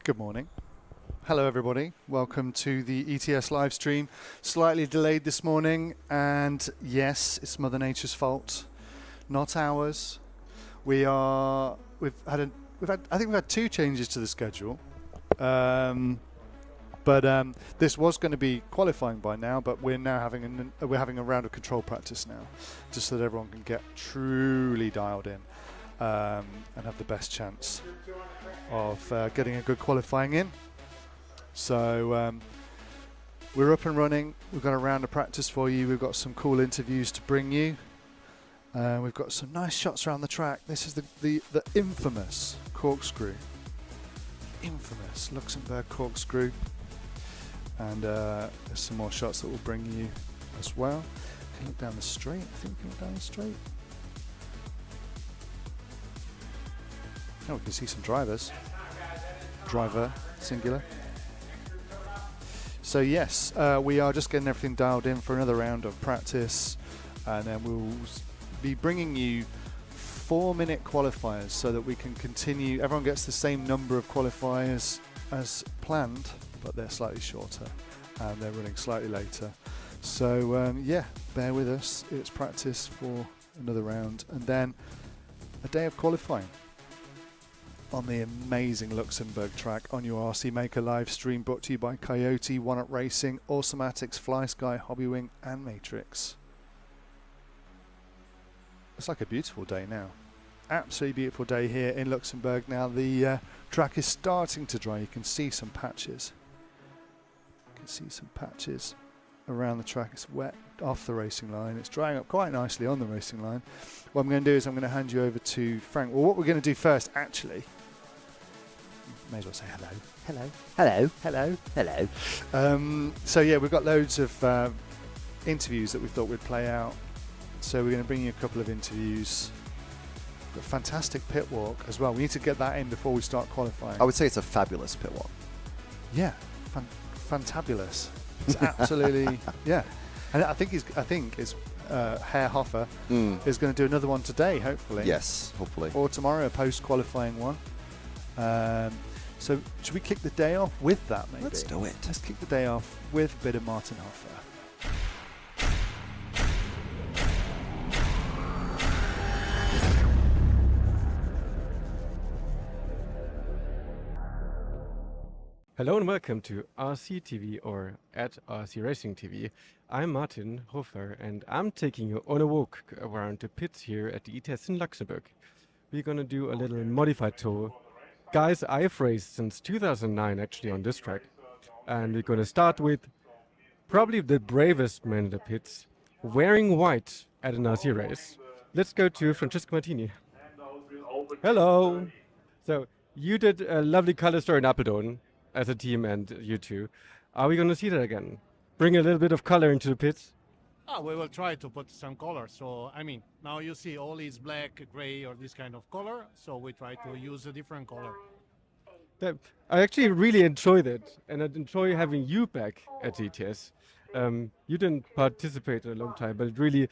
Good morning. Hello everybody, welcome to the ETS live stream. Slightly delayed this morning, and yes, it's Mother Nature's fault, not ours. I think we've had two changes to the schedule. This was going to be qualifying by now, but we're now having a round of control practice now, just so that everyone can get truly dialed in and have the best chance of getting a good qualifying in. So we're up and running. We've got a round of practice for you. We've got some cool interviews to bring you. We've got some nice shots around the track. This is the infamous corkscrew. Infamous Luxembourg corkscrew. And there's some more shots that we'll bring you as well. Can you look down the straight? I think we can look down the straight. Oh, we can see some drivers. Driver, singular. So yes, we are just getting everything dialed in for another round of practice, and then we'll be bringing you 4-minute qualifiers so that we can continue. Everyone gets the same number of qualifiers as planned, but they're slightly shorter and they're running slightly later. So yeah, bear with us. It's practice for another round, and then a day of qualifying on the amazing Luxembourg track on your RC Maker live stream, brought to you by Coyote, One Up Racing, Awesomatics, Fly Sky, Hobbywing and Matrix. It's like a beautiful day now. Absolutely beautiful day here in Luxembourg. Now the track is starting to dry. You can see some patches. You can see some patches around the track. It's wet off the racing line. It's drying up quite nicely on the racing line. What I'm going to do is I'm going to hand you over to Frank. Well, what we're going to do first, actually, may as well say hello. Hello. Hello. Hello. Hello. So yeah, we've got loads of interviews that we thought we'd play out. So we're going to bring you a couple of interviews. We've got a fantastic pit walk as well. We need to get that in before we start qualifying. I would say it's a fabulous pit walk. Yeah, fantabulous. It's absolutely yeah. And I think Herr Hofer is going to do another one today, hopefully. Yes, hopefully. Or tomorrow, a post-qualifying one. So should we kick the day off with that, maybe? Let's do it. Let's kick the day off with a bit of Martin Hofer. Hello and welcome to RC TV, or at RC Racing TV. I'm Martin Hofer and I'm taking you on a walk around the pits here at the ETS in Luxembourg. We're gonna do a little modified tour. Guys, I've raced since 2009 actually on this track, and we're gonna start with probably the bravest man in the pits, wearing white at an RC race. Let's go to Francesco Martini. Hello! So, you did a lovely color story in Apeldoorn as a team, and you two. Are we going to see that again? Bring a little bit of color into the pits? We will try to put some color. So, I mean, now you see all is black, gray, or this kind of color. So we try to use a different color. I actually really enjoy that, and I enjoy having you back at ETS. You didn't participate in a long time, but it really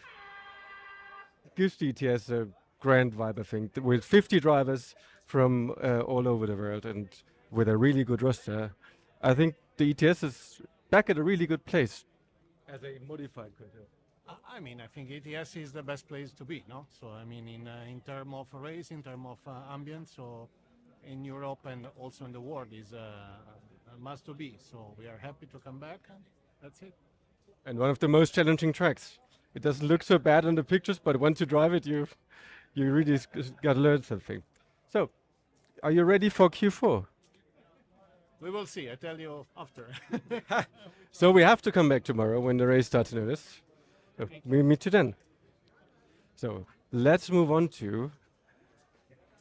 gives the ETS a grand vibe, I think, with 50 drivers from all over the world, and with a really good roster. I think the ETS is back at a really good place as a modified content. I mean, I think ETS is the best place to be, no? So, I mean, in terms of race, in terms of ambience, so in Europe and also in the world is a must to be. So we are happy to come back, and that's it. And one of the most challenging tracks. It doesn't look so bad on the pictures, but once you drive it, you really got to learn something. So, are you ready for Q4? We will see. I tell you after. So we have to come back tomorrow when the race starts in earnest. We meet you then. So let's move on to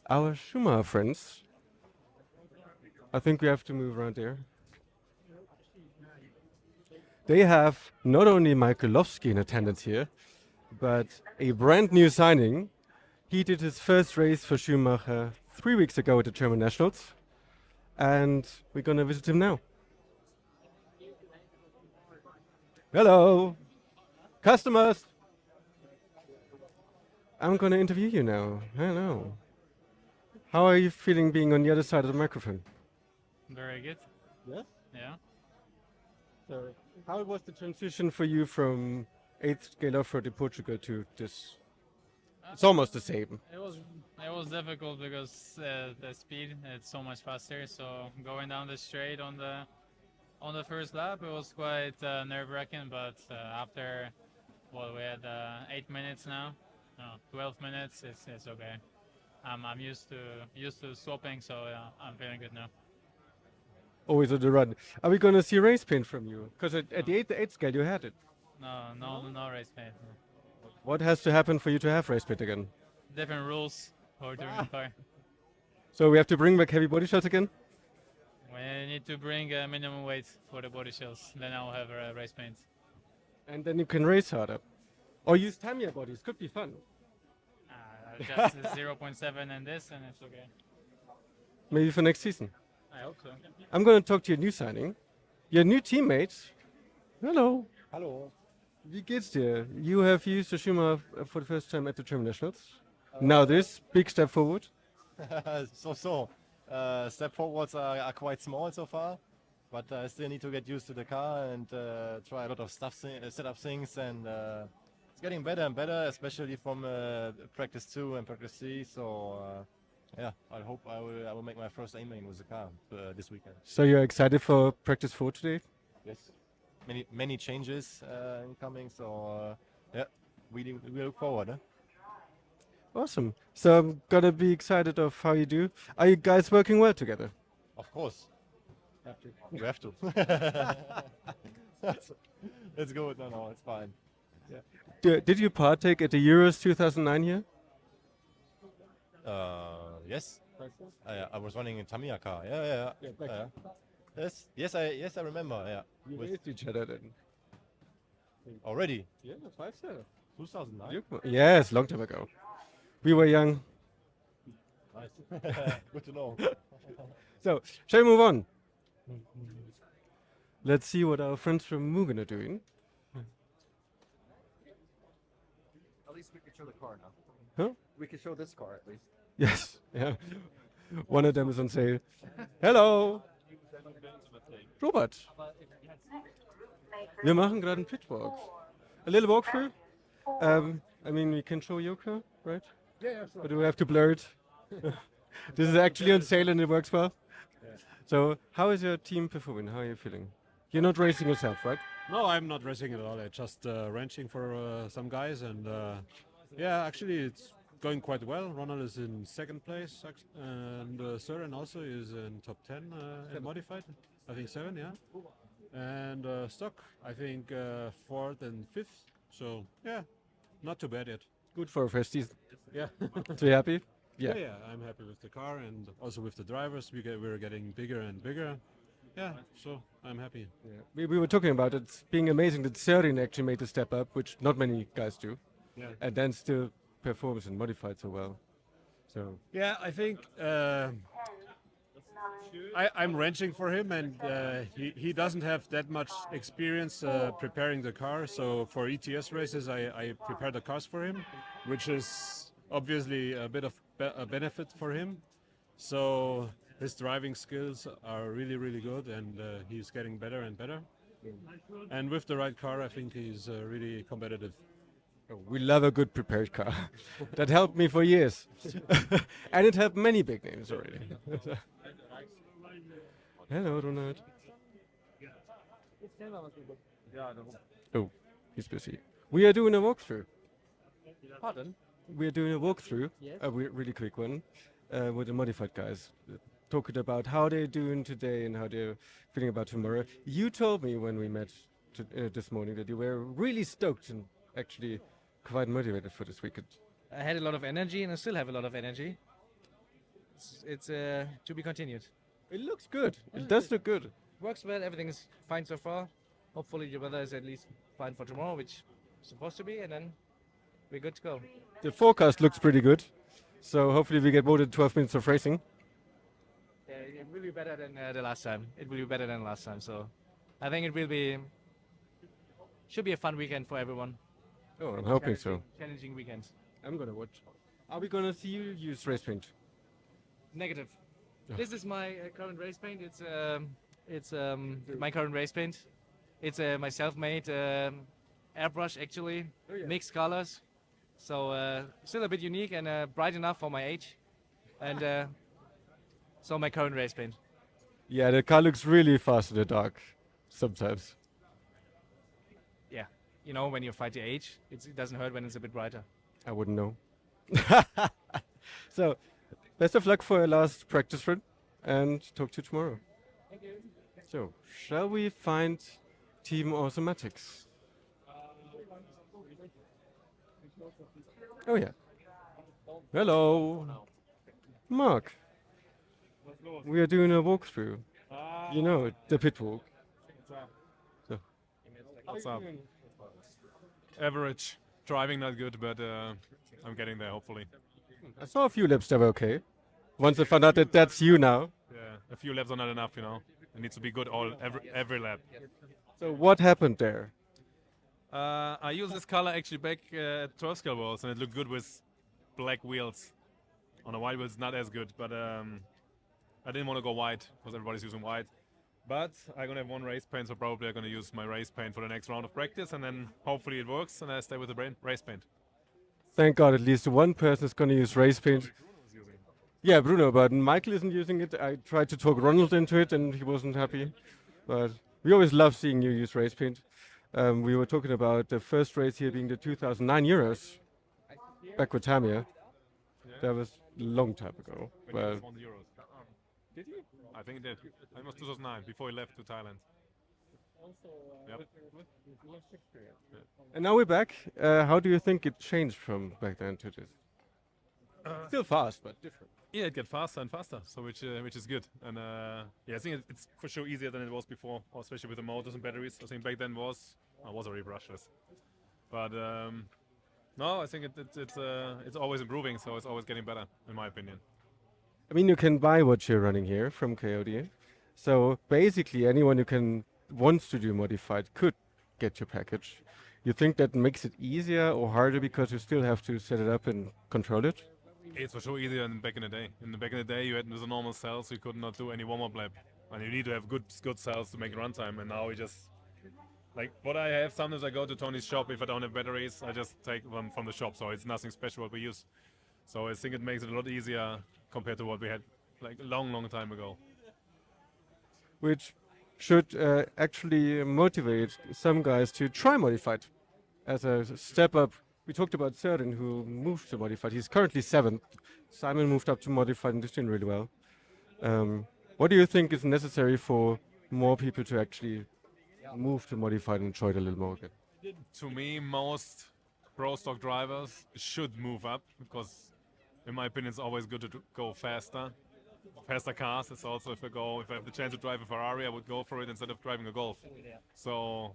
our Schumacher friends. I think we have to move around there. They have not only Mikael Orlowski in attendance here, but a brand new signing. He did his first race for Schumacher 3 weeks ago at the German Nationals. And we're going to visit him now. Hello, customers. I'm going to interview you now. Hello. How are you feeling being on the other side of the microphone? very good. Yeah. Yeah. So, how was the transition for you from 8th scale off-road in Portugal to this? It's almost the same. It was difficult because the speed it's so much faster. So going down the straight on the first lap, it was quite nerve-wracking. But after we had 8 minutes now, no, 12 minutes. It's okay. I'm used to swapping, so I'm feeling good now. Always on the run. Are we going to see race paint from you? Because at the 8th scale you had it. No race paint. What has to happen for you to have race paint again? Different rules for touring car. So we have to bring back heavy body shots again? We need to bring a minimum weight for the body shells. Then I'll have a race paint. And then you can race harder. Or use Tamiya bodies. Could be fun. Just 0.7 and this, and it's okay. Maybe for next season. I hope so. I'm going to talk to your new signing. Your new teammate. Hello. Hallo. Wie geht's dir? You have used Tsushima for the first time at the German Nationals. Now this big step forward. Step forwards are quite small so far, but I still need to get used to the car and try a lot of setup things, and it's getting better and better, especially from practice 2 and practice 3. So yeah, I hope I will make my first aiming with the car this weekend. So you're excited for practice 4 today? Yes, many changes incoming. So yeah, we look forward. Huh? Awesome. So I'm gonna be excited of how you do. Are you guys working well together? Of course. You have to. It's good. No, it's fine. Did you partake at the Euros 2009 here? Yes. I was running in Tamiya car. Yeah. Yes, I remember. Yeah. We raced each other then. Already. Yeah, 5-0. 2009. Yes, long time ago. We were young. Nice. Good to know. So, shall we move on? Let's see what our friends from Mugen are doing. At least we can show the car now. Huh? We can show this car at least. Yes, yeah. One of them is on sale. Hello! Robert! Wir machen gerade einen pitwalk. A little walkthrough. I mean, we can show your car, right? Yeah, sure. Or do we have to blur it? This is actually on sale and it works well. Yeah. So, how is your team performing? How are you feeling? You're not racing yourself, right? No, I'm not racing at all. I'm just wrenching for some guys, and yeah, actually it's going quite well. Ronald is in second place, and Søren also is in top 10 in modified. I think 7, yeah. And stock, I think 4th and 5th. So yeah, not too bad yet. Good for a first season. Yeah. So you happy? Yeah, I'm happy with the car and also with the drivers. We're getting bigger and bigger. Yeah, so I'm happy. Yeah. We were talking about it being amazing that Søren actually made a step up, which not many guys do, Yeah. and then still performs and modified so well. So Yeah, I think I'm wrenching for him, and he doesn't have that much experience preparing the car. So for ETS races, I prepare the cars for him, which is obviously a bit of a benefit for him. So his driving skills are really, really good, and he's getting better and better. And with the right car, I think he's really competitive. we love a good prepared car. That helped me for years, and it helped many big names already. Hello, Ronald. Oh, he's busy. We are doing a walkthrough. Pardon? We are doing a walkthrough, Yes. a really quick one, with the modified guys, talking about how they're doing today and how they're feeling about tomorrow. You told me when we met this morning that you were really stoked and actually quite motivated for this weekend. I had a lot of energy and I still have a lot of energy. It's to be continued. It looks good. It does look good. Works well, everything is fine so far. Hopefully the weather is at least fine for tomorrow, which is supposed to be, and then we're good to go. The forecast looks pretty good, so hopefully we get more than 12 minutes of racing. Yeah, it will be better than the last time. It will be better than last time, so I think it will be should be a fun weekend for everyone. Oh, I'm hoping so. Challenging weekend. I'm gonna watch. Are we gonna see you use race paint? Negative. This is my current race paint. It's my current race paint. It's my self-made airbrush actually, mixed colors. So still a bit unique and bright enough for my age. And so my current race paint. Yeah, the car looks really fast in the dark sometimes. Yeah, you know, when you fight your age, it doesn't hurt when it's a bit brighter. I wouldn't know. So, best of luck for your last practice run and talk to you tomorrow. Thank you. So, shall we find Team Automatics? Oh yeah. Hello. Mark. We are doing a walkthrough. You know, the pit walk. So. What's up? Average. Driving not good, but I'm getting there hopefully. I saw a few laps that were okay. Once I found out that that's you now. Yeah, a few laps are not enough, you know. It needs to be good every lap. So what happened there? I used this color actually back at 12 scale wheels, and it looked good with black wheels. On a white wheel, it's not as good, but I didn't want to go white because everybody's using white. But I'm gonna have one race paint, so probably I'm gonna use my race paint for the next round of practice, and then hopefully it works, and I stay with the race paint. Thank God, at least one person is going to use race paint. Yeah, Bruno, but Michael isn't using it. I tried to talk Ronald into it, and he wasn't happy. But we always love seeing you use race paint. We were talking about the first race here being the 2009 Euros, back with Tamia. That was a long time ago. When he just won the Euros. Did he? I think he did. It was 2009, before he left to Thailand. Yep. And now we're back. How do you think it changed from back then to this? Still fast, but different. Yeah, it gets faster and faster, so which is good. And yeah, I think it's for sure easier than it was before, especially with the motors and batteries. I think back then was already brushless. But no, I think it's always improving, so it's always getting better, in my opinion. I mean, you can buy what you're running here from KOD. So basically, anyone who wants to do modified could get your package. You think that makes it easier or harder because you still have to set it up and control it? It's for sure easier than back in the day. Back in the day, you had with a normal cell, so you could not do any warm-up lap, and you need to have good cells to make runtime. And now we just like what I have. Sometimes I go to Tony's shop if I don't have batteries. I just take one from the shop, so it's nothing special what we use. So I think it makes it a lot easier compared to what we had like a long time ago. Which should actually motivate some guys to try modified as a step up. We talked about Søren, who moved to modified. He's currently 7th. Simon moved up to modified and is doing really well. What do you think is necessary for more people to actually move to modified and enjoy it a little more again? To me, most pro stock drivers should move up because, in my opinion, it's always good to go faster. Faster cars. It's also if I have the chance to drive a Ferrari, I would go for it instead of driving a Golf. So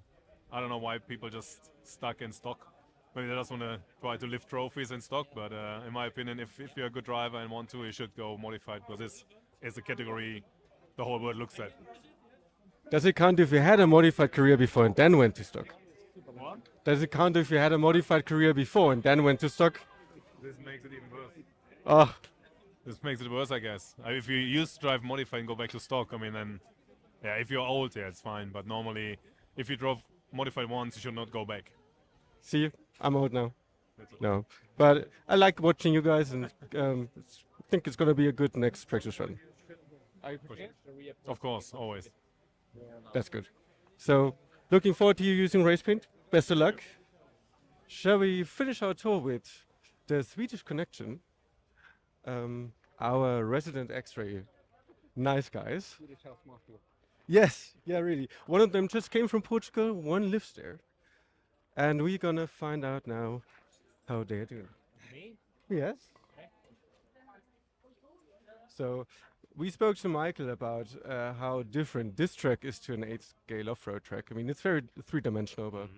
I don't know why people just stuck in stock. Maybe they just want to try to lift trophies in stock, but in my opinion, if you're a good driver and want to, you should go modified because this is the category the whole world looks at. Does it count if you had a modified career before and then went to stock? What? Does it count if you had a modified career before and then went to stock? This makes it even worse. Oh. This makes it worse, I guess. If you used to drive modified and go back to stock, I mean, then, yeah, if you're old, yeah, it's fine. But normally, if you drove modified once, you should not go back. See, I'm old now. No, but I like watching you guys, and I think it's going to be a good next practice run. Of course, always. That's good. So, looking forward to you using race paint. Best of luck. Shall we finish our tour with the Swedish connection? Our resident X-ray, nice guys. Yes, yeah, really. One of them just came from Portugal, one lives there. And we're gonna find out now how they're doing. Me? Yes. Okay. So, we spoke to Michael about how different this track is to an 8-scale off-road track. I mean, it's very three-dimensional, but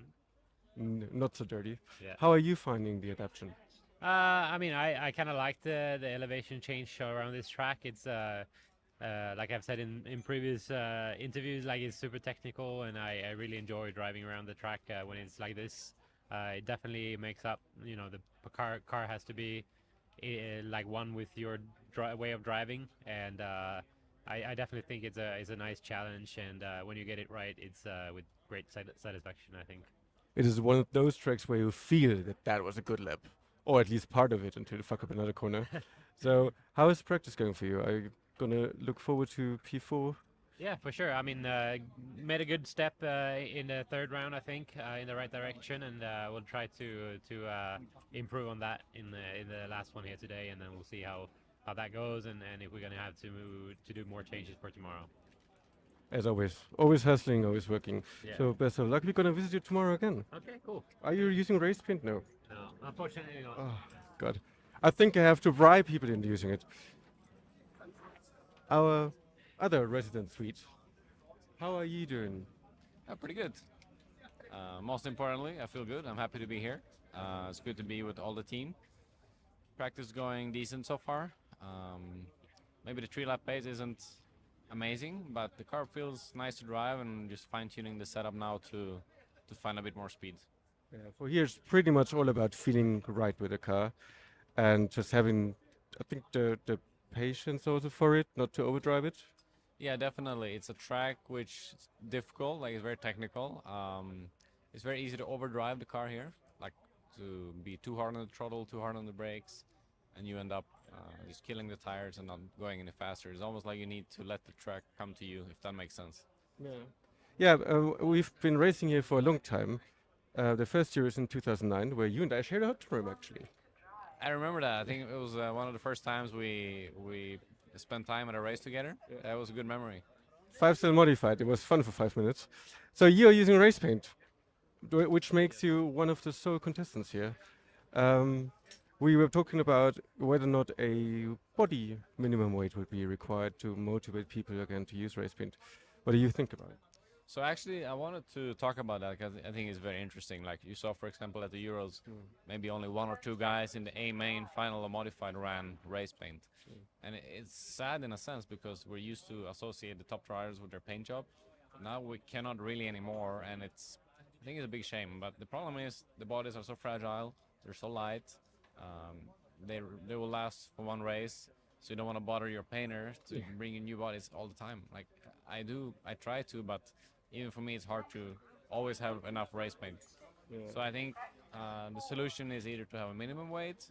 not so dirty. Yeah. How are you finding the adaptation? I mean, I kind of like the elevation change around this track. It's like I've said in previous interviews, like it's super technical, and I really enjoy driving around the track when it's like this. It definitely makes up, you know, the car has to be like one with your way of driving, and I definitely think it's a nice challenge, and when you get it right, it's with great satisfaction, I think. It is one of those tracks where you feel that that was a good lap, or at least part of it until you fuck up another corner. So, how is practice going for you? Are you gonna look forward to P4? Yeah, for sure. I mean, made a good step in the third round, I think, in the right direction, and we'll try to improve on that in the last one here today, and then we'll see how that goes, and if we're gonna have to do more changes for tomorrow. As always hustling, always working. Yeah. So best of luck. We're gonna visit you tomorrow again. Okay, cool. Are you using race paint? No. No, unfortunately not. Oh God, I think I have to bribe people into using it. Our other resident suite. How are you doing? Pretty good. Most importantly, I feel good. I'm happy to be here. It's good to be with all the team. Practice going decent so far. Maybe the 3-lap pace isn't amazing, but the car feels nice to drive, and just fine-tuning the setup now to find a bit more speed. Yeah, for here it's pretty much all about feeling right with the car and just having, I think, the patience also for it, not to overdrive it. Yeah, definitely. It's a track which is difficult, like it's very technical. It's very easy to overdrive the car here, like to be too hard on the throttle, too hard on the brakes, and you end up just killing the tires and not going any faster. It's almost like you need to let the track come to you, if that makes sense. Yeah, we've been racing here for a long time. The first year was in 2009, where you and I shared a hotel room, actually. I remember that. I think it was one of the first times we spent time at a race together. Yeah. That was a good memory. 5-cell modified. It was fun for 5 minutes. So you're using race paint, which makes you one of the sole contestants here. We were talking about whether or not a body minimum weight would be required to motivate people again to use race paint. What do you think about it? So actually, I wanted to talk about that because I think it's very interesting. Like you saw, for example, at the Euros, maybe only 1 or 2 guys in the A main final or modified ran race paint. And it's sad in a sense because we're used to associate the top drivers with their paint job. Now we cannot really anymore, and I think it's a big shame. But the problem is the bodies are so fragile, they're so light, they will last for 1 race. So you don't want to bother your painter to bring in new bodies all the time. Like I try to, but even for me, it's hard to always have enough race paint. Yeah. So I think the solution is either to have a minimum weight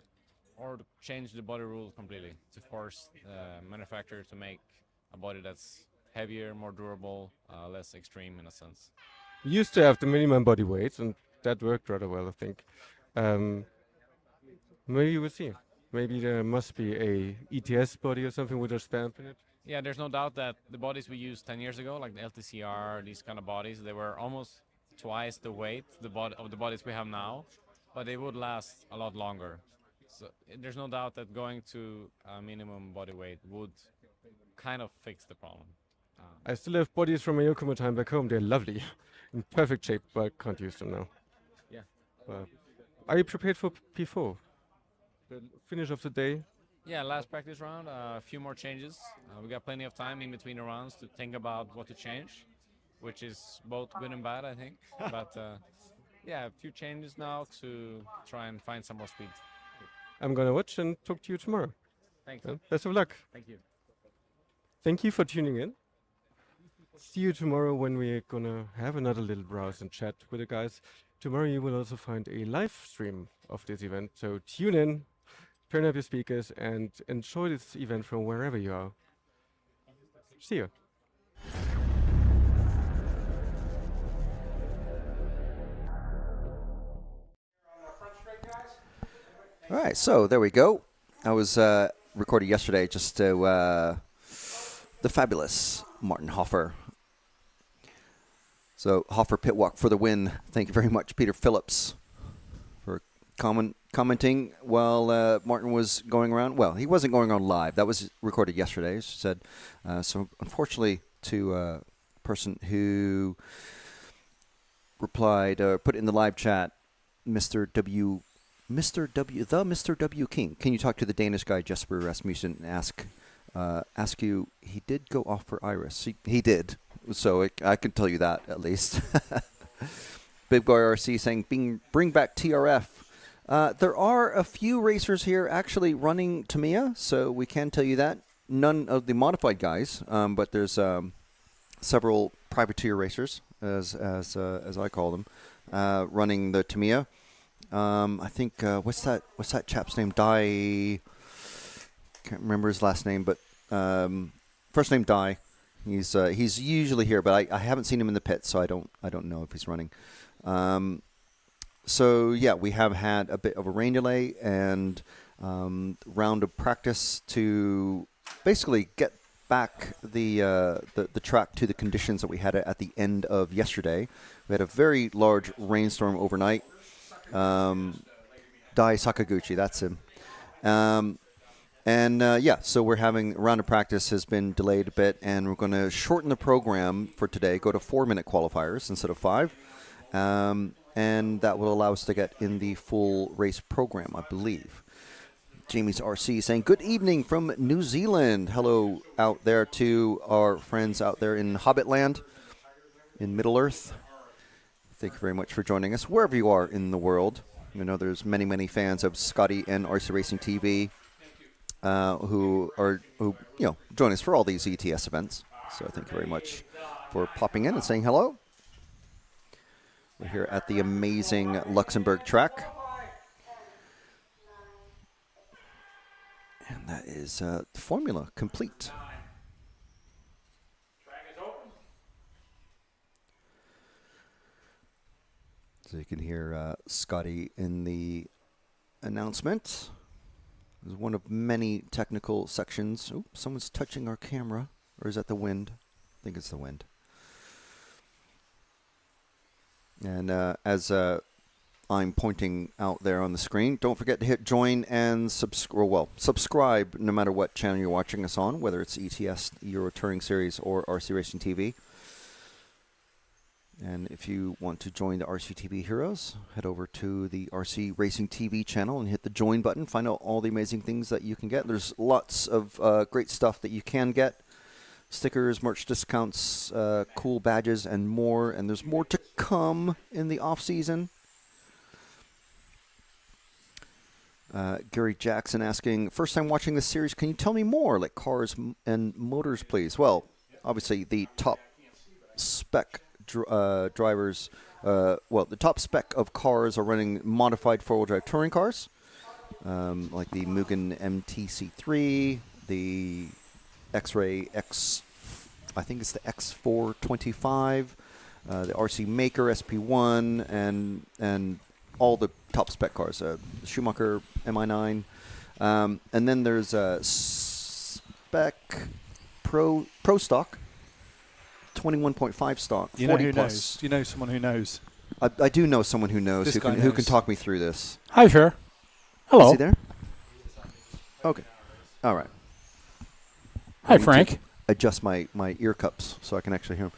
or to change the body rules completely, to force the manufacturer to make a body that's heavier, more durable, less extreme in a sense. We used to have the minimum body weight, and that worked rather well, I think. Maybe we'll see. Maybe there must be a ETS body or something with a stamp in it. Yeah, there's no doubt that the bodies we used 10 years ago, like the LTCR, these kind of bodies, they were almost twice the weight of the bodies we have now, but they would last a lot longer. So there's no doubt that going to a minimum body weight would kind of fix the problem. I still have bodies from my Yokomo time back home. They're lovely, in perfect shape, but I can't use them now. Yeah. Are you prepared for P4? The finish of the day? Yeah, last practice round, a few more changes. We got plenty of time in between the rounds to think about what to change, which is both good and bad, I think. But yeah, a few changes now to try and find some more speed. I'm going to watch and talk to you tomorrow. Thanks. Best of luck. Thank you. Thank you for tuning in. See you tomorrow when we're going to have another little browse and chat with the guys. Tomorrow you will also find a live stream of this event, so tune in. Turn up your speakers and enjoy this event from wherever you are. See you. All right, so there we go. I was recorded yesterday just to the fabulous Martin Hofer. So Hofer pit walk for the win. Thank you very much, Peter Phillips, for commenting while Martin was going around. Well, he wasn't going on live. That was recorded yesterday, as she said. So unfortunately, to a person who replied or put in the live chat, Mr. W King. Can you talk to the Danish guy Jesper Rasmussen and ask you? He did go off for Iris. He did. So I can tell you that at least. Big Boy RC saying bring back TRF. There are a few racers here actually running Tamiya, so we can tell you that. None of the modified guys, but there's several privateer racers, as I call them, running the Tamiya. I think what's that chap's name? Can't remember his last name, but first name Dai. He's usually here, but I haven't seen him in the pit, so I don't know if he's running. So yeah, we have had a bit of a rain delay and round of practice to basically get back the track to the conditions that we had at the end of yesterday. We had a very large rainstorm overnight. Dai Sakaguchi, that's him. So we're having a round of practice has been delayed a bit, and we're going to shorten the program for today, go to 4-minute qualifiers instead of 5. And that will allow us to get in the full race program, I believe. Jamie's RC saying, good evening from New Zealand. Hello out there to our friends out there in Hobbitland, in Middle-earth. Thank you very much for joining us, wherever you are in the world. I know there's many, many fans of Scotty and RC Racing TV who join us for all these ETS events. So thank you very much for popping in and saying hello. We're here at the amazing Luxembourg track. And that is the formula complete. So you can hear Scotty in the announcement. It's one of many technical sections. Oh, someone's touching our camera. Or is that the wind? I think it's the wind. And as I'm pointing out there on the screen, don't forget to hit join and subscribe no matter what channel you're watching us on, whether it's ETS, Euro Touring Series, or RC Racing TV. And if you want to join the RCTV Heroes, head over to the RC Racing TV channel and hit the join button. Find out all the amazing things that you can get. There's lots of great stuff that you can get. Stickers, merch discounts, cool badges, and more. And there's more to come in the off-season. Gary Jackson asking, first time watching this series, can you tell me more, like cars and motors, please? Well, obviously the top spec drivers, the top spec of cars are running modified four-wheel drive touring cars, like the Mugen MTC3, the X-Ray I think it's the X425, the RC Maker SP1, and all the top spec cars, Schumacher MI9, and then there's spec Pro Stock, 21.5 stock. You know who knows? You know someone who knows. I do know someone who knows who can talk me through this. Hi, sir. Hello. Is he there? Okay. All right. Hi, Frank. Adjust my ear cups so I can actually hear him.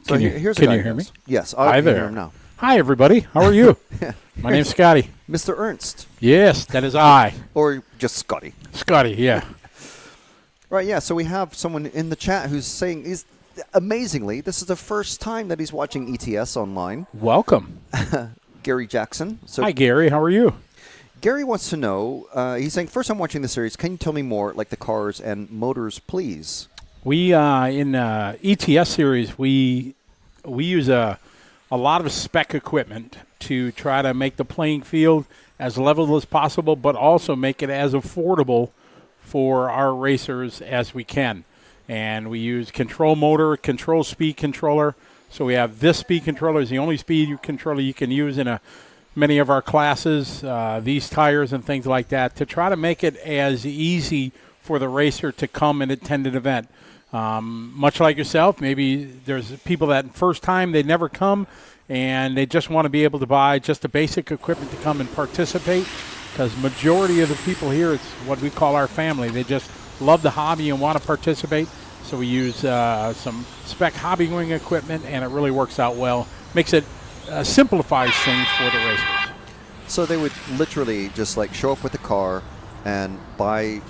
So here's can a guy you hear me? Yes, I can hear him now. Hi, everybody. How are you? My name's Scotty. Mr. Ernst. Yes, that is I. Or just Scotty. Scotty, yeah. Right, yeah. So we have someone in the chat who's saying, amazingly, this is the first time that he's watching ETS online. Welcome. Gary Jackson. So hi, Gary. How are you? Gary wants to know, he's saying, first time watching the series, can you tell me more, like the cars and motors, please? We, in ETS series, we use a lot of spec equipment to try to make the playing field as level as possible, but also make it as affordable for our racers as we can. And we use control motor, control speed controller. So we have this speed controller is the only speed controller you can use in many of our classes, these tires and things like that, to try to make it as easy for the racer to come and attend an event. Much like yourself, maybe there's people that first time they never come and they just want to be able to buy just the basic equipment to come and participate, because majority of the people here, it's what we call our family. They just love the hobby and want to participate. So we use some spec hobby wing equipment, and it really works out well. Makes it simplifies things for the racers. So they would literally just like show up with the car and buy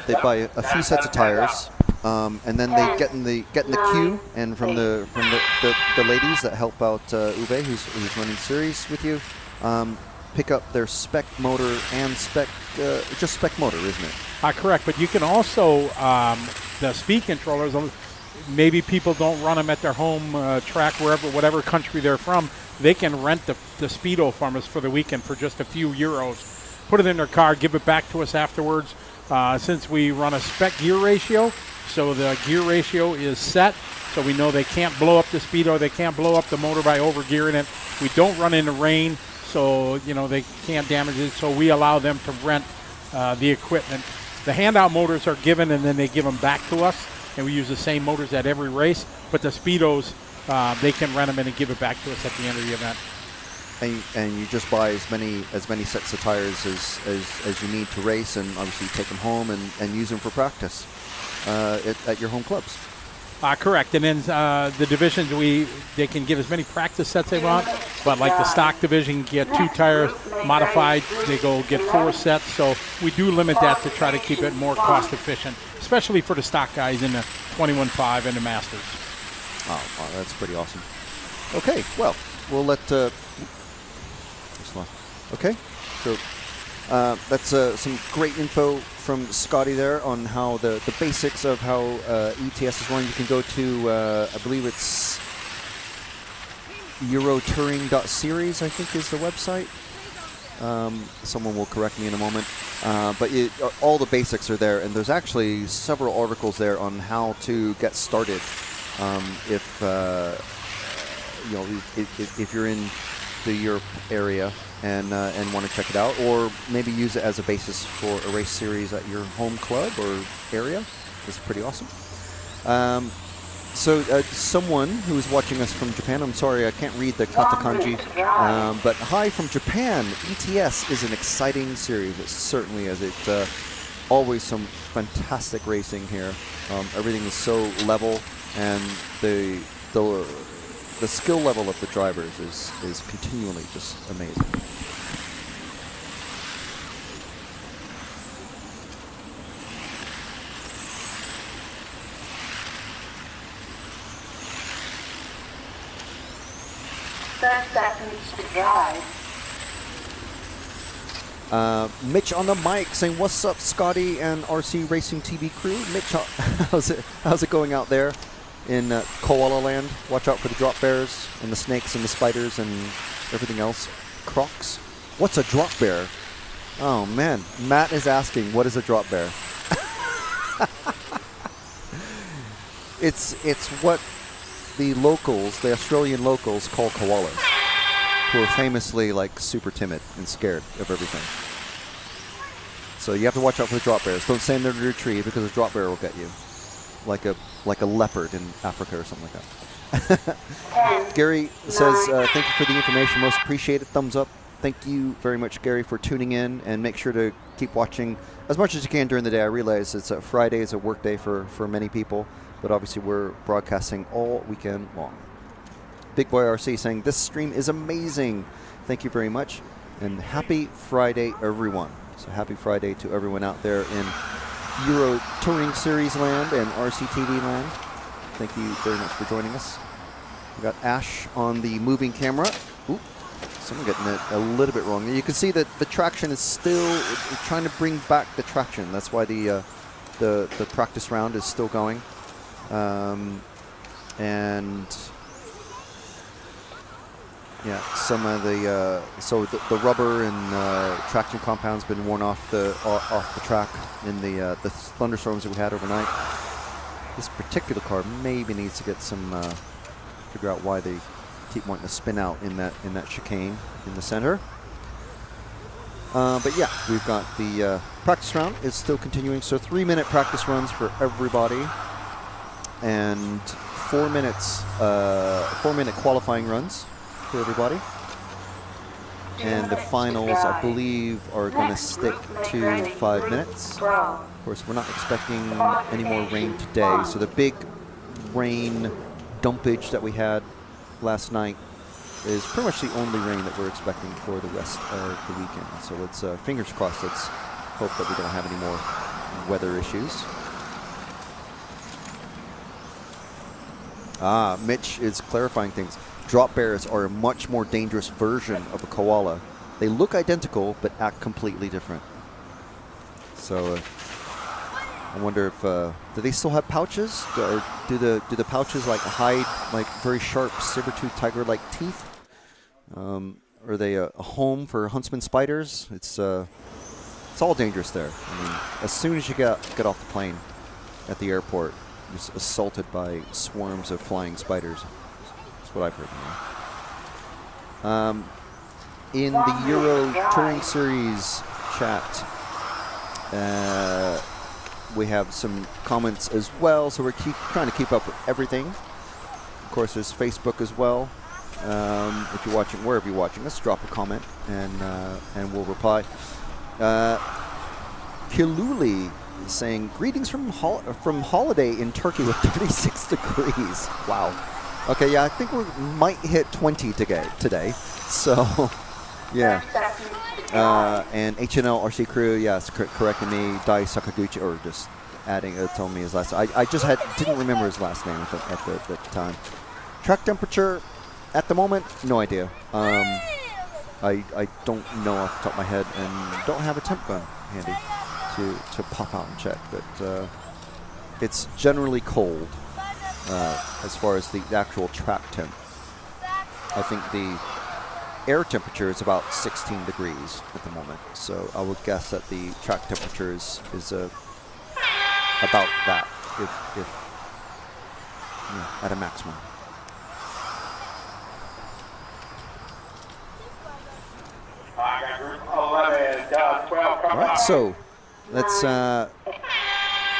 they buy a few sets of tires, And then they get in the queue, and from the ladies that help out Uwe, who's running the series with you, pick up their spec motor and just spec motor, isn't it? Correct, but you can also the speed controllers. Maybe people don't run them at their home track, whatever country they're from. They can rent the Speedo from us for the weekend for just a few euros. Put it in their car, give it back to us afterwards. Since we run a spec gear ratio, so the gear ratio is set, so we know they can't blow up the Speedo, they can't blow up the motor by overgearing it. We don't run into rain, so they can't damage it. So we allow them to rent the equipment. The handout motors are given, and then they give them back to us, and we use the same motors at every race. But the Speedos, they can rent them in and give it back to us at the end of the event. And you just buy as many sets of tires as you need to race, and obviously take them home and use them for practice at your home clubs. Correct. And then the divisions, they can get as many practice sets they want, but like the stock division, get 2 tires modified, they go get 4 sets. So we do limit that to try to keep it more cost efficient, especially for the stock guys in the 21.5 and the Masters. Oh, wow, that's pretty awesome. Okay, well, we'll let... Okay, so that's some great info from Scotty there on how the basics of how ETS is running. You can go to, I believe it's eurotouring.series, I think is the website. Someone will correct me in a moment. But all the basics are there, and there's actually several articles there on how to get started. If you're in the Europe area and want to check it out, or maybe use it as a basis for a race series at your home club or area. It's pretty awesome. So someone who's watching us from Japan, I'm sorry I can't read the katakanji, but hi from Japan. ETS is an exciting series. It certainly is. It always some fantastic racing here. Everything is so level, and the skill level of the drivers is continually just amazing. Mitch on the mic saying, "What's up, Scotty and RC Racing TV crew?" Mitch, how's it going out there in Koala Land? Watch out for the drop bears and the snakes and the spiders and everything else. Crocs. What's a drop bear? Oh man, Matt is asking, what is a drop bear? It's what the locals, the Australian locals, call koalas, who are famously like super timid and scared of everything. So you have to watch out for the drop bears. Don't stand under a tree because a drop bear will get you, like a leopard in Africa or something like that. Gary says, "Thank you for the information. Most appreciated. Thumbs up." Thank you very much, Gary, for tuning in, and make sure to keep watching as much as you can during the day. I realize it's a Friday is a work day for many people, but obviously we're broadcasting all weekend long. Big Boy RC saying, "This stream is amazing." Thank you very much, and happy Friday, everyone. So happy Friday to everyone out there in Euro Touring Series land and RCTV land. Thank you very much for joining us. We got Ash on the moving camera. Oop, someone getting it a little bit wrong. You can see that the traction is still trying to bring back the traction. That's why the practice round is still going. And yeah, some of the the rubber and traction compound's been worn off the track in the thunderstorms that we had overnight. This particular car maybe needs to get some figure out why they keep wanting to spin out in that chicane in the center. But yeah, we've got the practice round is still continuing. So 3-minute practice runs for everybody, and 4-minute qualifying runs for everybody. And the finals, I believe, are going to stick to 5 minutes. Of course, we're not expecting any more rain today. So the big rain dumpage that we had last night is pretty much the only rain that we're expecting for the rest of the weekend. So let's fingers crossed. Let's hope that we don't have any more weather issues. Mitch is clarifying things. Drop bears are a much more dangerous version of a koala. They look identical, but act completely different. So I wonder if do they still have pouches, or do the pouches like hide like very sharp saber-toothed tiger-like teeth? Are they a home for huntsman spiders? It's all dangerous there. I mean, as soon as you get off the plane at the airport, you're just assaulted by swarms of flying spiders. That's what I've heard. In the Euro Touring Series chat, we have some comments as well, so we're trying to keep up with everything. Of course, there's Facebook as well. If you're watching, wherever you're watching, let's drop a comment and we'll reply. Kiluli is saying, greetings from holiday in Turkey with 36 degrees. Wow. Okay, yeah, I think we might hit 20 today. So, yeah. And HNL RC Crew, yes, correcting me. Dai Sakaguchi, or just adding, telling me his last. I just didn't remember his last name at the time. Track temperature at the moment, no idea. I don't know off the top of my head, and don't have a temp gun handy to pop out and check. But it's generally cold as far as the actual track temp. I think the air temperature is about 16 degrees at the moment, so I would guess that the track temperature is about that, if at a maximum. All right, so let's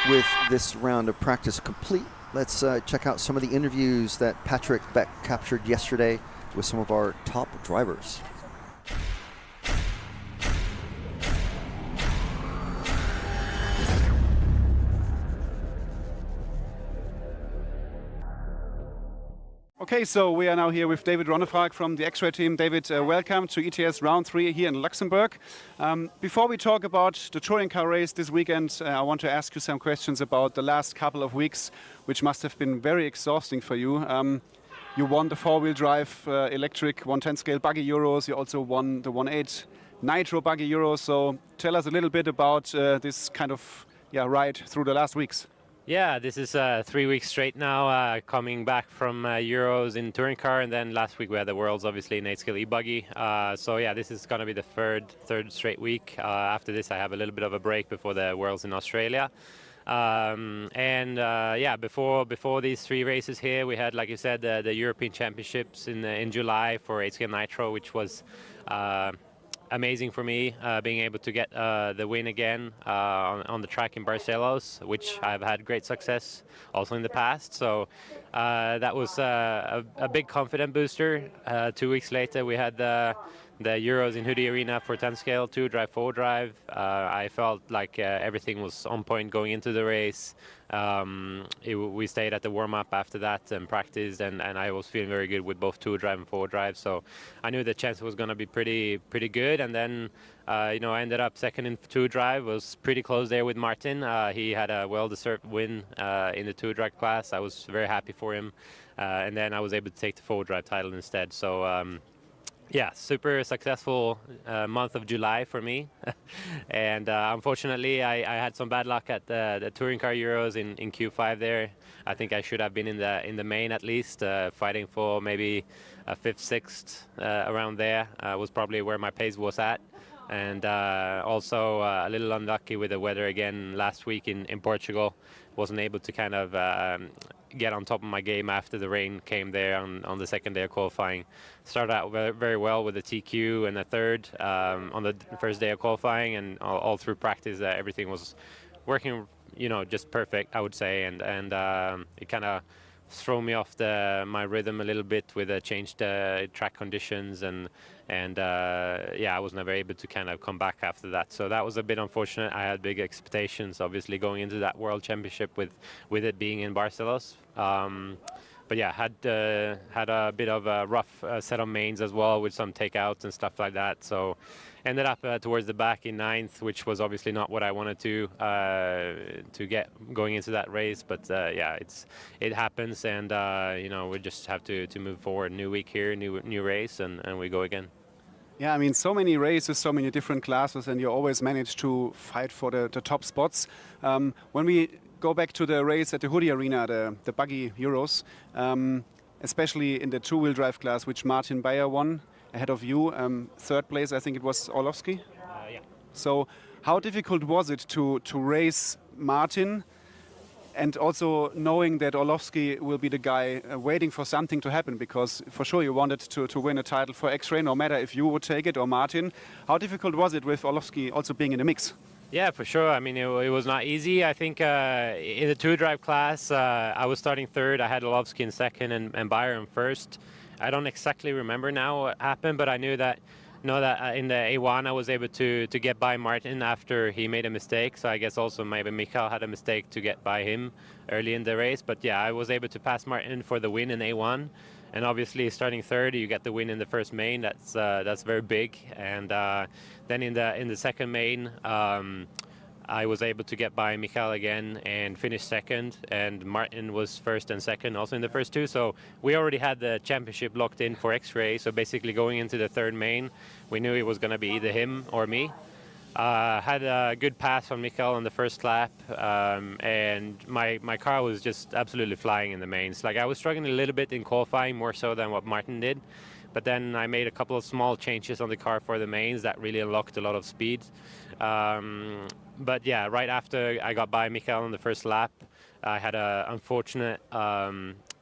with this round of practice complete, let's check out some of the interviews that Patrick Beck captured yesterday with some of our top drivers. Okay, so we are now here with David Ronnefrag from the X-Ray team. David, welcome to ETS Round 3 here in Luxembourg. Before we talk about the touring car race this weekend, I want to ask you some questions about the last couple of weeks, which must have been very exhausting for you. You won the four-wheel drive electric 110 scale buggy Euros. You also won the 1.8 Nitro buggy Euros. So tell us a little bit about this kind of ride through the last weeks. Yeah, this is 3 weeks straight now, coming back from Euros in touring car, and then last week we had the Worlds, obviously, in 8-scale e-buggy. So yeah, this is going to be the third straight week. After this, I have a little bit of a break before the Worlds in Australia. Before these three races here, we had, like you said, the European Championships in July for 8-scale Nitro, which was amazing for me, being able to get the win again on the track in Barcelos, which I've had great success also in the past. So that was a big confidence booster. 2 weeks later, we had the Euros in Hoodie Arena for 10 scale, 2-drive, 4-drive. I felt like everything was on point going into the race. We stayed at the warm-up after that and practiced, and I was feeling very good with both 2-drive and 4-drive. So I knew the chance was going to be pretty good. And then I ended up second in 2-drive. Was pretty close there with Martin. He had a well-deserved win in the 2-drive class. I was very happy for him. And then I was able to take the 4-drive title instead. So yeah, super successful month of July for me. And unfortunately, I had some bad luck at the Touring Car Euros in Q5 there. I think I should have been in the main at least, fighting for maybe a 5th, 6th around there. Was probably where my pace was at. And also a little unlucky with the weather again last week in Portugal. Wasn't able to kind of get on top of my game after the rain came there on the second day of qualifying. Started out very well with a TQ and a third on the first day of qualifying, and all through practice everything was working, just perfect, I would say, and it kind of throw me off my rhythm a little bit with the changed track conditions, and I was never able to kind of come back after that. So that was a bit unfortunate. I had big expectations, obviously, going into that World Championship with it being in Barcelos. but yeah, had a bit of a rough set of mains as well with some takeouts and stuff like that. So ended up towards the back in 9th, which was obviously not what I wanted to get going into that race. But yeah, it happens, and we just have to move forward. New week here, new race, and we go again. Yeah, I mean, so many races, so many different classes, and you always manage to fight for the top spots. When we go back to the race at the Hoodie Arena, the buggy Euros, especially in the two-wheel drive class, which Martin Bayer won ahead of you, 3rd place, I think it was Orlowski. Yeah. So how difficult was it to race Martin, and also knowing that Orlowski will be the guy waiting for something to happen, because for sure you wanted to win a title for X-Ray, no matter if you would take it or Martin. How difficult was it with Orlowski also being in the mix? Yeah, for sure. I mean, it was not easy. I think in the two-drive class, I was starting 3rd. I had Orlowski in 2nd and Bayer in 1st. I don't exactly remember now what happened, but I know that in the A1 I was able to get by Martin after he made a mistake. So I guess also maybe Mikael had a mistake to get by him early in the race. But yeah, I was able to pass Martin for the win in A1. And obviously starting 3rd, you get the win in the first main. That's very big. And then in the second main, I was able to get by Mikael again and finish 2nd, and Martin was 1st and 2nd also in the first 2. So we already had the championship locked in for X-Ray. So basically going into the 3rd main, we knew it was going to be either him or me. Had a good pass on Mikael on the first lap, and my car was just absolutely flying in the mains. Like, I was struggling a little bit in qualifying, more so than what Martin did. But then I made a couple of small changes on the car for the mains that really unlocked a lot of speed. But yeah, right after I got by Mikael on the first lap, I had an unfortunate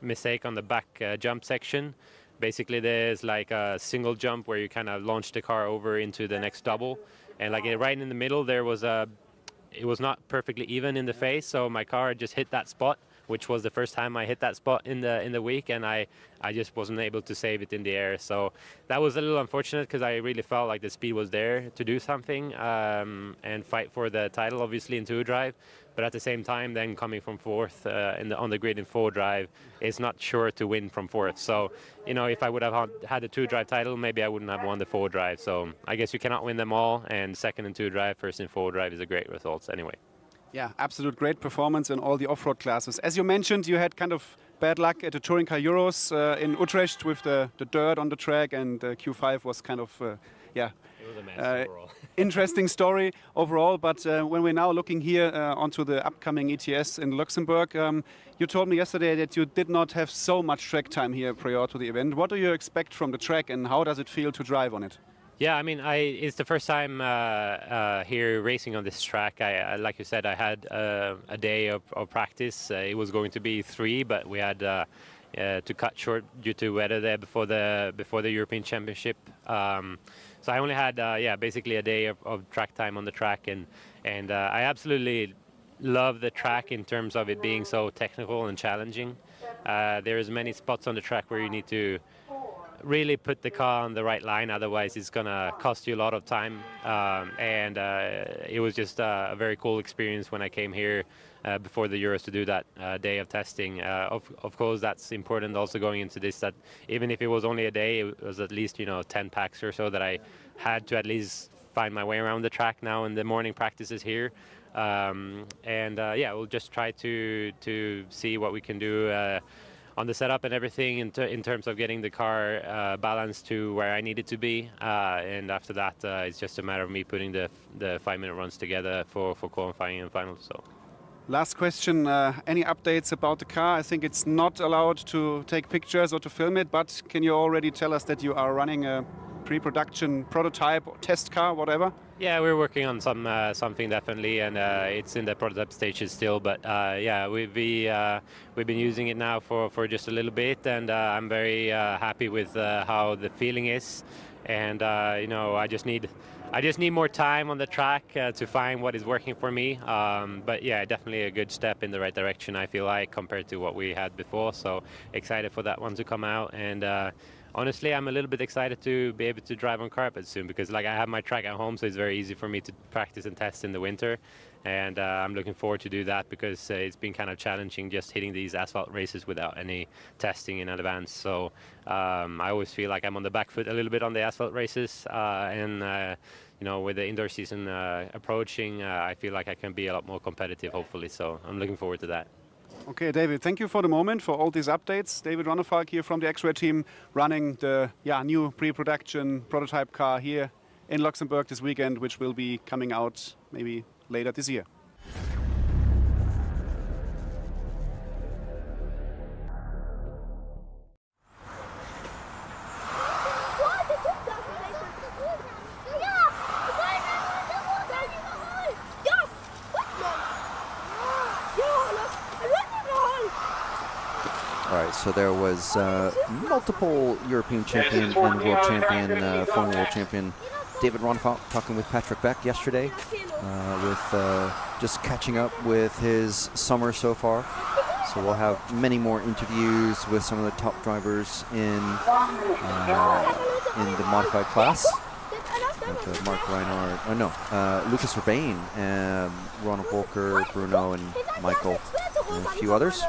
mistake on the back jump section. Basically, there's like a single jump where you kind of launch the car over into the next double. And like right in the middle, there was it was not perfectly even in the face, so my car just hit that spot, which was the first time I hit that spot in the week, and I just wasn't able to save it in the air. So that was a little unfortunate, because I really felt like the speed was there to do something and fight for the title, obviously in two drive. But at the same time, then coming from 4th on the grid in 4 drive, it's not sure to win from 4th. So, if I would have had a 2 drive title, maybe I wouldn't have won the 4 drive. So I guess you cannot win them all, and 2nd in 2 drive, 1st in 4 drive is a great result anyway. Yeah, absolute great performance in all the off-road classes. As you mentioned, you had kind of bad luck at the Touring Car Euros in Utrecht with the dirt on the track, and Q5 was kind of, It was a mess overall. Interesting story overall. But when we're now looking here onto the upcoming ETS in Luxembourg, you told me yesterday that you did not have so much track time here prior to the event. What do you expect from the track, and how does it feel to drive on it? Yeah, I mean, it's the first time here racing on this track. Like you said, I had a day of practice. It was going to be 3, but we had to cut short due to weather there before the European Championship. So I only had basically a day of track time on the track, and I absolutely love the track in terms of it being so technical and challenging. There's many spots on the track where you need to really put the car on the right line, otherwise it's gonna cost you a lot of time. And it was just a very cool experience when I came here before the Euros to do that day of testing. Of course, that's important also going into this, that even if it was only a day, it was at least 10 packs or so that I had to at least find my way around the track now in the morning practices here. We'll just try to see what we can do on the setup and everything in terms of getting the car balanced to where I need it to be. And after that, it's just a matter of me putting the 5-minute runs together for qualifying and finals. So. Last question, any updates about the car? I think it's not allowed to take pictures or to film it, but can you already tell us that you are running a pre-production prototype or test car, whatever? Yeah, we're working on something definitely, and it's in the prototype stages still. But we've been using it now for just a little bit, and I'm very happy with how the feeling is. And I just need more time on the track to find what is working for me. But yeah, definitely a good step in the right direction, I feel like, compared to what we had before. So excited for that one to come out. And honestly, I'm a little bit excited to be able to drive on carpet soon, because I have my track at home, so it's very easy for me to practice and test in the winter. and I'm looking forward to do that because it's been kind of challenging just hitting these asphalt races without any testing in advance. So I always feel like I'm on the back foot a little bit on the asphalt races, and you know, with the indoor season approaching, I feel like I can be a lot more competitive, hopefully. So I'm looking forward to that. Okay, David, thank you for the moment, for all these updates. David Ronnefalk here from the X-Ray team, running the new pre-production prototype car here in Luxembourg this weekend, which will be coming out maybe later this year. All right, so there was multiple European champion and world champion, former world champion David Ronnefalk talking with Patrick Beck yesterday, with just catching up with his summer so far. So we'll have many more interviews with some of the top drivers in the modified class. Like Mark Reinhardt, Lucas Urbane, Ronald Volker, Bruno, and Michael, and a few others.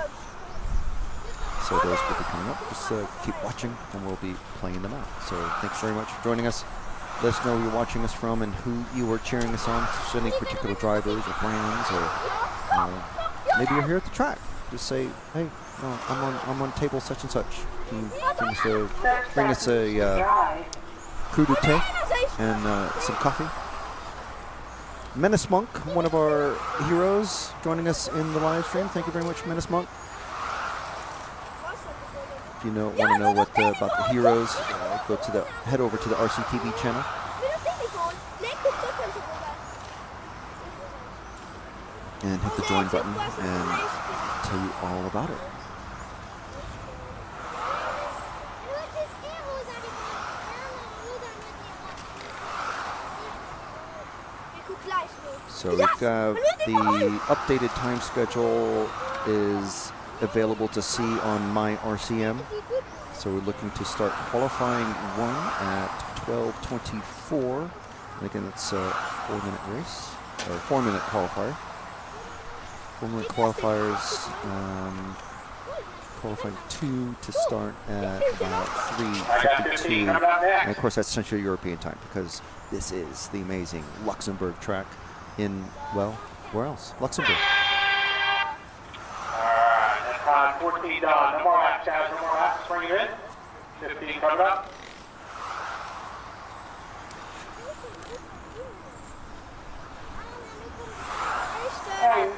So those will be coming up. Just keep watching, and we'll be playing them out. So thanks very much for joining us. Let us know where you're watching us from and who you are cheering us on. If there's any particular drivers or brands, or maybe you're here at the track. Just say, hey, I'm on table such and such. Can you bring us a crudité and some coffee. Menace Monk, one of our heroes, joining us in the live stream. Thank you very much, Menace Monk. If you want to know what about the heroes, head over to the RCTV channel. And hit the join button and tell you all about it. So we've got the updated time schedule is available to see on my RCM. So we're looking to start qualifying one at 12:24. And again, it's a 4-minute race, or 4-minute qualifier. 4-minute qualifiers, qualifying 2 to start at about 3:52. And of course, that's Central European time because this is the amazing Luxembourg track in, well, where else? Luxembourg. 14 done. No more laps, Chaz. No more laps. Bring it in. 15 coming up. Hey.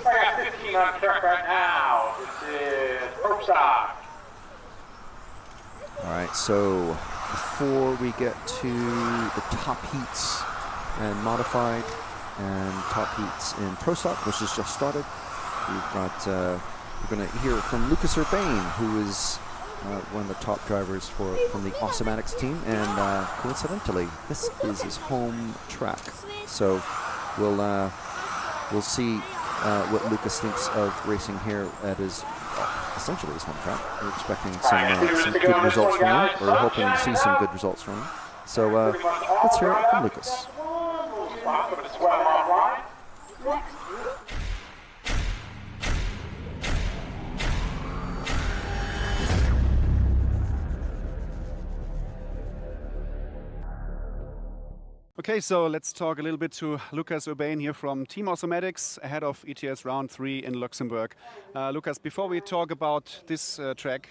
I got 15 on track right now. This is Hofer. All right, so before we get to the top heats and modified and top heats in Pro Stock, which has just started, we've got we're going to hear from Lucas Urbane, who is one of the top drivers from the Automatics team, and coincidentally, this is his home track. So we'll see what Lucas thinks of racing here at his essentially his home track. We're expecting some good results from him, or hoping to see some good results from him. So let's hear it from Lucas. Okay, so let's talk a little bit to Lucas Urbane here from Team Automatics ahead of ETS Round 3 in Luxembourg. Lucas, before we talk about this track,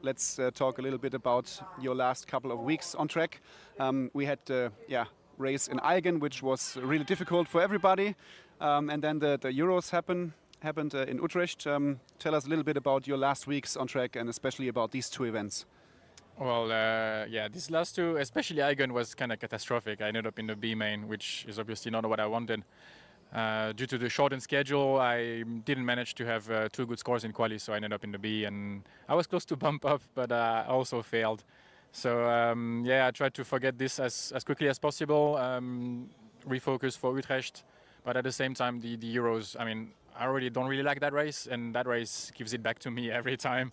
let's talk a little bit about your last couple of weeks on track. We had race in Eigen, which was really difficult for everybody, and then the Euros happened in Utrecht. Tell us a little bit about your last weeks on track and especially about these two events. Well, these last two, especially Eigen, was kind of catastrophic. I ended up in the B main, which is obviously not what I wanted. Due to the shortened schedule, I didn't manage to have 2 good scores in quali, so I ended up in the B, and I was close to bump up, but I also failed. So yeah, I tried to forget this as quickly as possible, refocus for Utrecht, but at the same time, the Euros, I mean, I already don't really like that race, and that race gives it back to me every time.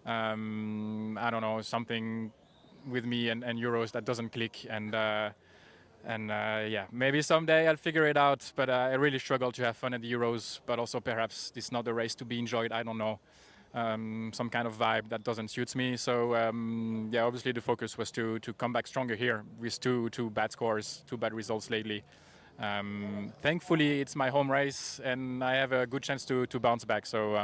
I don't know, something with me and Euros that doesn't click, and yeah, maybe someday I'll figure it out, but I really struggle to have fun at the Euros, but also perhaps this is not the race to be enjoyed, I don't know. Some kind of vibe that doesn't suit me. So yeah, obviously the focus was to come back stronger here with two bad scores, 2 bad results lately. Thankfully, it's my home race, and I have a good chance to bounce back. So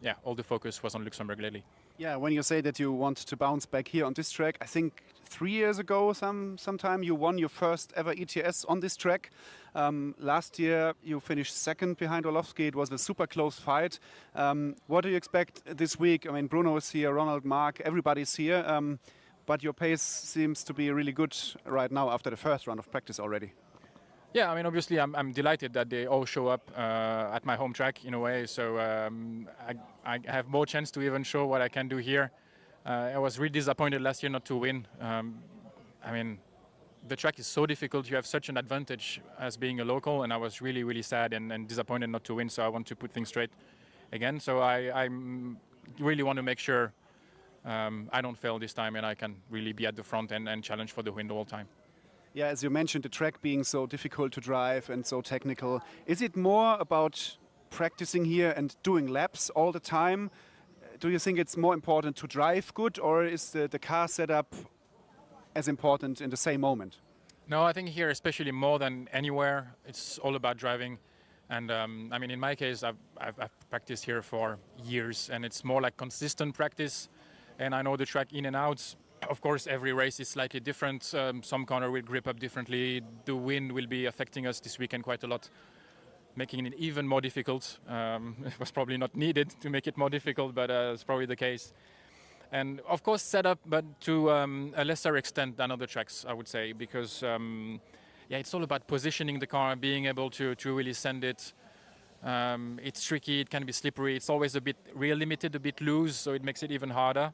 yeah, all the focus was on Luxembourg lately. Yeah, when you say that you want to bounce back here on this track, I think 3 years ago, sometime you won your first ever ETS on this track. Last year you finished second behind Orlowski. It was a super close fight. What do you expect this week? I mean, Bruno is here, Ronald, Mark, everybody's here. But your pace seems to be really good right now after the first round of practice already. Yeah, I mean, obviously, I'm delighted that they all show up at my home track in a way. So I have more chance to even show what I can do here. I was really disappointed last year not to win. I mean, the track is so difficult. You have such an advantage as being a local, and I was really, really sad and disappointed not to win. So I want to put things straight again. So I really want to make sure I don't fail this time, and I can really be at the front and challenge for the win the whole time. Yeah, as you mentioned, the track being so difficult to drive and so technical. Is it more about practicing here and doing laps all the time? Do you think it's more important to drive good, or is the car setup as important in the same moment? No, I think here, especially more than anywhere, it's all about driving. And I mean, in my case, I've practiced here for years, and it's more like consistent practice. And I know the track in and out. Of course, every race is slightly different. Some corner will grip up differently. The wind will be affecting us this weekend quite a lot, making it even more difficult. It was probably not needed to make it more difficult, but it's probably the case. And of course, setup, but to a lesser extent than other tracks, I would say, because yeah, it's all about positioning the car, being able to really send it. It's tricky, it can be slippery. It's always a bit rear limited, a bit loose, so it makes it even harder.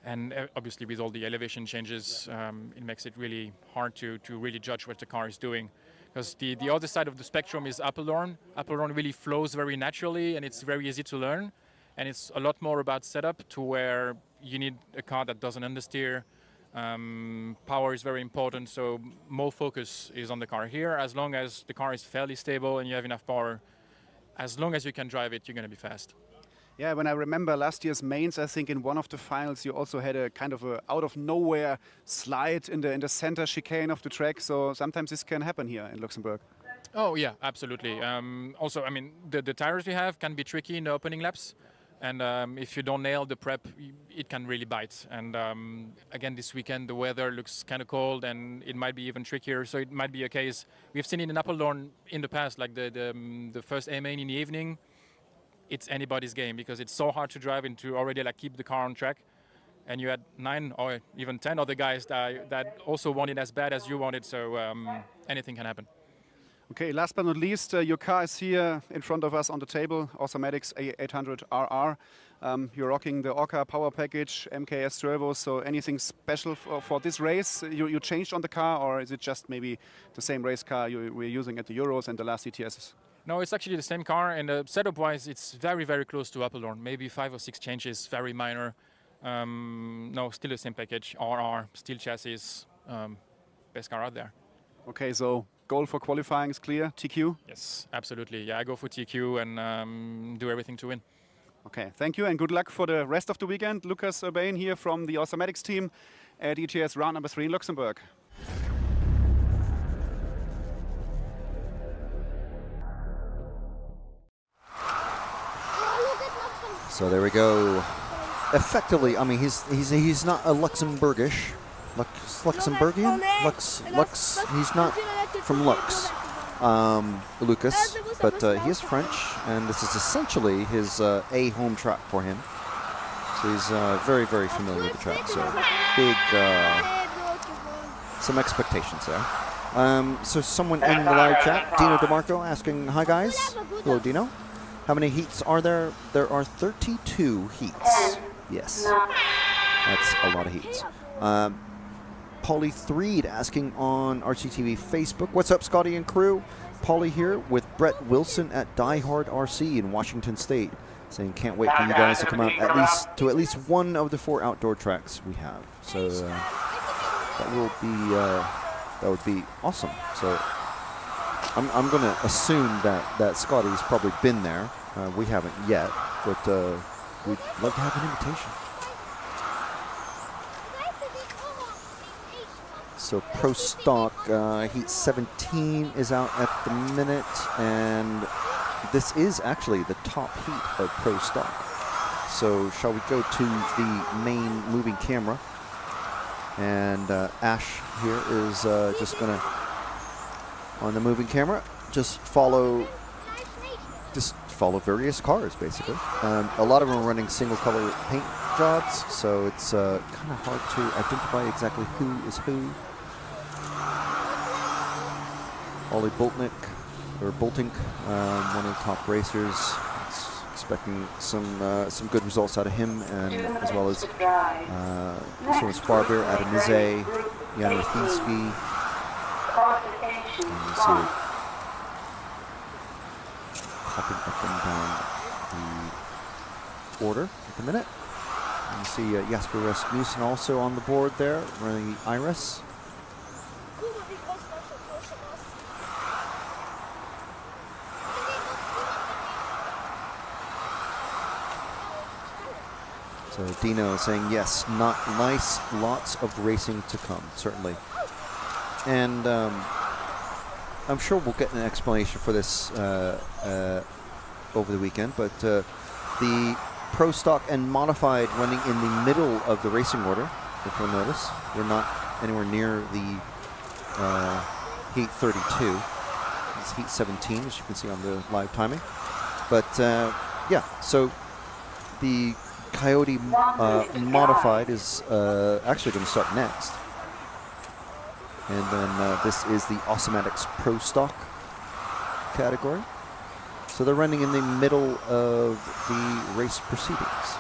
And obviously with all the elevation changes, it makes it really hard to really judge what the car is doing. Because the other side of the spectrum is Apeldoorn. Apeldoorn really flows very naturally, and it's very easy to learn. And it's a lot more about setup, to where you need a car that doesn't understeer. Power is very important, so more focus is on the car here. As long as the car is fairly stable and you have enough power, as long as you can drive it, you're going to be fast. Yeah, when I remember last year's mains, I think in one of the finals you also had a kind of a out of nowhere slide in the center chicane of the track. So sometimes this can happen here in Luxembourg. Oh yeah, absolutely. Also, I mean, the tires we have can be tricky in the opening laps, and if you don't nail the prep, it can really bite. And again, this weekend the weather looks kind of cold, and it might be even trickier. So it might be a case we've seen it in Apeldoorn in the past, like the first A main in the evening. It's anybody's game, because it's so hard to drive and to already like keep the car on track. And you had 9 or even 10 other guys that also want it as bad as you want it. So anything can happen. Okay, last but not least, your car is here in front of us on the table, Automatics A800RR. You're rocking the Orca power package, MKS servos, so anything special for this race you changed on the car, or is it just maybe the same race car you were using at the Euros and the last ETSs? No, it's actually the same car, and setup-wise, it's very, very close to Apeldoorn. Maybe 5 or 6 changes, very minor. No, still the same package, RR, steel chassis, best car out there. Okay, so goal for qualifying is clear, TQ? Yes, absolutely. Yeah, I go for TQ and do everything to win. Okay, thank you, and good luck for the rest of the weekend. Lucas Urbane here from the Automatics team at ETS round number 3 in Luxembourg. So there we go. Effectively, I mean, he's not a Luxembourgish, Luxembourgian. He's not from Lux, Lucas, but he is French, and this is essentially his A home track for him. So he's very, very familiar with the track. So big, some expectations there. So someone in the live chat, Dino DeMarco, asking, "Hi guys, hello Dino. How many heats are there? There are 32 heats. Yes, that's a lot of heats. Paulie Threed asking on RCTV Facebook, what's up, Scotty and crew? Paulie here with Brett Wilson at Die Hard RC in Washington State, saying can't wait for you guys to come out at least one of the 4 outdoor tracks we have. So that would be awesome. So I'm going to assume that Scotty's probably been there. We haven't yet, but we'd love to have an invitation. So Pro Stock Heat 17 is out at the minute, and this is actually the top heat of Pro Stock. So shall we go to the main moving camera? And Ash here is just going to, on the moving camera, just follow various cars, basically. A lot of them are running single color paint jobs, so it's kind of hard to identify exactly who is who. Ollie Boltink, one of the top racers, expecting some good results out of him, and as well as so is Farber, Adamize, Jan Raffinsky. And you see it hopping up and down the order at the minute. And you see Jasper Rasmussen also on the board there, running the Iris. So Dino saying yes, not nice, lots of racing to come, certainly. And I'm sure we'll get an explanation for this over the weekend, but the Pro Stock and Modified running in the middle of the racing order, if you'll notice. We're not anywhere near the Heat 32. It's Heat 17, as you can see on the live timing. But yeah, so the Coyote Modified is actually going to start next. And then this is the Awesomatics Pro Stock category. So they're running in the middle of the race proceedings.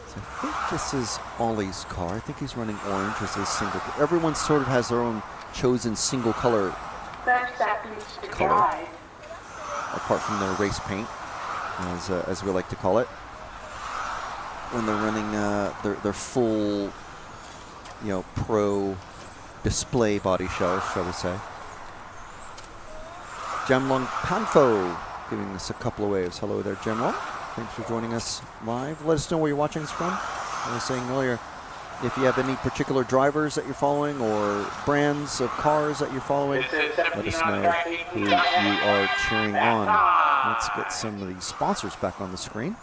So I think this is Ollie's car. I think he's running orange as his single. Everyone sort of has their own chosen single color, apart from their race paint, as we like to call it, when they're running their full, pro display body show, shall we say. Jamlong Panfo giving us a couple of waves. Hello there, Jamlong. Thanks for joining us live. Let us know where you're watching us from. I was saying earlier, if you have any particular drivers that you're following or brands of cars that you're following, let us know who you are cheering on. Let's get some of these sponsors back on the screen.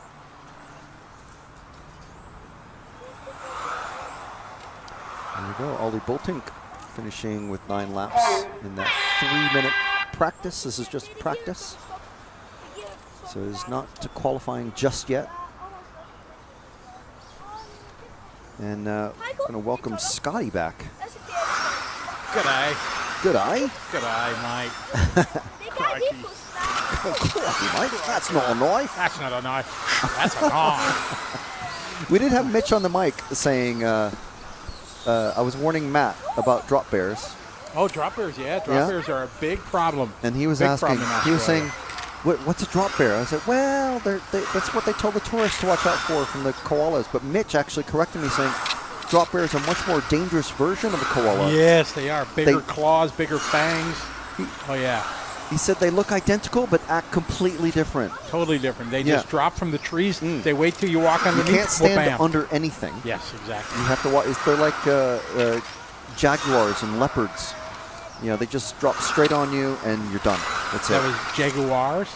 There we go. Ollie Boltink finishing with 9 laps in that 3-minute practice. This is just practice. So it's not to qualifying just yet. And I'm going to welcome Scotty back. G'day. G'day. G'day, mate. Crikey. Crikey, mate. That's not a knife. That's not a knife. That's a knife. We did have Mitch on the mic saying, I was warning Matt about drop bears. Oh, drop bears, yeah. Drop bears are a big problem. And he was asking, he was saying, what's a drop bear? I said, well, that's what they told the tourists to watch out for from the koalas. But Mitch actually corrected me, saying drop bears are a much more dangerous version of a koala. Yes, they are. Bigger claws, bigger fangs. Oh, yeah. He said they look identical but act completely different. Totally different. They just drop from the trees. They wait till you walk underneath. You can't stand under anything. Yes, exactly. You have to watch. They're like jaguars and leopards. They just drop straight on you and you're done. That's it. That was jaguars?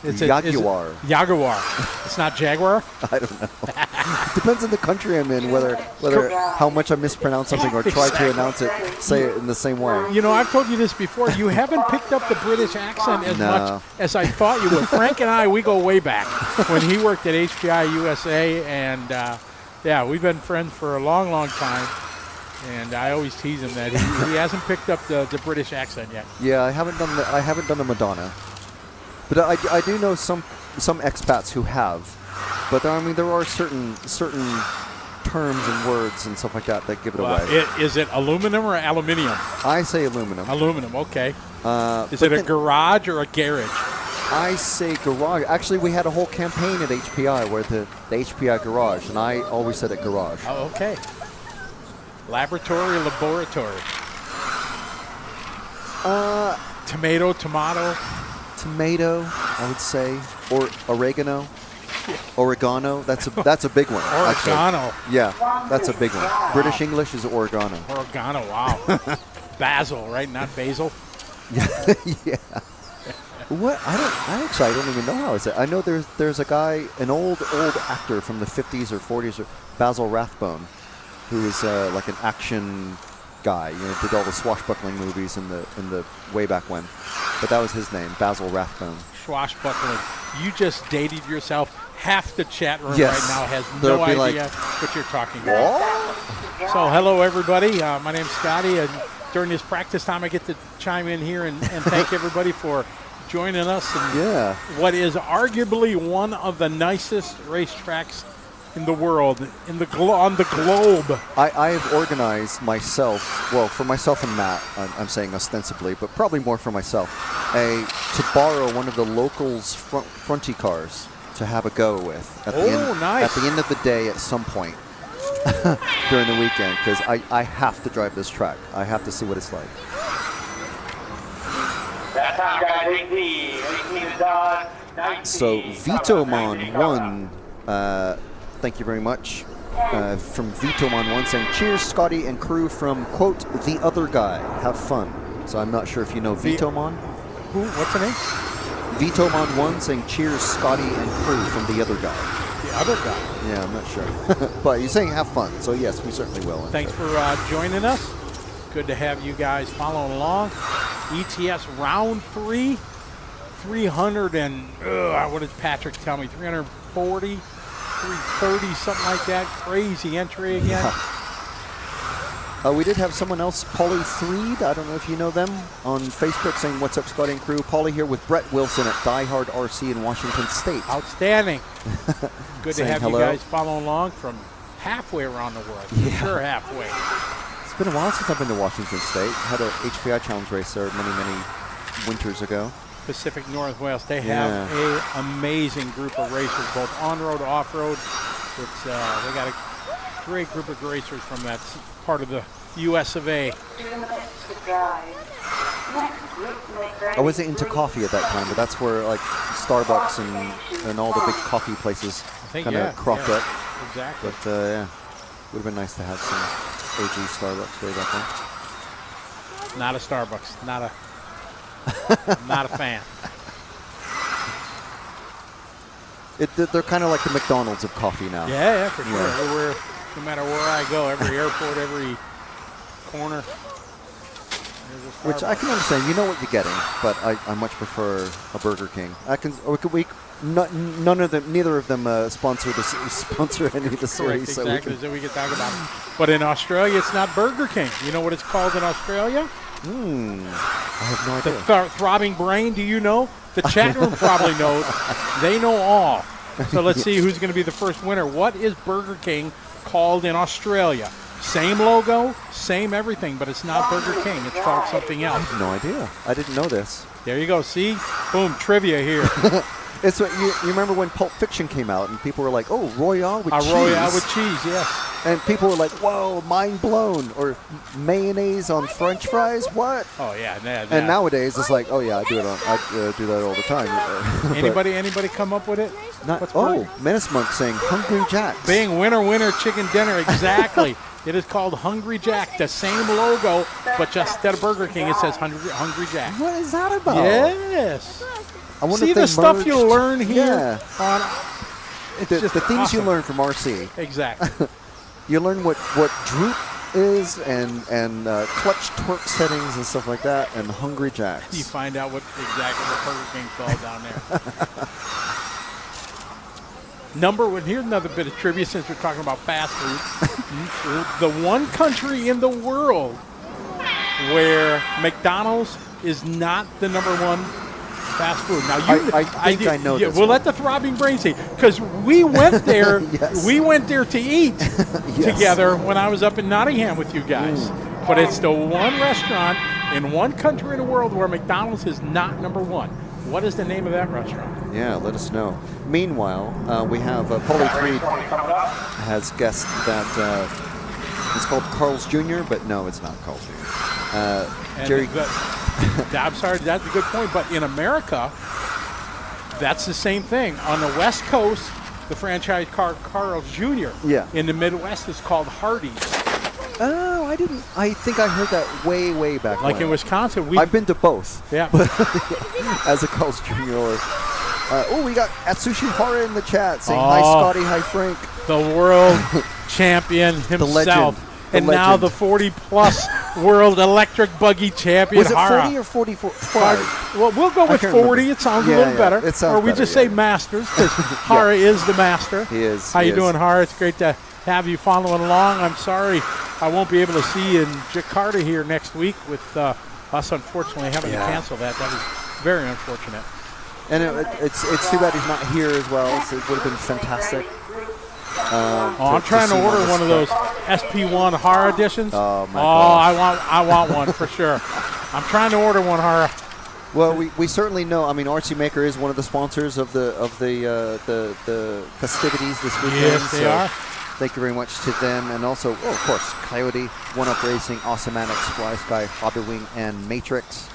Jaguar. Jaguar. It's not jaguar? I don't know. It depends on the country I'm in, whether how much I mispronounce something or try to announce it, say it in the same way. I've told you this before. You haven't picked up the British accent as much as I thought you would. Frank and I, we go way back. When he worked at HPI USA, and we've been friends for a long, long time. And I always tease him that he hasn't picked up the British accent yet. Yeah, I haven't done the Madonna. But I do know some expats who have. But I mean, there are certain terms and words and stuff like that give it away. Is it aluminum or aluminium? I say aluminum. Aluminum, okay. Is it a garage or a garage? I say garage. Actually, we had a whole campaign at HPI where the HPI garage, and I always said it garage. Oh, okay. Laboratory, laboratory. Tomato. Tomato, I would say, or oregano. Oregano, that's a big one. Oregano. Actually. Yeah, that's a big one. British English is oregano. Oregano, wow. Basil, right? Not basil. Yeah. What? I don't even know how I say it. I know there's a guy, an old actor from the 50s or 40s, Basil Rathbone, who is like an action guy. You know, did all the swashbuckling movies in the way back when. But that was his name, Basil Rathbone. Swashbuckling. You just dated yourself. Half the chat room Yes. right now has They'll no be idea like, what you're talking about. So hello everybody. My name's Scotty, and during this practice time I get to chime in here and thank everybody for joining us in what is arguably one of the nicest racetracks in the world, on the globe. I have organized myself, well, for myself and Matt, I'm saying ostensibly, but probably more for myself, to borrow one of the locals' fronty cars to have a go with at the end of the day at some point during the weekend, because I have to drive this track. I have to see what it's like. That time, guys, 18 is done. 19. So Vitomon won. Thank you very much. From Vitomon 1 saying, cheers, Scotty and crew from, quote, the other guy. Have fun. So I'm not sure if you know Vitomon. Who? What's the name? Vitomon 1 saying, cheers, Scotty and crew from the other guy. The other guy? Yeah, I'm not sure. But he's saying have fun. So yes, we certainly will. Thanks for joining us. Good to have you guys following along. ETS round 3. 300 and, what did Patrick tell me? 340? 330, something like that. Crazy entry again. Yeah. We did have someone else, Polly Threed, I don't know if you know them, on Facebook saying, what's up, Scotty and crew? Polly here with Brett Wilson at Die Hard RC in Washington State. Outstanding. Good to have hello. you guys follow along from halfway around the world. For sure halfway. It's been a while since I've been to Washington State. Had a HPI challenge race there many winters ago. Pacific Northwest. They have an amazing group of racers, both on-road, off-road. They got a great group of racers from that part of the U.S. of A. I wasn't into coffee at that time, but that's where like Starbucks and all the big coffee places kind of cropped up. Exactly. But yeah, would have been nice to have some OG Starbucks way back then. Not a Starbucks. Not a fan. They're kind of like the McDonald's of coffee now. Yeah, for sure. No matter where I go, every airport, every corner. Which I can understand. You know what you're getting, but I much prefer a Burger King. Neither of them sponsor any of the series. Exactly, so we can talk about it. But in Australia, it's not Burger King. You know what it's called in Australia? I have no idea. The throbbing brain, do you know? The chat room probably knows. They know all. So let's see who's going to be the first winner. What is Burger King called in Australia? Same logo, same everything, but it's not Burger King. It's called something else. I have no idea. I didn't know this. There you go. See? Boom, trivia here. It's what you remember when Pulp Fiction came out and people were like, oh, Royale with cheese. Royale with cheese, yes. And people were like, whoa, mind blown. Or mayonnaise on French fries? What? Oh, yeah. And nowadays it's like, oh, yeah, I do that all the time. Anybody come up with it? Menace Monk saying Hungry Jack's. Being winner, chicken dinner. Exactly. It is called Hungry Jack. The same logo, but just instead of Burger King, it says Hungry Jack. What is that about? Yes. I wonder See if they the stuff merged. you learn here? Yeah. The things awesome. you learn from RC. Exactly. You learn what droop is and clutch torque settings and stuff like that, and Hungry Jacks. You find out what Burger King called down there. Here's another bit of trivia since we're talking about fast food. The one country in the world where McDonald's is not the number one fast food. Now you, I think I know this We'll one. let the throbbing brain say, because we went there. Yes. We went there to eat Yes. together when I was up in Nottingham with you guys. But it's the one restaurant in one country in the world where McDonald's is not number one. What is the name of that restaurant? Yeah, let us know. Meanwhile, we have Paulie 3 has guessed that it's called Carl's Jr., but no, it's not Carl's Jr. And Jerry, I'm sorry, that's a good point. But in America, that's the same thing. On the West Coast, the franchise car Carl's Jr. Yeah. In the Midwest, it's called Hardee's. Oh, I didn't. I think I heard that way back. Like when. in Wisconsin, I've been to both. Yeah. As a Carl's Jr. We got Atsushi Hara in the chat saying hi, Scotty, hi, Frank. The world champion himself. The legend. And now the 40-plus world electric buggy champion. Was it Hara. 40 or 45? Well, we'll go with 40. It sounds a little better. It sounds or we better, just say masters, because Hara is the master. He is. How you doing, Hara? It's great to have you following along. I'm sorry I won't be able to see you in Jakarta here next week with us unfortunately having to cancel that. That was very unfortunate. And it's too bad he's not here as well. So it would have been fantastic. I'm trying to order one of those SP1 Hara editions. Oh my gosh. I want one for sure. I'm trying to order one, Hara. Well, we certainly know. I mean, RC Maker is one of the sponsors of the festivities this weekend. Yes, they are. Thank you very much to them, and also, of course, Coyote, One Up Racing, Awesomatics, Fly Sky, Hobby and Matrix.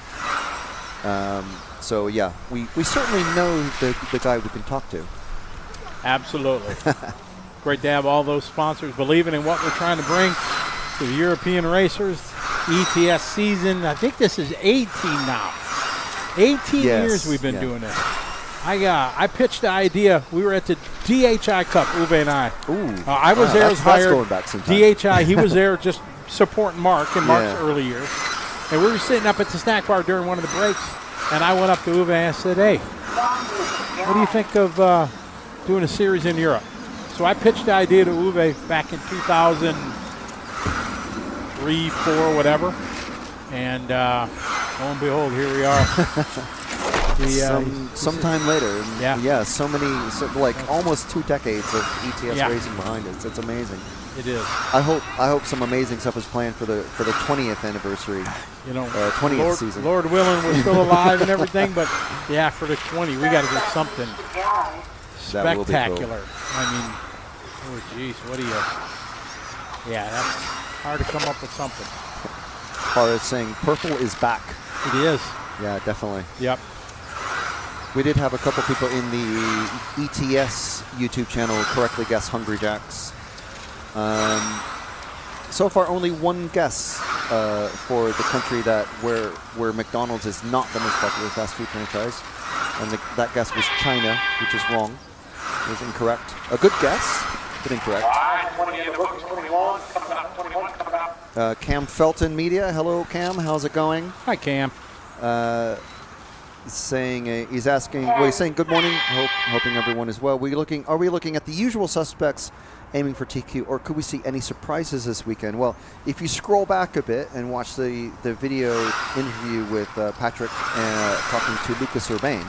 So yeah, we certainly know the guy we can talk to. Absolutely. Great to have all those sponsors believing in what we're trying to bring to the European racers. ETS season, I think this is 18 now. 18 years we've been doing this. I pitched the idea. We were at the DHI Cup, Uwe and I. I was there as hired. That's going back some time. DHI, he was there just supporting Mark in Mark's early years. And we were sitting up at the snack bar during one of the breaks, and I went up to Uwe and I said, hey, what do you think of doing a series in Europe? So I pitched the idea to Uwe back in 2003, 4, whatever. And lo and behold, here we are. Sometime later. Yeah, so many, like almost 2 decades of ETS racing behind us. It's amazing. It is. I hope some amazing stuff is planned for the 20th anniversary. 20th season. Lord willing, we're still alive and everything, but yeah, for the 20, we got to do something spectacular. I mean, oh geez, what do you? Yeah, that's hard to come up with something. Hara is saying purple is back. It is. Yeah, definitely. Yep. We did have a couple people in the ETS YouTube channel correctly guess Hungry Jacks. So far, only one guess for the country where McDonald's is not the most popular fast food franchise, and that guess was China, which is wrong. It was incorrect. A good guess, but incorrect. Cam Felton Media. Hello, Cam. How's it going? Hi, Cam. He's saying he's asking. Well, he's saying good morning. Hoping everyone is well. Are we looking at the usual suspects aiming for TQ, or could we see any surprises this weekend? Well, if you scroll back a bit and watch the video interview with Patrick talking to Lucas Urbane,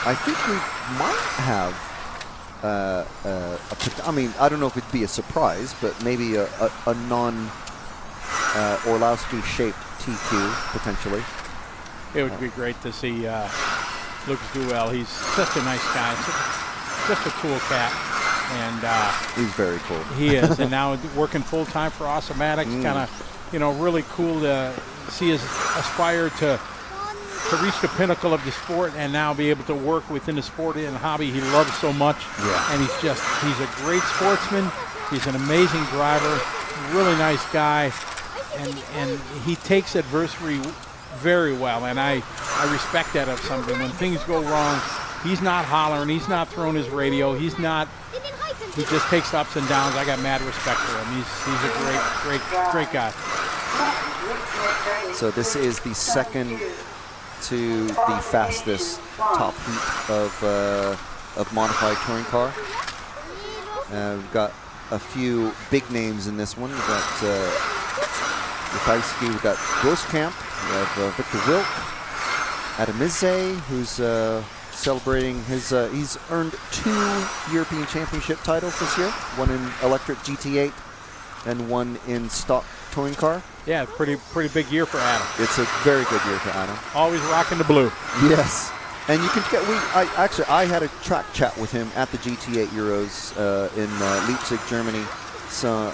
I think we might have. I mean, I don't know if it'd be a surprise, but maybe a non-Orlowski-shaped TQ, potentially. It would be great to see Lucas do well. He's such a nice guy, just a cool cat. And he's very cool. He is, and now working full-time for Awesomatics, kind of, really cool to see us aspire to reach the pinnacle of the sport and now be able to work within the sport and hobby he loves so much. Yeah. And he's a great sportsman. He's an amazing driver, really nice guy, and he takes adversity very well, and I respect that of somebody. When things go wrong, he's not hollering, he's not throwing his radio, he just takes ups and downs. I got mad respect for him. He's a great guy. So this is the second to the fastest top heat of modified touring car. We've got a few big names in this one. We've got Lukajski, we've got Groskamp, we have Victor Wilk, Adam Izze, who's celebrating his. He's earned 2 European Championship titles this year. One in electric GT8 and one in stock touring car. Yeah, pretty big year for Adam. It's a very good year for Adam. Always rocking the blue. Yes. And you can get. I had a track chat with him at the GT8 Euros in Leipzig, Germany. So,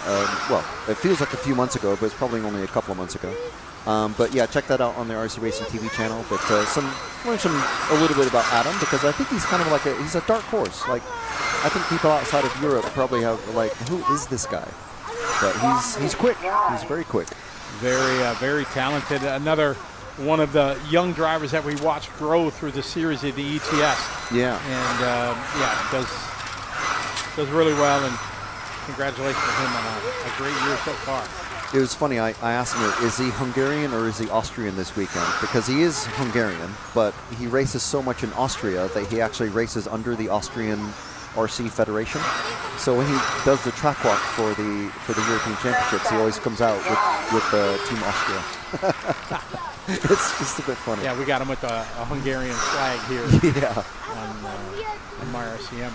well, it feels like a few months ago, but it's probably only a couple of months ago. But yeah, check that out on the RC Racing TV channel. But learn a little bit about Adam, because I think he's kind of like he's a dark horse. Like, I think people outside of Europe probably have like, who is this guy? But he's quick. He's very quick. Very talented. Another one of the young drivers that we watched grow through the series of the ETS. Yeah. And does really well. And congratulations to him on a great year so far. It was funny, I asked him, is he Hungarian or is he Austrian this weekend? Because he is Hungarian, but he races so much in Austria that he actually races under the Austrian RC Federation. So when he does the track walk for the European Championships, he always comes out with Team Austria. It's just a bit funny. Yeah, we got him with a Hungarian flag here. Yeah. On my RCM.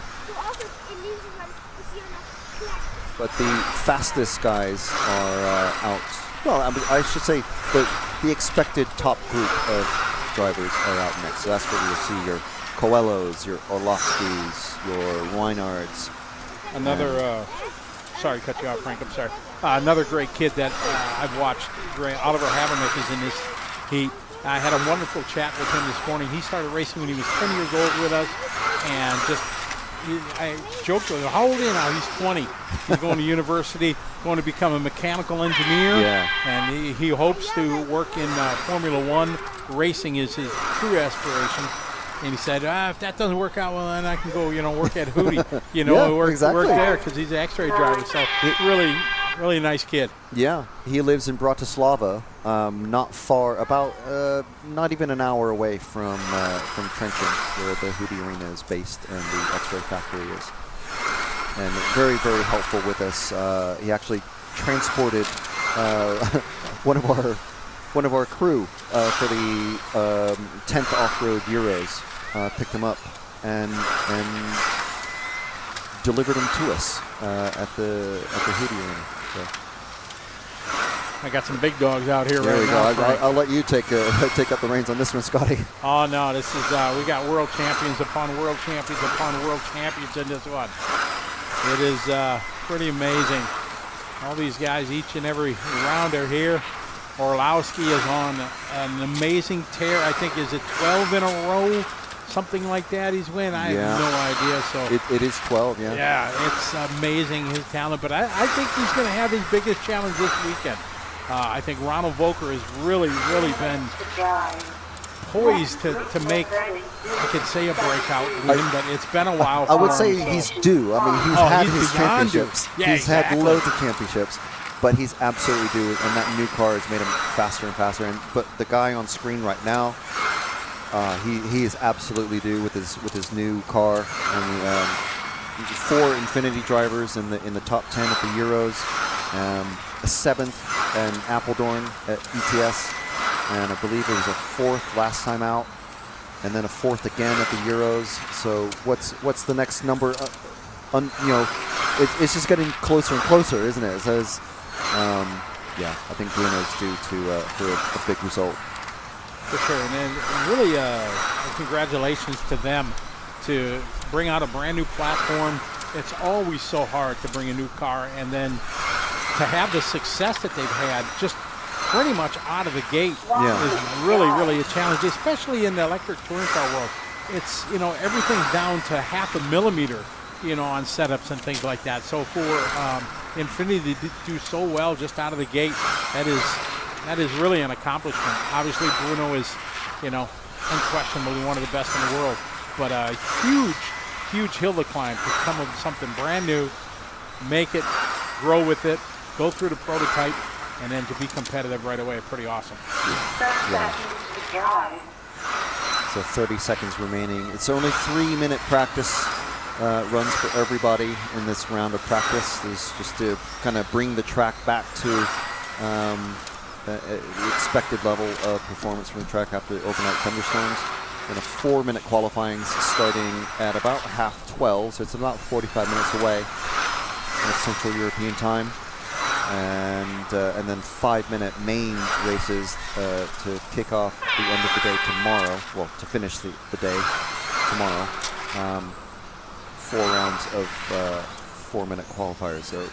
But the fastest guys are out. Well, I should say the expected top group of drivers are out next. So that's what you'll see: your Coellos, your Orlowskis, your Weinards. Another, sorry to cut you off, Frank. I'm sorry. Another great kid that I've watched. Oliver Habernick is in this heat. I had a wonderful chat with him this morning. He started racing when he was 10 years old with us, and I joked with him, how old are you now? He's 20. He's going to university, going to become a mechanical engineer. Yeah. And he hopes to work in Formula One. Racing is his true aspiration. And he said, if that doesn't work out, well, then I can go, work at Hootie. Work there, because he's an X-ray driver. So really nice kid. Yeah, he lives in Bratislava, not far, about not even an hour away from Trenčín, where the Hootie Arena is based and the X-ray factory is. And very, very helpful with us. He actually transported one of our crew for the 10th Off-Road Euros. Picked him up and delivered him to us at the Hootie Arena. So. I got some big dogs out here there right now. I'll let you take up the reins on this one, Scotty. Oh no, this is we got world champions upon world champions upon world champions in this one. It is pretty amazing. All these guys, each and every round are here. Orlowski is on an amazing tear. I think, is it 12 in a row? Something like that he's win. I have no idea. So it is 12, yeah. Yeah, it's amazing, his talent. But I think he's going to have his biggest challenge this weekend. I think Ronald Volker has really been poised to make, I could say, a breakout win, but it's been a while for I would him, say so. he's due. I mean, he's had his beyond due. championships. Yeah, he's had exactly. loads of championships. But he's absolutely due, and that new car has made him faster and faster. But the guy on screen right now, he is absolutely due with his new car. And 4 Infinity drivers in the top 10 at the Euros, a 7th in Apeldoorn at ETS, and I believe it was a 4th last time out, and then a 4th again at the Euros. So what's the next number? It's just getting closer and closer, isn't it? It says. Yeah, I think Bruno's due for a big result. For sure, and then really congratulations to them to bring out a brand new platform. It's always so hard to bring a new car, and then to have the success that they've had just pretty much out of the gate is really a challenge, especially in the electric touring car world. It's, everything's down to half a millimeter, on setups and things like that. So for Infinity to do so well just out of the gate, that is really an accomplishment. Obviously, Bruno is, unquestionably one of the best in the world, but a huge hill to climb to come with something brand new, make it, grow with it, go through the prototype, and then to be competitive right away. Pretty awesome. Yeah. So 30 seconds remaining. It's only 3-minute practice runs for everybody in this round of practice. Is just to kind of bring the track back to the expected level of performance from the track after the overnight thunderstorms. And a 4-minute qualifying starting at about 12:30, so it's about 45 minutes away in Central European time. And then 5-minute main races to kick off the end of the day tomorrow. Well, to finish the day tomorrow. 4 rounds of 4-minute qualifiers. So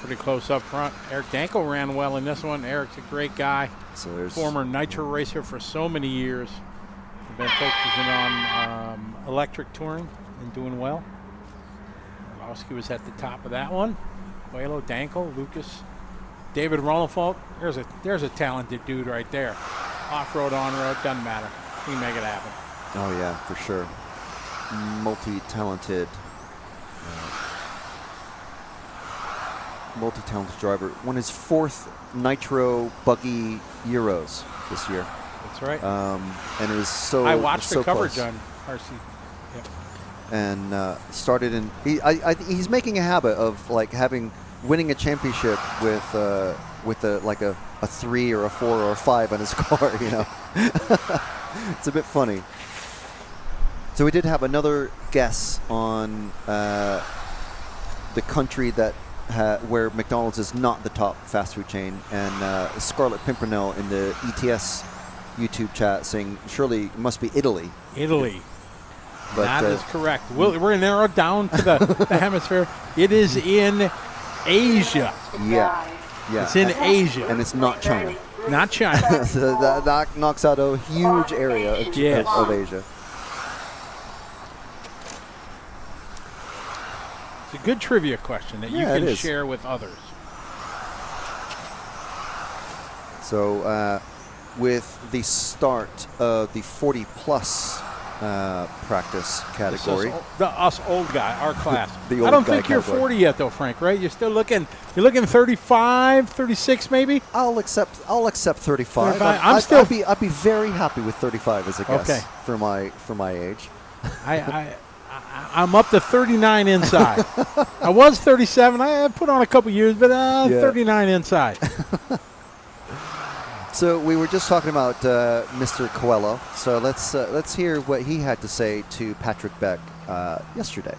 pretty close up front. Eric Dankel ran well in this one. Eric's a great guy. So there's former nitro racer for so many years. Been focusing on electric touring and doing well. Orlowski was at the top of that one. Coelloo, Dankel, Lucas, David Ronefalt. There's a talented dude right there. Off-road, on-road, doesn't matter. He can make it happen. Oh yeah, for sure. Multi-talented driver. Won his 4th Nitro Buggy Euros this year. That's right. And it was so. I watched the coverage close. on RC. Yep. And started in. He's making a habit of like winning a championship with a 3 or a 4 or a 5 on his car. You know, it's a bit funny. So we did have another guess on the country that where McDonald's is not the top fast food chain, and Scarlett Pimpernel in the ETS YouTube chat saying surely it must be Italy. Italy. But, that is correct. We're going to narrow it down to the hemisphere. It is in Asia. Yeah. It's in Asia. And it's not China. Not China. So that knocks out a huge area of Asia. It's a good trivia question that you can share with others. So with the start of the 40-plus practice category. Us old guy, our class. I don't think you're 40 yet, though, Frank. Right? You're still looking. You're looking 35, 36, maybe. I'll accept 35. I'd be very happy with 35 as a guess for my age. I'm up to 39 inside. I was 37. I put on a couple years, but 39 inside. So we were just talking about Mr. Coelloo. So let's hear what he had to say to Patrick Beck yesterday.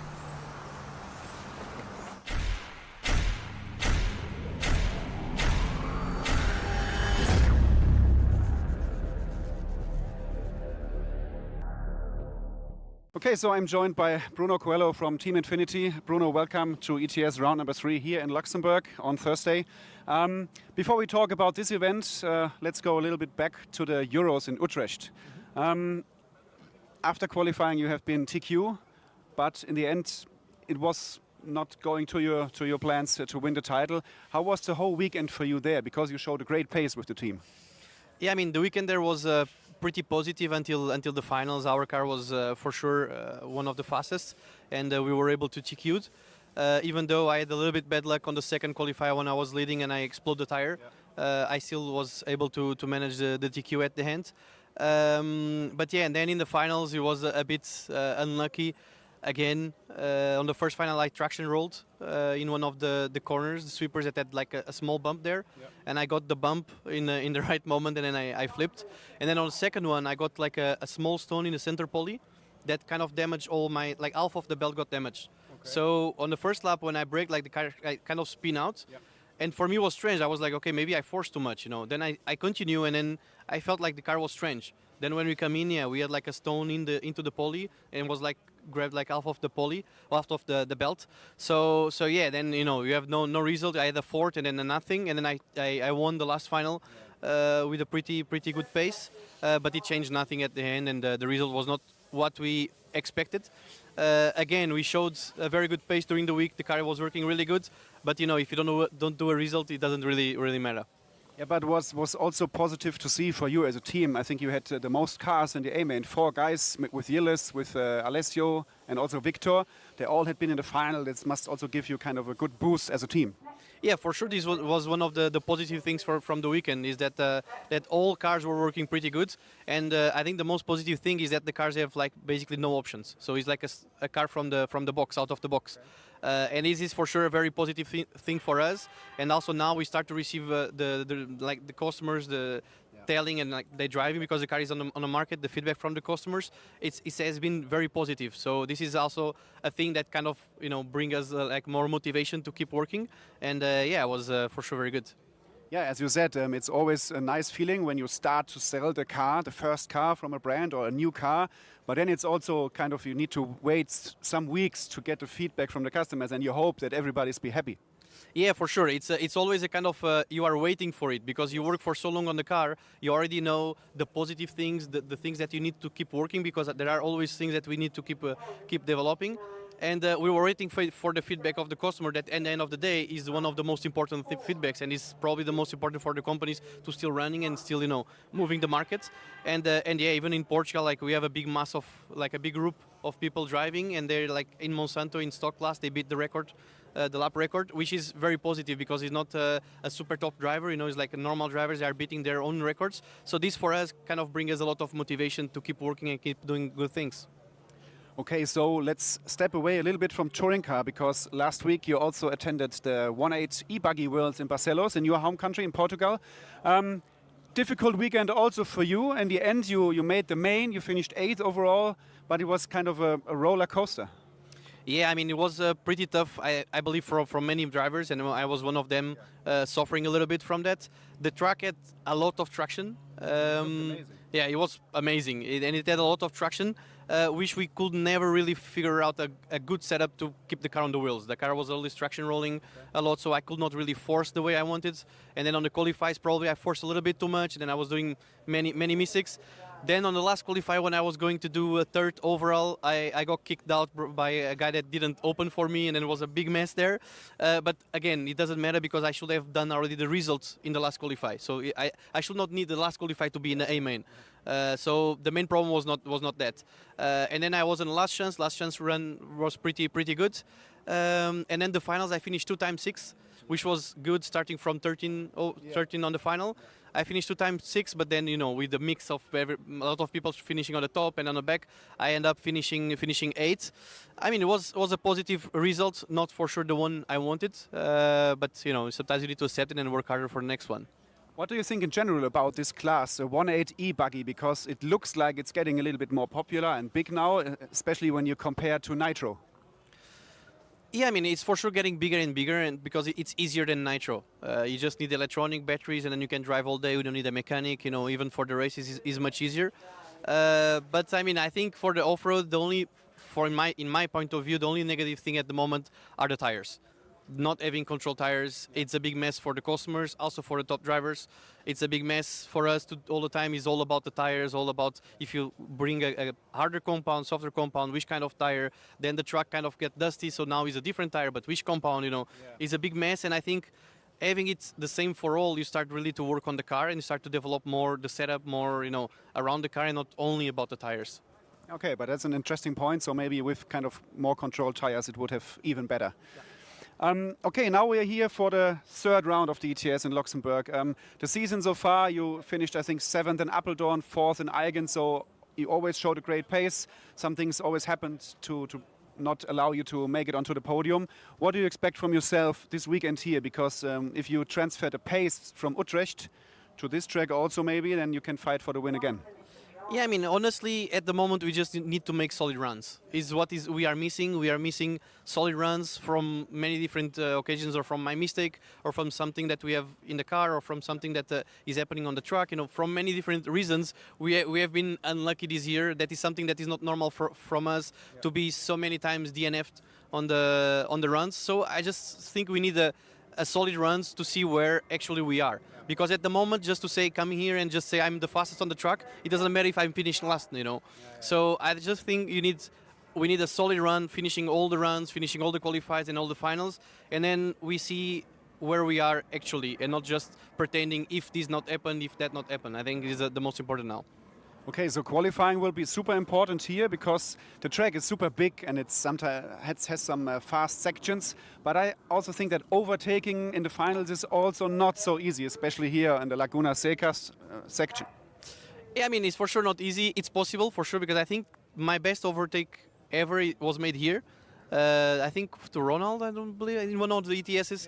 Okay, so I'm joined by Bruno Coelloo from Team Infinity. Bruno, welcome to ETS round number 3 here in Luxembourg on Thursday. Before we talk about this event, let's go a little bit back to the Euros in Utrecht. After qualifying, you have been TQ, but in the end, it was not going to your plans to win the title. How was the whole weekend for you there? Because you showed a great pace with the team. Yeah, I mean, the weekend there was pretty positive until the finals. Our car was for sure one of the fastest, and we were able to TQ it. Even though I had a little bit bad luck on the second qualifier when I was leading and I exploded the tire, I still was able to manage the TQ at the end. But yeah, and then in the finals it was a bit unlucky. Again, on the first final I traction rolled in one of the corners, the sweepers that had like a small bump there, and I got the bump in the right moment, and then I flipped. And then on the second one I got like a small stone in the center pulley that kind of damaged all my, like half of the belt got damaged. Okay. So on the first lap when I braked, like the car I kind of spin out. And for me it was strange. I was like, okay, maybe I forced too much, you know. Then I continue, and then I felt like the car was strange. Then when we come in, we had like a stone into the pulley, and it was like grabbed like half of the pulley, half of the belt. So yeah, then you know you have no result. I had a fourth and then a nothing, and then I won the last final with a pretty good pace, but it changed nothing at the end, and the result was not what we expected. Again, we showed a very good pace during the week. The car was working really good, but you know if you don't do a result, it doesn't really matter. Yeah, but was also positive to see for you as a team. I think you had the most cars in the A-main. 4 guys with Yillis, with Alessio, and also Victor. They all had been in the final. This must also give you kind of a good boost as a team. Yeah, for sure. This was one of the positive things from the weekend is that that all cars were working pretty good, and I think the most positive thing is that the cars have like basically no options. So it's like a car from the box, out of the box, and this is for sure a very positive thing for us. And also now we start to receive the customers telling and like they driving because the car is on the market. The feedback from the customers it has been very positive. So this is also a thing that kind of bring us like more motivation to keep working. And yeah, it was for sure very good. Yeah, as you said, it's always a nice feeling when you start to sell the car, the first car from a brand or a new car. But then it's also kind of you need to wait some weeks to get the feedback from the customers, and you hope that everybody's be happy. Yeah, for sure. It's always a kind of you are waiting for it because you work for so long on the car. You already know the positive things, the things that you need to keep working because there are always things that we need to keep developing. And we were waiting for the feedback of the customer that at the end of the day is one of the most important feedbacks and is probably the most important for the companies to still running and still moving the market. And yeah, even in Portugal, like we have a big mass of like a big group of people driving, and they're like in Monsanto in stock class they beat the record. The lap record, which is very positive because he's not a super top driver, he's like a normal drivers, they are beating their own records. So this for us kind of brings us a lot of motivation to keep working and keep doing good things. Okay, so let's step away a little bit from touring car because last week you also attended the 1.8 e-buggy Worlds in Barcelos in your home country in Portugal. Difficult weekend also for you. In the end, you made the main, you finished 8th overall, but it was kind of a roller coaster. Yeah, I mean, it was pretty tough, I believe, for many drivers, and I was one of them suffering a little bit from that. The track had a lot of traction. Yeah, it was amazing, and it had a lot of traction, which we could never really figure out a good setup to keep the car on the wheels. The car was always traction rolling a lot, so I could not really force the way I wanted. And then on the qualifiers, probably I forced a little bit too much, and then I was doing many mistakes. Then on the last qualifier, when I was going to do a 3rd overall, I got kicked out by a guy that didn't open for me, and then it was a big mess there. But again, it doesn't matter because I should have done already the results in the last qualifier. So I should not need the last qualifier to be in the A main. So the main problem was not that. And then I was in the last chance. Last chance run was pretty good. And then the finals, I finished 2 times 6, which was good, starting from 13 on the final. I finished 2 times 6, but then with the mix of a lot of people finishing on the top and on the back, I end up finishing 8th. I mean, it was a positive result, not for sure the one I wanted, but sometimes you need to accept it and work harder for the next one. What do you think in general about this class, a 1.8 e-buggy, because it looks like it's getting a little bit more popular and big now, especially when you compare to Nitro? Yeah, I mean, it's for sure getting bigger and bigger, and because it's easier than Nitro. You just need electronic batteries, and then you can drive all day. You don't need a mechanic. Even for the races is much easier. But I mean, I think for the off-road, in my point of view, the only negative thing at the moment are the tires. Not having control tires, it's a big mess for the customers, also for the top drivers. It's a big mess for us all the time. It's all about the tires, all about if you bring a harder compound, softer compound, which kind of tire, then the truck kind of get dusty, so now it's a different tire, but which compound, is a big mess. And I think having it the same for all, you start really to work on the car and you start to develop more the setup, more, around the car and not only about the tires. Okay, but that's an interesting point. So maybe with kind of more controlled tires, it would have even better. Yeah. Okay, now we're here for the 3rd round of the ETS in Luxembourg. The season so far, you finished, I think, 7th in Apeldoorn, 4th in Eigen, so you always showed a great pace. Some things always happened to not allow you to make it onto the podium. What do you expect from yourself this weekend here? Because if you transfer the pace from Utrecht to this track also maybe, then you can fight for the win again. Yeah, I mean, honestly, at the moment, we just need to make solid runs. We are missing. We are missing solid runs from many different occasions, or from my mistake, or from something that we have in the car, or from something that is happening on the track. From many different reasons, we have been unlucky this year. That is something that is not normal from us to be so many times DNF'd on the runs. So I just think we need a solid runs to see where actually we are. Because at the moment, just to say, coming here and just say I'm the fastest on the track, it doesn't matter if I'm finished last, So I just think we need a solid run, finishing all the runs, finishing all the qualifiers and all the finals, and then we see where we are actually, and not just pretending if this not happened, if that not happened. I think this is the most important now. Okay, so qualifying will be super important here because the track is super big and it sometimes has some fast sections. But I also think that overtaking in the finals is also not so easy, especially here in the Laguna Seca section. Yeah, I mean, it's for sure not easy. It's possible for sure because I think my best overtake ever was made here. I think to Ronald, I don't believe, in one of the ETSs.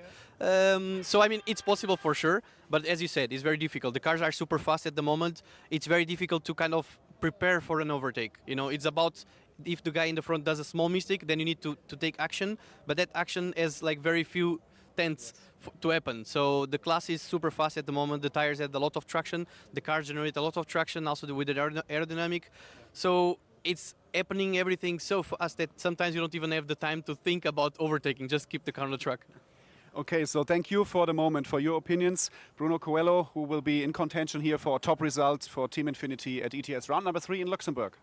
So, I mean, it's possible for sure. But as you said, it's very difficult. The cars are super fast at the moment. It's very difficult to kind of prepare for an overtake. You know, it's about if the guy in the front does a small mistake, then you need to take action. But that action has like very few tenths to happen. So the class is super fast at the moment. The tires had a lot of traction. The cars generate a lot of traction also with the aerodynamic. So it's happening everything so fast that sometimes you don't even have the time to think about overtaking. Just keep the car on the track. Okay, so thank you for the moment, for your opinions. Bruno Coelloo, who will be in contention here for a top result for Team Infinity at ETS round number 3 in Luxembourg.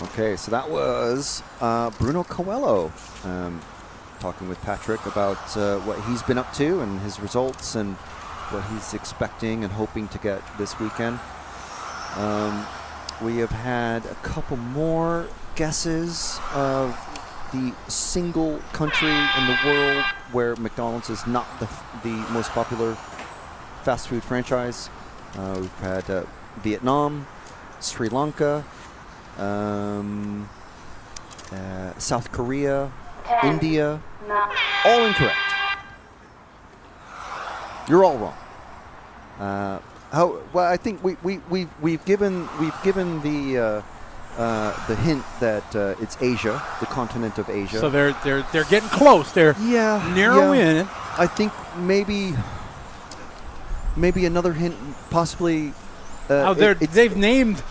Okay, so that was Bruno Coelloo talking with Patrick about what he's been up to and his results and what he's expecting and hoping to get this weekend. We have had a couple more guesses of the single country in the world where McDonald's is not the most popular fast food franchise. We've had Vietnam, Sri Lanka, South Korea, India, all incorrect. You're all wrong. Well, I think we've given the hint that it's Asia, the continent of Asia. So they're getting close. They're narrowing in. I think maybe another hint, possibly. They've named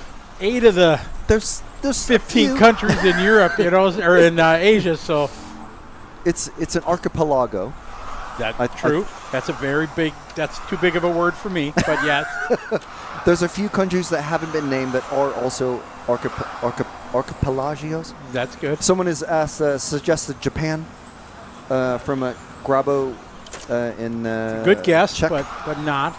8 of the there's 15 countries in Europe, you know, or in Asia. So it's an archipelago. That's true. That's a very big. That's too big of a word for me. But yes, there's a few countries that haven't been named that are also archipelagios. That's good. Someone has suggested Japan from a Grabo in. Good guess, Czech. but not.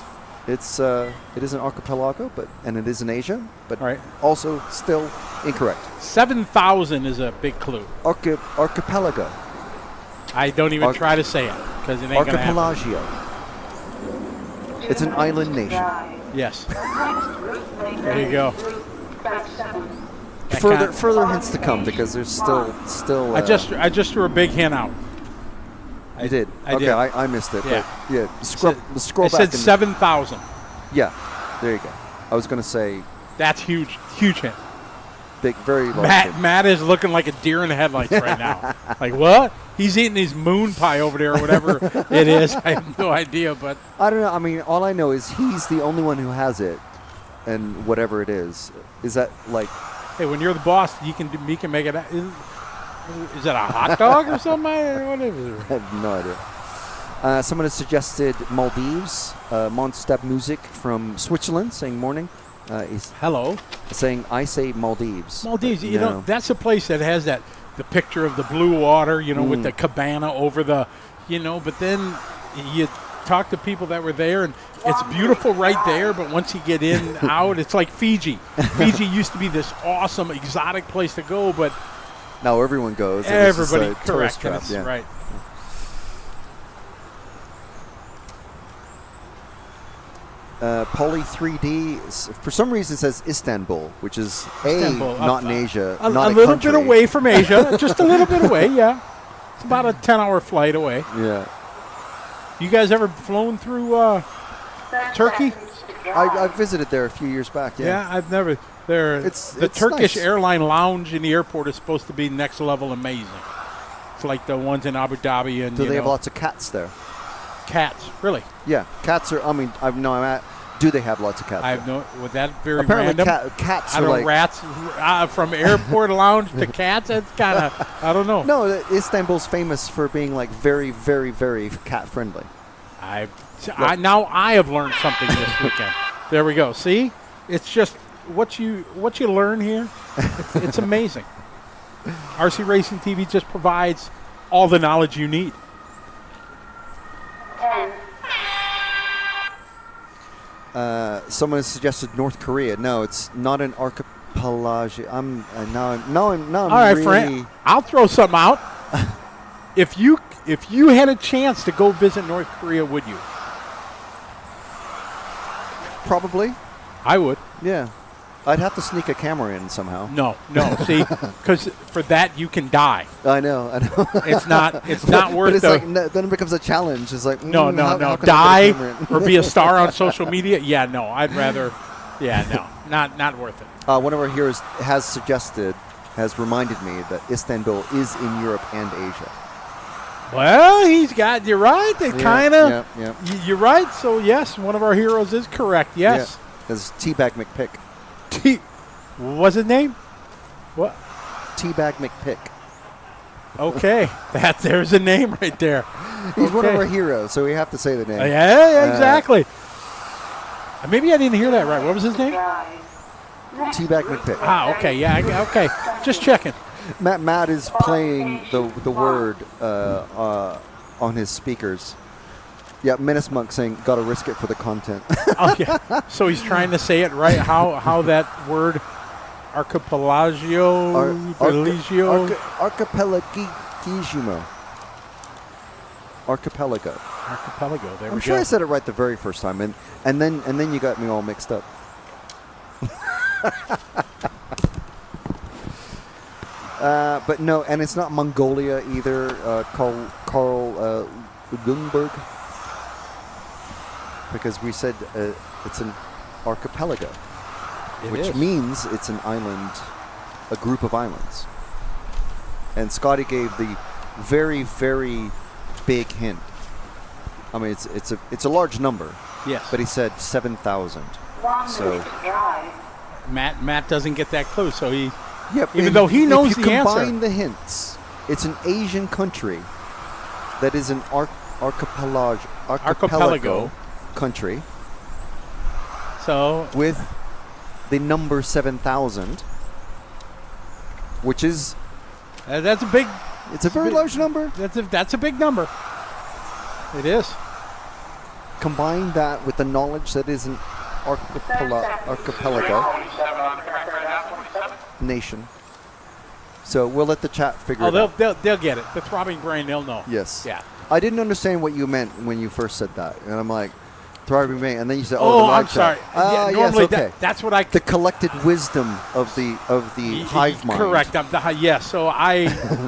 It is an archipelago, and it is in Asia, but right. Also still incorrect. 7,000 is a big clue. Archipelago. I don't even try to say it because it ain't gonna happen. Archipelagio. It's an island nation. Yes. There you go. Further hints to come because there's still. I just threw a big hint out. I did. Did. I missed it. Yeah. But yeah. Scroll back. It said 7,000. Yeah. There you go. I was going to say. That's huge. Huge hint. Big, very large hint. Matt is looking like a deer in the headlights right now. Like what? He's eating his moon pie over there or whatever it is. I have no idea, but I don't know. I mean, all I know is he's the only one who has it, and whatever it is that like? Hey, when you're the boss, you can make it. Is that a hot dog or something? What is it? I have no idea. Someone has suggested Maldives. Monstep Music from Switzerland saying morning. He's hello. Saying I say Maldives. Maldives, you know, that's a place that has the picture of the blue water, you know, with the cabana over the, you know, but then you talk to people that were there and it's beautiful right there, but once you get in, out, it's like Fiji. Fiji used to be this awesome, exotic place to go, but now everyone goes. Everybody, tourist correct. Trap, yeah. Right. Poly 3D, for some reason, says Istanbul, which is Istanbul, not in Asia. A not little country. bit away from Asia, just a little bit away, yeah. It's about a 10-hour flight away. Yeah. You guys ever flown through Turkey? I visited there a few years back, yeah. Yeah, I've never. The Turkish nice. airline lounge in the airport is supposed to be next level amazing. It's like the ones in Abu Dhabi and. Do they have lots of cats there? Cats, really? Yeah, cats are. I mean, do they have lots of cats? I have no. With that very apparently random. Cats I are don't like rats from airport lounge to cats. That's kind of. I don't know. No, Istanbul's famous for being like very, very, very cat friendly. Now I have learned something this weekend. There we go. See, it's just what you learn here. It's amazing. RC Racing TV just provides all the knowledge you need. Someone has suggested North Korea. No, it's not an archipelago. I'm All right, really Frank. I'll throw something out. If you had a chance to go visit North Korea, would you? Probably. I would. Yeah. I'd have to sneak a camera in somehow. No. See, because for that you can die. I know. It's not worth. But it's like then it becomes a challenge. It's like no. How can I Die put a camera in? or be a star on social media. Yeah, no. I'd rather. Yeah, no. Not worth it. One of our heroes has reminded me that Istanbul is in Europe and Asia. Well, you're right. They kind of. Yeah. You're right. So yes, one of our heroes is correct. Yes. Because Teabag McPick. What's his name? What? Teabag McPick. Okay, there's a name right there. He's one of our heroes, so we have to say the name. Yeah, exactly. Maybe I didn't hear that right. What was his name? Teabag McPick. Okay, yeah, okay. Just checking. Matt is playing the word on his speakers. Yeah, Menace Monk saying, "Gotta risk it for the content." Oh yeah. So he's trying to say it right. How that word, archipelago, archipelago. There I'm we sure go. I said it right the very first time, and then you got me all mixed up. But no, and it's not Mongolia either. Carl Lundberg, because we said it's an archipelago, which means it's an island, a group of islands. And Scotty gave the very, very big hint. I mean, it's a large number. Yes. But he said 7,000. So Matt doesn't get that clue, so he. Yep. Even though he knows if you the answer. combine the hints, it's an Asian country that is an archipelago country. So with the number 7,000, which is that's a big. It's a very large number. That's a big number. It is. Combine that with the knowledge that is an archipelago nation. So we'll let the chat figure it out. They'll get it. The throbbing brain, they'll know. Yes. Yeah. I didn't understand what you meant when you first said that, and I'm like, throbbing brain, and then you said, "Oh, the I'm sorry." Yes, normally okay. That's what I. The collected wisdom of the hive mind. Correct. Yes. So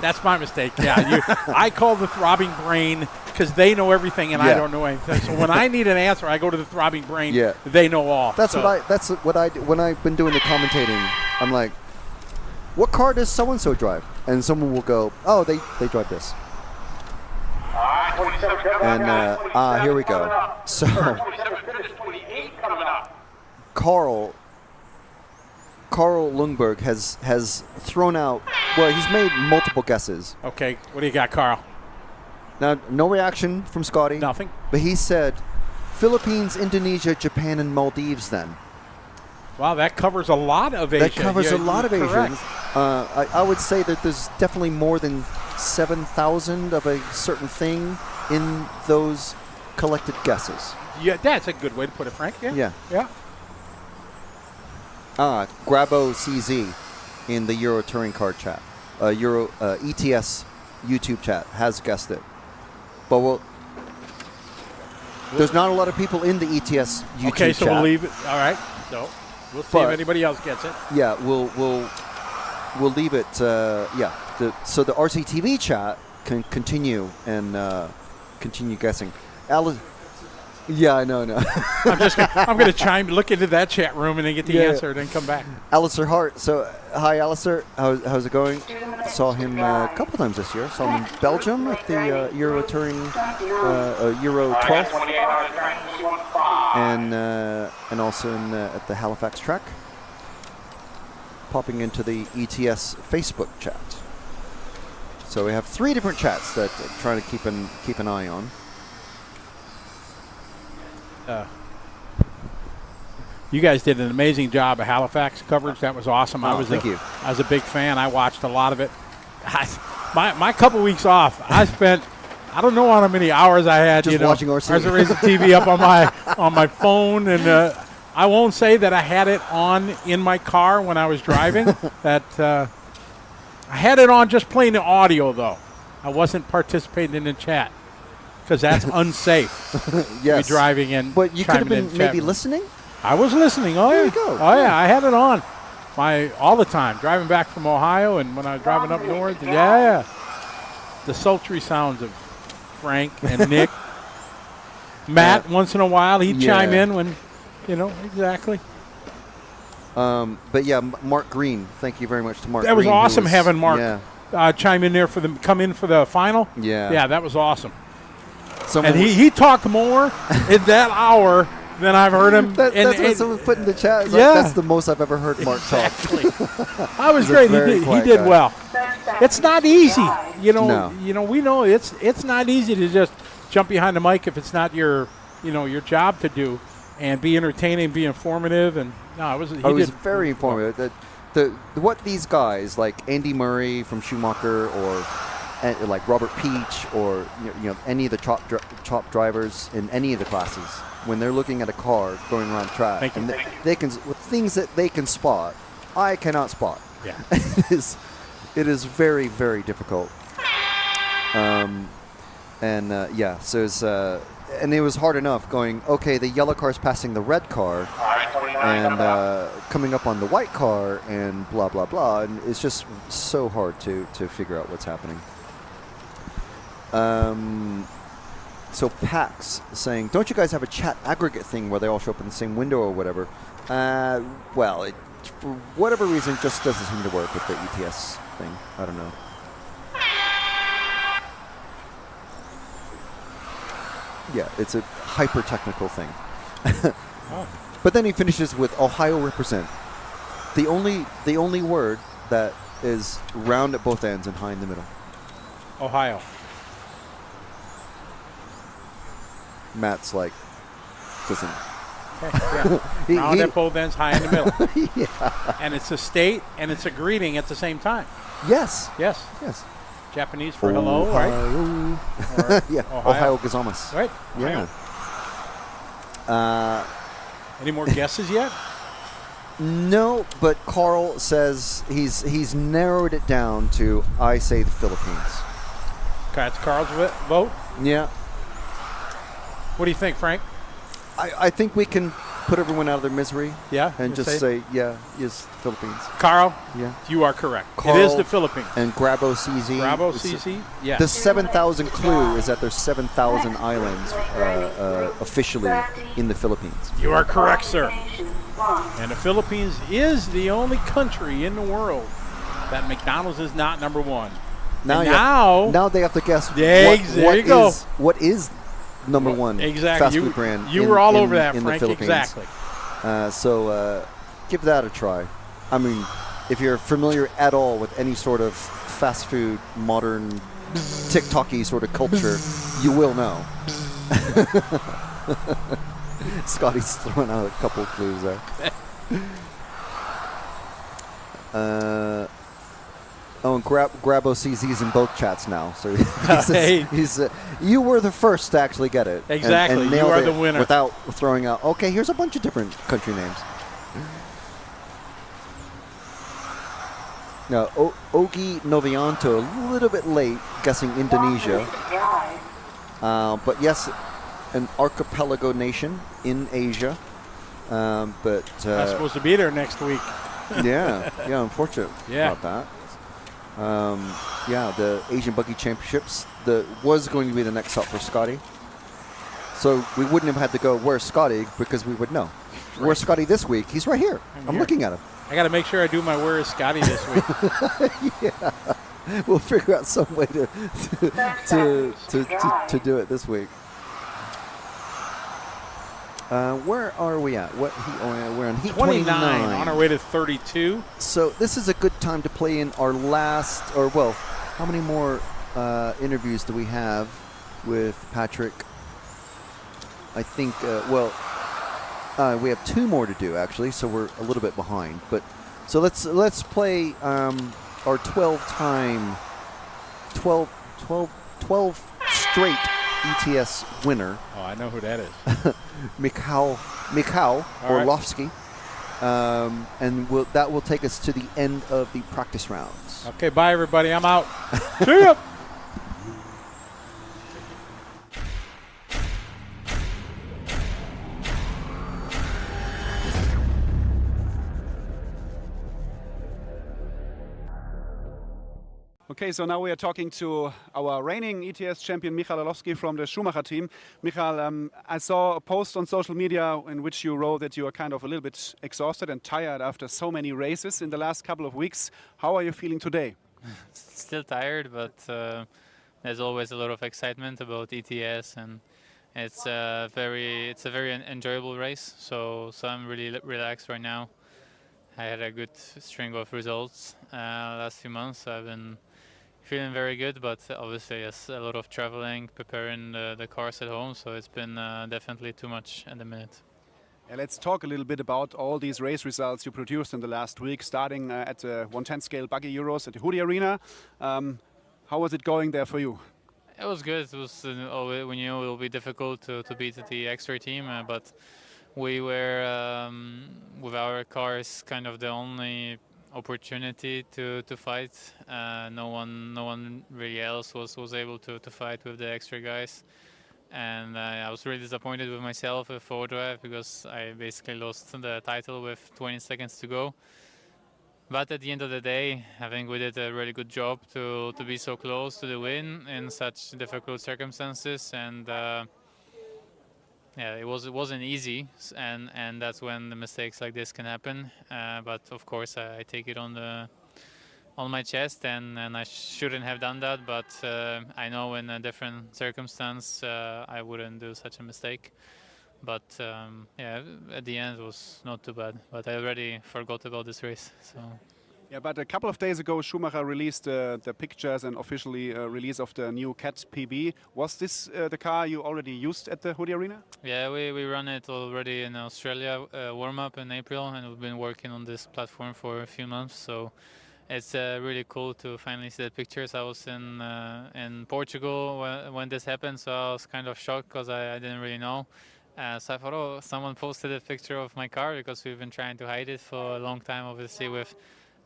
that's my mistake. Yeah. I call the throbbing brain because they know everything and I don't know anything. So when I need an answer, I go to the throbbing brain. Yeah. They know all. That's what I do when I've been doing the commentating. I'm like, what car does so and so drive? And someone will go, oh, they drive this. And here we go. So Carl Lundberg has thrown out. Well, he's made multiple guesses. Okay, what do you got, Carl? Now, no reaction from Scotty. Nothing. But he said Philippines, Indonesia, Japan, and Maldives. Then. Wow, that covers a lot of Asia. That covers a lot of correct. Asians. I would say that there's definitely more than 7,000 of a certain thing in those collected guesses. Yeah, that's a good way to put it, Frank. Yeah. Grabo CZ in the Euro Touring Car chat, ETS YouTube chat has guessed it. But there's not a lot of people in the ETS YouTube chat. Okay, so we'll leave it. All right. So we'll see if anybody else gets it. Yeah, we'll leave it. So the RCTV chat can continue and continue guessing. Alice. Yeah, I know. I'm going to look into that chat room and then get the answer, and then come back. Alistair Hart. So, hi, Alistair. How's it going? Saw him a couple times this year. Saw him in Belgium at the Euro Touring, Euro 12th, and also at the Halifax track. Popping into the ETS Facebook chat. So we have 3 different chats that I'm trying to keep an eye on. You guys did an amazing job of Halifax coverage. That was awesome. Thank you. I was a big fan. I watched a lot of it. my couple weeks off, I spent, I don't know how many hours I had, Just watching RC. RC Racing TV up on my phone, and I won't say that I had it on in my car when I was driving. That I had it on just playing the audio, though. I wasn't participating in the chat because that's unsafe. Yes. To be driving in. But you could have chiming in been chat maybe room. listening? I was listening. Oh, There yeah. you go. Oh, yeah. I had it on all the time, driving back from Ohio and when I was driving up north. Yeah. The sultry sounds of Frank and Nick. Matt, once in a while, he'd chime in when, exactly. But yeah, Mark Green. Thank you very much to Mark. That was Green, awesome having Mark chime in there come in for the final. Yeah. Yeah, that was awesome. Someone and he talked more in that hour than I've heard him. That's what someone put in the chat. It's like, that's the most I've ever heard Mark talk. I was great. He did well. It's not easy. We know it's not easy to just jump behind the mic if it's not your job to do, and be entertaining, be informative, and it was. He was did very informative. What these guys like Andy Murray from Schumacher, or like Robert Peach, or any of the top drivers in any of the classes, when they're looking at a car going around track, and they can, with things that they can spot, I cannot spot. Yeah, it is very, very difficult. So it's and it was hard enough going, okay, the yellow car's passing the red car and coming up on the white car and blah, blah, blah. And it's just so hard to figure out what's happening. So Pax saying, don't you guys have a chat aggregate thing where they all show up in the same window or whatever? Well, it, for whatever reason, just doesn't seem to work with the ETS thing. I don't know. Yeah, it's a hyper-technical thing. But then he finishes with Ohio represent. The only word that is round at both ends and high in the middle. Ohio. Matt's like, doesn't. Okay, round at both ends, high in the middle. Yeah. And it's a state and it's a greeting at the same time. Yes. Yes. Yes. Japanese for hello, right? Or yeah, Ohio gozaimasu. Right. Yeah. Any more guesses yet? No, but Carl says he's narrowed it down to I say the Philippines. Okay, it's Carl's vote? Yeah. What do you think, Frank? I think we can put everyone out of their misery. Yeah. And just say, yes, Philippines. Carl? Yeah. You are correct. Carl it is the Philippines. And Grabo CZ. Grabo CZ? Yeah. The 7,000 clue is that there's 7,000 islands officially in the Philippines. You are correct, sir. And the Philippines is the only country in the world that McDonald's is not number one. Now they have to guess what is number one fast food brand. You were all over that, in Frank. The Philippines. Exactly. So give that a try. I mean, if you're familiar at all with any sort of fast food, modern, TikTok-y sort of culture, you will know. Scotty's throwing out a couple of clues there. And Grabo CZ's in both chats now, so he's you were the first to actually get it. Exactly, and you are the it winner. without throwing out. Okay, here's a bunch of different country names. Now, Ogi Novianto, a little bit late, guessing Indonesia. But yes, an archipelago nation in Asia. But I'm supposed to be there next week. yeah, unfortunate about that. The Asian Buggy Championships was going to be the next stop for Scotty. So we wouldn't have had to go, where's Scotty? Because we would know. Right. Where's Scotty this week? He's right here. I'm looking at him. I got to make sure I do my Where is Scotty this week. Yeah. We'll figure out some way to do it this week. Where are we at? We're on Heat 29. On our way to 32. So this is a good time to play in our last, how many more interviews do we have with Patrick? I think, we have 2 more to do actually, so we're a little bit behind. But so let's play our 12-time 12 straight ETS winner. Oh, I know who that is. Mikael Orlowski. And that will take us to the end of the practice rounds. Okay, bye everybody. I'm out. See ya. Okay, so now we are talking to our reigning ETS champion Mikael Orlowski from the Schumacher team. Mikael, I saw a post on social media in which you wrote that you are kind of a little bit exhausted and tired after so many races in the last couple of weeks. How are you feeling today? Still tired, but there's always a lot of excitement about ETS, and it's a very enjoyable race. So I'm really relaxed right now. I had a good string of results last few months. I've been feeling very good, but obviously it's a lot of traveling, preparing the cars at home, so it's been definitely too much at the minute. Yeah, let's talk a little bit about all these race results you produced in the last week, starting at the 110 scale buggy Euros at the Hoodie Arena. How was it going there for you? It was good. It was we knew it will be difficult to beat the X-Ray team, but we were with our cars kind of the only opportunity to fight. No one really else was able to fight with the X-Ray guys, and I was really disappointed with myself with 4Drive because I basically lost the title with 20 seconds to go. But at the end of the day, I think we did a really good job to be so close to the win in such difficult circumstances, and yeah, it wasn't easy, and that's when the mistakes like this can happen. But of course, I take it on my chest, and I shouldn't have done that. But I know in a different circumstance, I wouldn't do such a mistake. But yeah, at the end it was not too bad. But I already forgot about this race. So. Yeah, but a couple of days ago, Schumacher released the pictures and officially release of the new Cat PB. Was this the car you already used at the Hoodie Arena? Yeah, we run it already in Australia, warm-up in April, and we've been working on this platform for a few months. So it's really cool to finally see the pictures. I was in Portugal when this happened, so I was kind of shocked because I didn't really know. So I thought, oh, someone posted a picture of my car because we've been trying to hide it for a long time, obviously, with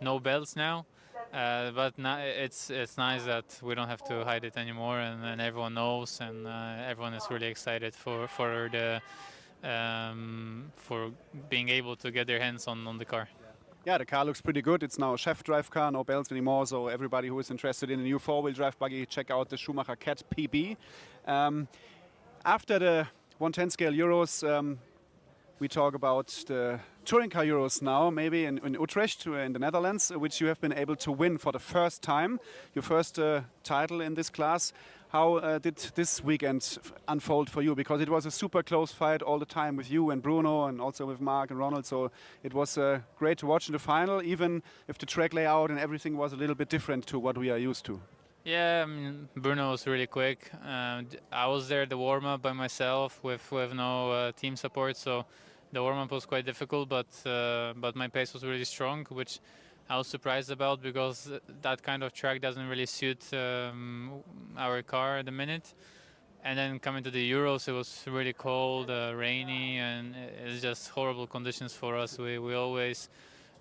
no belts now, but now it's nice that we don't have to hide it anymore, and everyone knows, and everyone is really excited for being able to get their hands on the car. Yeah, the car looks pretty good. It's now a chef drive car, no belts anymore. So everybody who is interested in a new four-wheel drive buggy, check out the Schumacher Cat PB. After the 110 scale Euros, we talk about the Touring Car Euros now, maybe in Utrecht, in the Netherlands, which you have been able to win for the first time, your first title in this class. How did this weekend unfold for you? Because it was a super close fight all the time with you and Bruno, and also with Mark and Ronald. So it was great to watch in the final, even if the track layout and everything was a little bit different to what we are used to. Yeah, I mean, Bruno was really quick. I was there the warm-up by myself with no team support, so the warm-up was quite difficult, but my pace was really strong, which I was surprised about because that kind of track doesn't really suit our car at the minute. And then coming to the Euros, it was really cold, rainy, and it's just horrible conditions for us. We always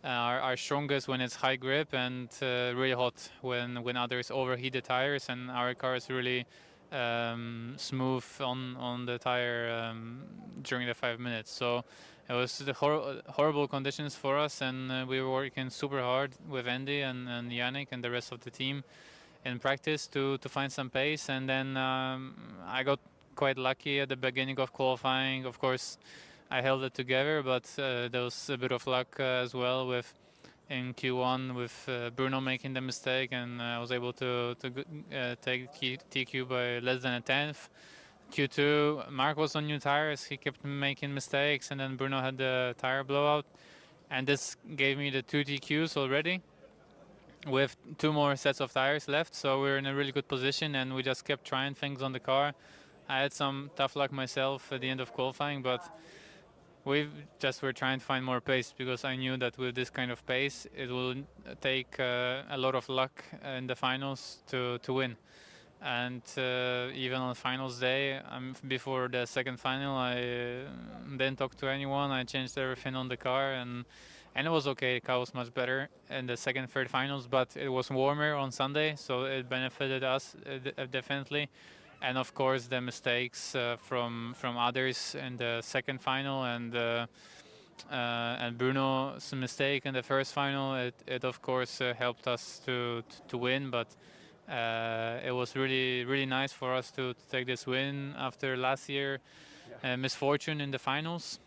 are strongest when it's high grip, and really hot when others overheat the tires, and our car is really smooth on the tire during the 5 minutes. So it was the horrible conditions for us, and we were working super hard with Andy and Yannick and the rest of the team in practice to find some pace. And then I got quite lucky at the beginning of qualifying. Of course, I held it together, but there was a bit of luck as well with in Q1 with Bruno making the mistake, and I was able to take TQ by less than a tenth. Q2, Mark was on new tires, he kept making mistakes, and then Bruno had the tire blowout, and this gave me the 2 TQs already with 2 more sets of tires left, so we were in a really good position, and we just kept trying things on the car. I had some tough luck myself at the end of qualifying, but we just were trying to find more pace, because I knew that with this kind of pace, it will take a lot of luck in the finals to win. And even on finals day, before the second final, I didn't talk to anyone. I changed everything on the car, and it was okay. The car was much better in the second, third finals, but it was warmer on Sunday, so it benefited us definitely. And of course, the mistakes from others in the second final, and Bruno's mistake in the first final, it of course helped us to win, but. It was really nice for us to take this win after last year misfortune in the finals,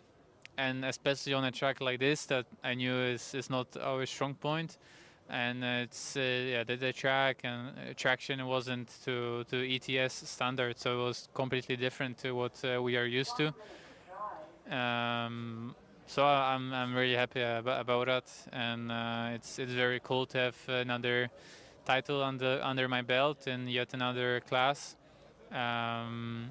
and especially on a track like this that I knew is not our strong point. And it's the track and traction wasn't to ETS standard, so it was completely different to what we are used to. So I'm really happy about that, and it's very cool to have another title under my belt in yet another class. And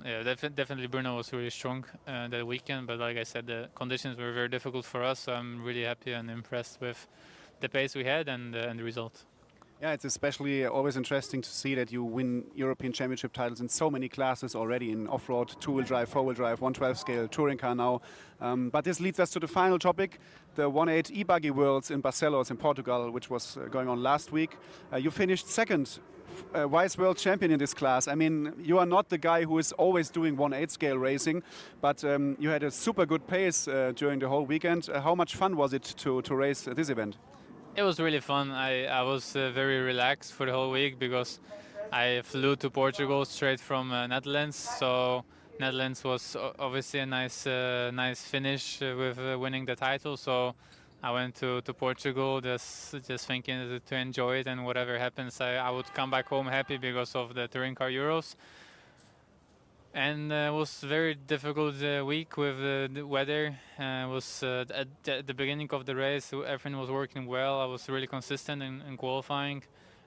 yeah, definitely Bruno was really strong that weekend, but like I said, the conditions were very difficult for us, so I'm really happy and impressed with the pace we had and the result. Yeah, it's especially always interesting to see that you win European Championship titles in so many classes already, in off-road, two-wheel drive, four-wheel drive, 112 scale, touring car now. But this leads us to the final topic, the 1.8 e-buggy Worlds in Barcelos in Portugal, which was going on last week. You finished second, vice world champion in this class. I mean, you are not the guy who is always doing 1.8 scale racing, but you had a super good pace during the whole weekend. How much fun was it to race this event? It was really fun. I was very relaxed for the whole week because I flew to Portugal straight from Netherlands. So Netherlands was obviously a nice finish with winning the title. So I went to Portugal just thinking to enjoy it, and whatever happens, I would come back home happy because of the Touring Car Euros. And it was a very difficult week with the weather. Was at the beginning of the race, everything was working well. I was really consistent in qualifying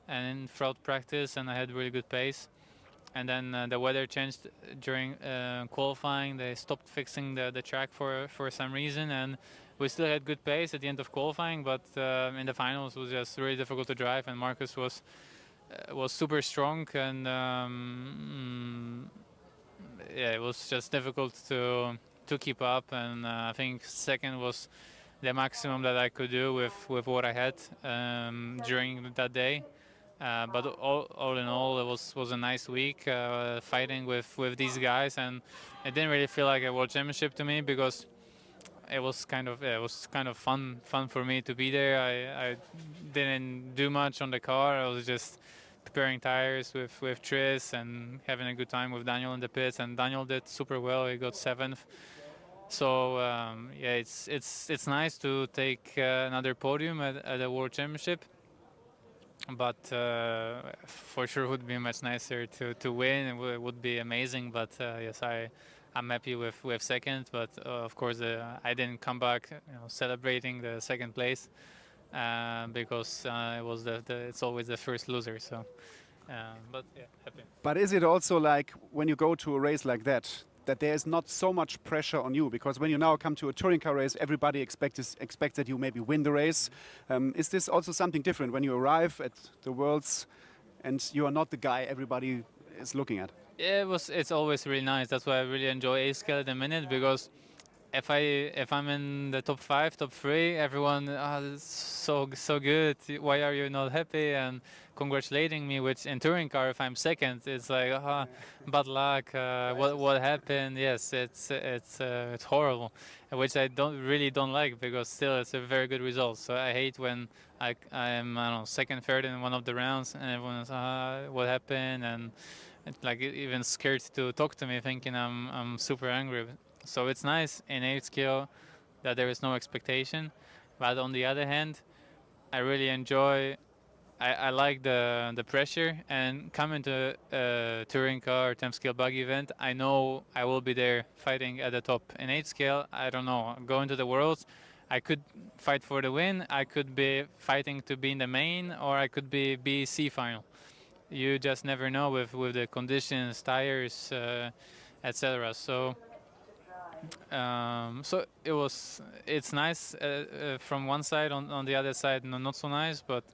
and in throughout practice, and I had really good pace. And then the weather changed during qualifying. They stopped fixing the track for some reason, and we still had good pace at the end of qualifying. But in the finals, it was just really difficult to drive, and Marcus was super strong, and yeah, it was just difficult to keep up, and I think second was the maximum that I could do with what I had during that day. But all in all, it was a nice week fighting with these guys, and it didn't really feel like a world championship to me because it was kind of fun for me to be there. I didn't do much on the car. I was just preparing tires with Tris and having a good time with Daniel in the pits, and Daniel did super well. He got 7th. So yeah, it's nice to take another podium at a World Championship, but for sure would be much nicer to win. It would be amazing. But yes, I'm happy with second. But of course, I didn't come back celebrating the second place. Because it was it's always the first loser. So, but yeah, happy. But is it also like when you go to a race like that there is not so much pressure on you? Because when you now come to a touring car race, everybody expects that you maybe win the race. Is this also something different when you arrive at the Worlds and you are not the guy everybody is looking at? Yeah, it's always really nice. That's why I really enjoy A-Scale at the minute, because if I'm in the top 5, top 3, everyone, it's so good. Why are you not happy? And congratulating me. Which in touring car, if I'm second, it's like, bad luck. What happened? Yes, it's horrible, which I don't like, because still it's a very good result. So I hate when I'm I don't know, second, third in one of the rounds, and everyone's what happened, and it's like even scared to talk to me, thinking I'm super angry. So it's nice in 8 scale that there is no expectation, but on the other hand, I really enjoy. I like the pressure, and coming to a touring car or 10 scale buggy event, I know I will be there fighting at the top. In 8 scale, I don't know. Going to the Worlds, I could fight for the win. I could be fighting to be in the main, or I could be BC final. You just never know with the conditions, tires, etc. So So it's nice from one side. On the other side, not so nice. But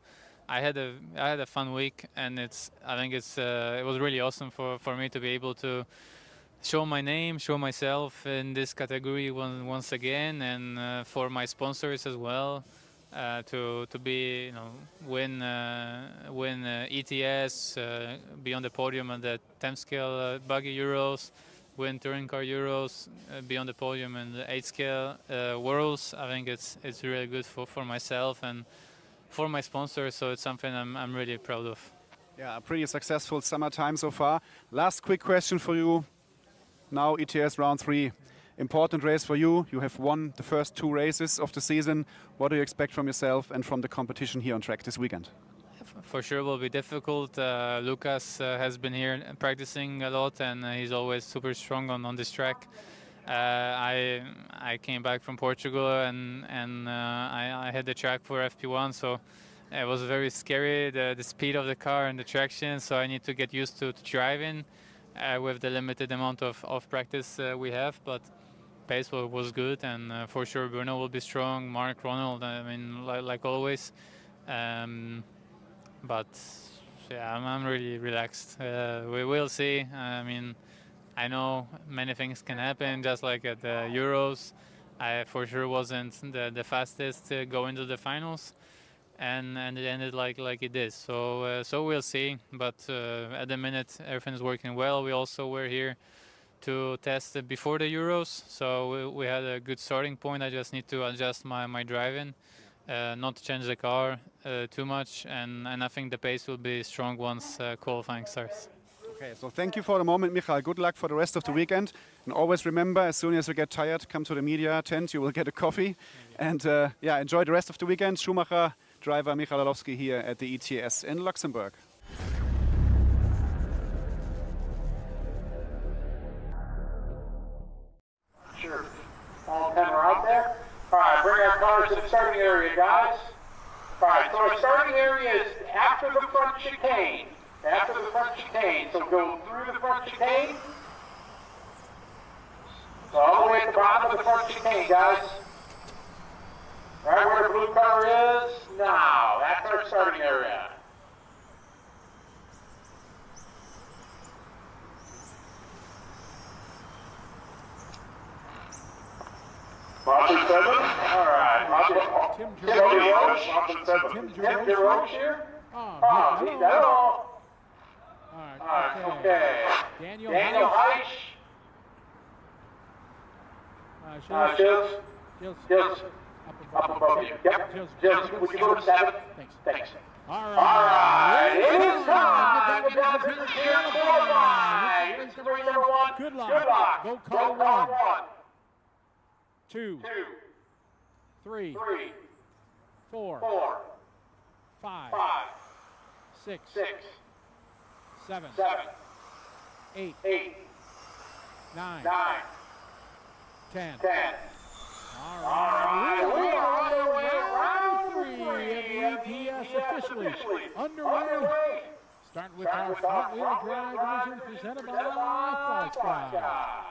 I had a fun week, and I think it was really awesome for me to be able to show my name, show myself in this category once again, and for my sponsors as well. To be win ETS, be on the podium at the 10 scale buggy Euros, win touring car Euros, be on the podium in the 8 scale Worlds. I think it's really good for myself and for my sponsors, so it's something I'm really proud of. Yeah, a pretty successful summertime so far. Last quick question for you. Now ETS round 3. Important race for you. You have won the first 2 races of the season. What do you expect from yourself and from the competition here on track this weekend? For sure will be difficult. Lucas has been here practicing a lot, and he's always super strong on this track. I came back from Portugal, and I had the track for FP1, so it was very scary, the speed of the car and the traction, so I need to get used to driving with the limited amount of practice we have. But pace was good, and for sure Bruno will be strong, Mark, Ronald, I mean, like always. But yeah, I'm really relaxed. We will see. I mean, I know many things can happen, just like at the Euros. I for sure wasn't the fastest to go into the finals, and it ended like it is. So we'll see. But at the minute, everything is working well. We also were here to test it before the Euros, so we had a good starting point. I just need to adjust my driving, not change the car too much, and I think the pace will be strong once qualifying starts. Okay, so thank you for the moment, Mikael. Good luck for the rest of the weekend. And always remember, as soon as you get tired, come to the media tent, you will get a coffee. And yeah, enjoy the rest of the weekend. Schumacher driver Mikael Orlowski here at the ETS in Luxembourg. Sure. All 10 are out there. All right, bring our cars to the starting area, guys. All right, so our starting area is after the front chicane. After the front chicane. So go through the front chicane. So all the way at the bottom of the front chicane, guys. Right where the blue car is now. That's our starting area. Marshall 7. All right. Marshall. Tim Roach. Marshall 7. Tim Roach here. Oh, hello. All right. Okay. Daniel Heich. Just up above you. Yep. Just we can go to 7. Thanks. All right. It is time to get down to the tier 4 line. It's number 1. Good luck. Go car 1. 2, 3, 4, 5, 6, 7, 8, 9, 10. All right. We are on our way round 3 of the ETS officially underway. Starting with our front-wheel drive division presented by Fly.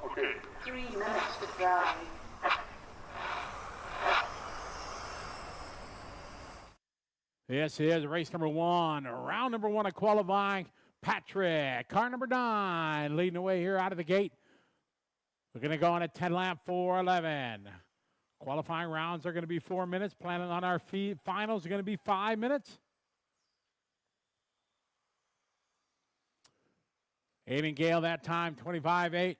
Okay. 3 minutes to drive. Yes, it is race number 1, round number 1 of qualifying. Patrick, car number 9, leading the way here out of the gate. We're going to go on a 10 lap 4:11. Qualifying rounds are going to be 4 minutes. Planning on our finals are going to be 5 minutes. Aiden Gale that time, 25.8.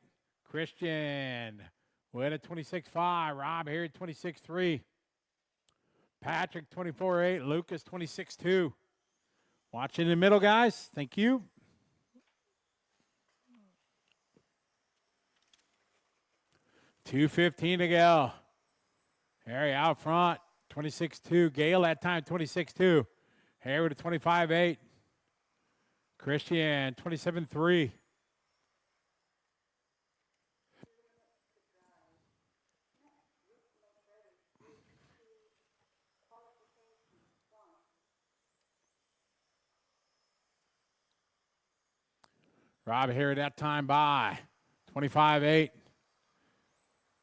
Christian with a 26.5. Rob here at 26.3. Patrick, 24.8. Lucas, 26.2. Watching in the middle, guys. Thank you. 2:15 to go. Harry out front, 26-2. Gale that time, 26-2. Harry with a 25-8. Christian, 27-3. Rob Harry that time by 25-8.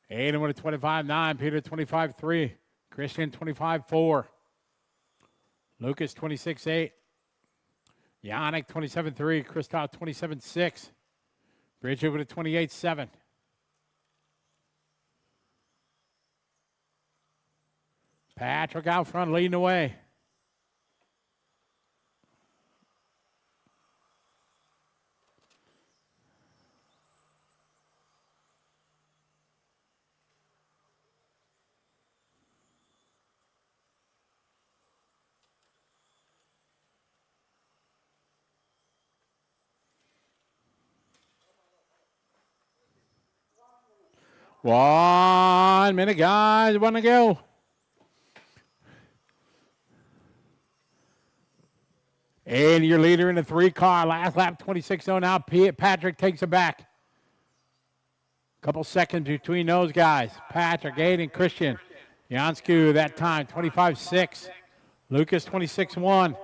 Aiden with a 25-9. Peter 25-3. Christian 25-4. Lucas 26-8. Yannick 27-3. Christoph 27-6. Bridget with a 28-7. Patrick out front leading the way. One minute, guys. One to go. And your leader in the 3-car. Last lap, 26-0 now. Patrick takes it back. Couple seconds between those guys. Patrick, Aiden, Christian. Jansku that time, 25-6. Lucas, 26-1.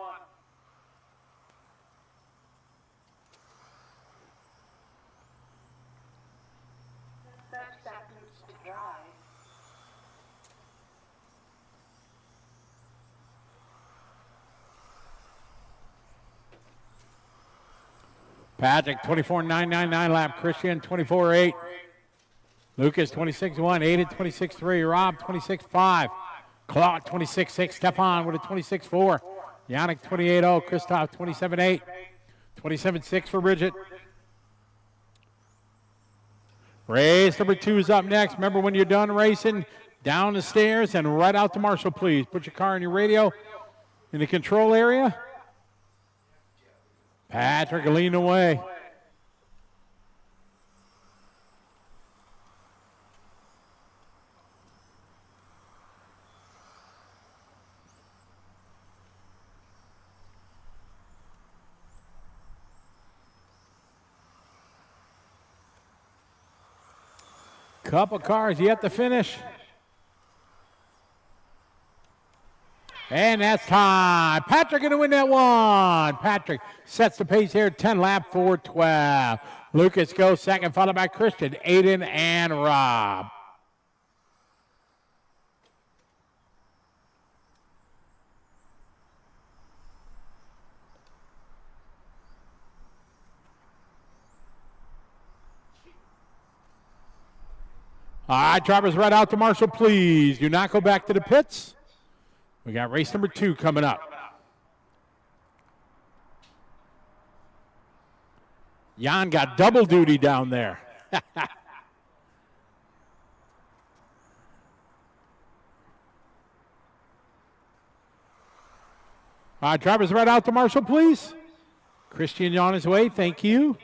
Patrick, 24.999 lap. Christian, 24.8. Lucas, 26.1. Aiden, 26.3. Rob, 26.5. Claude, 26.6. Stefan with a 26.4. Yannick, 28.0. Christoph, 27.8. 27.6 for Bridget. Race number 2 is up next. Remember, when you're done racing, down the stairs and right out to Marshall, please. Put your car on your radio in the control area. Patrick leading away. Couple cars yet to finish. And that's time. Patrick going to win that one. Patrick sets the pace here, 10 lap, 4:12. Lucas goes second, followed by Christian, Aiden, and Rob. All right, drivers right out to Marshall, please. Do not go back to the pits. We got race number 2 coming up. Jan got double duty down there. All right, drivers right out to Marshall, please. Christian on his way, thank you.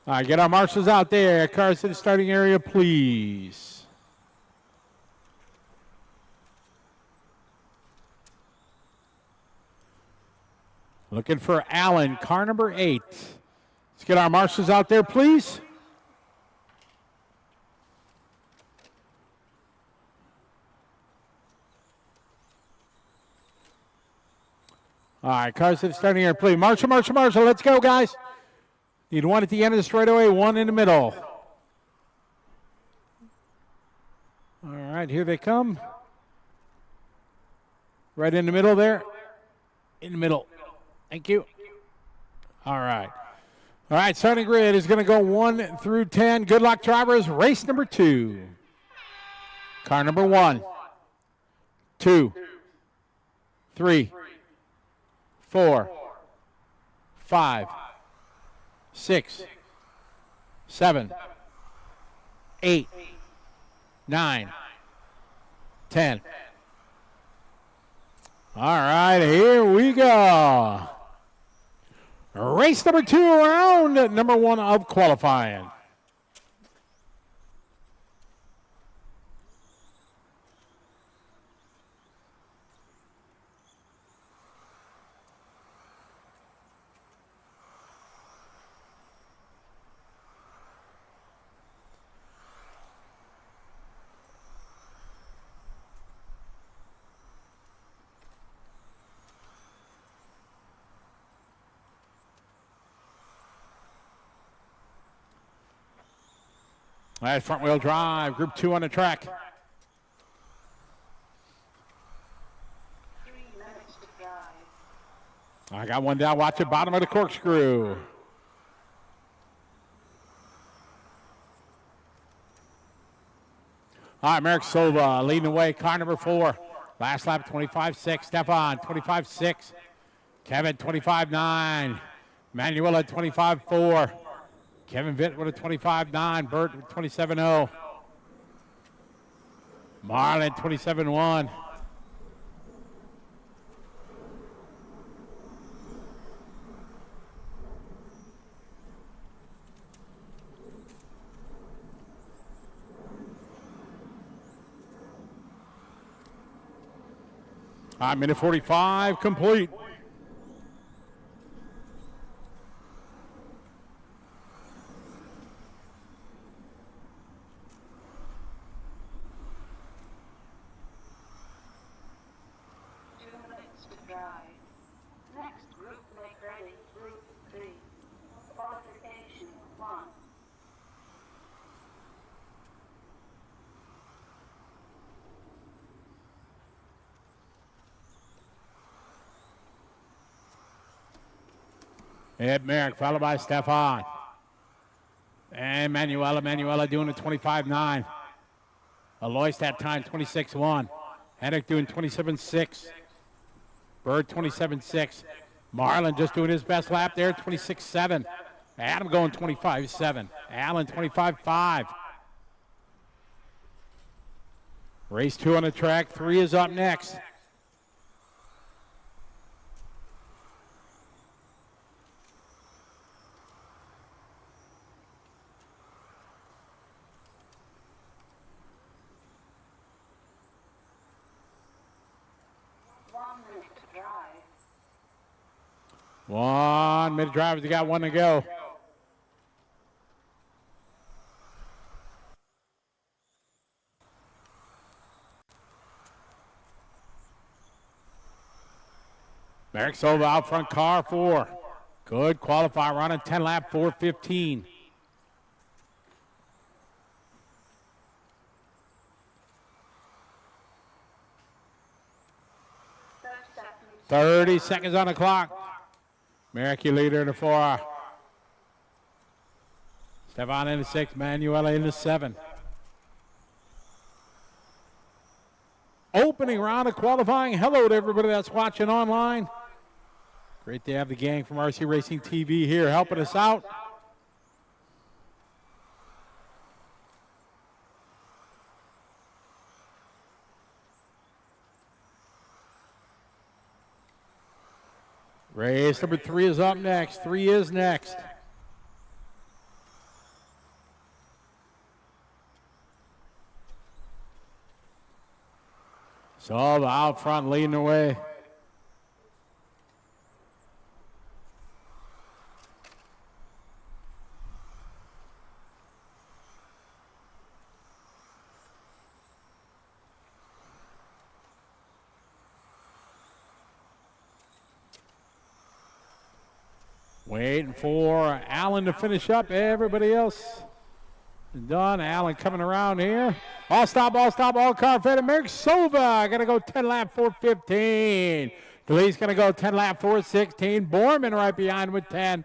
All right, get our marshals out there. Cars to the starting area, please. Looking for Allen, car number 8. Let's get our marshals out there, please. All right, cars to the starting area, please. Marshal, marshal, marshal. Let's go, guys. Need one at the end of the straightaway, one in the middle. All right, here they come. Right in the middle there. In the middle. Thank you. All right. All right, starting grid is going to go 1 through 10. Good luck, drivers. Race number 2. Car number 1, 2, 3, 4, 5, 6, 7, 8, 9, 10. All right, here we go. Race number 2, round number 1 of qualifying. That's front wheel drive, group 2 on the track. 3 minutes to drive. I got one down, watch the bottom of the corkscrew. All right, Merrick Silva leading the way, car number 4. Last lap, 25.6. Stefan, 25.6. Kevin, 25.9. Manuela, 25.4. Kevin Vitt with a 25.9. Bert with 27.0. Marlon, 27.1. All right, minute 45 complete. Next group, make ready. Group 3. Qualification 1. Ed Merrick, followed by Stefan. And Manuela doing a 25.9. Alois that time, 26.1. Henrik doing 27.6. Bird, 27.6. Marlon just doing his best lap there, 26.7. Adam going 25.7. Allen, 25.5. Race 2 on the track. 3 is up next. One minute drivers, they got one to go. Merrick Silva out front, car 4. Good qualifier, running 10 lap, 4:15. Thirty seconds on the clock. Merrick, your leader in the 4. Stefan in the 6, Manuela in the 7. Opening round of qualifying. Hello to everybody that's watching online. Great to have the gang from RC Racing TV here helping us out. Race number 3 is up next. 3 is next. Silva out front leading the way. Waiting for Allen to finish up. Everybody else is done. Allen coming around here. All stop, all car fed. American Silva going to go 10 lap 4:15. Glee's going to go 10 lap 4:16. Borman right behind with 10.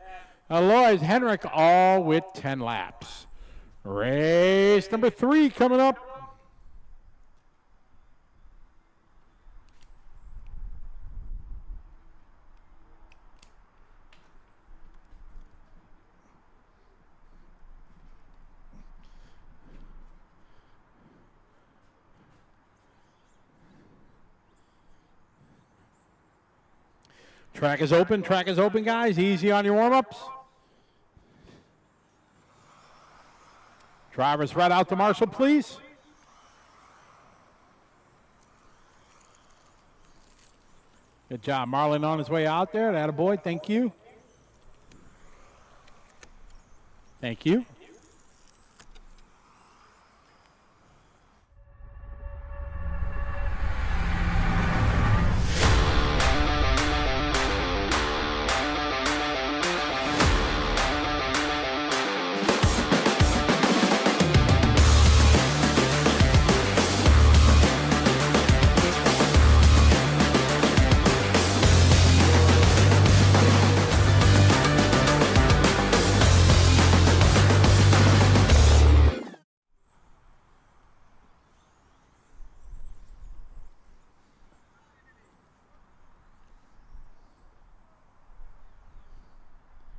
Alois, Henrik all with 10 laps. Race number 3 coming up. Track is open, guys. Easy on your warm-ups. Drivers right out to Marshall, please. Good job. Marlon on his way out there. Attaboy, thank you. Thank you.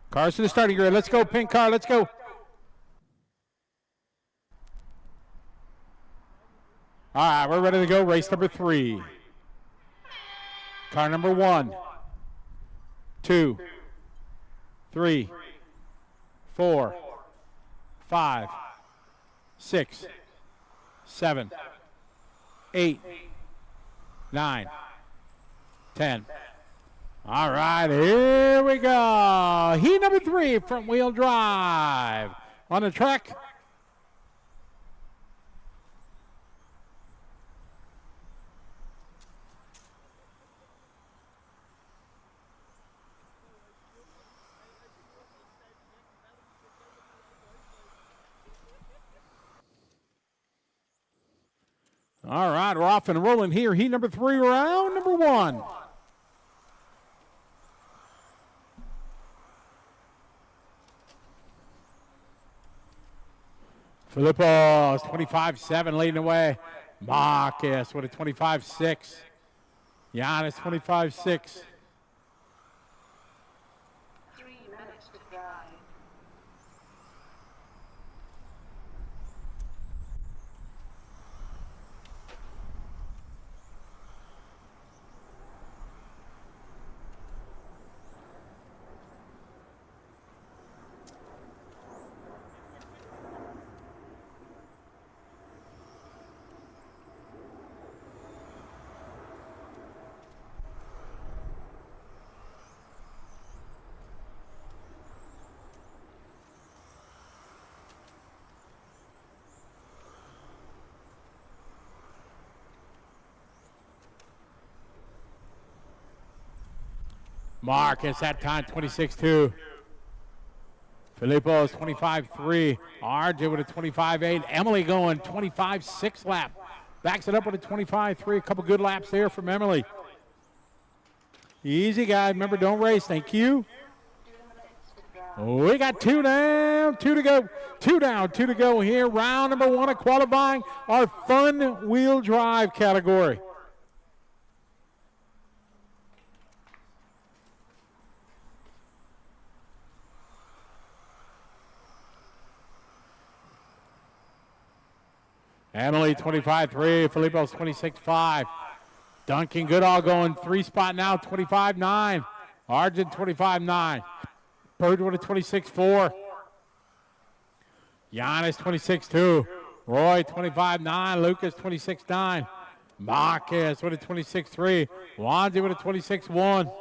Cars to the starting grid. Let's go, pink car. Let's go. All right, we're ready to go. Race number 3. Car number 1, 2, 3, 4, 5, 6, 7, 8, 9, 10. All right, here we go. Heat number 3, front wheel drive. On the track. All right, we're off and rolling here. Heat number 3, round number 1. Filippo's 25-7 leading away. Marcus with a 25-6. Giannis 25-6. Marcus that time 26-2. Filippo's 25-3. RJ with a 25-8. Emily going 25-6 lap. Backs it up with a 25-3. A couple good laps there from Emily. Easy, guys. Remember, don't race. Thank you. We got 2 down, 2 to go. 2 down, 2 to go here. Round number 1 of qualifying, our fun wheel drive category. Emily 25-3, Filippo's 26-5. Duncan Goodall going 3 spot now, 25-9. Arjun 25-9. Bird with a 26-4. Giannis 26-2. Roy 25-9. Lucas 26-9. Marcus with a 26-3. Wanzi with a 26-1.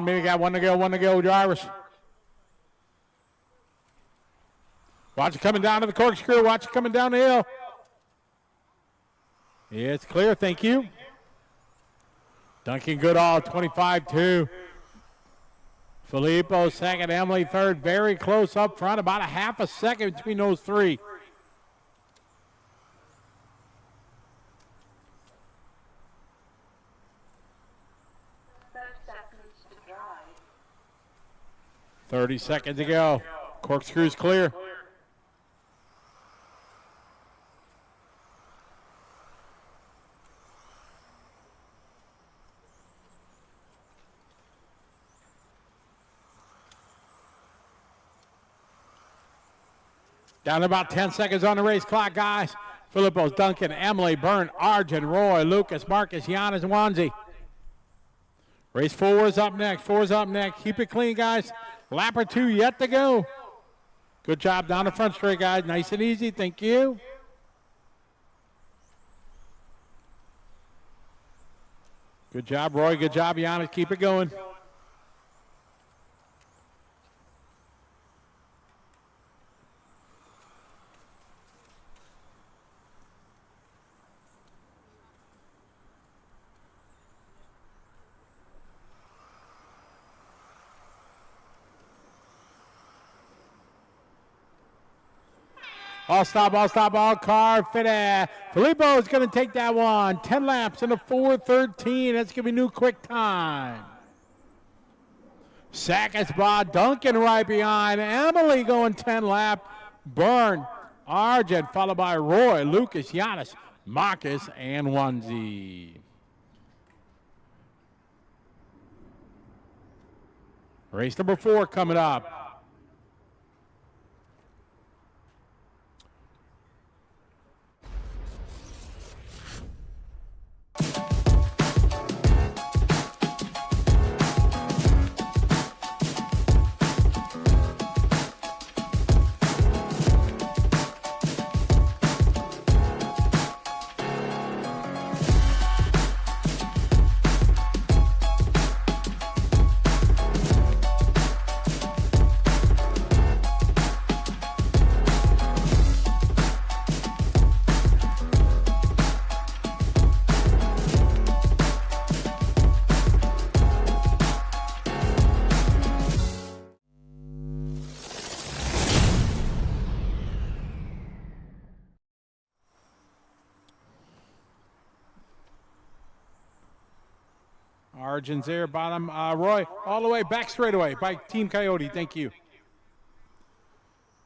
Maybe got 1 to go, drivers. Watch it coming down to the corkscrew. Watch it coming down the hill. Yeah, it's clear, thank you. Duncan Goodall, 25-2. Filippo second, Emily third. Very close up front, about a half a second between those 3. $30 seconds to go. Corkscrew's clear. Down to about 10 seconds on the race clock, guys. Philippos, Duncan, Emily, Byrne, Arjun, Roy, Lucas, Marcus, Giannis, Wanzi. Race 4 is up next. 4 is up next. Keep it clean, guys. Lap or 2 yet to go. Good job down the front straight, guys. Nice and easy. Thank you. Good job, Roy. Good job, Giannis. Keep it going. All stop, all car fitted. Filippo is going to take that one. 10 laps in a 4:13. That's going to be new quick time. Second spot, Duncan right behind. Emily going 10 lap. Byrne, Arjun, followed by Roy, Lucas, Giannis, Marcus, and Onesie. Race number 4 coming up. Arjun's there, bottom. Roy, all the way back straightaway by Team Coyote. Thank you.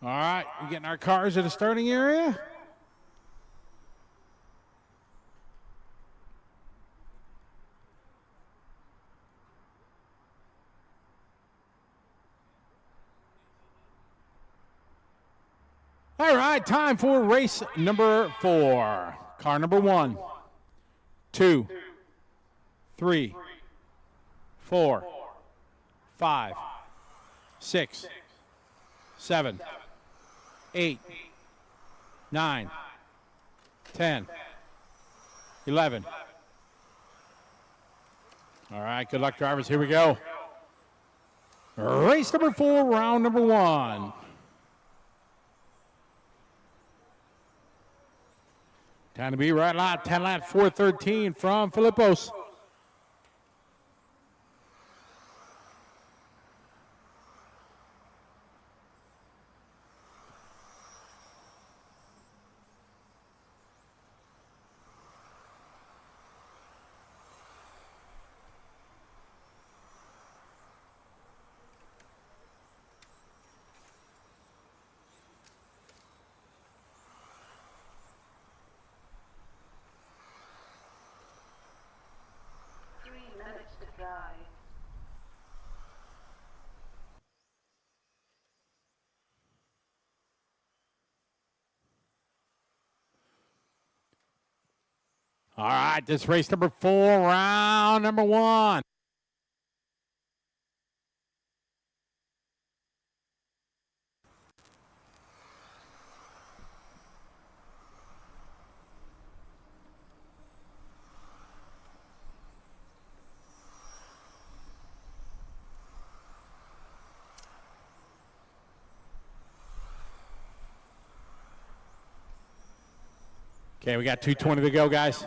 All right, we're getting our cars at the starting area. All right, time for race number 4. Car number 1, 2, 3, 4, 5, 6, 7, 8, 9, 10, 11. All right, good luck, drivers. Here we go. Race number 4, round number 1. Time to be right out. 10 lap, 4:13 from Philippos. All right, this race number 4, round number 1. Okay, we got 2:20 to go, guys.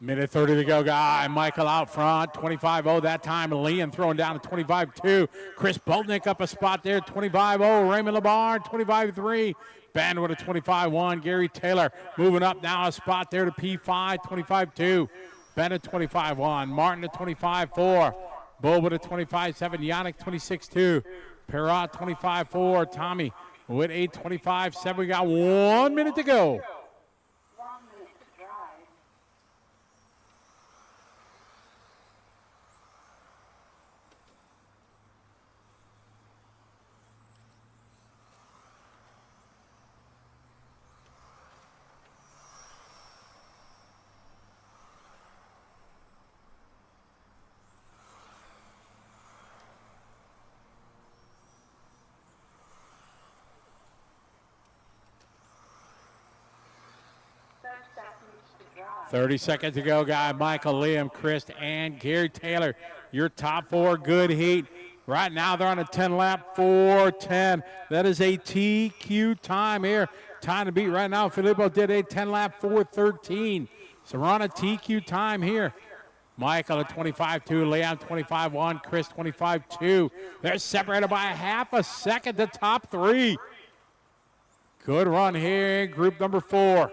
Minute 30 to go, guy. Michael out front, 25-0 that time. Liam throwing down to 25-2. Chris Boltnick up a spot there, 25-0. Raymond Labarre, 25-3. Ben with a 25-1. Gary Taylor moving up now a spot there to P5, 25-2. Ben at 25-1. Martin at 25-4. Bull with a 25-7. Yannick 26-2. Perrot 25-4. Tommy with a 25-7. We got 1 minute to go. 30 seconds to go, guy. Michael, Liam, Chris, and Gary Taylor. Your top four, good heat. Right now they're on a 10-lap, 4:10. That is a TQ time here. Time to beat right now. Filippo did a 10-lap, 4:13. So we're on a TQ time here. Michael at 25-2, Liam 25-1, Chris 25-2. They're separated by a half a second, the top three. Good run here, group number 4.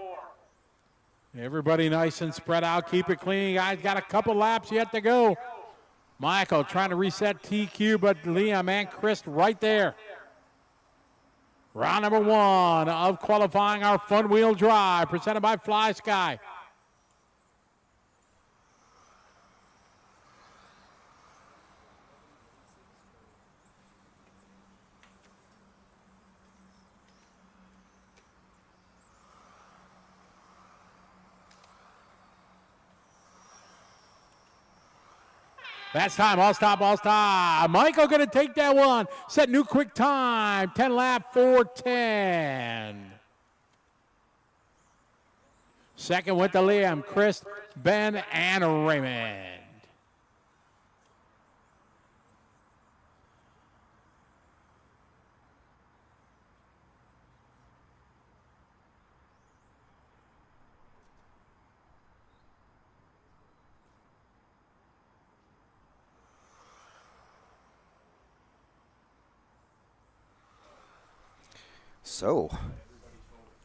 Everybody nice and spread out. Keep it clean. Guys got a couple laps yet to go. Michael trying to reset TQ, but Liam and Chris right there. Round number 1 of qualifying our front wheel drive presented by Fly Sky. That's time, all stop, all stop. Michael gonna take that one. Set new quick time, 10-lap, 4:10. Second went to Liam, Chris, Ben, and Raymond. So,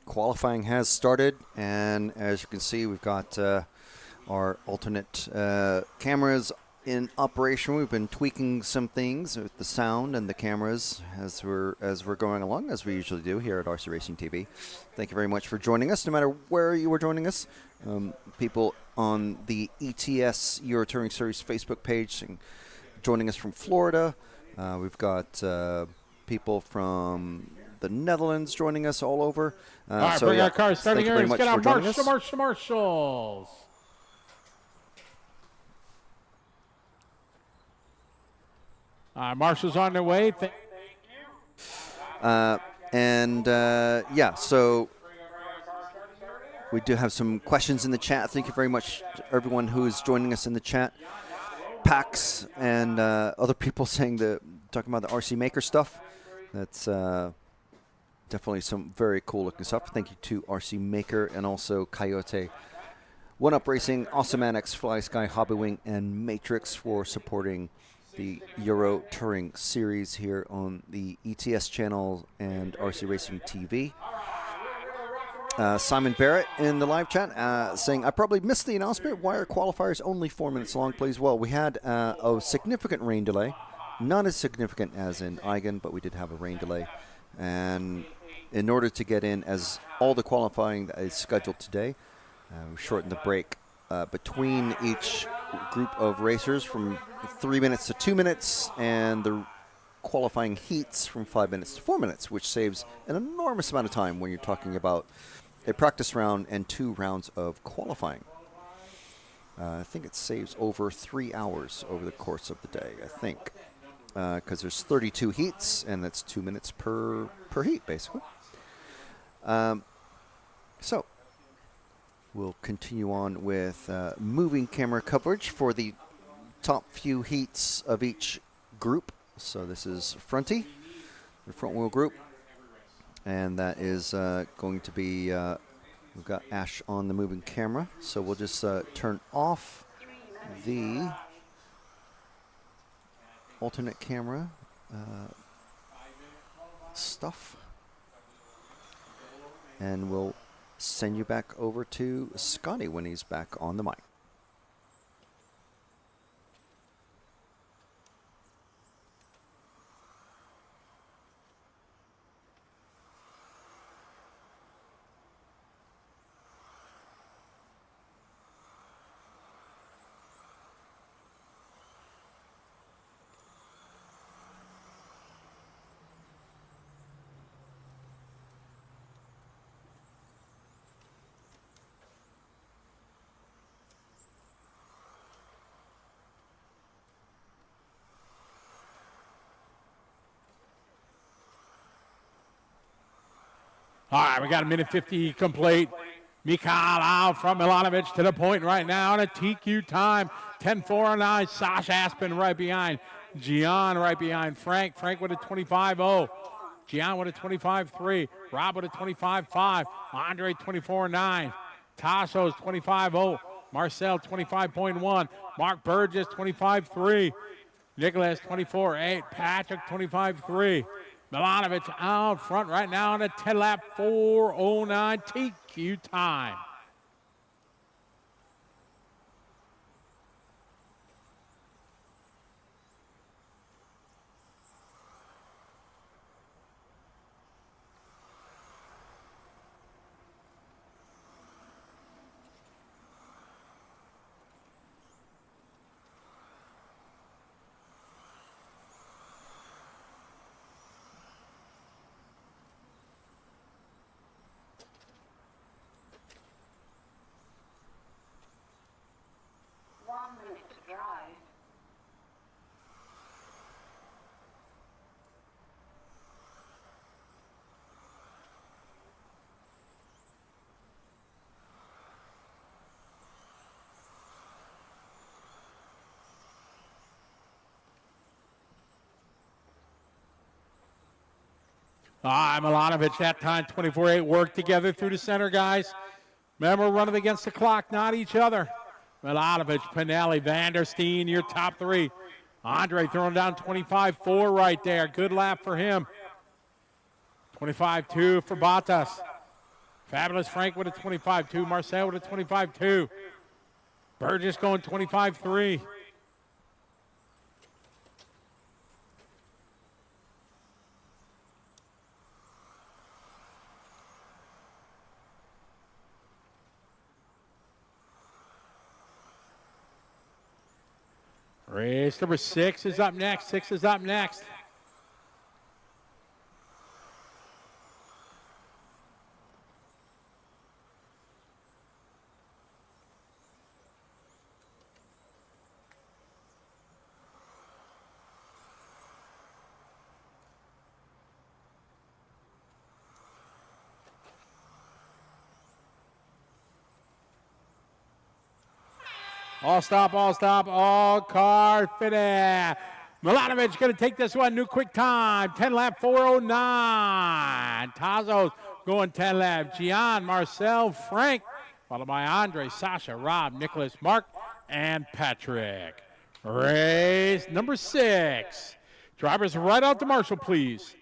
qualifying has started, and as you can see, we've got our alternate cameras in operation. We've been tweaking some things with the sound and the cameras as we're going along, as we usually do here at RC Racing TV. Thank you very much for joining us, no matter where you were joining us. People on the ETS Euro Touring Series Facebook page joining us from Florida. We've got people from the Netherlands joining us all over. All right, bring our cars starting here. Let's get our marshals. Marshals on their way. Thank you. Yeah, so we do have some questions in the chat. Thank you very much to everyone who is joining us in the chat. Pax and other people talking about the RC Maker stuff. That's definitely some very cool looking stuff. Thank you to RC Maker and also Coyote, One Up Racing, Awesomanix, Fly Sky, Hobbywing, and Matrix for supporting the Euro Touring Series here on the ETS channel and RC Racing TV. Simon Barrett in the live chat saying, I probably missed the announcement. Why are qualifiers only 4 minutes long, please? Well, we had a significant rain delay. Not as significant as in Eigen, but we did have a rain delay. And in order to get in as all the qualifying that is scheduled today, we shortened the break between each group of racers from 3 minutes to 2 minutes, and the qualifying heats from 5 minutes to 4 minutes, which saves an enormous amount of time when you're talking about a practice round and 2 rounds of qualifying. I think it saves over 3 hours over the course of the day, I think. Because there's 32 heats, and that's 2 minutes per heat, basically. So we'll continue on with moving camera coverage for the top few heats of each group. So this is Fronty, the front wheel group, and that is going to be We've got Ash on the moving camera, so we'll just turn off the alternate camera stuff, and we'll send you back over to Scotty when he's back on the mic. All right, we got a minute 50 complete. Mikael out from Milanovic to the point right now, and a TQ time, 10:4:09. Sasha Aspen right behind. Gian right behind Frank. Frank with a 25:0. Gian with a 25:3. Rob with a 25:5. Andre 24:9. Tasso's 25:0. Marcel 25.1. Mark Burgess 25:3. Nicholas 24:8. Patrick 25:3. Milanovic out front right now on a 10-lap 4:09 TQ time. Milanovic that time, 24:8, work together through the center, guys. Remember, running against the clock, not each other. Milanovic, Pinelli, Vandersteen, your top three. Andre throwing down 25:4 right there. Good lap for him. 25:2 for Bottas. Fabulous Frank with a 25:2. Marcel with a 25:2. Burgess going 25:3. Race number 6 is up next. 6 is up next. All stop, all car finish. Milanovic going to take this one, new quick time, 10 lap 4:09. Tazos going 10 lap. Gian, Marcel, Frank, followed by Andre, Sasha, Rob, Nicholas, Mark, and Patrick. Race number 6. Drivers right out to Marshall, please.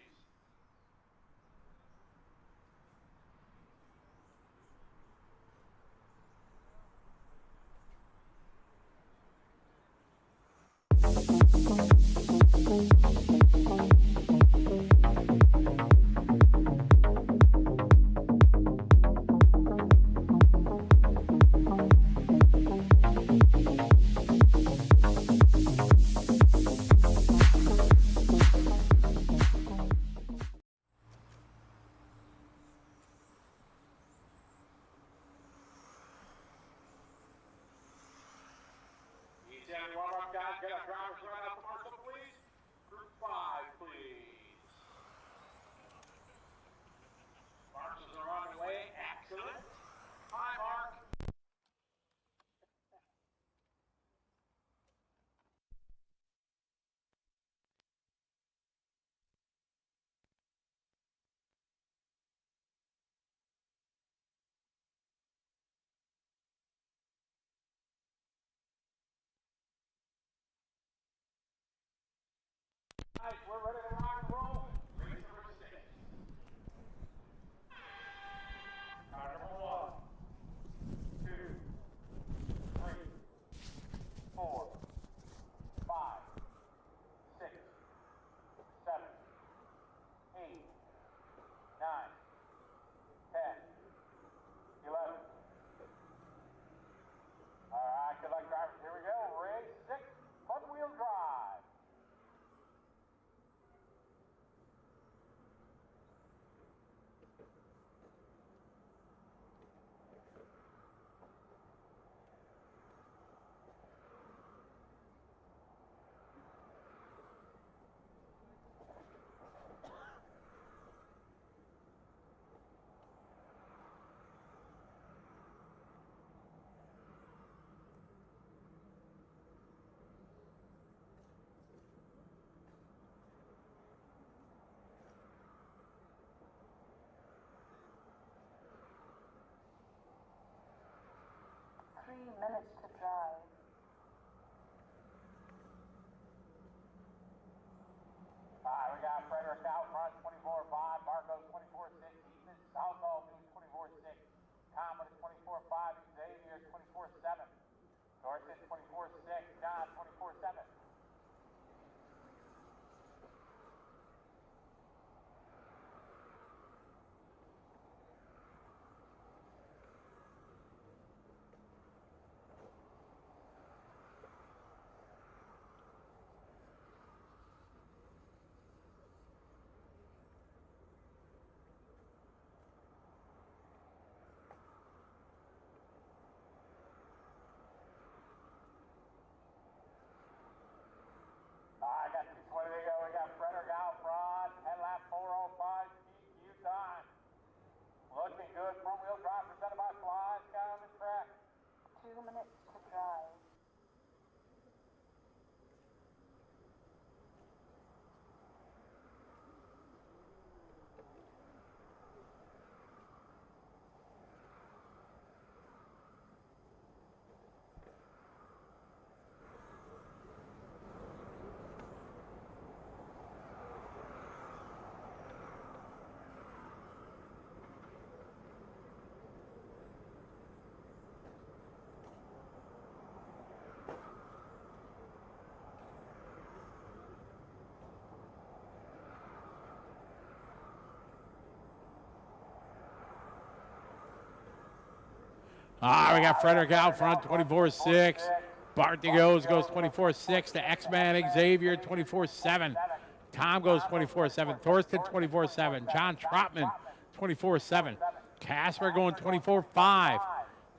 We got Frederick out front, 24-6. Barty goes 24-6 to X-Man Xavier, 24-7. Tom goes 24-7. Thorsten, 24-7. John Trotman, 24-7. Casper going 24-5.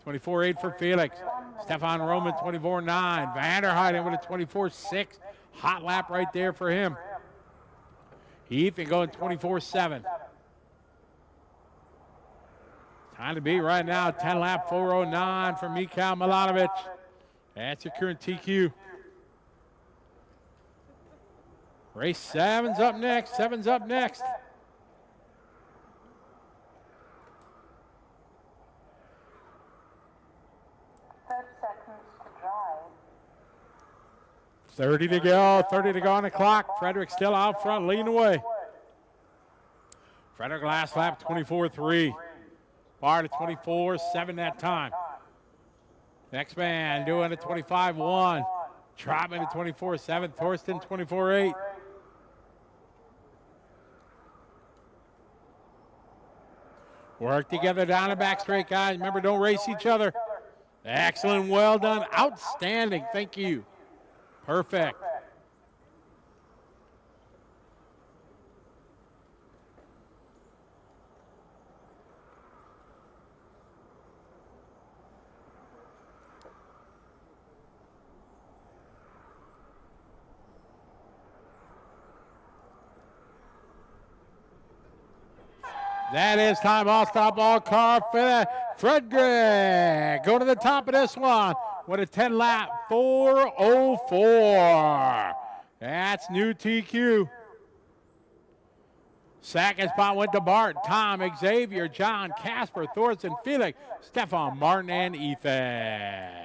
24-8 for Felix. Stefan Roman, 24-9. Vanderheiden with a 24-6. Hot lap right there for him. Ethan going 24-7. Time to beat right now, 10 lap 409 for Mikael Milanovic. That's your current TQ. Race 7's up next. 7's up next. $30 to go. 30 to go on the clock. Frederick still out front, leading away. Frederick last lap 24-3. Bar to 24-7 that time. Next man doing a 25-1. Trotman at 24-7. Thorsten 24-8. Work together down the back straight, guys. Remember, don't race each other. Excellent. Well done. Outstanding. Thank you. Perfect. That is time. All stop, all car. Frederick go to the top of this one with a 10 lap 4:04. That's new TQ. Second spot went to Bart, Tom, Xavier, John, Casper, Thorsten, Felix, Stefan, Martin, and Ethan.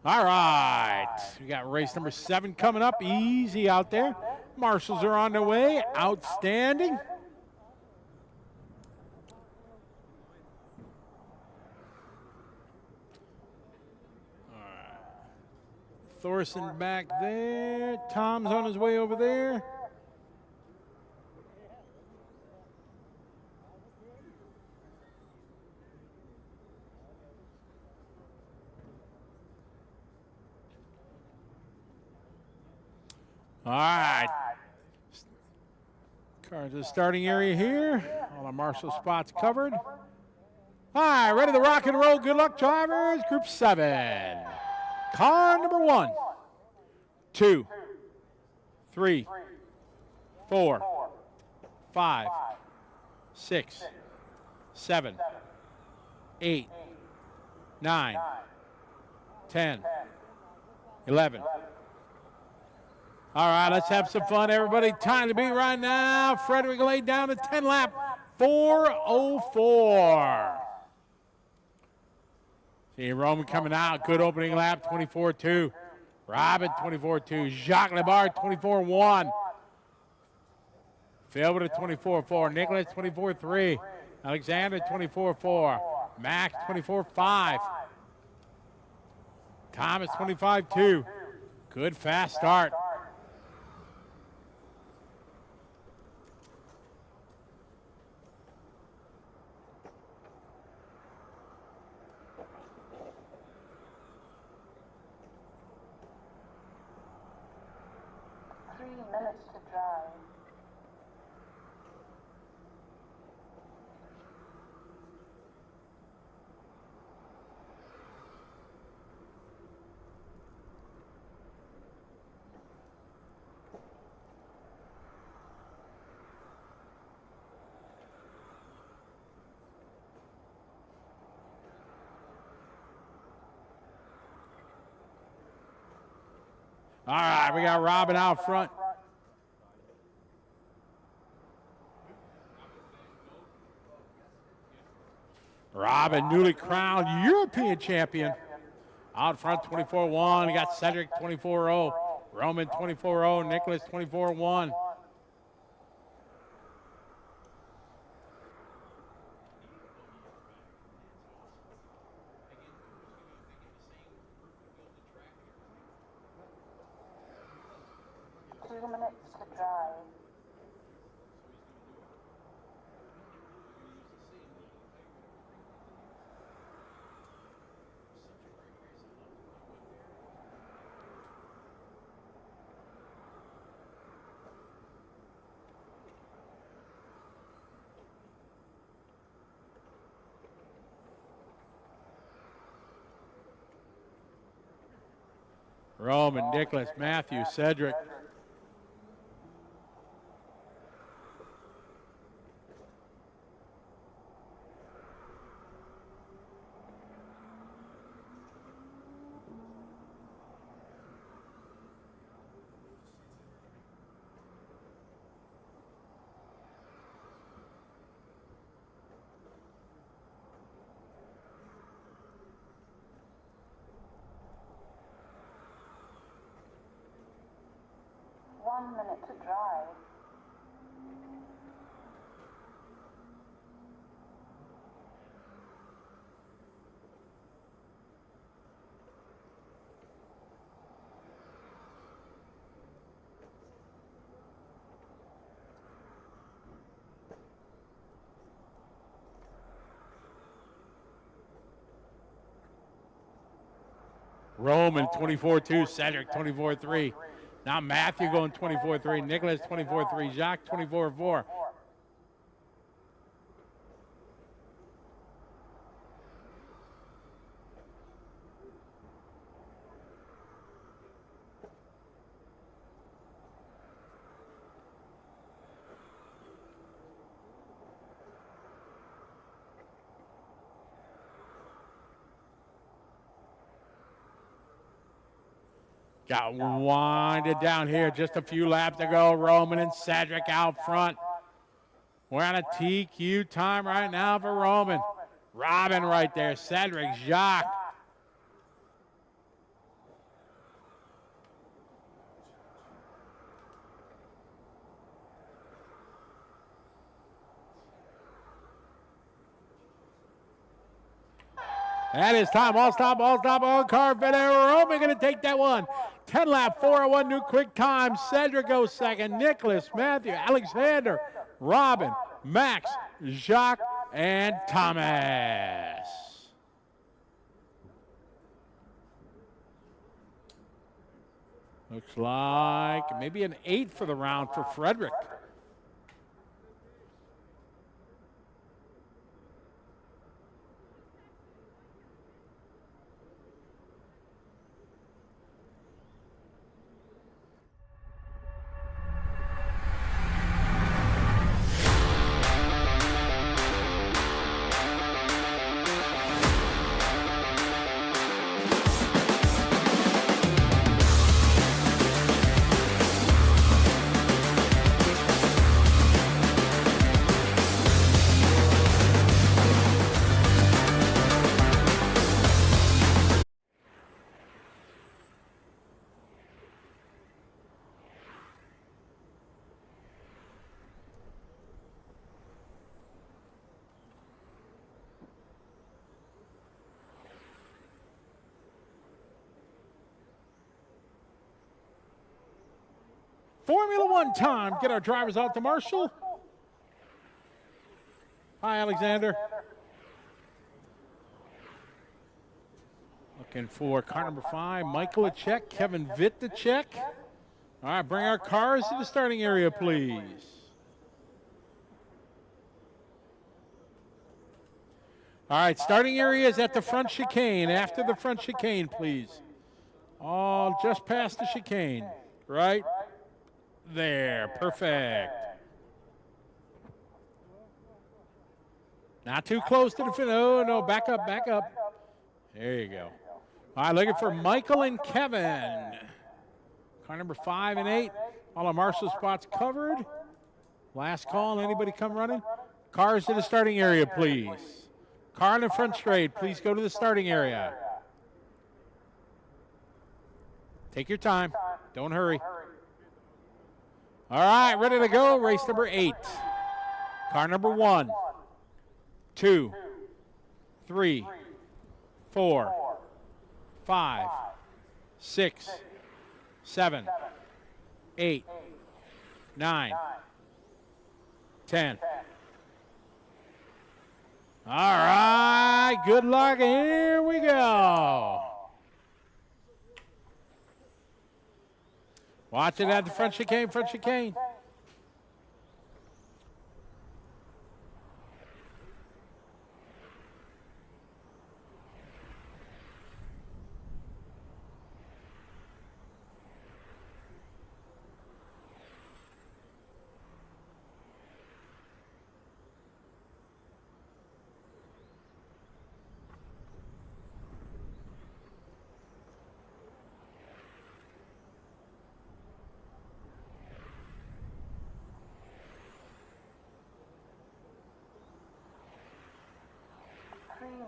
All right, we got race number 7 coming up. Easy out there. Marshals are on their way. Outstanding. All right. Thorsten back there. Tom's on his way over there. All right. Car to the starting area here. All the marshal spots covered. All right, ready to rock and roll. Good luck, drivers. Group 7. Car number 1, 2, 3, 4, 5, 6, 7, 8, 9, 10, 11. All right, let's have some fun, everybody. Time to beat right now. Frederick laid down a 10 lap 4:04. See Roman coming out. Good opening lap, 24-2. Robin, 24-2. Jacques Lebard, 24-1. Phil with a 24-4. Nicholas, 24-3. Alexander, 24-4. Max, 24-5. Thomas, 25-2. Good fast start. Minutes to drive. All right, we got Robin out front. Robin, newly crowned European champion. Out front, 24-1. We got Cedric, 24-0. Roman, 24-0. Nicholas, 24-1. Roman, Nicholas, Matthew, Cedric. Minute to drive. Roman, 24-2. Cedric, 24-3. Now Matthew going 24-3. Nicholas, 24-3. Jacques, 24-4. Got winded down here. Just a few laps to go. Roman and Cedric out front. We're on a TQ time right now for Roman. Robin right there. Cedric, Jacques. That is time. All stop, all car fit. Roman going to take that one. 10 lap, 4:01 new quick time. Cedric goes second. Nicholas, Matthew, Alexander, Robin, Max, Jacques, and Thomas. Looks like maybe an 8 for the round for Frederick. Formula One time. Get our drivers out to Marshall. Hi, Alexander. Looking for car number 5, Michael a check, Kevin Vitt to check. All right, bring our cars to the starting area, please. All right, starting area is at the front chicane. After the front chicane, please. All just past the chicane. Right there. Perfect. Not too close to the finish. Oh, no, back up, back up. There you go. All right, looking for Michael and Kevin. Car number 5 and 8. All our marshal spots covered. Last call. Anybody come running? Cars to the starting area, please. Car in the front straight, please go to the starting area. Take your time. Don't hurry. All right, ready to go. Race number 8. Car number 1, 2, 3, 4, 5, 6, 7, 8, 9, 10. All right, good luck. Here we go. Watch it at the front chicane, front chicane.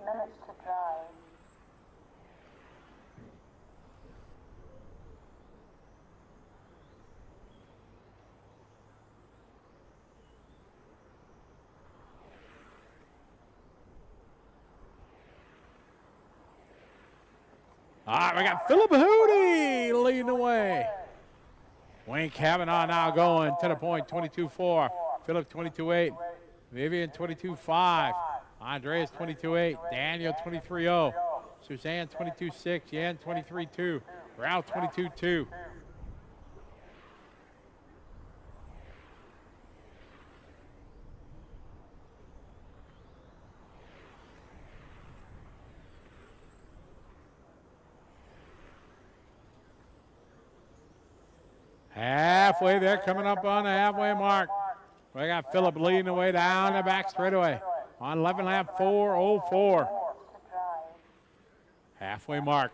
Minutes to drive. All right, we got Philip Hootie leading the way. Wayne Kavanaugh now going to the point, 22-4. Philip 22-8. Vivian 22-5. Andreas 22-8. Daniel 23-0. Suzanne 22-6. Yan 23-2. Ralph 22-2. Halfway there, coming up on the halfway mark. We got Philip leading the way down the back straightaway on 11 lap 4:04. Halfway mark.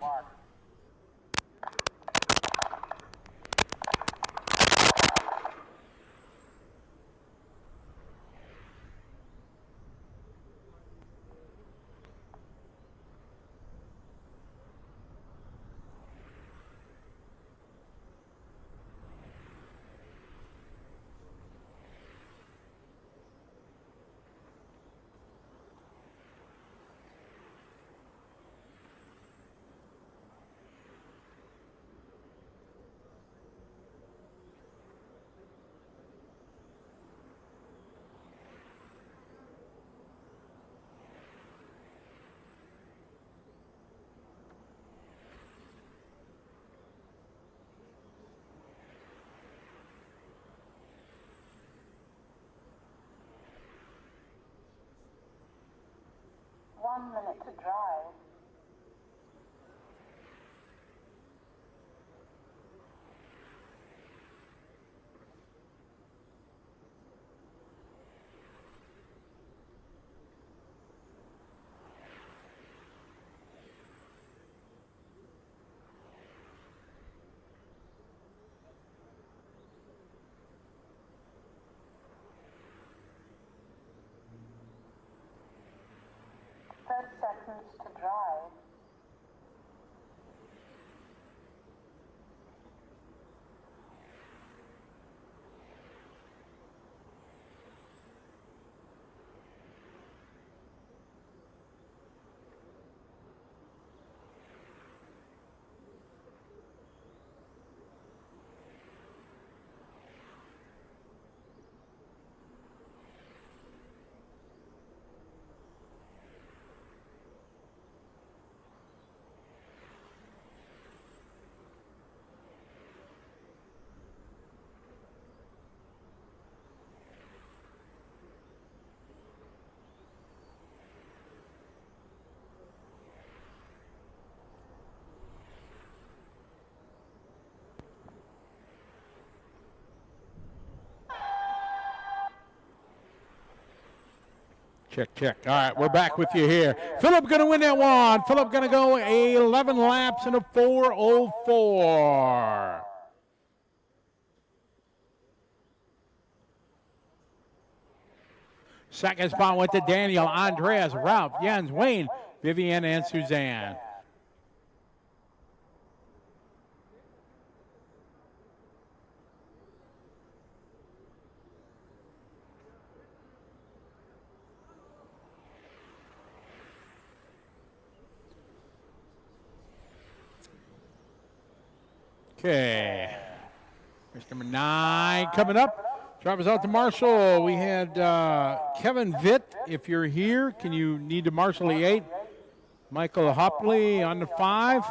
One minute to drive. Seconds to drive. Check, check. All right, we're back with you here. Philip going to win that one. Philip going to go 11 laps in a 4:04. Second spot went to Daniel, Andreas, Ralph, Jens, Wayne, Vivian, and Suzanne. Okay. Race number 9 coming up. Drivers out to Marshall. We had Kevin Vitt. If you're here, can you need to marshal the 8? Michael Hopley on the 5.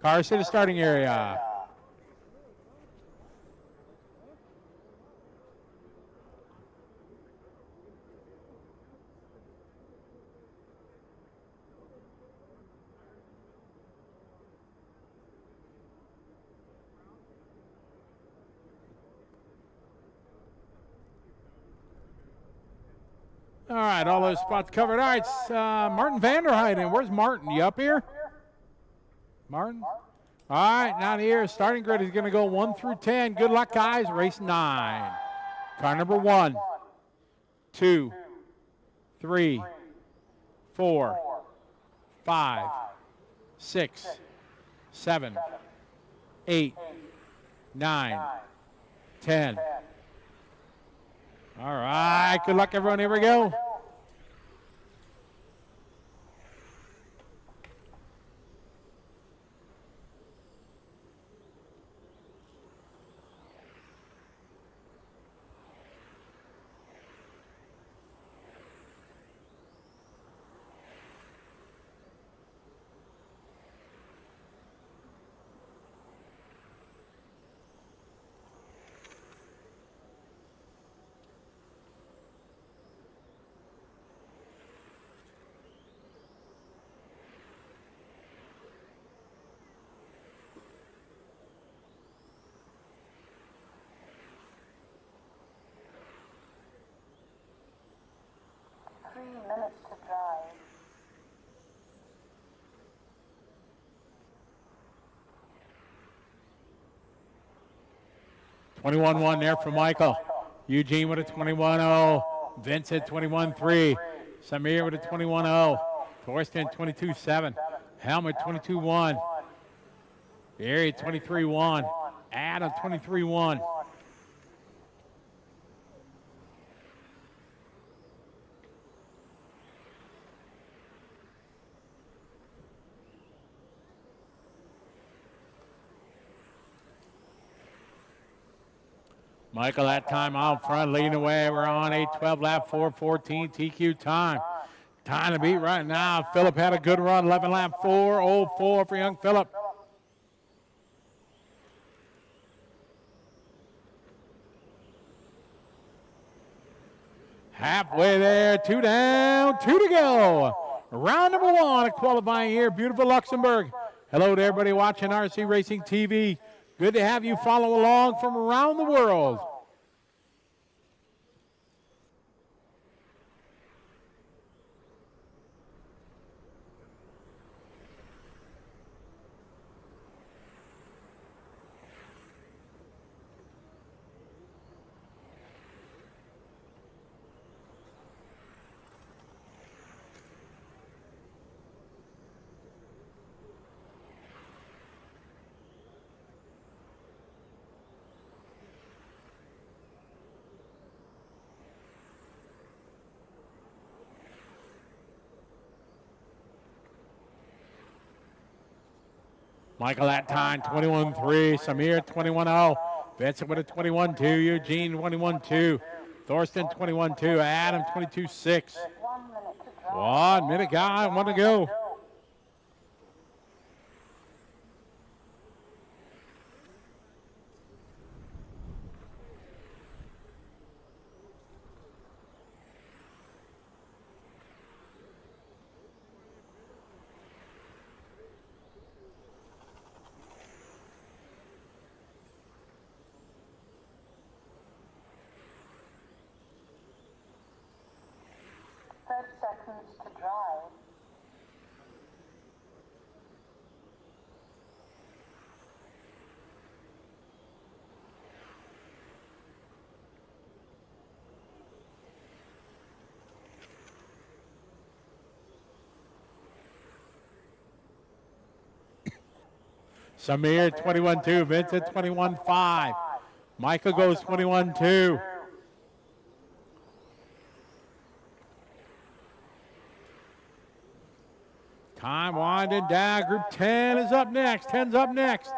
Cars to the starting area. All right, all those spots covered. All right, Martin Vanderheiden. Where's Martin? You up here? Martin? All right, now here, starting grid is going to go 1 through 10. Good luck, guys. Race 9. Car number 1, 2, 3, 4, 5, 6, 7, 8, 9, 10. All right, good luck, everyone. Here we go. Minutes to drive. 21-1 there for Michael. Eugene with a 21-0. Vincent 21-3. Samir with a 21-0. Thorsten 22-7. Helmut 22-1. Barry 23-1. Adam 23-1. Michael that time out front, leading away. We're on 8:12 lap 4:14 TQ time. Time to beat right now. Philip had a good run, 11 lap 4:04 for young Philip. Halfway there, 2 down, 2 to go. Round number 1 of qualifying here, beautiful Luxembourg. Hello to everybody watching RC Racing TV. Good to have you follow along from around the world. Michael that time, 21-3. Samir, 21-0. Vincent with a 21-2. Eugene, 21-2. Thorsten, 21-2. Adam, 22-6. 1 minute, guy, 1 to go. seconds to drive. Samir 21.2, Vincent 21.5. Michael goes 21.2. Time winding down. Group 10 is up next. 10's up next.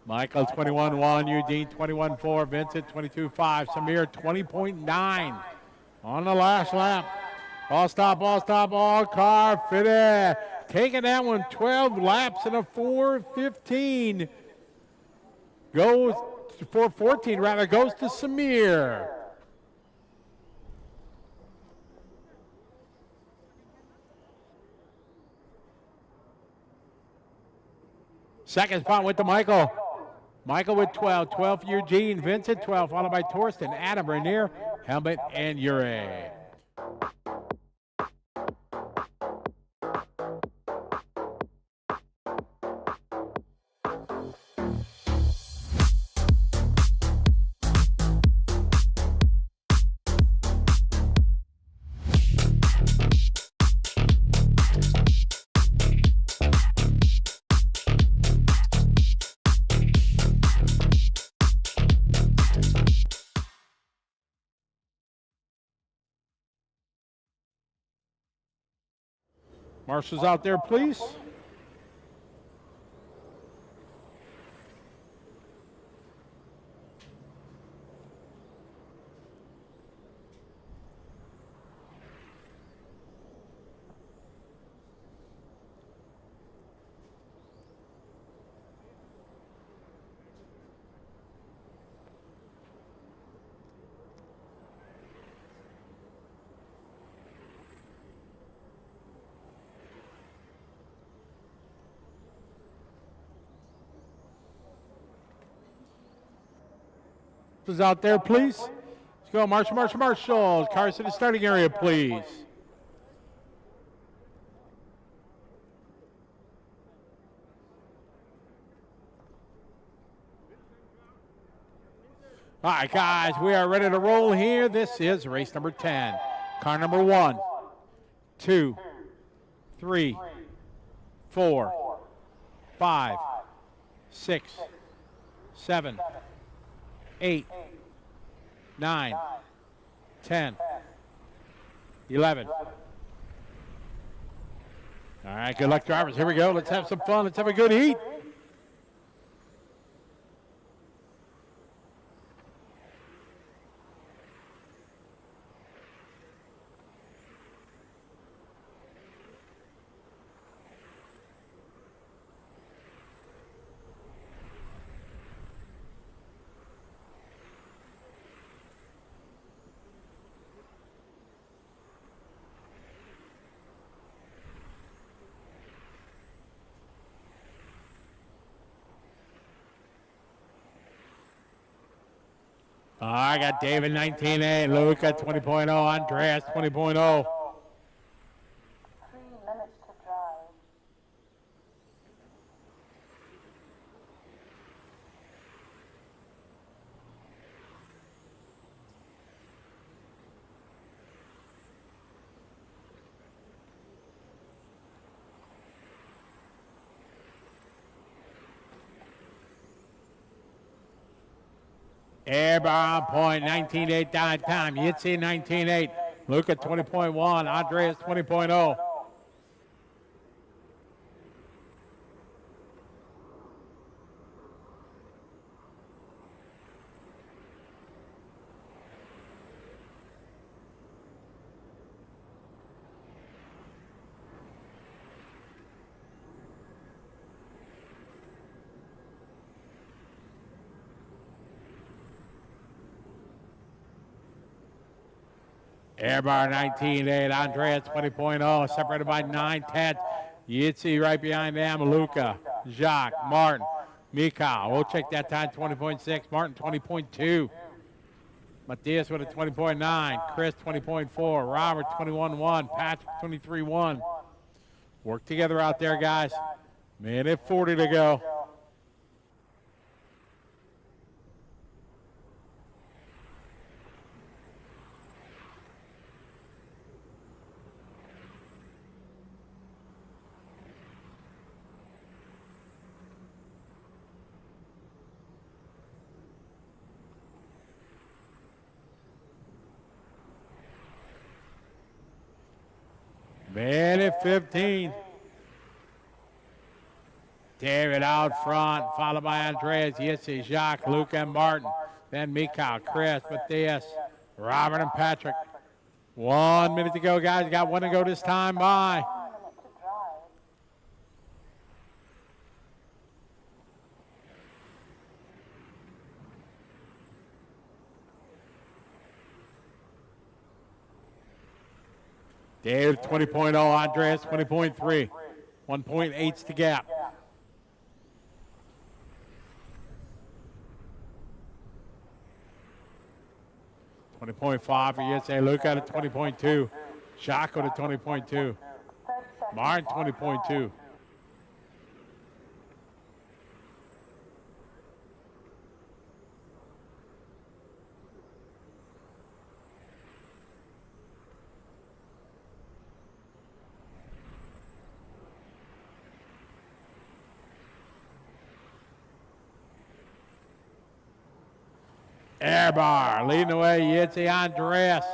Michael 21.1, Eugene 21.4, Vincent 22.5, Samir 20.9 on the last lap. All stop, all car fitted. Taking that one 12 laps in a 4:15. Goes 4:14 rather, goes to Samir. Second spot went to Michael. Michael with 12, 12 Eugene, Vincent 12, followed by Torsten, Adam, Rainier, Helmut, and Ure. Marshals out there, please. Out there, please. Let's go, marshals. Cars to the starting area, please. All right, guys, we are ready to roll here. This is race number 10. Car number 1, 2, 3, 4, 5, 6, 7, 8, 9, 10, 11. All right, good luck, drivers. Here we go. Let's have some fun. Let's have a good heat. I got David 19.8, Luca 20.0, Andreas 20.0. 3 minutes to drive. Airborne point 19.8 down time. Yitzi 19.8. Luca 20.1. Andreas 20.0. Airbar 19.8, Andreas 20.0, separated by 9 tenths. Yitzi right behind them, Luca, Jacques, Martin, Mikael. We'll check that time, 20.6. Martin, 20.2. Matthias with a 20.9. Chris, 20.4. Robert, 21.1. Patrick, 23.1. Work together out there, guys. Minute 40 to go. Minute 15. David out front, followed by Andreas, Yitzi, Jacques, Luke, and Martin. Then Mikael, Chris, Matthias, Robert, and Patrick. 1 minute to go, guys. Got one to go this time. Bye. Dave, 20.0. Andreas, 20.3. 1.8's the gap. 20.5 for Yitzi. Luke at a 20.2. Jacques at a 20.2. Martin, 20.2. Air bar, leading the way, Yitzi Andreas.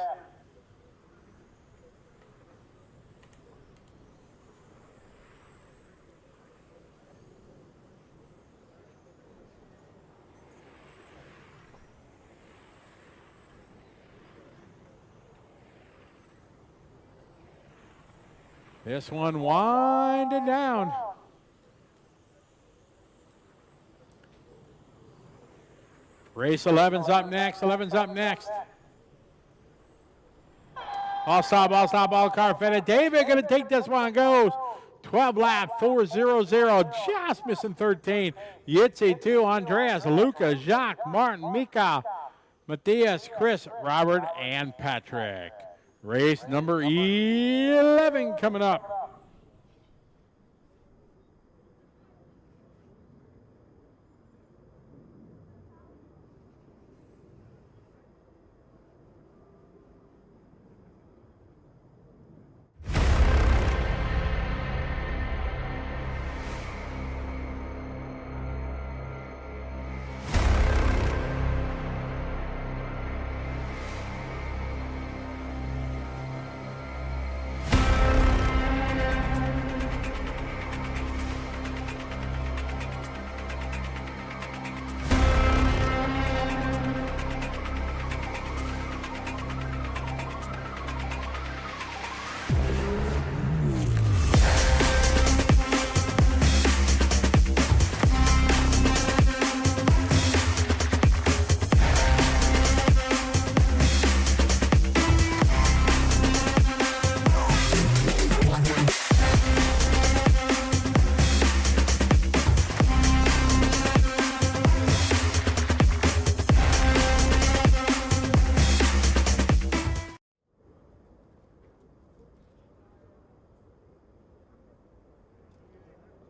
This one winding down. Race 11's up next. 11's up next. All car fitted. David going to take this one. Goes 12 lap, 4:00. Just missing 13. Yitzi 2, Andreas, Luca, Jacques, Martin, Mikael, Matthias, Chris, Robert, and Patrick. Race number 11 coming up.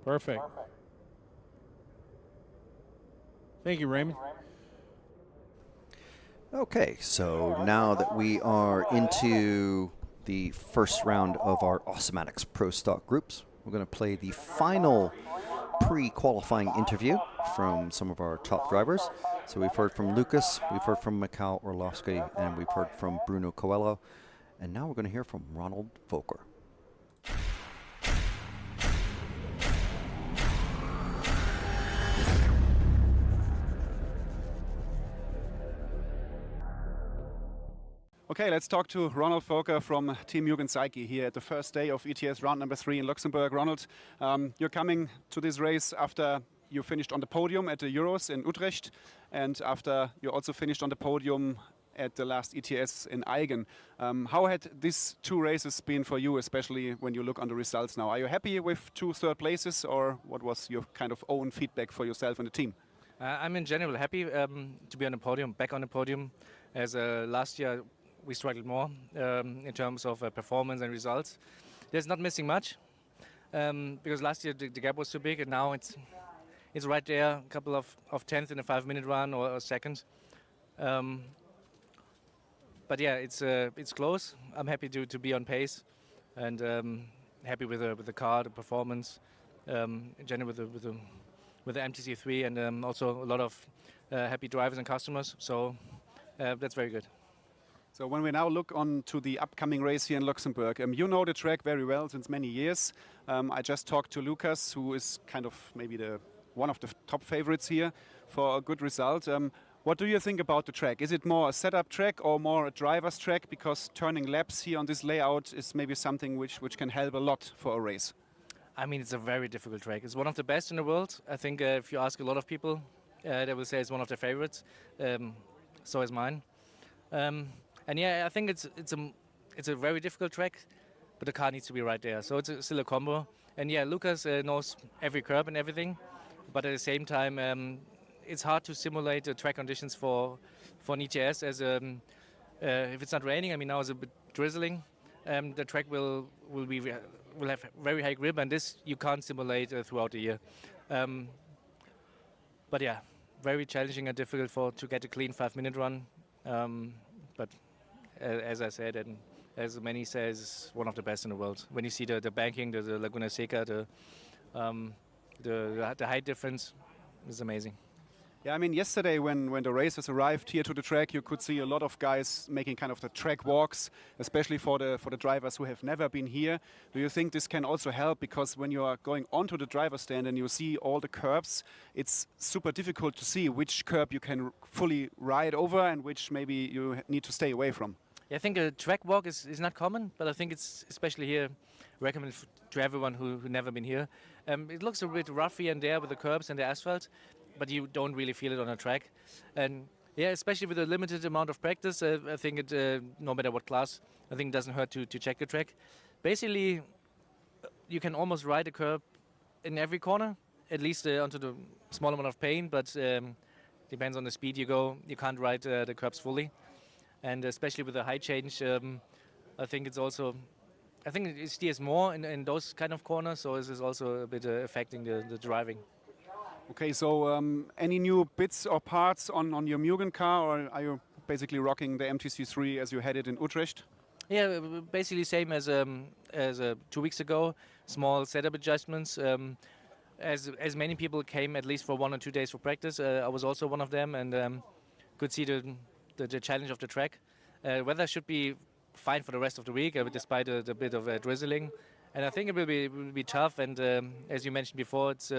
Perfect. Thank you, Raymond. Okay, so now that we are into the first round of our Awesomatics Pro Stock groups, we're going to play the final pre-qualifying interview from some of our top drivers. So we've heard from Lucas, we've heard from Mikael Orlowski, and we've heard from Bruno Coelloo. And now we're going to hear from Ronald Hofer. Okay, let's talk to Ronald Hofer from Team Jürgen Seike here at the first day of ETS round number 3 in Luxembourg. Ronald, you're coming to this race after you finished on the podium at the Euros in Utrecht, and after you also finished on the podium at the last ETS in Eigen. How had these 2 races been for you, especially when you look on the results now? Are you happy with 2 third places, or what was your kind of own feedback for yourself and the team? I'm in general happy to be on the podium, back on the podium, as last year we struggled more in terms of performance and results. There's not missing much because last year the gap was too big, and now it's right there, a couple of tenths in a 5-minute run or a second. But yeah, it's close. I'm happy to be on pace, and happy with the car, the performance, in general with the MTC3, and also a lot of happy drivers and customers. So that's very good. So when we now look on to the upcoming race here in Luxembourg, you know the track very well since many years. I just talked to Lucas, who is kind of maybe one of the top favorites here for a good result. What do you think about the track? Is it more a setup track or more a driver's track? Because turning laps here on this layout is maybe something which can help a lot for a race. I mean, it's a very difficult track. It's one of the best in the world. I think if you ask a lot of people, they will say it's one of their favorites. So is mine. And yeah, I think it's a very difficult track, but the car needs to be right there. So it's still a combo. And yeah, Lucas knows every curb and everything, but at the same time, it's hard to simulate the track conditions for an ETS as if it's not raining. I mean, now it's a bit drizzling. The track will have very high grip, and this you can't simulate throughout the year. But yeah, very challenging and difficult to get a clean 5-minute run. But as I said, and as many says, one of the best in the world. When you see the banking, the Laguna Seca, the height difference is amazing. Yeah, I mean, yesterday when the racers arrived here to the track, you could see a lot of guys making kind of the track walks, especially for the drivers who have never been here. Do you think this can also help? Because when you are going onto the driver's stand and you see all the curbs, it's super difficult to see which curb you can fully ride over and which maybe you need to stay away from. Yeah, I think a track walk is not common, but I think it's especially here recommended to everyone who never been here. It looks a bit rough here and there with the curbs and the asphalt, but you don't really feel it on a track. And yeah, especially with a limited amount of practice, I think it, no matter what class, I think it doesn't hurt to check the track. Basically, you can almost ride a curb in every corner, at least onto the small amount of pain, but depends on the speed you go. You can't ride the curbs fully. And especially with the height change, I think it steers more in those kind of corners, so this is also a bit affecting the driving. Okay, so any new bits or parts on your Mugen car, or are you basically rocking the MTC3 as you had it in Utrecht? Yeah, basically same as 2 weeks ago. Small setup adjustments. As many people came at least for 1 or 2 days for practice, I was also one of them, and could see the challenge of the track. Weather should be fine for the rest of the week, despite the bit of drizzling. And I think it will be tough. And as you mentioned before, it's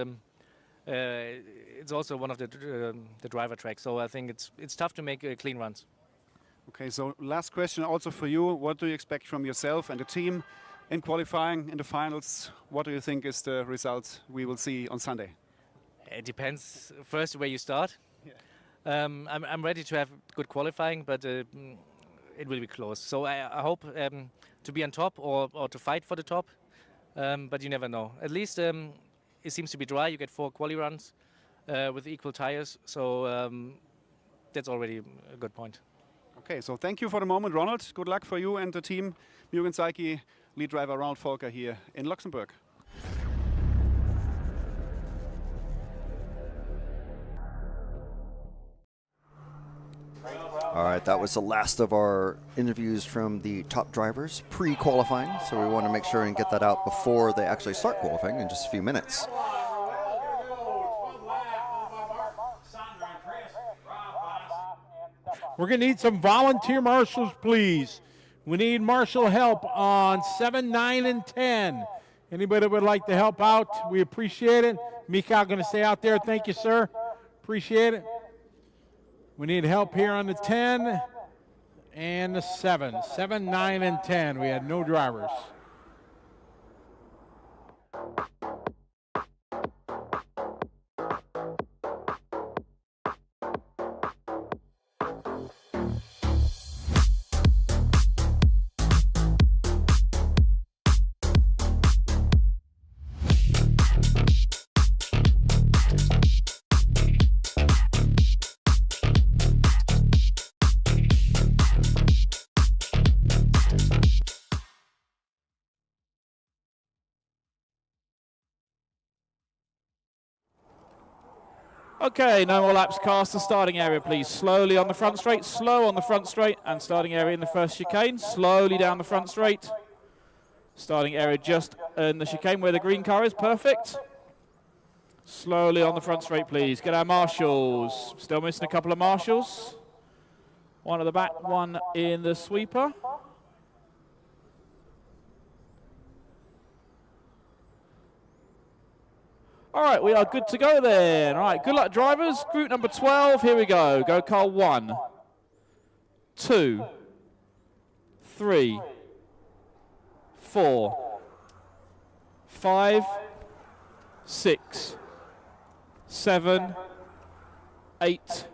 also one of the driver tracks. So I think it's tough to make clean runs. Okay, so last question also for you. What do you expect from yourself and the team in qualifying, in the finals? What do you think is the result we will see on Sunday? It depends first where you start. Yeah. I'm ready to have good qualifying, but it will be close. So I hope to be on top or to fight for the top, but you never know. At least it seems to be dry. You get 4 quali runs with equal tires, so that's already a good point. Okay, so thank you for the moment, Ronald. Good luck for you and the team. Mugen Saiki, lead driver Ronald Volker here in Luxembourg. All right, that was the last of our interviews from the top drivers pre-qualifying, so we want to make sure and get that out before they actually start qualifying in just a few minutes. We're going to need some volunteer marshals, please. We need marshal help on 7, 9, and 10. Anybody that would like to help out, we appreciate it. Mikael going to stay out there. Thank you, sir. Appreciate it. We need help here on the 10 and the 7. 7, 9, and 10. We had no drivers. Okay, no more laps cast. The starting area, please. Slowly on the front straight, slow on the front straight, and starting area in the first chicane. Slowly down the front straight. Starting area just in the chicane where the green car is. Perfect. Slowly on the front straight, please. Get our marshals. Still missing a couple of marshals. One at the back, one in the sweeper. All right, we are good to go then. All right, good luck, drivers. Group number 12, here we go. Go car 1, 2, 3, 4, 5, 6, 7, 8,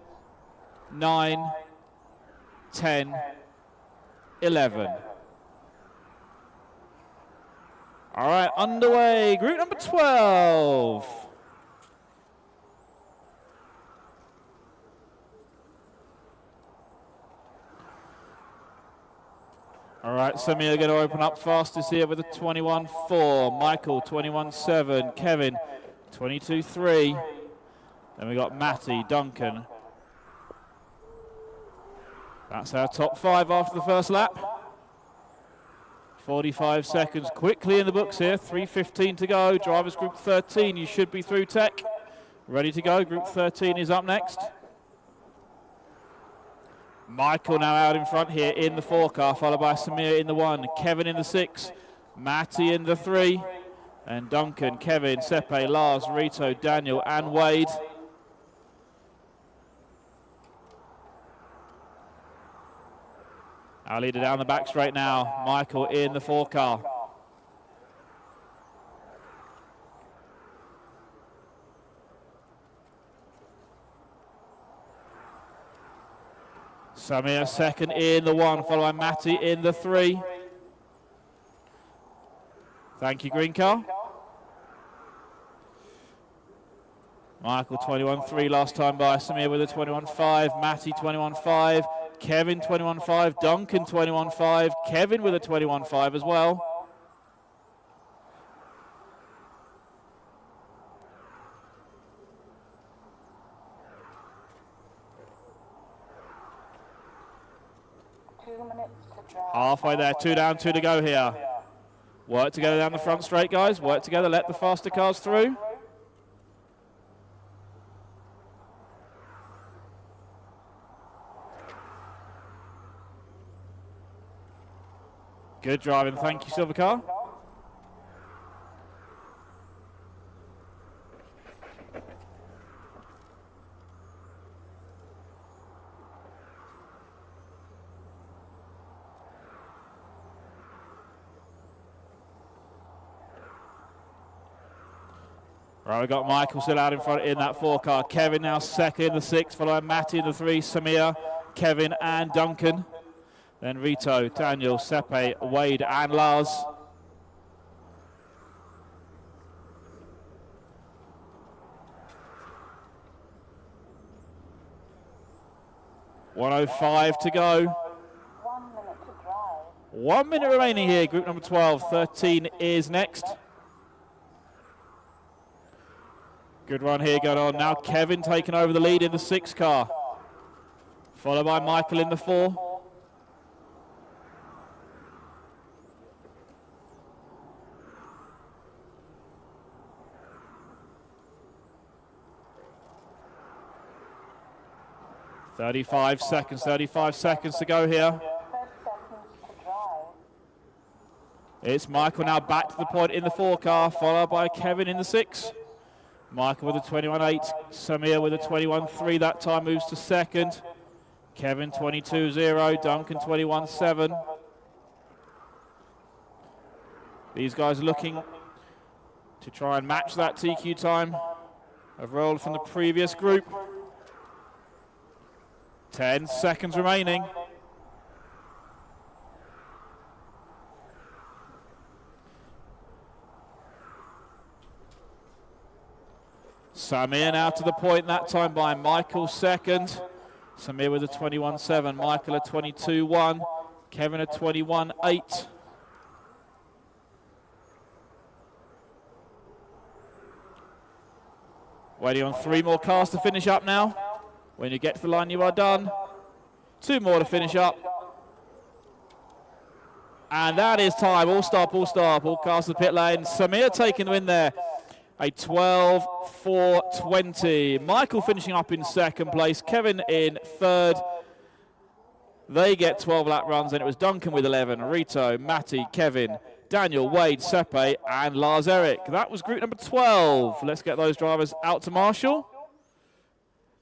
9, 10, 11. All right, underway. Group number 12. All right, Semi are going to open up fastest here with a 21.4. Michael, 21.7. Kevin, 22.3. Then we got Matty, Duncan. That's our top 5 after the first lap. 45 seconds quickly in the books here. 3:15 to go. Drivers group 13, you should be through tech. Ready to go. Group 13 is up next. Michael now out in front here in the 4 car, followed by Samir in the 1, Kevin in the 6, Matty in the 3, and Duncan, Kevin, Sepe, Lars, Rito, Daniel, and Wade. Our leader down the back straight now, Michael in the 4 car. Samir second in the 1, followed by Matty in the 3. Thank you, green car. Michael 21.3 last time by. Samir with a 21.5, Matty 21.5. Kevin 21.5, Duncan 21.5, Kevin with a 21.5 as well. Halfway there, 2 down, 2 to go here. Work together down the front straight, guys. Work together, let the faster cars through. Good driving, thank you, Silver Car. Right, we've got Michael still out in front in that 4 car. Kevin now second in the 6, followed by Matty in the 3, Samir, Kevin and Duncan. Then Rito, Daniel, Sepe, Wade and Lars. .105 to go. 1 minute to drive. 1 minute remaining here, group number 12. 13 is next. Good run here going on. Now Kevin taking over the lead in the 6 car. Followed by Michael in the 4. .35 seconds to go here. It's Michael now back to the point in the 4 car, followed by Kevin in the 6. Michael with a 21.8, Samir with a 21.3, that time moves to second. Kevin 22.0, Duncan 21.7. These guys are looking to try and match that TQ time overall from the previous group. 10 seconds remaining. Samir now to the point, that time by Michael second. Samir with a 21.7, Michael a 22.1, Kevin a 21.8. Waiting on 3 more cars to finish up now. When you get to the line, you are done. 2 more to finish up. And that is time. All stop, all stop. All cars to the pit lane. Samir taking the win there. A 12.420. Michael finishing up in second place. Kevin in third. They get 12 lap runs, and it was Duncan with 11. Rito, Matty, Kevin, Daniel, Wade, Sepe, and Lars Erik. That was group number 12. Let's get those drivers out to Marshall.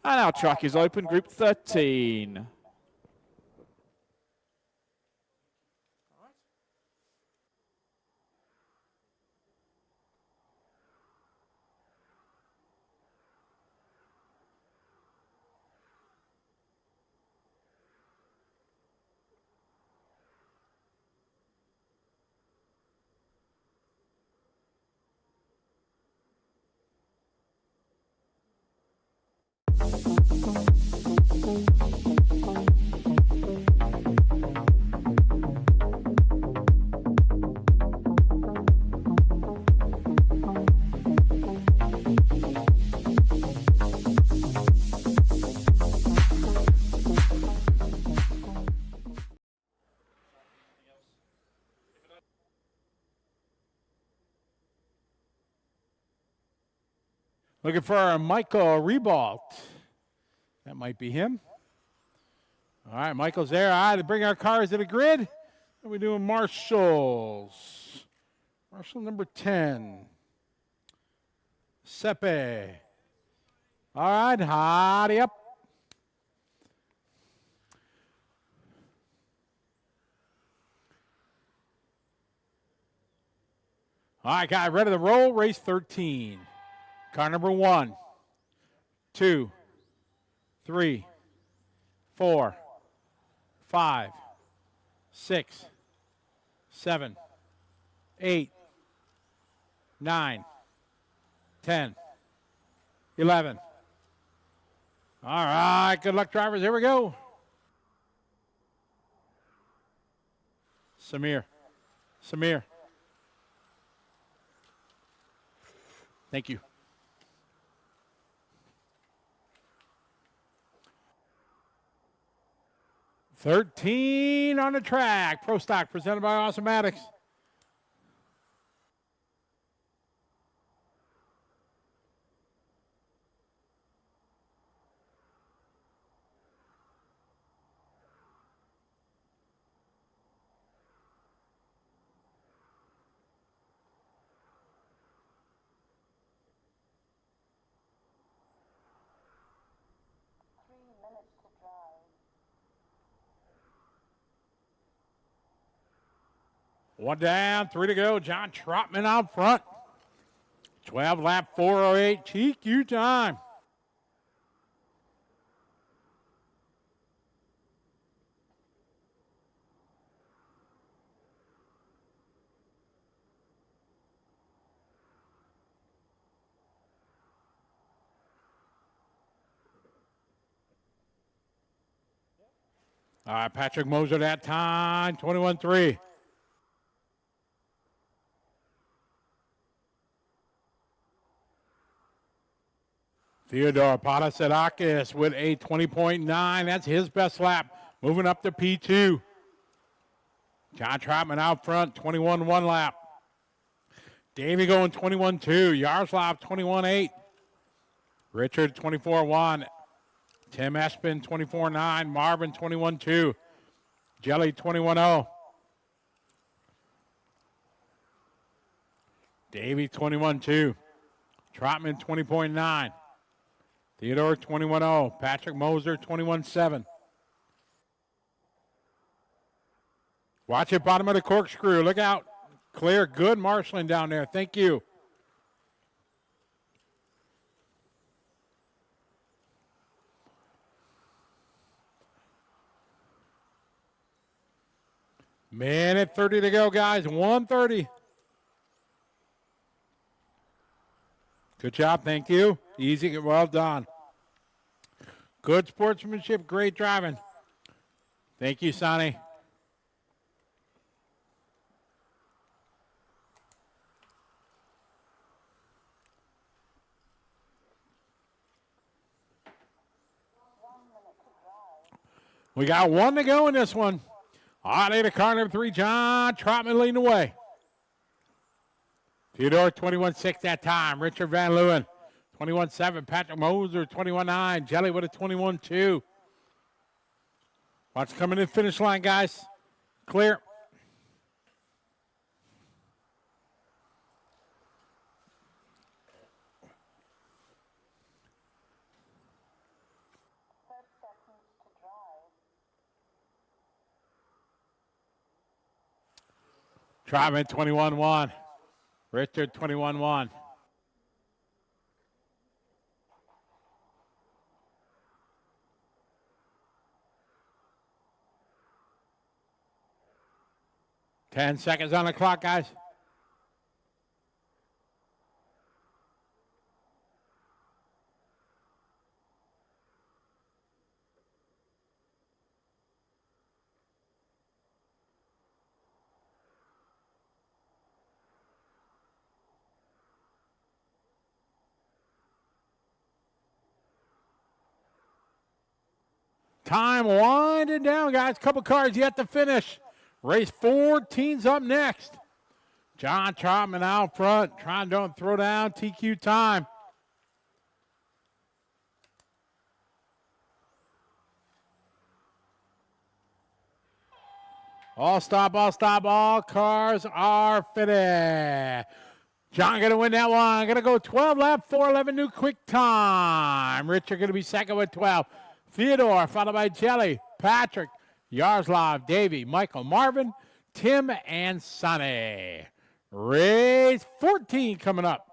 And our track is open, group 13. Looking for Mikael Orlowski. That might be him. All right, Michael's there. All right, to bring our cars to the grid. And we're doing Marshall's. Marshall number 10. Sepe. All right, hotty up. All right, guys, ready to roll. Race 13. Car number 1, 2, 3, 4, 5, 6, 7, 8, 9, 10, 11. All right, good luck, drivers. Here we go. Samir. Thank you. $13 on the track. Pro Stock presented by Awesomatics. One down, 3 to go. John Trotman out front. 12 lap 408. TQ time. All right, Patrick Moser that time, 21-3. Theodore Panasadakis with a 20.9. That's his best lap. Moving up to P2. John Trotman out front, 21-1 lap. Davey going 21-2. Yaroslav 21-8. Richard 24-1. Tim Espin 24-9. Marvin 21-2. Jelly 21-0. Davey 21-2. Trotman 20.9. Theodore 21-0. Patrick Moser 21-7. Watch it, bottom of the corkscrew. Look out. Clear. Good marshalling down there. Thank you. Minute 30 to go, guys. 1:30. Good job. Thank you. Easy. Well done. Good sportsmanship. Great driving. Thank you, Sonny. We got one to go in this one. Out of car number 3, John Trotman leading the way. Theodore 21-6 that time. Richard Van Leeuwen 21-7. Patrick Moser 21-9. Jelly with a 21-2. Watch coming in finish line, guys. Clear. Trotman 21-1. Richard 21-1. Ten seconds on the clock, guys. Time winding down, guys. Couple cars yet to finish. Race 14's up next. John Trotman out front, trying to throw down TQ time. All stop, all cars are finished. John going to win that one. Going to go 12 lap, 4:11 new quick time. Richard going to be second with 12. Theodore, followed by Jelly, Patrick, Yaroslav, Davey, Michael, Marvin, Tim, and Sonny. Race 14 coming up.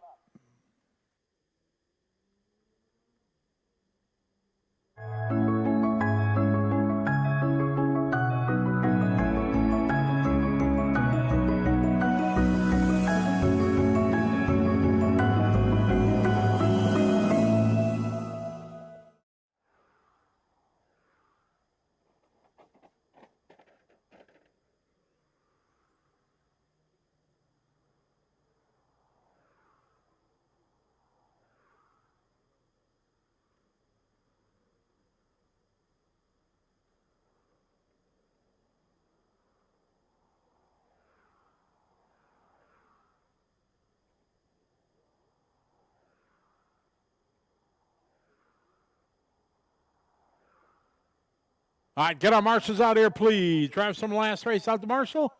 All right, get our marshals out here, please. Drive some last race out to Marshall.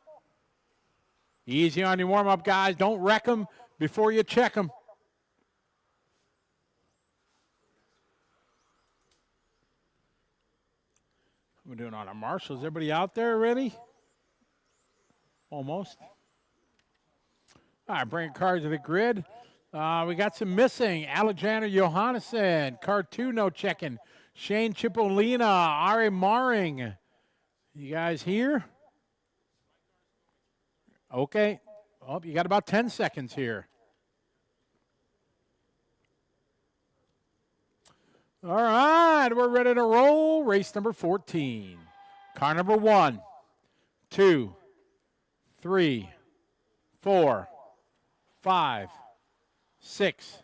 Easy on your warm-up, guys. Don't wreck them before you check them. We're doing on our marshals. Everybody out there ready? Almost. All right, bringing cars to the grid. We got some missing. Alexander Johannesson. Car 2, no checking. Shane Cipollina, Ari Maring. You guys here? Okay. Oh, you got about 10 seconds here. All right, we're ready to roll. Race number 14. Car number 1, 2, 3, 4, 5, 6,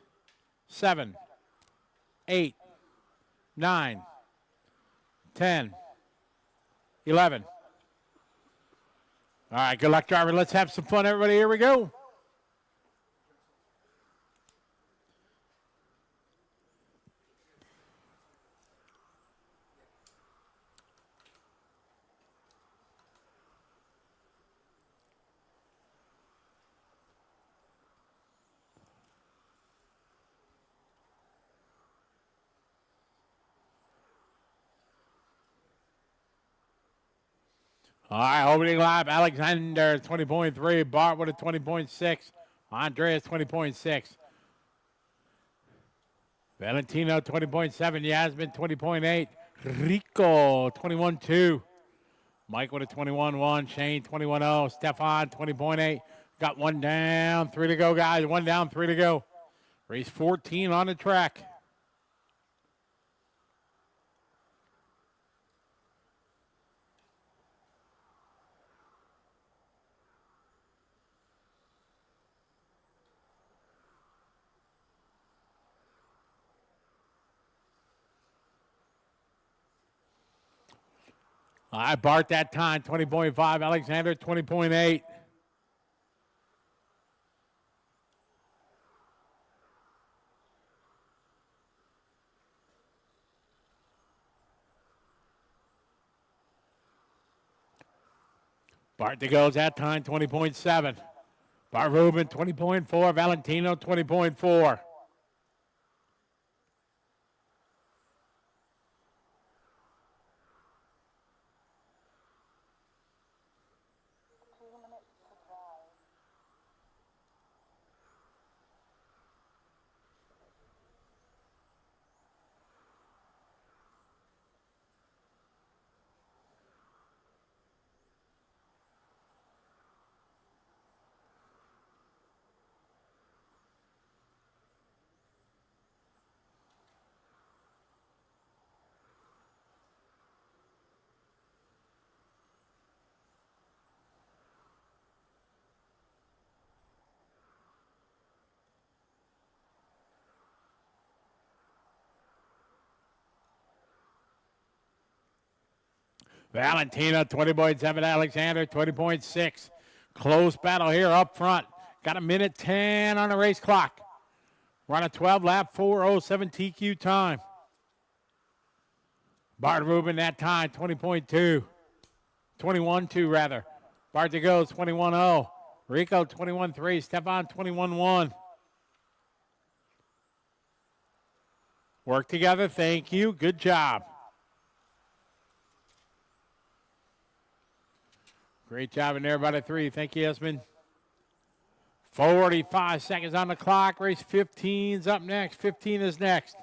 7, 8, 9, 10, 11. All right, good luck, driver. Let's have some fun, everybody. Here we go. All right, opening lap, Alexander 20.3, Bart with a 20.6, Andreas 20.6, Valentino 20.7, Yasmin 20.8, Rico 21.2, Mike with a 21.1, Shane 21.0, Stefan 20.8, got one down, 3 to go, guys, 1 down, 3 to go. Race 14 on the track. All right, Bart that time, 20.5. Alexander, 20.8. Bart to goes that time, 20.7. Bart Rubin, 20.4. Valentino, 20.4. Valentina, 20.7. Alexander, 20.6. Close battle here up front. Got a minute 10 on the race clock. Run a 12 lap, 4:07 TQ time. Bart Rubin that time, 20.2. 21.2 rather. Bart to go, 21.0. Rico, 21.3. Stefan, 21.1. Work together. Thank you. Good job. Great job in there by the 3. Thank you, Esmond. 45 seconds on the clock. Race 15's up next. 15 is next.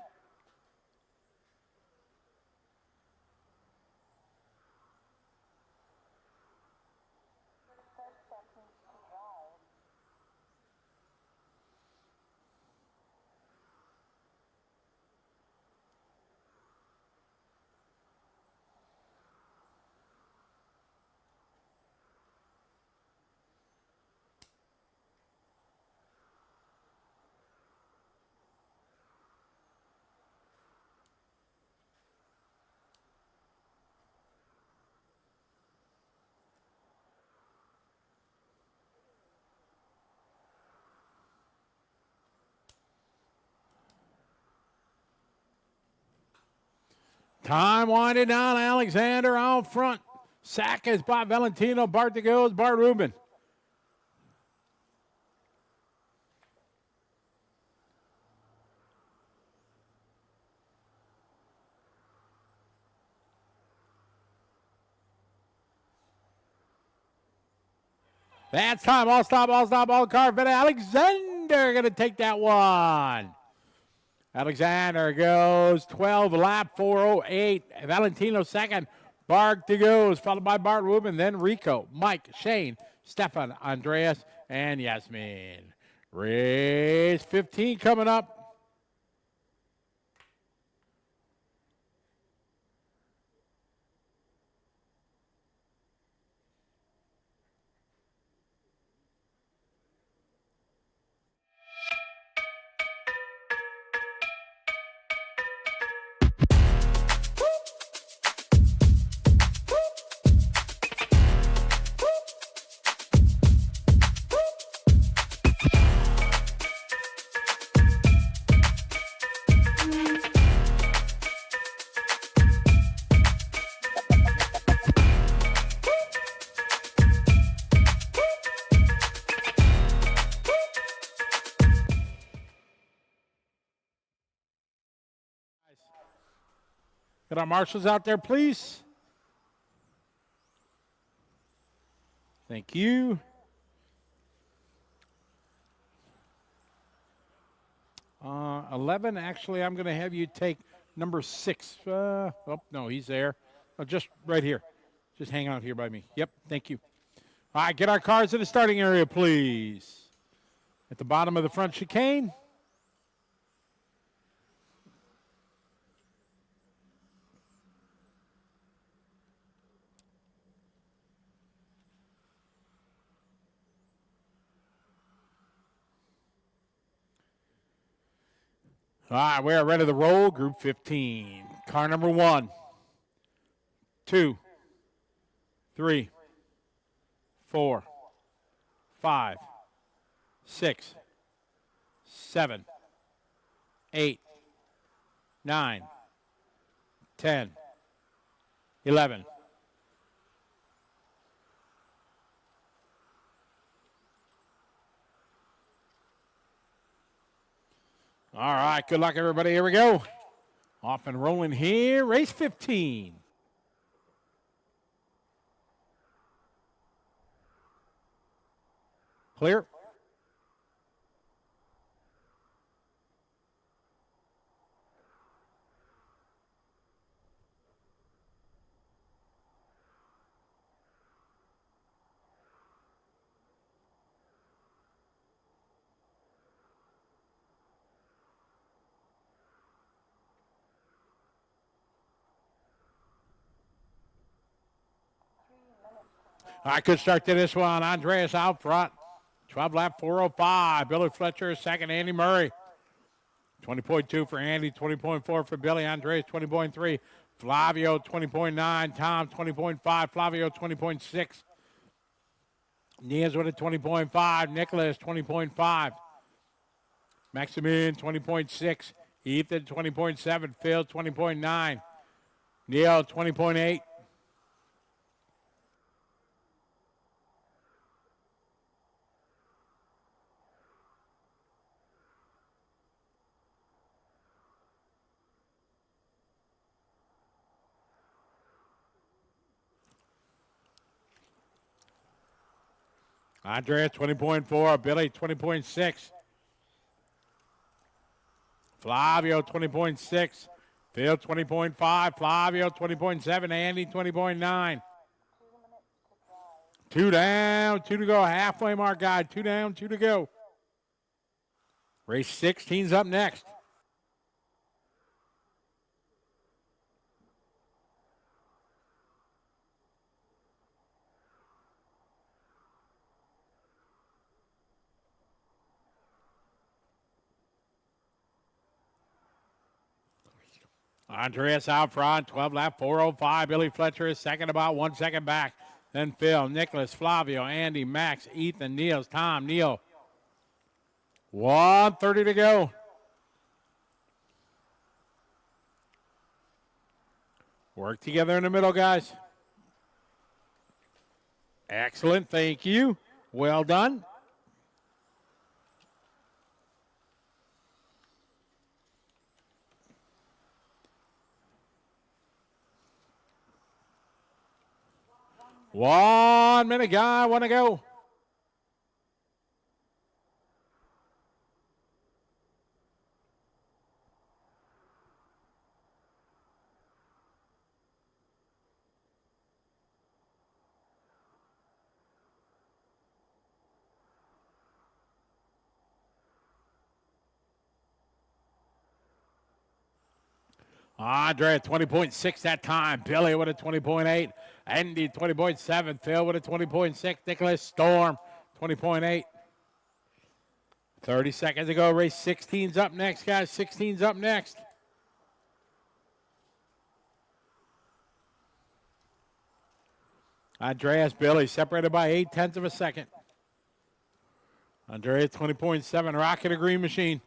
Time winding down. Alexander out front. Sack is by Valentino. Bart to goes. Bart Rubin. That's time. All stop, all car. But Alexander going to take that one. Alexander goes 12 lap, 4:08. Valentino second. Bart to goes, followed by Bart Rubin, then Rico, Mike, Shane, Stefan, Andreas, and Yasmin. Race 15 coming up. Get our marshals out there, please. Thank you. Uh, 11, actually, I'm going to have you take number 6. Oh, no, he's there. Oh, just right here. Just hang out here by me. Yep, thank you. All right, get our cars to the starting area, please. At the bottom of the front chicane. All right, we are ready to roll. Group 15. Car number 1, 2, 3, 4, 5, 6, 7, 8, 9, 10, 11. All right, good luck, everybody. Here we go. Off and rolling here, race 15. Clear. All right, good start to this one. Andreas out front. 12 lap 405. Billy Fletcher is second. Andy Murray. 20.2 for Andy. 20.4 for Billy. Andreas 20.3. Flavio 20.9. Tom 20.5. Flavio 20.6. Nias with a 20.5. Nicholas 20.5. Maximilian 20.6. Ethan 20.7. Phil 20.9. Neil 20.8. Andrea 20.4, Billy 20.6. Flavio 20.6, Phil 20.5, Flavio 20.7, Andy 20.9. 2 down, 2 to go, halfway mark, guy. 2 down, 2 to go. Race 16's up next. Andreas out front, 12 lap 405. Billy Fletcher is second, about 1 second back. Then Phil, Nicholas, Flavio, Andy, Max, Ethan, Niels, Tom, Neil. 1:30 to go. Work together in the middle, guys. Excellent, thank you. Well done. One minute, guy. Want to go. Andre at 20.6 that time. Billy with a 20.8. Andy 20.7. Phil with a 20.6. Nicholas Storm 20.8. 30 seconds to go. Race 16's up next, guys. 16's up next. Andreas Billy separated by 0.8 of a second. Andreas 20.7. Rocket a green machine.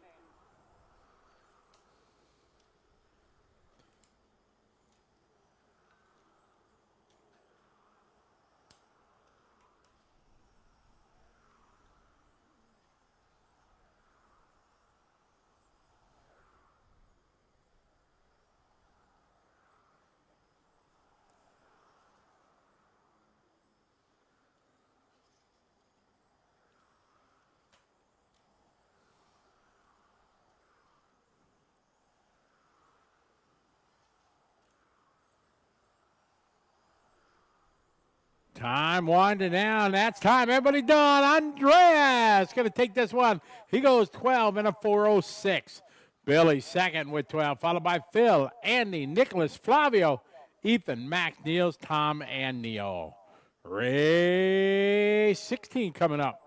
Time winding down. That's time. Everybody done. Andreas going to take this one. He goes 12 in a 4:06. Billy second with 12, followed by Phil, Andy, Nicholas, Flavio, Ethan, Max, Niels, Tom, and Neil. Race 16 coming up.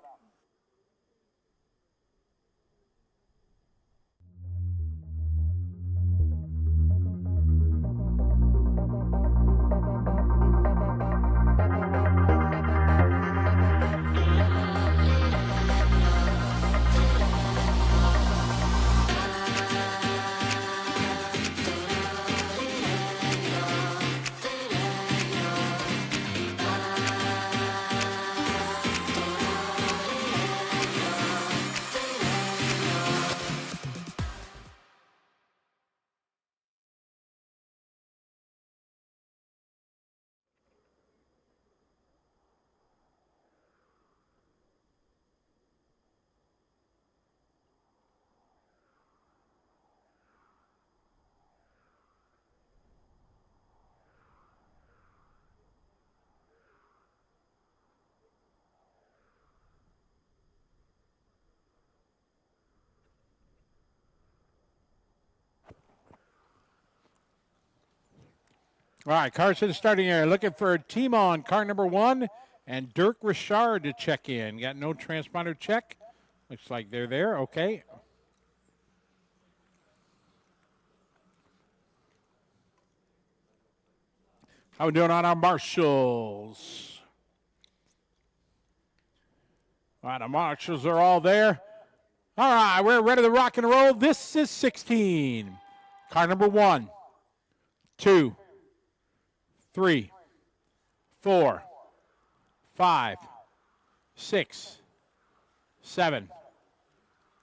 All right, cars to the starting area. Looking for Timon, car number 1, and Dirk Richard to check in. Got no transponder check. Looks like they're there. Okay. How we doing on our marshals? All right, the marshals are all there. All right, we're ready to rock and roll. This is 16. Car number 1, 2, 3, 4, 5, 6, 7,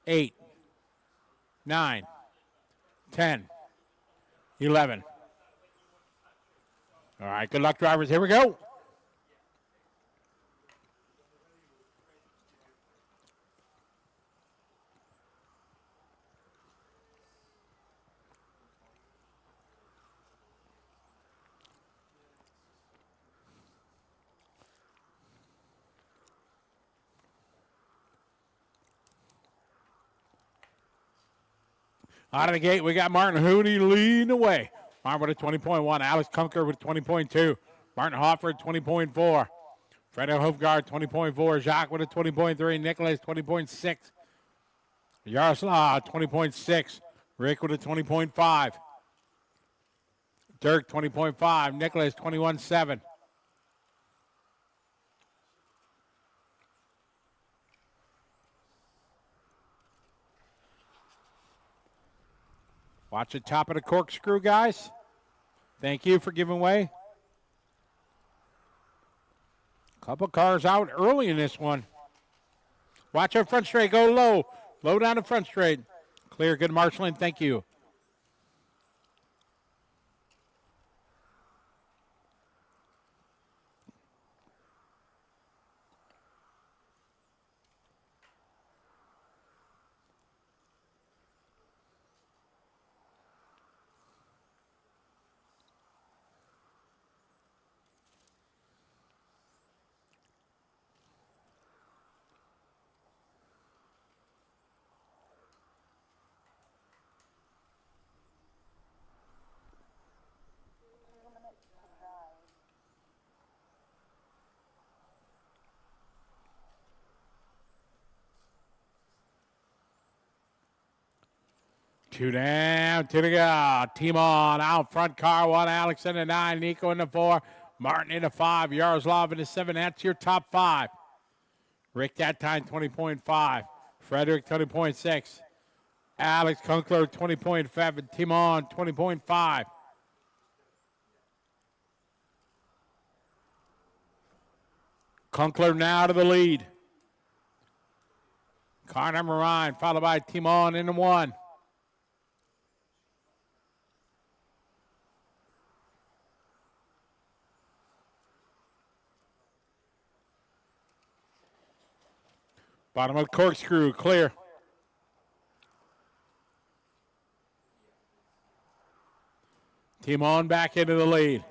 8, 9, 10, 11. All right, good luck, drivers. Here we go. Out of the gate, we got Martin Hooney leading away. Martin with a 20.1. Alex Kunker with 20.2. Martin Hofer at 20.4. Fredo Hofgaard, 20.4. Jacques with a 20.3. Nicholas, 20.6. Yaroslav, 20.6. Rick with a 20.5. Dirk, 20.5. Nicholas, 21.7. Watch the top of the corkscrew, guys. Thank you for giving way. Couple cars out early in this one. Watch our front straight. Go low. Low down the front straight. Clear. Good marshalling. Thank you. Two down, two to go. Team on out front car. 1, Alex in the 9, Nico in the 4, Martin in the 5, Yaroslav in the 7. That's your top 5. Rick that time 20.5. Frederick 20.6. Alex Kunkel 20.7. Team on 20.5. Kunkel now to the lead. Car number 9, followed by Timon in the 1. Bottom of the corkscrew, clear. Timon back into the lead.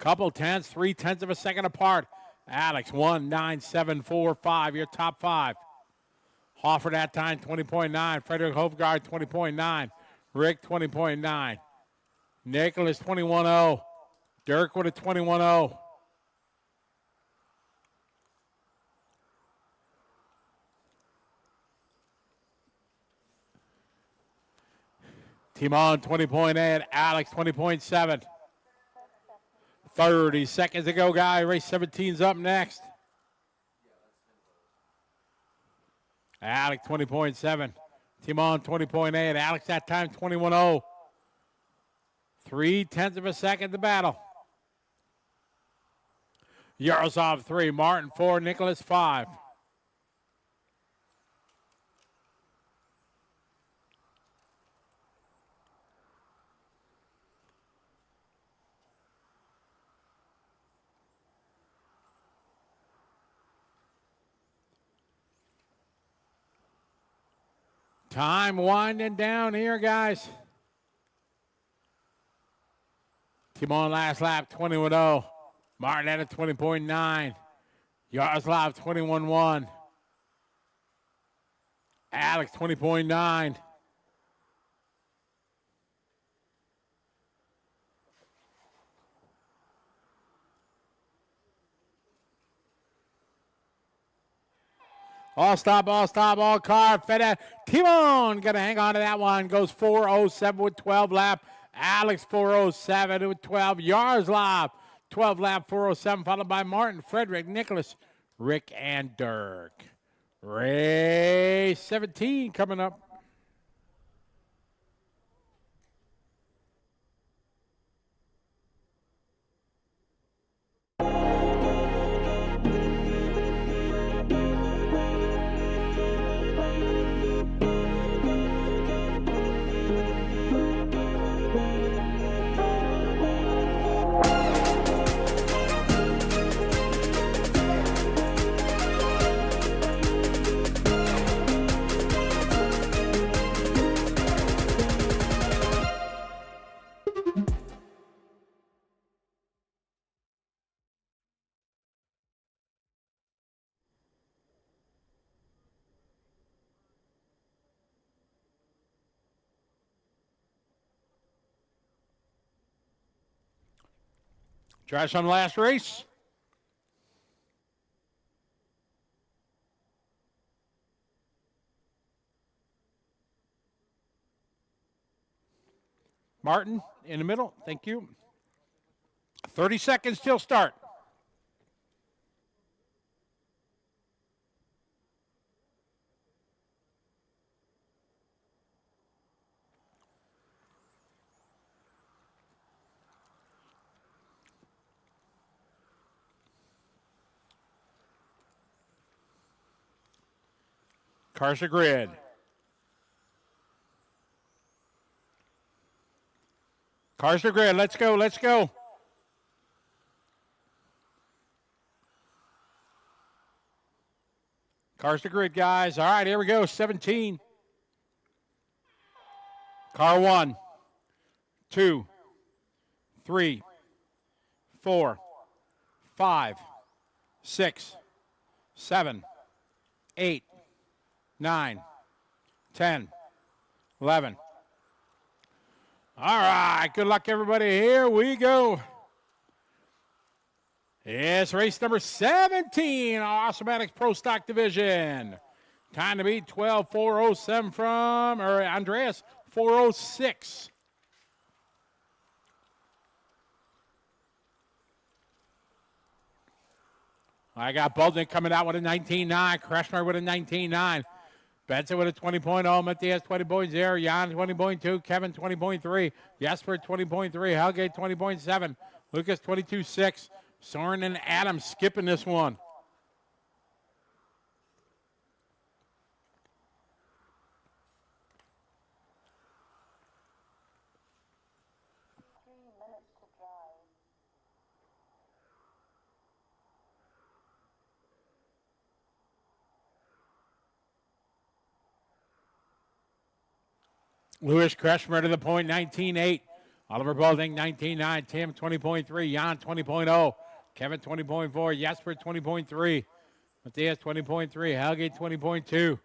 Couple tenths, 0.3 of a second apart. Alex, 1.9745, your top 5. Hofer that time, 20.9. Frederick Hofgaard, 20.9. Rick, 20.9. Nicholas, 21.0. Dirk with a 21.0. Timon, 20.8. Alex, 20.7. 30 seconds to go, guy. Race 17's up next. Alex, 20.7. Timon, 20.8. Alex, that time, 21.0. 0.3 of a second to battle. Yaroslav, 3. Martin, 4. Nicholas, 5. Time winding down here, guys. Timon last lap, 20.0. Martin at a 20.9. Yaroslav, 21.1. Alex, 20.9. All car. Fede Timon going to hang on to that one. Goes 4:07 with 12 lap. Alex 4:07 with 12. Yaroslav 12 lap 4:07, followed by Martin, Frederick, Nicholas, Rick, and Dirk. Race 17 coming up. Try some last race. Martin in the middle. Thank you. 30 seconds till start. Cars are grid. Cars are grid. Let's go. Let's go. Cars to grid, guys. All right, here we go. 17. Car 1, 2, 3, 4, 5, 6, 7, 8, 9, 10, 11. All right, good luck, everybody. Here we go. It's race number 17, Awesomatics Pro Stock Division. Time to beat 12:4:07 from Andreas 4:06. I got Bolden coming out with a 19.9, Kreshmer with a 19.9, Benson with a 20.0, Matthias 20.0, Jan 20.2, Kevin 20.3, Jesper 20.3, Helgate 20.7, Lucas 22.6, Soren and Adam skipping this one. Lewis Kreshmer to the point, 19.8. Oliver Balding, 19.9. Tim, 20.3. Jan, 20.0. Kevin, 20.4. Jesper, 20.3. Matthias, 20.3. Helgate, 20.2.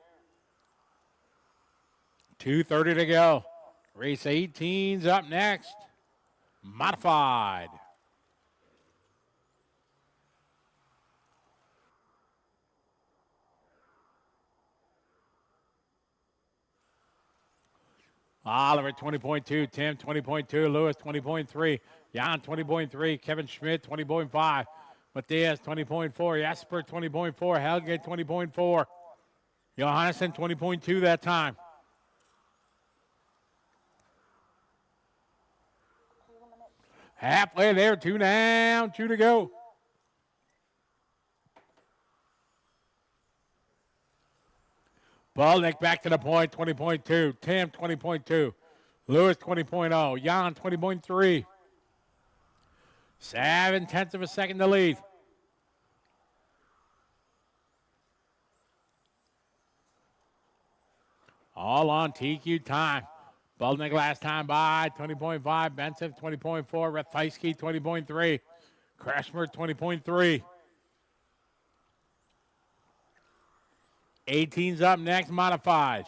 2:30 to go. Race 18's up next. Modified. Oliver, 20.2. Tim, 20.2. Lewis, 20.3. Jan, 20.3. Kevin Schmidt, 20.5. Matthias, 20.4. Jesper, 20.4. Helge, 20.4. Johannesson, 20.2 that time. Halfway there, 2 down, 2 to go. Balnick back to the point, 20.2. Tim, 20.2. Lewis, 20.0. Jan, 20.3. 7/10 of a second to lead. All on TQ time. Balnick last time by, 20.5. Benson, 20.4. Rathajski, 20.3. Kreshmer, 20.3. 18's up next, modified.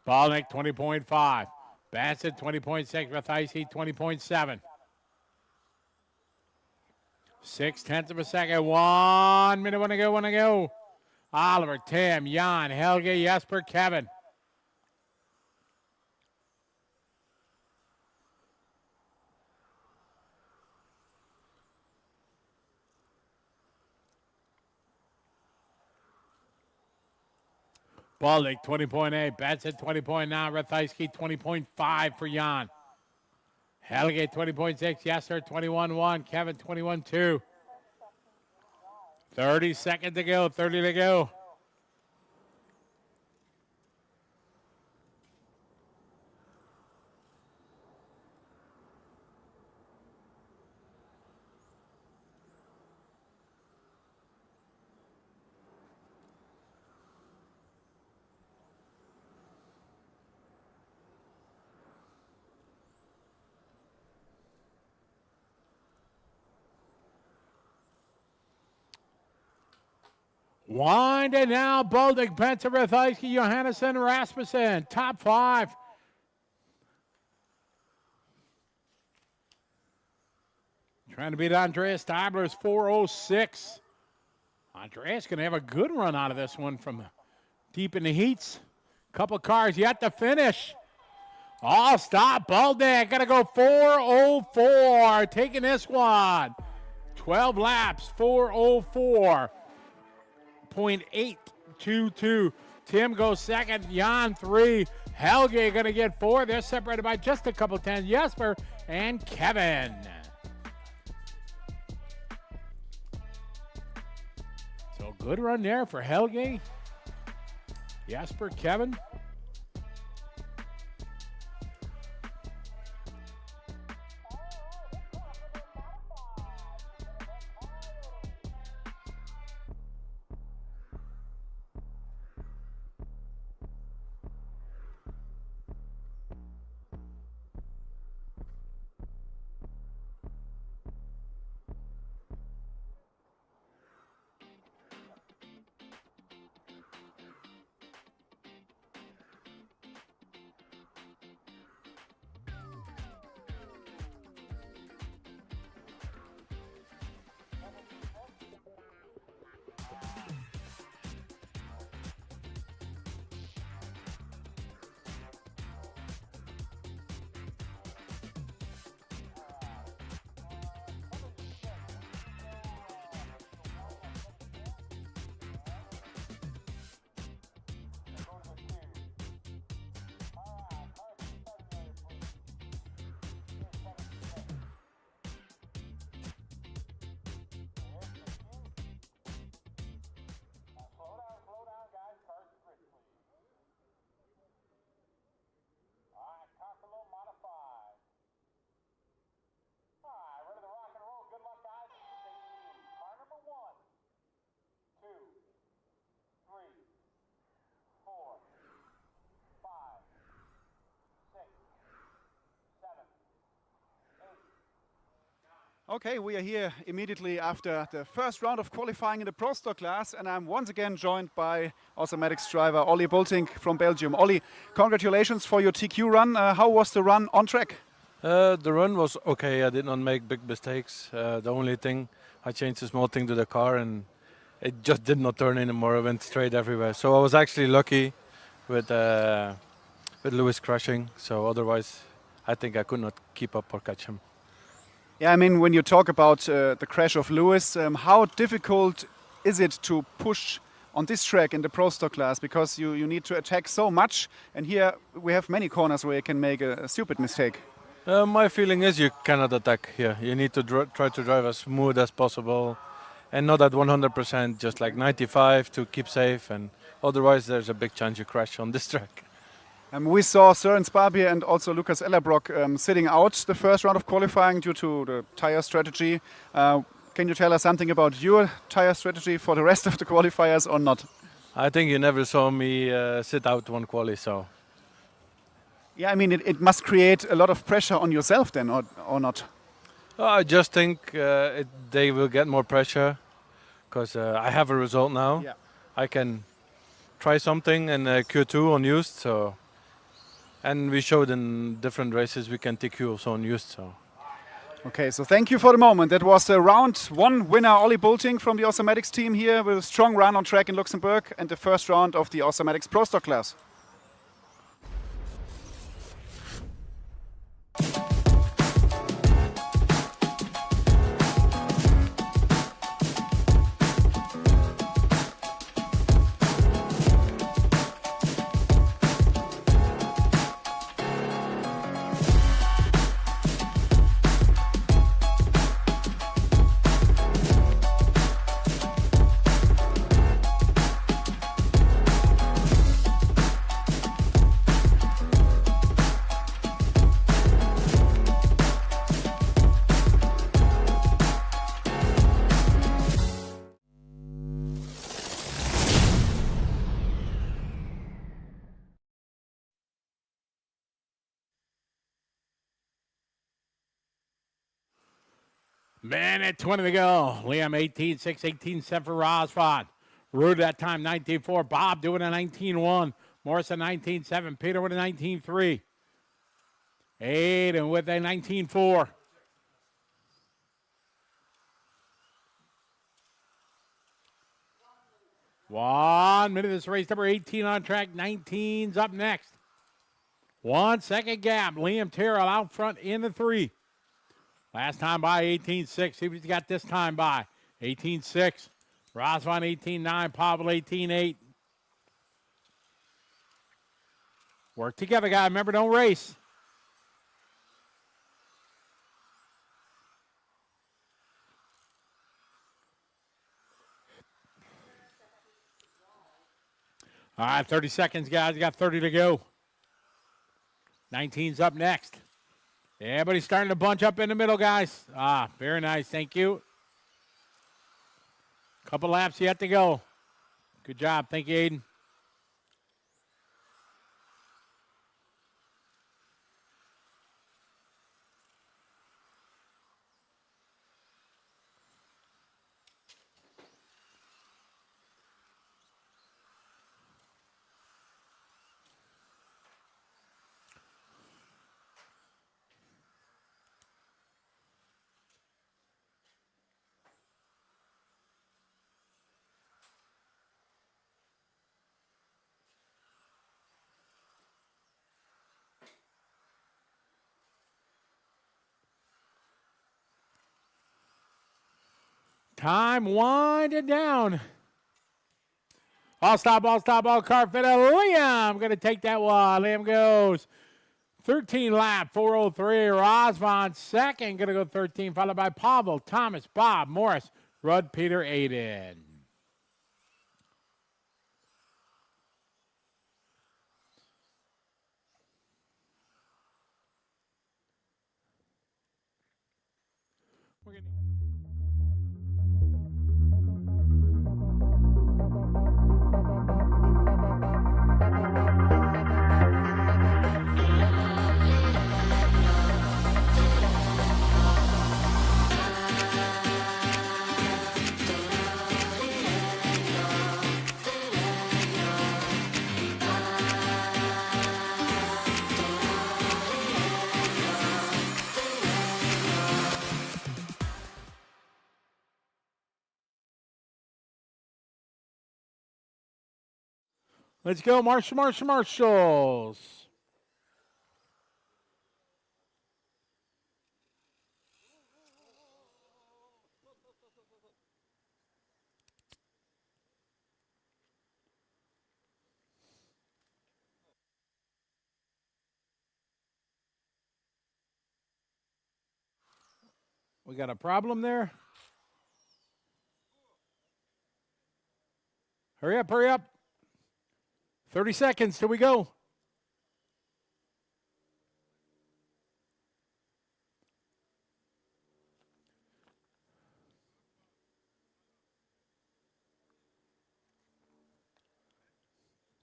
Balnick 20.5. Bassett 20.6. Rathajski 20.7. 0.6 of a second. 1 minute. Want to go. Oliver, Tim, Jan, Helge, Jesper, Kevin. Baldick 20.8, Bassett 20.9, Rathajski 20.5 for Jan. Helge 20.6, Jesper 21.1, Kevin 21.2. 30 seconds to go, 30 to go. Winding now, Baldick, Benson, Rathajski, Johannesson, Rasmussen, top 5. Trying to beat Andreas Stabler's 4:06. Andreas going to have a good run out of this one from deep in the heats. Couple cars yet to finish. Oh, stop, Baldick. Got to go 4:04. Taking this one. 12 laps, 4:04. 0.822. Tim goes second. Jan 3. Helge going to get 4. They're separated by just a couple tenths. Jesper and Kevin. So good run there for Helge. Jesper, Kevin. Okay, we are here immediately after the first round of qualifying in the Pro Stock class, and I'm once again joined by Automatics driver Ollie Boltink from Belgium. Ollie, congratulations for your TQ run. How was the run on track? The run was okay. I did not make big mistakes. The only thing, I changed a small thing to the car and it just did not turn anymore. I went straight everywhere. So I was actually lucky with Lewis crashing. So otherwise, I think I could not keep up or catch him. Yeah, I mean, when you talk about the crash of Lewis, how difficult is it to push on this track in the Pro Stock class? Because you need to attack so much, and here we have many corners where you can make a stupid mistake. My feeling is you cannot attack here. You need to try to drive as smooth as possible and not at 100%, just like 95 to keep safe, and otherwise there's a big chance you crash on this track. We saw Søren Sparbier and also Lucas Ellerbrock sitting out the first round of qualifying due to the tire strategy. Can you tell us something about your tire strategy for the rest of the qualifiers or not? I think you never saw me sit out one quali, so. Yeah, I mean, it must create a lot of pressure on yourself then, or not? I just think they will get more pressure because I have a result now. Yeah. I can try something in Q2 unused, so and we showed in different races we can TQ also unused. So. Okay, so thank you for the moment. That was the round 1 winner, Ollie Bolting from the Automatics team here with a strong run on track in Luxembourg and the first round of the Automatics Pro Stock class. Minute 20 to go. Liam 18-6, 18-7 for Rosford. Rude that time, 19-4. Bob doing a 19-1. Morrison 19-7. Peter with a 19-3. Aiden with a 19-4. One minute this race. Number 18 on track. 19's up next. 1 second gap. Liam Terrell out front in the 3. Last time by 18-6. See what he's got this time by. 18-6. Rosvan 18-9. Pavel 18-8. Work together, guys. Remember, don't race. All right, 30 seconds, guys. You got 30 to go. 19's up next. Everybody's starting to bunch up in the middle, guys. Very nice. Thank you. Couple laps yet to go. Good job. Thank you, Aiden. Time winding down. All stop, car fit. Liam going to take that one. Liam goes 13 lap, 403. Rosvan second, going to go 13, followed by Pavel, Thomas, Bob, Morris, Rudd, Peter, Aiden. Let's go, Marshals. We got a problem there. Hurry up, hurry up. 30 seconds till we go.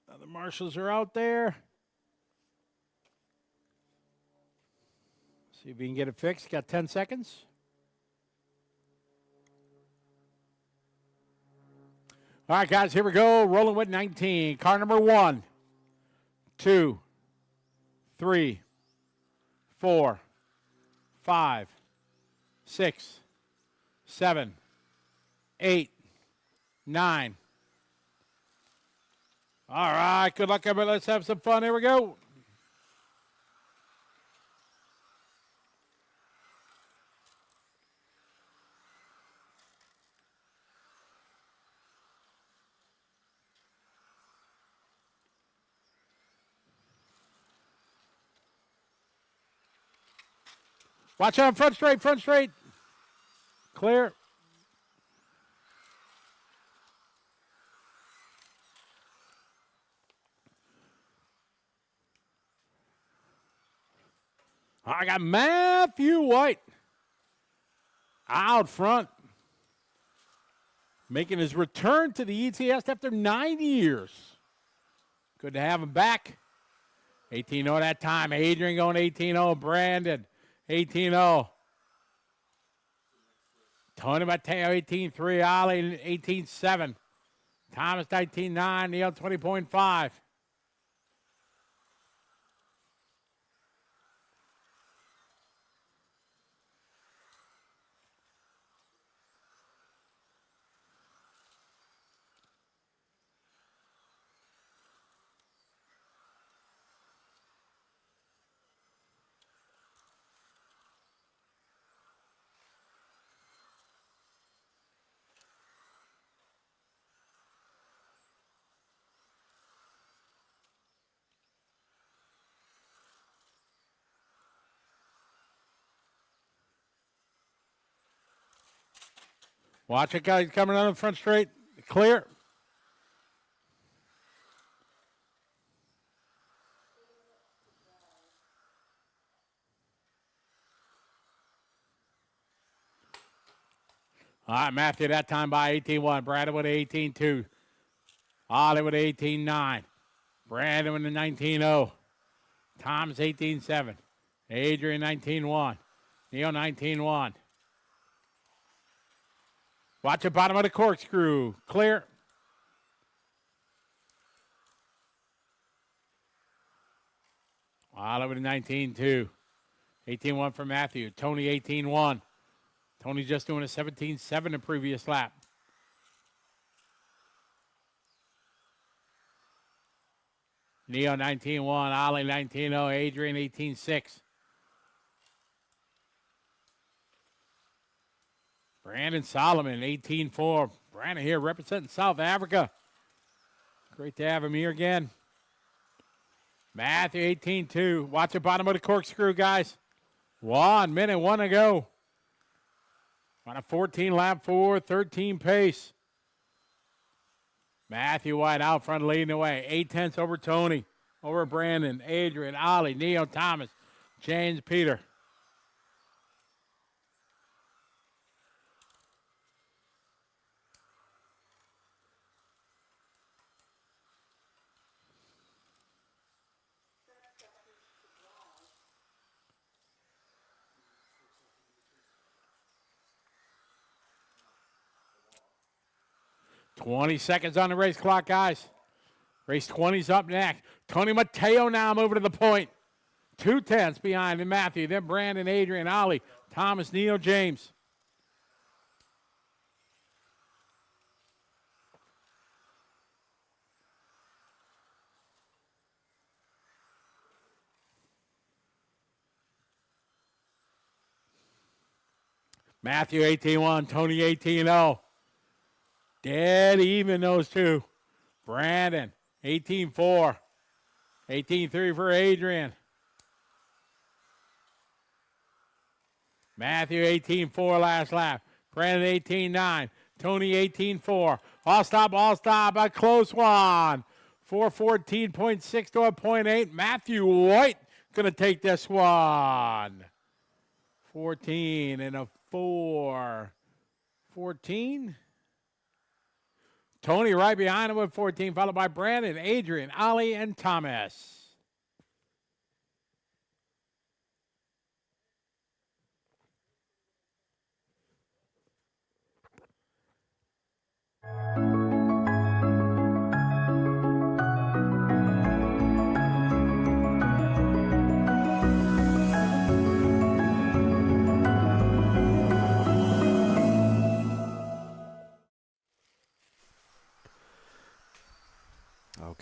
Now the marshals are out there. See if we can get it fixed. Got 10 seconds. All right, guys, here we go. Rolling with 19. Car number 1, 2, 3, 4, 5, 6, 7, 8, 9. All right, good luck, everybody. Let's have some fun. Here we go. Watch out, front straight, front straight. Clear. I got Matthew White out front, making his return to the ETS after 9 years. Good to have him back. 18-0 that time. Adrian going 18-0. Brandon 18-0. Tony Mateo 18-3. Ollie 18-7. Thomas 19-9. Neil 20.5. Watch it, guys, coming on the front straight. Clear. All right, Matthew that time by 18-1. Brandon with 18-2. Ollie with 18-9. Brandon with the 19-0. Tom's 18-7. Adrian 19-1. Neil 19-1. Watch the bottom of the corkscrew. Clear. Ollie with a 19-2. 18-1 for Matthew. Tony 18-1. Tony just doing a 17-7 the previous lap. Neo 19-1. Ollie 19-0. Adrian 18-6. Brandon Solomon, 18-4. Brandon here representing South Africa. Great to have him here again. Matthew, 18-2. Watch the bottom of the corkscrew, guys. 1 minute, 1 to go. On a 14-lap 4:13 pace. Matthew White out front leading the way. 8/10 over Tony. Over Brandon, Adrian, Ollie, Neo, Thomas, James, Peter. $20 seconds on the race clock, guys. Race 20's up next. Tony Mateo now moving to the point. 2/10 behind Matthew. Then Brandon, Adrian, Ollie, Thomas, Neil, James. Matthew 18-1, Tony 18-0. Dead even those two. Brandon 18-4. 18-3 for Adrian. Matthew 18-4 last lap. Brandon 18-9. Tony 18-4. All stop, a close one. 414.6 to a 0.8. Matthew White going to take this one. 14 and a 4. 14. Tony right behind him with 14, followed by Brandon, Adrian, Ollie, and Thomas.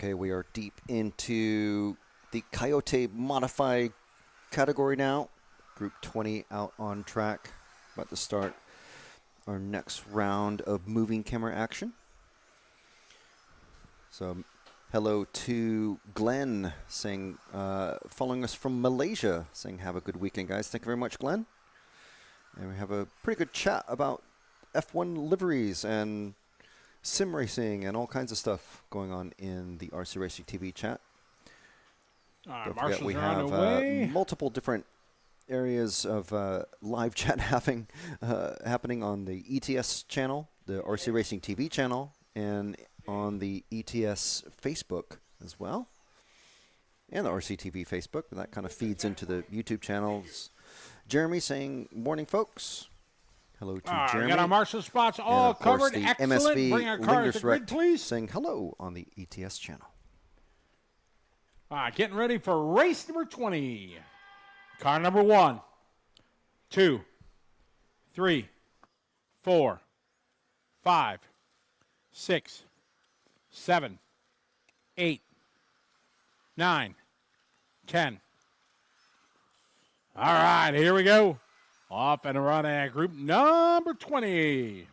Okay, we are deep into the Coyote Modified category now. Group 20 out on track. About to start our next round of moving camera action. So hello to Glenn saying, following us from Malaysia, saying have a good weekend, guys. Thank you very much, Glenn. And we have a pretty good chat about F1 liveries and sim racing and all kinds of stuff going on in the RC Racing TV chat. Don't forget we have multiple different areas of live chat happening on the ETS channel, the RC Racing TV channel, and on the ETS Facebook as well, and the RCTV Facebook. And that kind of feeds into the YouTube channels. Jeremy saying, morning, folks. Hello to Jeremy. We got our marshal spots all covered. Excellent. MSV Bring our cars to the grid, please. Saying hello on the ETS channel. All right, getting ready for race number 20. Car number 1, 2, 3, 4, 5, 6, 7, 8, 9, 10. All right, here we go. Off and running, group number 20.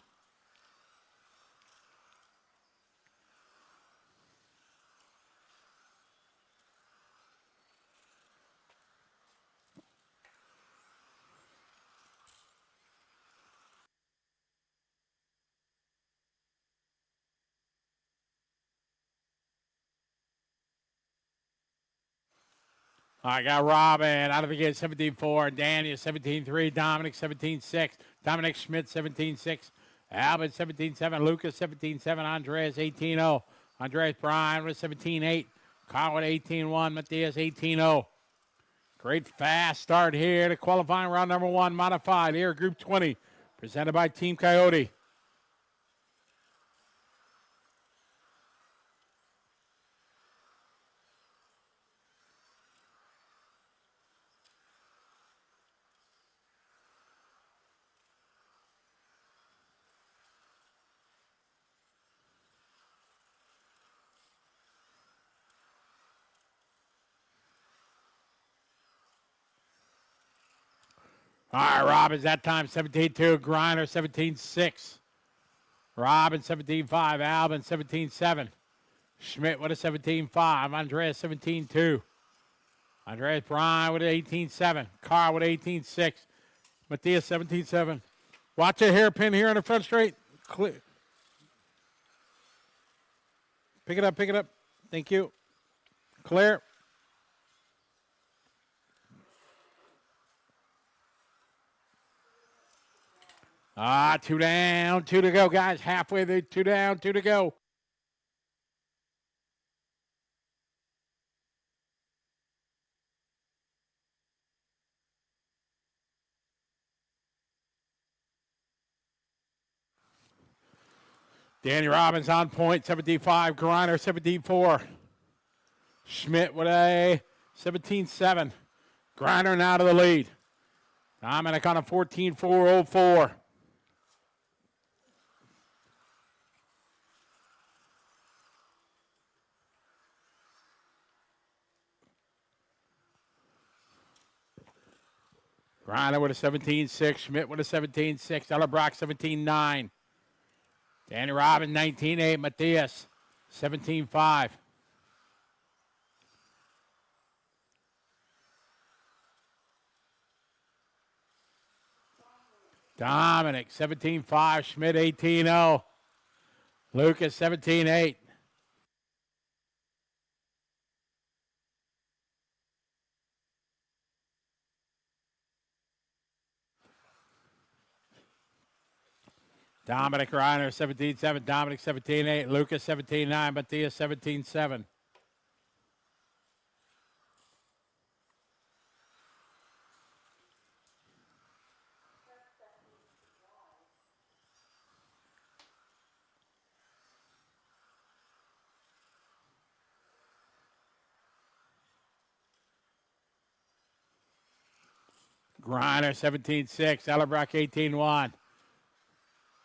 I got Robin out of the gate, 17-4. Daniel, 17-3. Dominic, 17-6. Dominic Schmidt, 17-6. Albert, 17-7. Lucas, 17-7. Andreas, 18-0. Andreas Bryan with 17-8. Kyle with 18-1. Matthias, 18-0. Great fast start here to qualifying round number 1, modified here, Group 20, presented by Team Coyote. All right, Robin's that time 17-2. Griner 17-6. Robin 17-5. Albin 17-7. Schmidt with a 17-5. Andreas 17-2. Andreas Bryan with an 18-7. Carr with 18-6. Matthias 17-7. Watch a hairpin here on the front straight. Clear. Pick it up, pick it up. Thank you. Clear. Two down, 2 to go, guys. Halfway there, 2 down, 2 to go. Danny Robbins on point, 17-5. Griner, 17-4. Schmidt with a 17-7. Griner now to the lead. Dominic on a 14-4-04. Griner with a 17-6. Schmidt with a 17-6. Ellerbrock 17-9. Danny Robbins 19-8. Matthias 17-5. Dominic 17-5. Schmidt 18-0. Lucas 17-8. Dominic Reiner, 17-7. Dominic, 17-8. Lucas, 17-9. Matthias, 17-7. Griner, 17-6. Ellerbrock, 18-1.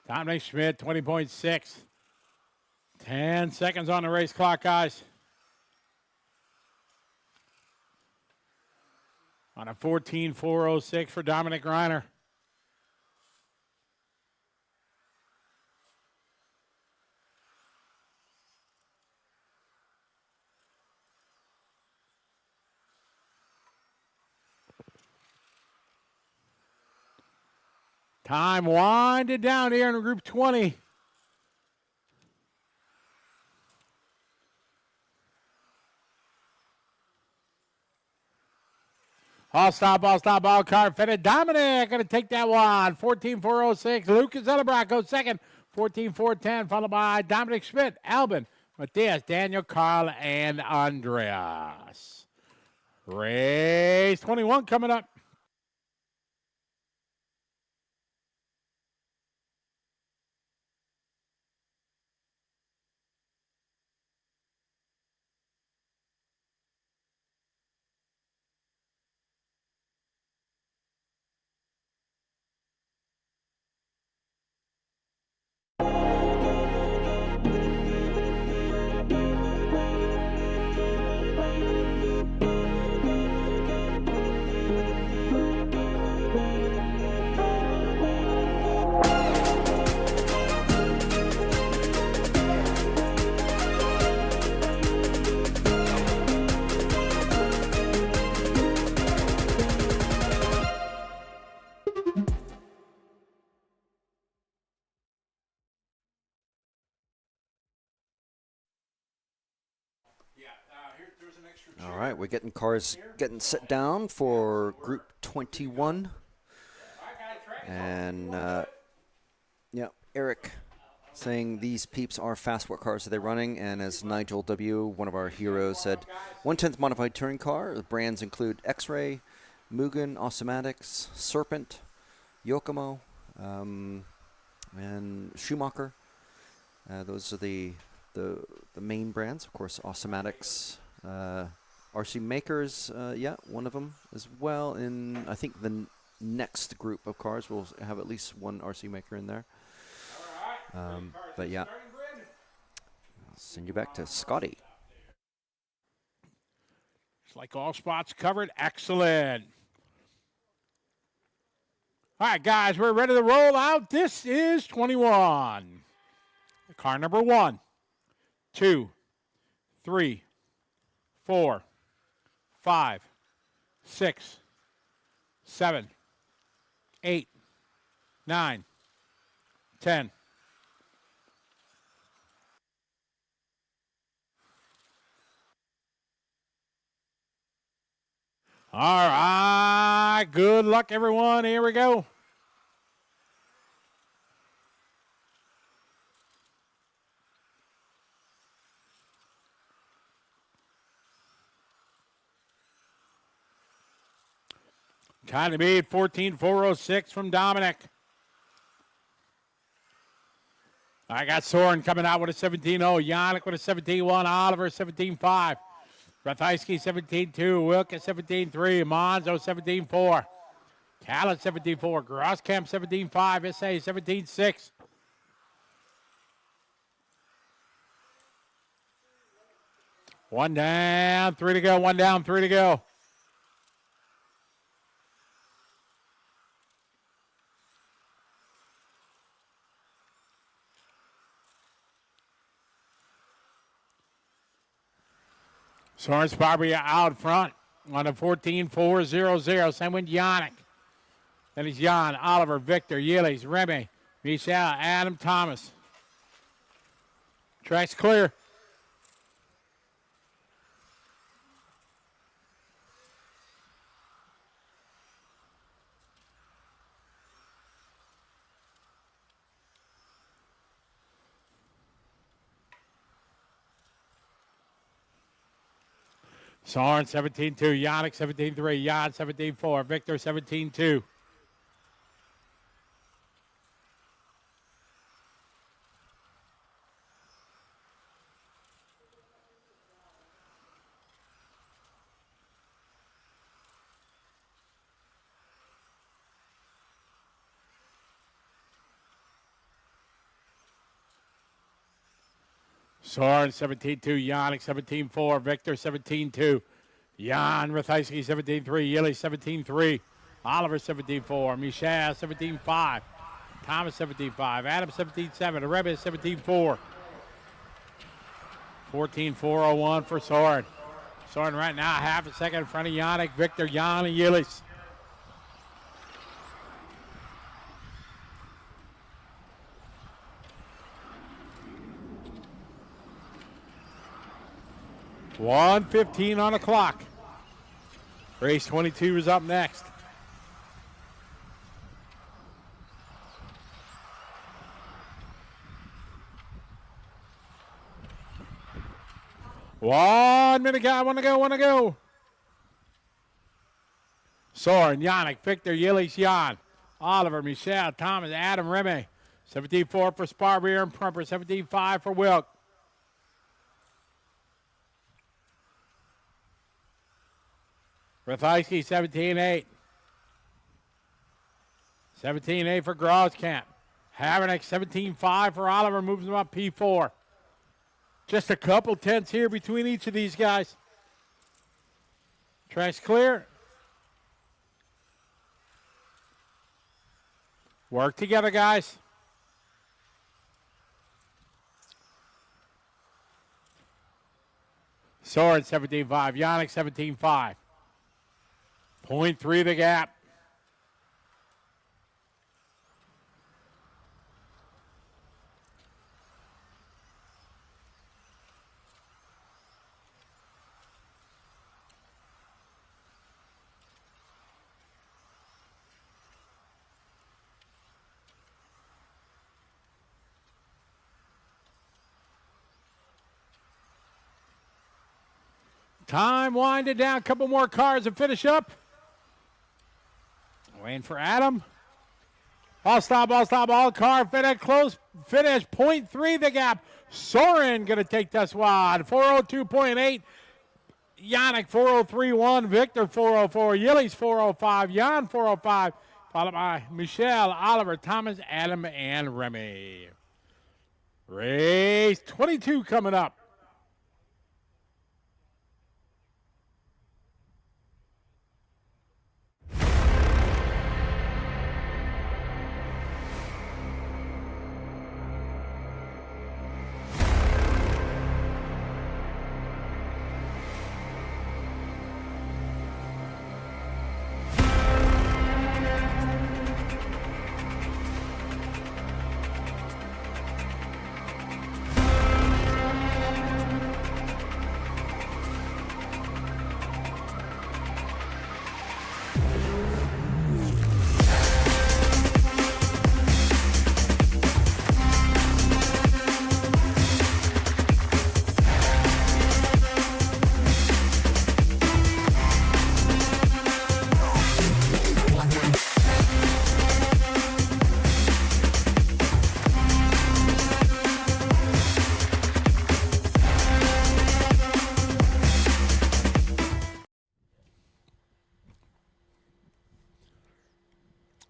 Dominic Schmidt, 20.6. 10 seconds on the race clock, guys. on a 14.406 for Dominic Reiner. Time winding down here in Group 20. All car fitted. Dominic going to take that one. 14.406. Lucas Zellerbach goes second. 14.410, followed by Dominic Schmidt, Albin, Matthias, Daniel, Carl, and Andreas. Race 21 coming up. All right, we're getting cars getting set down for Group 21. And, yeah, Eric saying these peeps are fast. What cars are they running? And as Nigel W., one of our heroes, said, 1/10 modified touring car. The brands include X-Ray, Mugen, Automatics, Serpent, Yokomo, and Schumacher. Those are the main brands. Of course, Automatics, RC Makers, yeah, one of them as well. In I think the next group of cars will have at least one RC Maker in there. But yeah, I'll send you back to Scotty. It's like all spots covered. Excellent. All right, guys, we're ready to roll out. This is 21. Car number 1, 2, 3, 4, 5, 6, 7, 8, 9, 10. All right, good luck, everyone. Here we go. Time to beat 14.406 from Dominic. I got Soren coming out with a 17.0. Yannick with a 17.1. Oliver 17.5. Rathajski 17.2. Wilk at 17.3. Monzo 17.4. Talent 17.4. Grosskamp 17.5. SA 17.6. One down, 3 to go. One down, 3 to go. Soren Sparbia out front on a 14.400. Same with Yannick. Then it's Jan, Oliver, Victor, Yillies, Remy, Michel, Adam Thomas. Track's clear. Soren 17.2, Yannick 17.3, Jan 17.4, Victor 17.2. Soren 17.2, Yannick 17.4, Victor 17.2, Jan Rathajski 17-3, Yili 17-3, Oliver 17-4, Michel 17-5, Thomas 17-5, Adam 17-7, Arebe 17-4. 14-4-01 for Soren. Soren right now half a second in front of Yannick, Victor, Jan, and Yilis. $1:15 on the clock. Race 22 is up next. One minute, guy. Want to go. Soren, Yannick, Victor, Yilis, Jan, Oliver, Michel, Thomas, Adam, Remy. 17-4 for Sparbeer and Prumper. 17-5 for Wilk. Rathajski, 17-8. 17-8 for Groskamp. Havernick, 17-5 for Oliver. Moves him up P4. Just a couple tenths here between each of these guys. Track's clear. Work together, guys. Soren 17-5. Yannick 17-5. 0.3 the gap. Time winding down. A couple more cars to finish up. Waiting for Adam. All stop. All car finish. Close finish. 0.3 the gap. Soren going to take this wide. 402.8. Yannick 403.1. Victor 404. Yilis 405. Jan 405. Followed by Michel, Oliver, Thomas, Adam, and Remy. Race 22 coming up.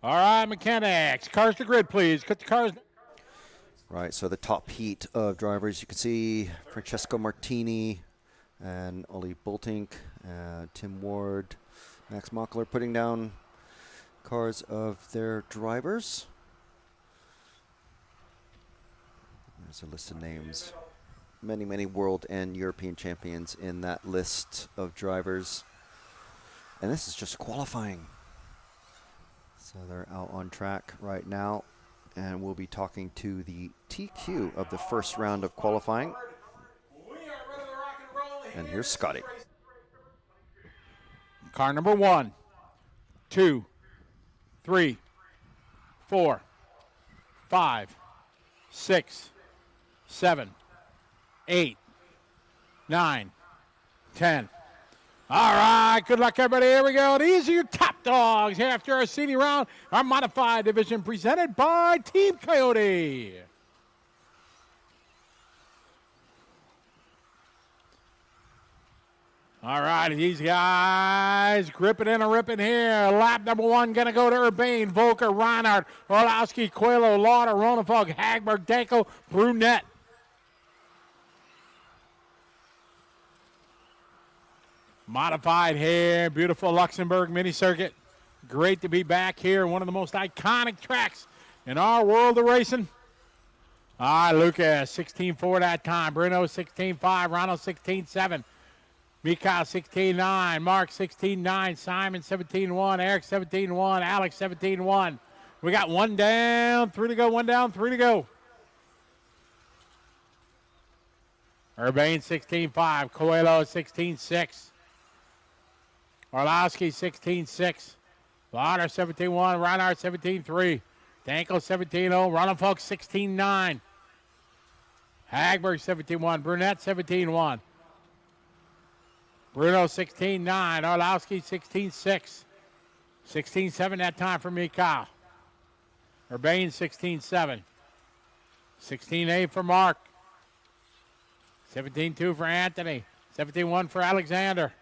All right, mechanics. Cars to grid, please. Cut the cars. Right, so the top heat of drivers, you can see Francesco Martini and Ollie Boltink, Tim Ward, Max Mockler putting down cars of their drivers. There's a list of names. Many, many world and European champions in that list of drivers. And this is just qualifying. So they're out on track right now, and we'll be talking to the TQ of the first round of qualifying. And here's Scotty. Car number 1, 2, 3, 4, 5, 6, 7, 8, 9, 10. All right, good luck, everybody. Here we go. These are your top dogs after our CD round, our modified division presented by Team Coyote. All right, these guys gripping and ripping here. Lap number 1 going to go to Urbane, Volker, Reinhardt, Orlowski, Coelho, Lauder, Ronefog, Hagberg, Danko, Brunette. Modified here, beautiful Luxembourg mini circuit. Great to be back here, one of the most iconic tracks in our world of racing. All right, Lucas, 16.4 that time. Bruno, 16.5. Ronald, 16.7. Mikael, 16.9. Mark, 16.9. Simon, 17.1. Eric, 17.1. Alex, 17.1. We got one down, 3 to go, one down, 3 to go. Urbane, 16.5. Coelho, 16.6. Orlowski, 16.6. Lauder, 17.1. Reinhardt, 17.3. Danko, 17.0. Ronald Folks, 16.9. Hagberg, 17.1. Brunette, 17.1. Bruno, 16.9. Orlowski, 16.6. 16.7 that time for Mikael. Urbane, 16.7. 16.8 for Mark. 17.2 for Anthony. 17.1 for Alexander.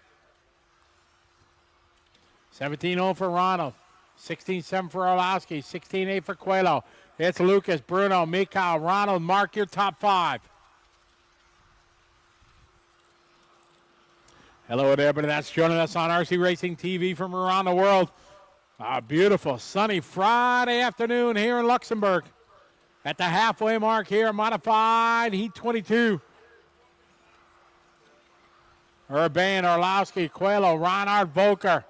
17.0 for Ronald. 16.7 for Orlowski. 16.8 for Coelho. It's Lucas, Bruno, Mikael, Ronald. Mark your top 5. Hello to everybody that's joining us on RC Racing TV from around the world. A beautiful sunny Friday afternoon here in Luxembourg. At the halfway mark here, modified Heat 22. Urbane, Orlowski, Coelho, Reinhardt, Volker.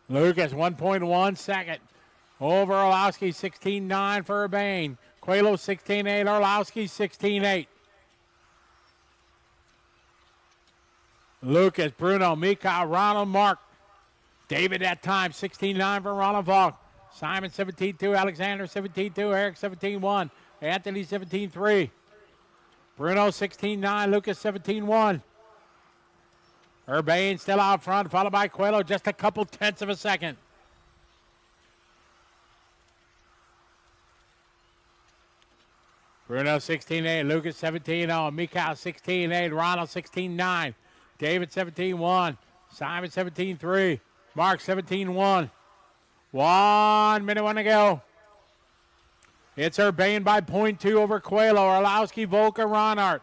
Lucas, 1.1 second. Over Orlowski, 16.9 for Urbane. Coelho, 16.8. Orlowski, 16.8. Lucas, Bruno, Mikael, Ronald, Mark. David that time, 16.9 for Ronald Falk. Simon, 17.2. Alexander, 17.2. Eric, 17.1. Anthony, 17.3. Bruno, 16.9. Lucas, 17.1. Urbane still out front, followed by Coelho, just a couple tenths of a second. Bruno, 16.8. Lucas, 17.0. Mikael, 16.8. Ronald, 16.9. David, 17.1. Simon, 17.3. Mark, 17.1. 1 minute, 1 to go. It's Urbane by 0.2 over Coelho. Orlowski, Volker, Ronhardt.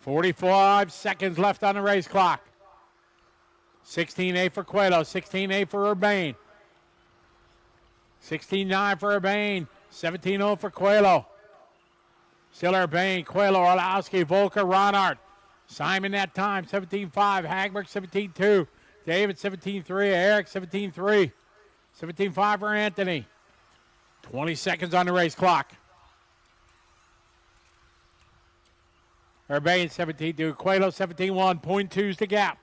.45 seconds left on the race clock. 16.8 for Coelho, 16.8 for Urbane. 16.9 for Urbane, 17.0 for Coelho. Still Urbane, Coelho, Orlowski, Volker, Ronhardt. Simon that time, 17.5. Hagberg, 17.2. David, 17.3. Eric, 17.3. 17.5 for Anthony. 20 seconds on the race clock. Urbane, 17.2. Coelho, 17.1. 0.2's the gap.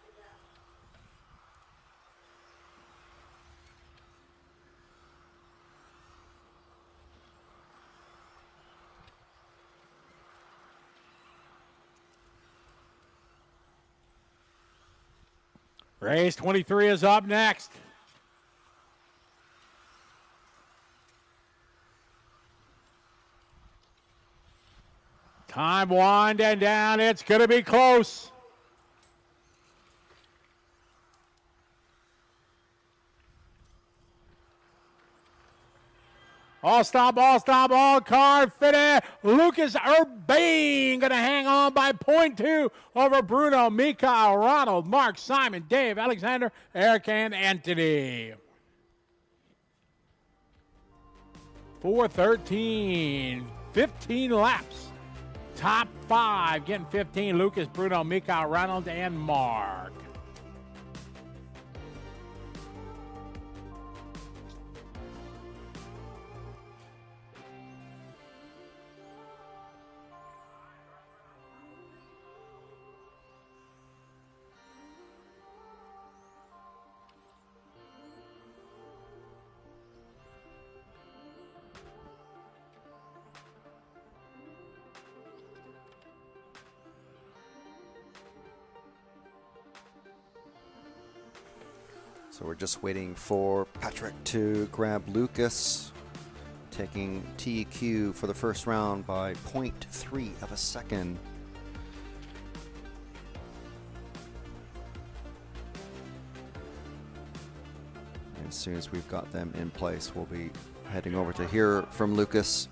Race 23 is up next. Time winding down. It's going to be close. All stop, all car fitted. Lucas Urbane going to hang on by 0.2 over Bruno, Mikael, Ronald, Mark, Simon, Dave, Alexander, Eric, and Anthony. 4:13, 15 laps. Top 5 getting 15. Lucas, Bruno, Mikael, Ronald, and Mark. So we're just waiting for Patrick to grab Lucas, taking TQ for the first round by 0.3 of a second. As soon as we've got them in place, we'll be heading over to hear from Lucas.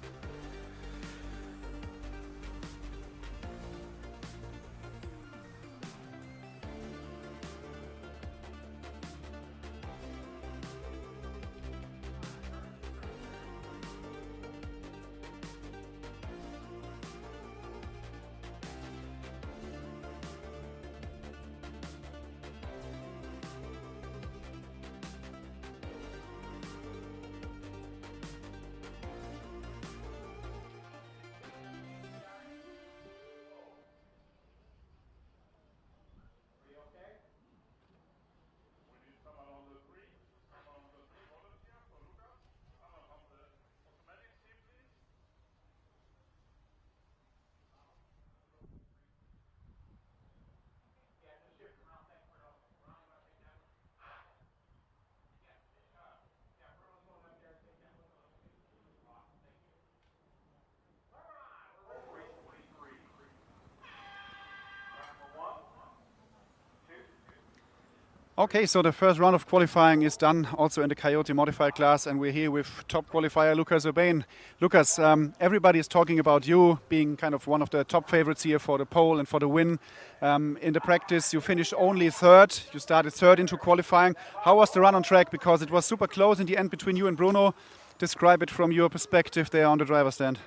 Okay, so the first round of qualifying is done also in the Coyote modified class, and we're here with top qualifier Lucas Urbane. Lucas, everybody is talking about you being kind of one of the top favorites here for the pole and for the win. In the practice, you finished only third. You started third into qualifying. How was the run on track? Because it was super close in the end between you and Bruno. Describe it from your perspective there on the driver's stand.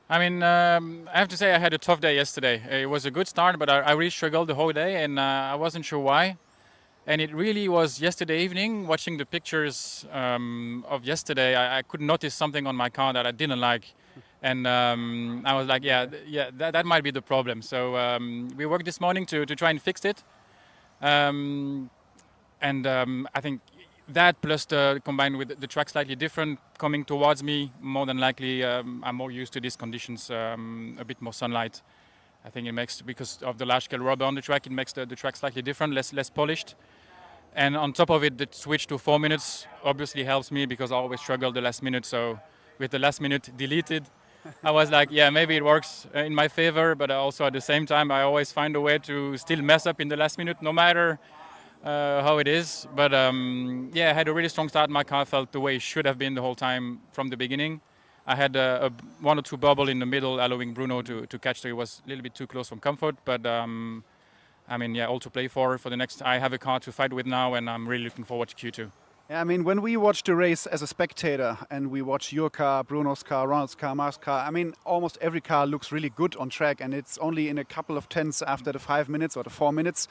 I mean, I have to say I had a tough day yesterday. It was a good start, but I really struggled the whole day, and I wasn't sure why. And it really was yesterday evening, watching the pictures of yesterday, I could notice something on my car that I didn't like. And I was like, that might be the problem. So we worked this morning to try and fix it. I think that plus combined with the track slightly different coming towards me, more than likely I'm more used to these conditions, a bit more sunlight. I think it makes, because of the large scale rubber on the track, it makes the track slightly different, less polished. And on top of it, the switch to 4 minutes obviously helps me because I always struggle the last minute. So with the last minute deleted, I was like, yeah, maybe it works in my favor. But also at the same time, I always find a way to still mess up in the last minute, no matter how it is. But I had a really strong start. My car felt the way it should have been the whole time from the beginning. I had a 1 or 2 bubble in the middle, allowing Bruno to catch, so he was a little bit too close from comfort. But all to play for the next. I have a car to fight with now, and I'm really looking forward to Q2. Yeah, I mean, when we watch the race as a spectator and we watch your car, Bruno's car, Ronald's car, Mark's car, I mean, almost every car looks really good on track, and it's only in a couple of tenths after the 5 minutes or the 4 minutes.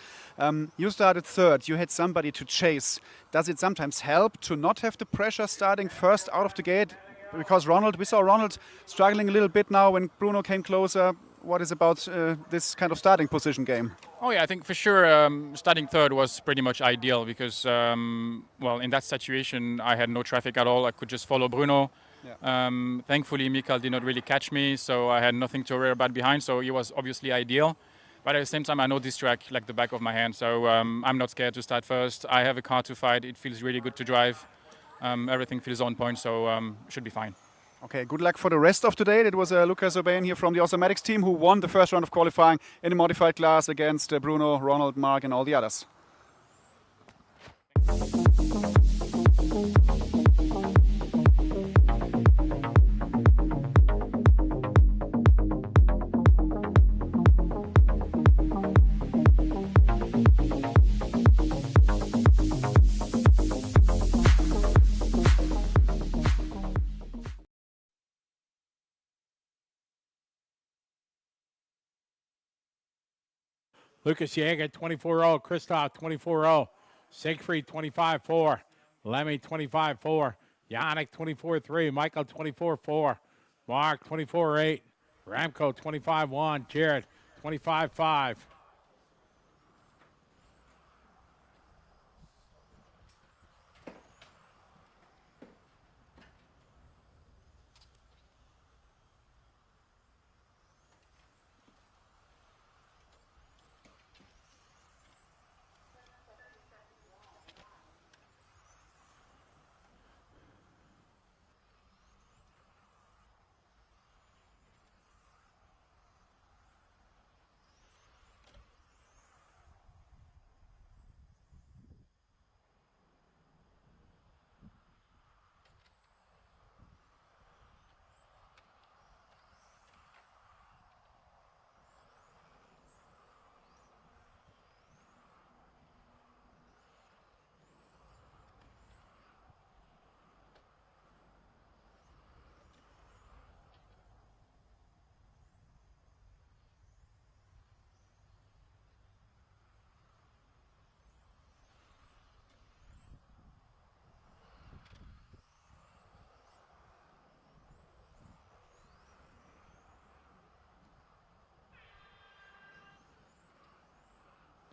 You started third. You had somebody to chase. Does it sometimes help to not have the pressure starting first out of the gate? Because we saw Ronald struggling a little bit now when Bruno came closer. What is about this kind of starting position game? Oh yeah, I think for sure starting third was pretty much ideal because, in that situation I had no traffic at all. I could just follow Bruno. Yeah. Thankfully, Mikael did not really catch me, so I had nothing to worry about behind. So it was obviously ideal. But at the same time, I know this track like the back of my hand, so I'm not scared to start first. I have a car to fight. It feels really good to drive. Everything feels on point, so should be fine. Okay, good luck for the rest of today. It was Lucas Urbane here from the Automatics team who won the first round of qualifying in the modified class against Bruno, Ronald, Mark and all the others. Lucas Jäger, 24-0. Christoph, 24-0. Siegfried, 25-4. Lemmy, 25-4. Yannick, 24-3. Michael, 24-4. Mark, 24-8. Ramco, 25-1. Jared, 25-5.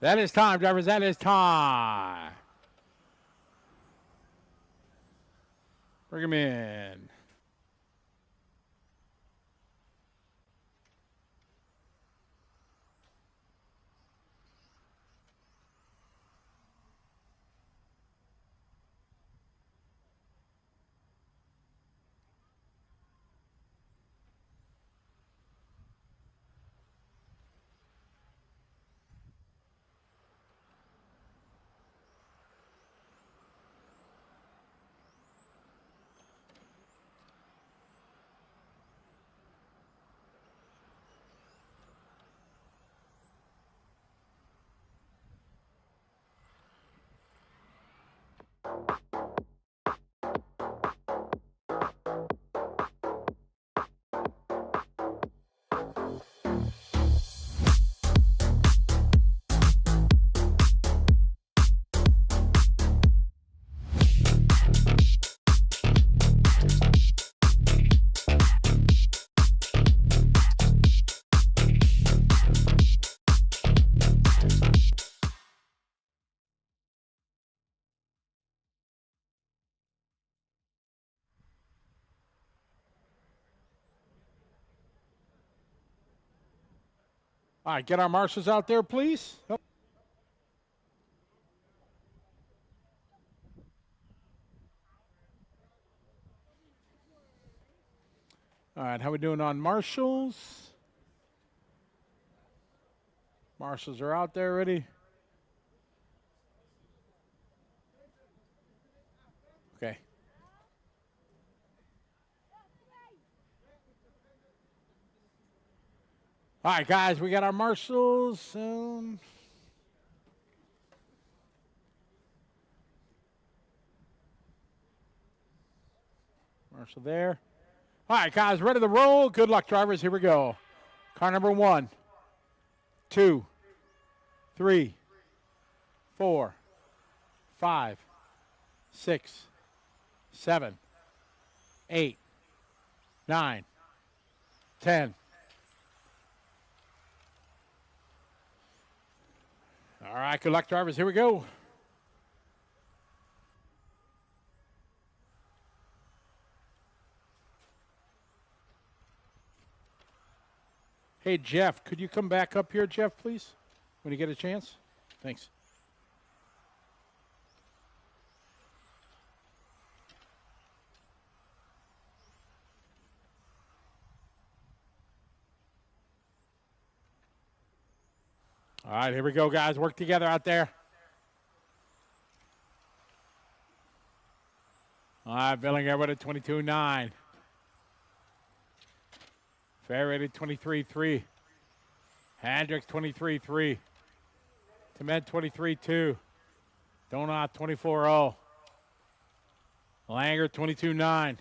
That is time, drivers. That is time. Bring him in. All right, get our marshals out there, please. Oh. All right, how we doing on marshals? Marshals are out there already. Okay. All right, guys, we got our marshals. Marshal there. All right, guys, ready to roll. Good luck, drivers. Here we go. Car number 1, 2, 3, 4, 5, 6, 7, 8, 9, 10. All right, good luck, drivers. Here we go. Hey, Jeff, could you come back up here, Jeff, please, when you get a chance? Thanks. All right, here we go, guys. Work together out there. All right, Billinger with a 22.9. Fair rated 23.3. Hendricks 23.3. Temet 23.2. Donut 24.0. Langer 22.9.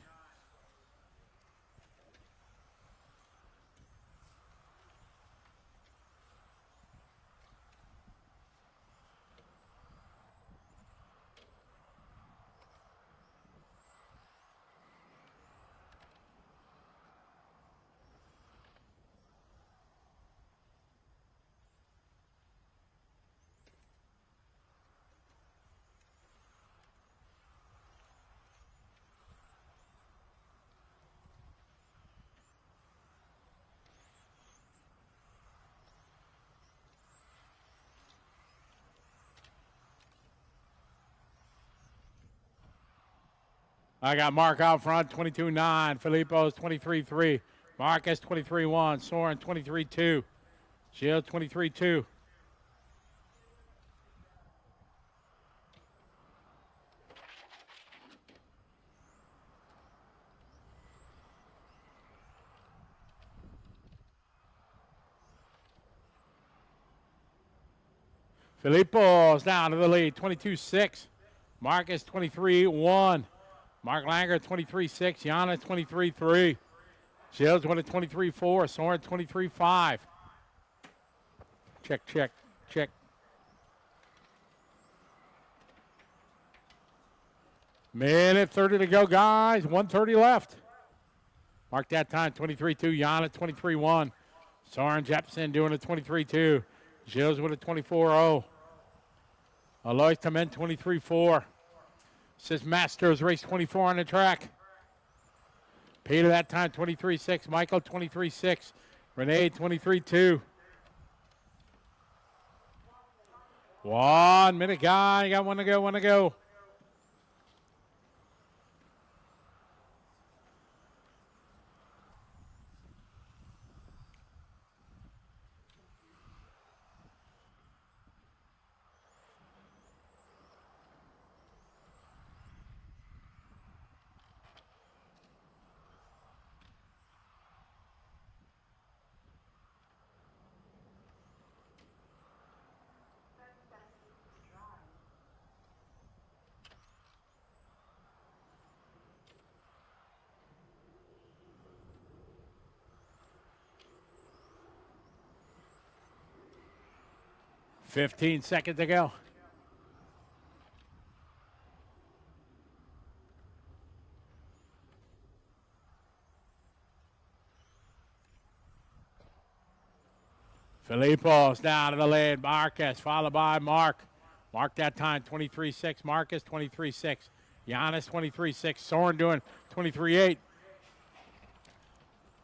I got Mark out front, 22.9. Filippo's 23.3. Marcus 23.1. Soren 23.2. Shield 23.2. Filippo's down to the lead, 22.6. Marcus 23.1. Mark Langer 23.6. Yana 23.3. Shields went at 23.4. Soren 23.5. Check, check, check. Minute 30 to go, guys. 1:30 left. Mark that time, 23.2. Yana 23.1. Soren Jepsen doing a 23.2. Gilles with a 24.0. Alois Clement 23.4. Says Masters race 24 on the track. Peter that time 23.6. Michael 23.6. Renee 23.2. 1 minute, guy. Got one to go. $15 to go. Filippo's down to the lead. Marcus followed by Mark. Mark that time 23.6. Marcus 23.6. Giannis 23.6. Soren doing 23.8.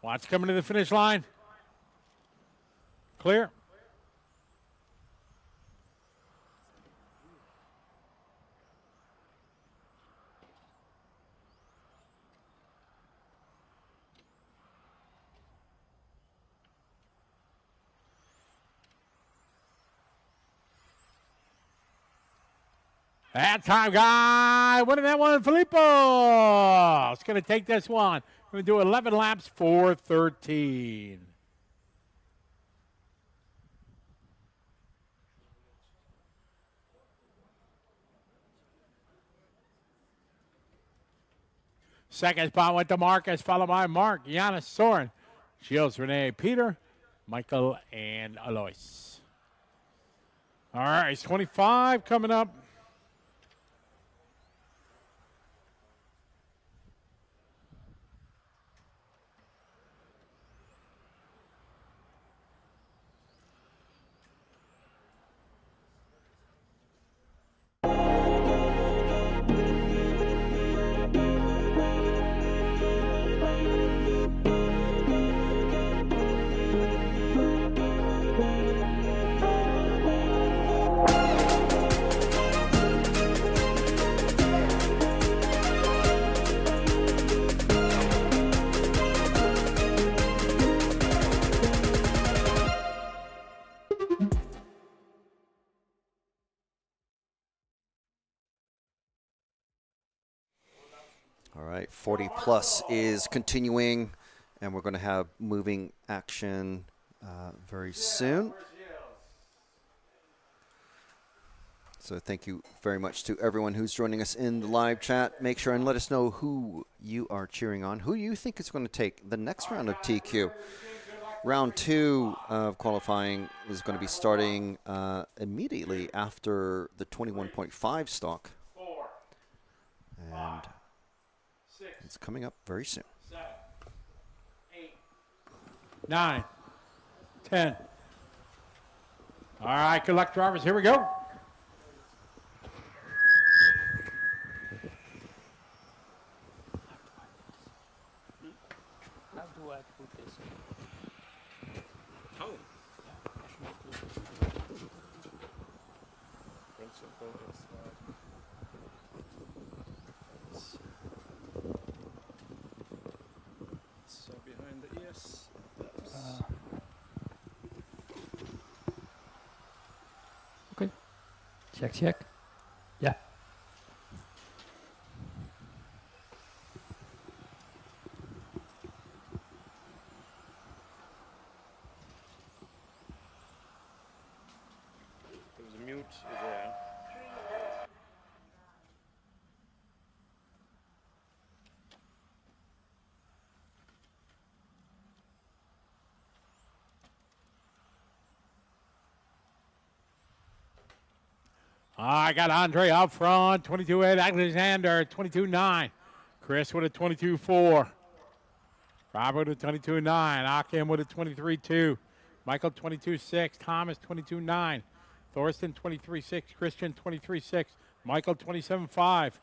Watts coming to the finish line. Clear. That time, guy, winning that one, Filippo. It's going to take this one. We're going to do 11 laps, 4:13. Second spot went to Marcus, followed by Mark, Giannis, Soren, Shields, Renee, Peter, Michael, and Alois. All right, it's 25 coming up. All right, 40 plus is continuing, and we're going to have moving action very soon. So thank you very much to everyone who's joining us in the live chat. Make sure and let us know who you are cheering on, who you think is going to take the next round of TQ. Round 2 of qualifying is going to be starting immediately after the 21.5 stock. And it's coming up very soon. 7, 8, 9, 10. All right, good luck, drivers. Here we go. How do I put this? Oh. So behind the ears. Okay. Check. Yeah. There's a mute there. I got Andre out front, 22.8. Alexander, 22.9. Chris with a 22.4. Robert with a 22.9. Akim with a 23.2. Michael 22.6, Thomas 22.9, Thorsten 23.6, Christian 23.6, Michael 27.5.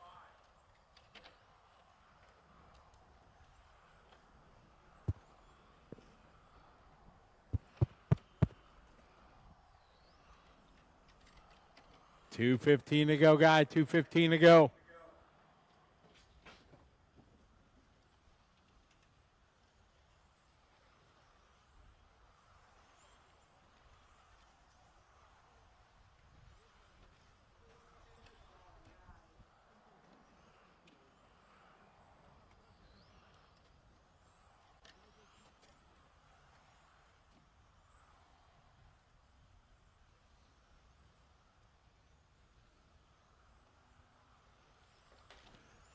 $2:15 to go, guys. $2:15 to go.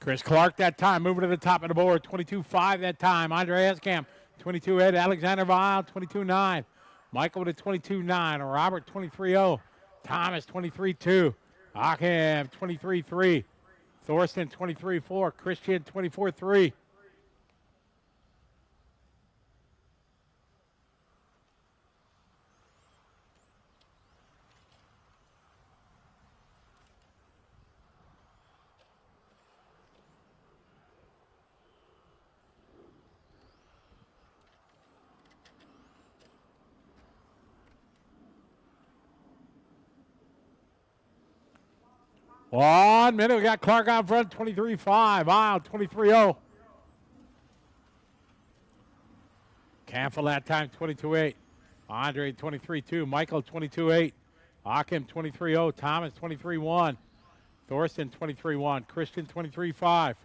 Chris Clark that time, moving to the top of the board, 22.5 that time. Andre Eskamp, 22.8. Alexander Weil, 22.9. Michael with a 22.9. Robert, 23.0. Thomas, 23.2. Achim, 23.3. Thorsten, 23.4. Christian, 24.3. One minute, we got Clark out front, 23.5. Isle, 23.0. Campbell that time, 22.8. Andre, 23.2. Michael, 22.8. Achim, 23.0. Thomas, 23.1. Thorsten, 23.1. Christian, 23.5.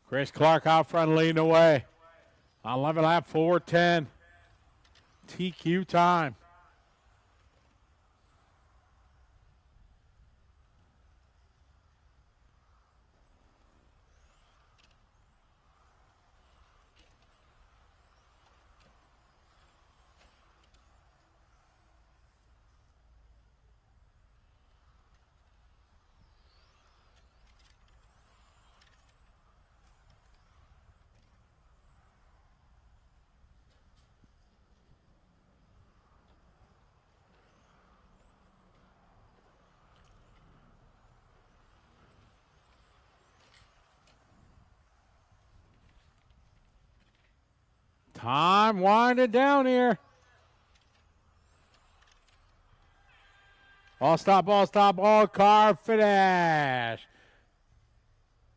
Chris Clark out front leading away. On 11 lap, 4:10. TQ time. Time winding down here. All stop, all car finish.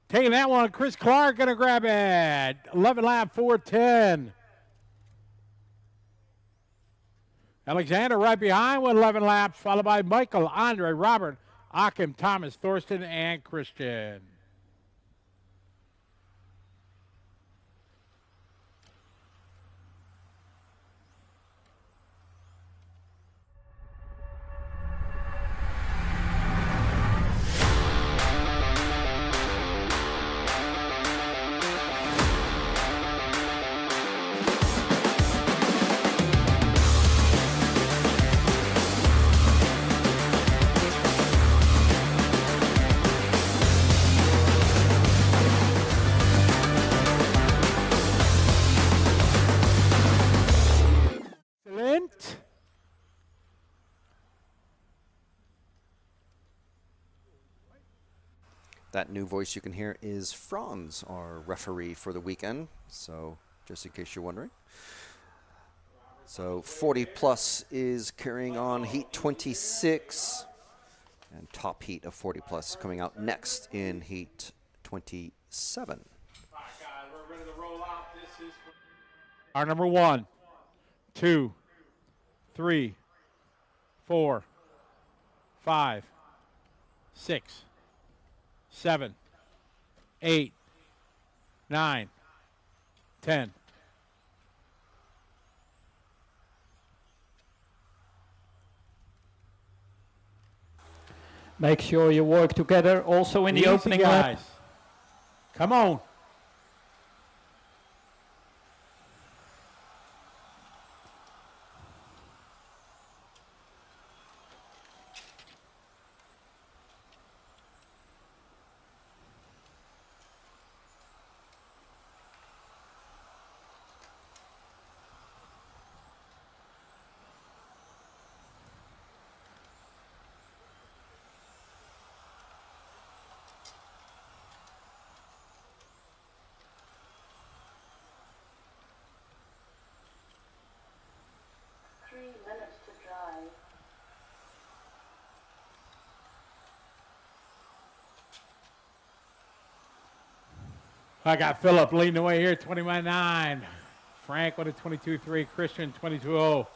Taking that one, Chris Clark gonna grab it. 11 lap, 4:10. Alexander right behind with 11 laps, followed by Michael, Andre, Robert, Achim, Thomas, Thorsten, and Christian. That new voice you can hear is Franz, our referee for the weekend. So just in case you're wondering. So 40 plus is carrying on heat 26. And top heat of 40 plus coming out next in heat 27. Our number 1, 2, 3, 4, 5, 6, 7, 8, 9, 10. Make sure you work together also in the opening lap. Come on. I got Philip leading the way here, 21.9. Frank with a 22.3. Christian, 22.0.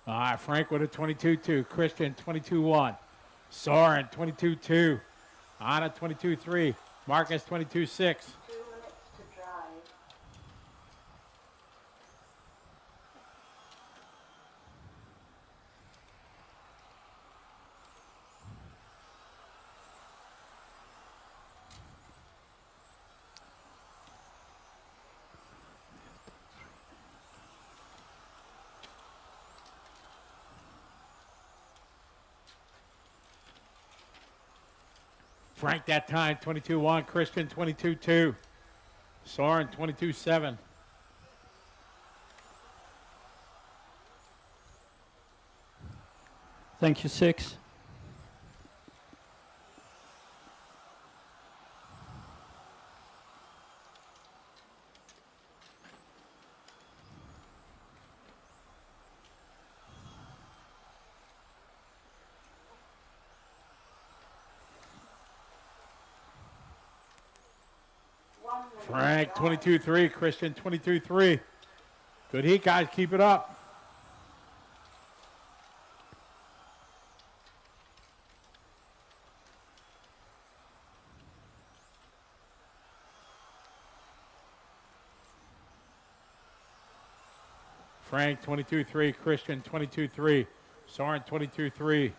All right, Frank with a 22.2. Christian, 22.1. Soren, 22.2. Anna, 22.3. Marcus, 22.6. Frank that time, 22.1. Christian, 22.2. Soren, 22.7. Thank you, 6. Frank, 22.3. Christian, 22.3. Good heat, guys. Keep it up. Frank, 22.3. Christian, 22.3. Soren, 22.3.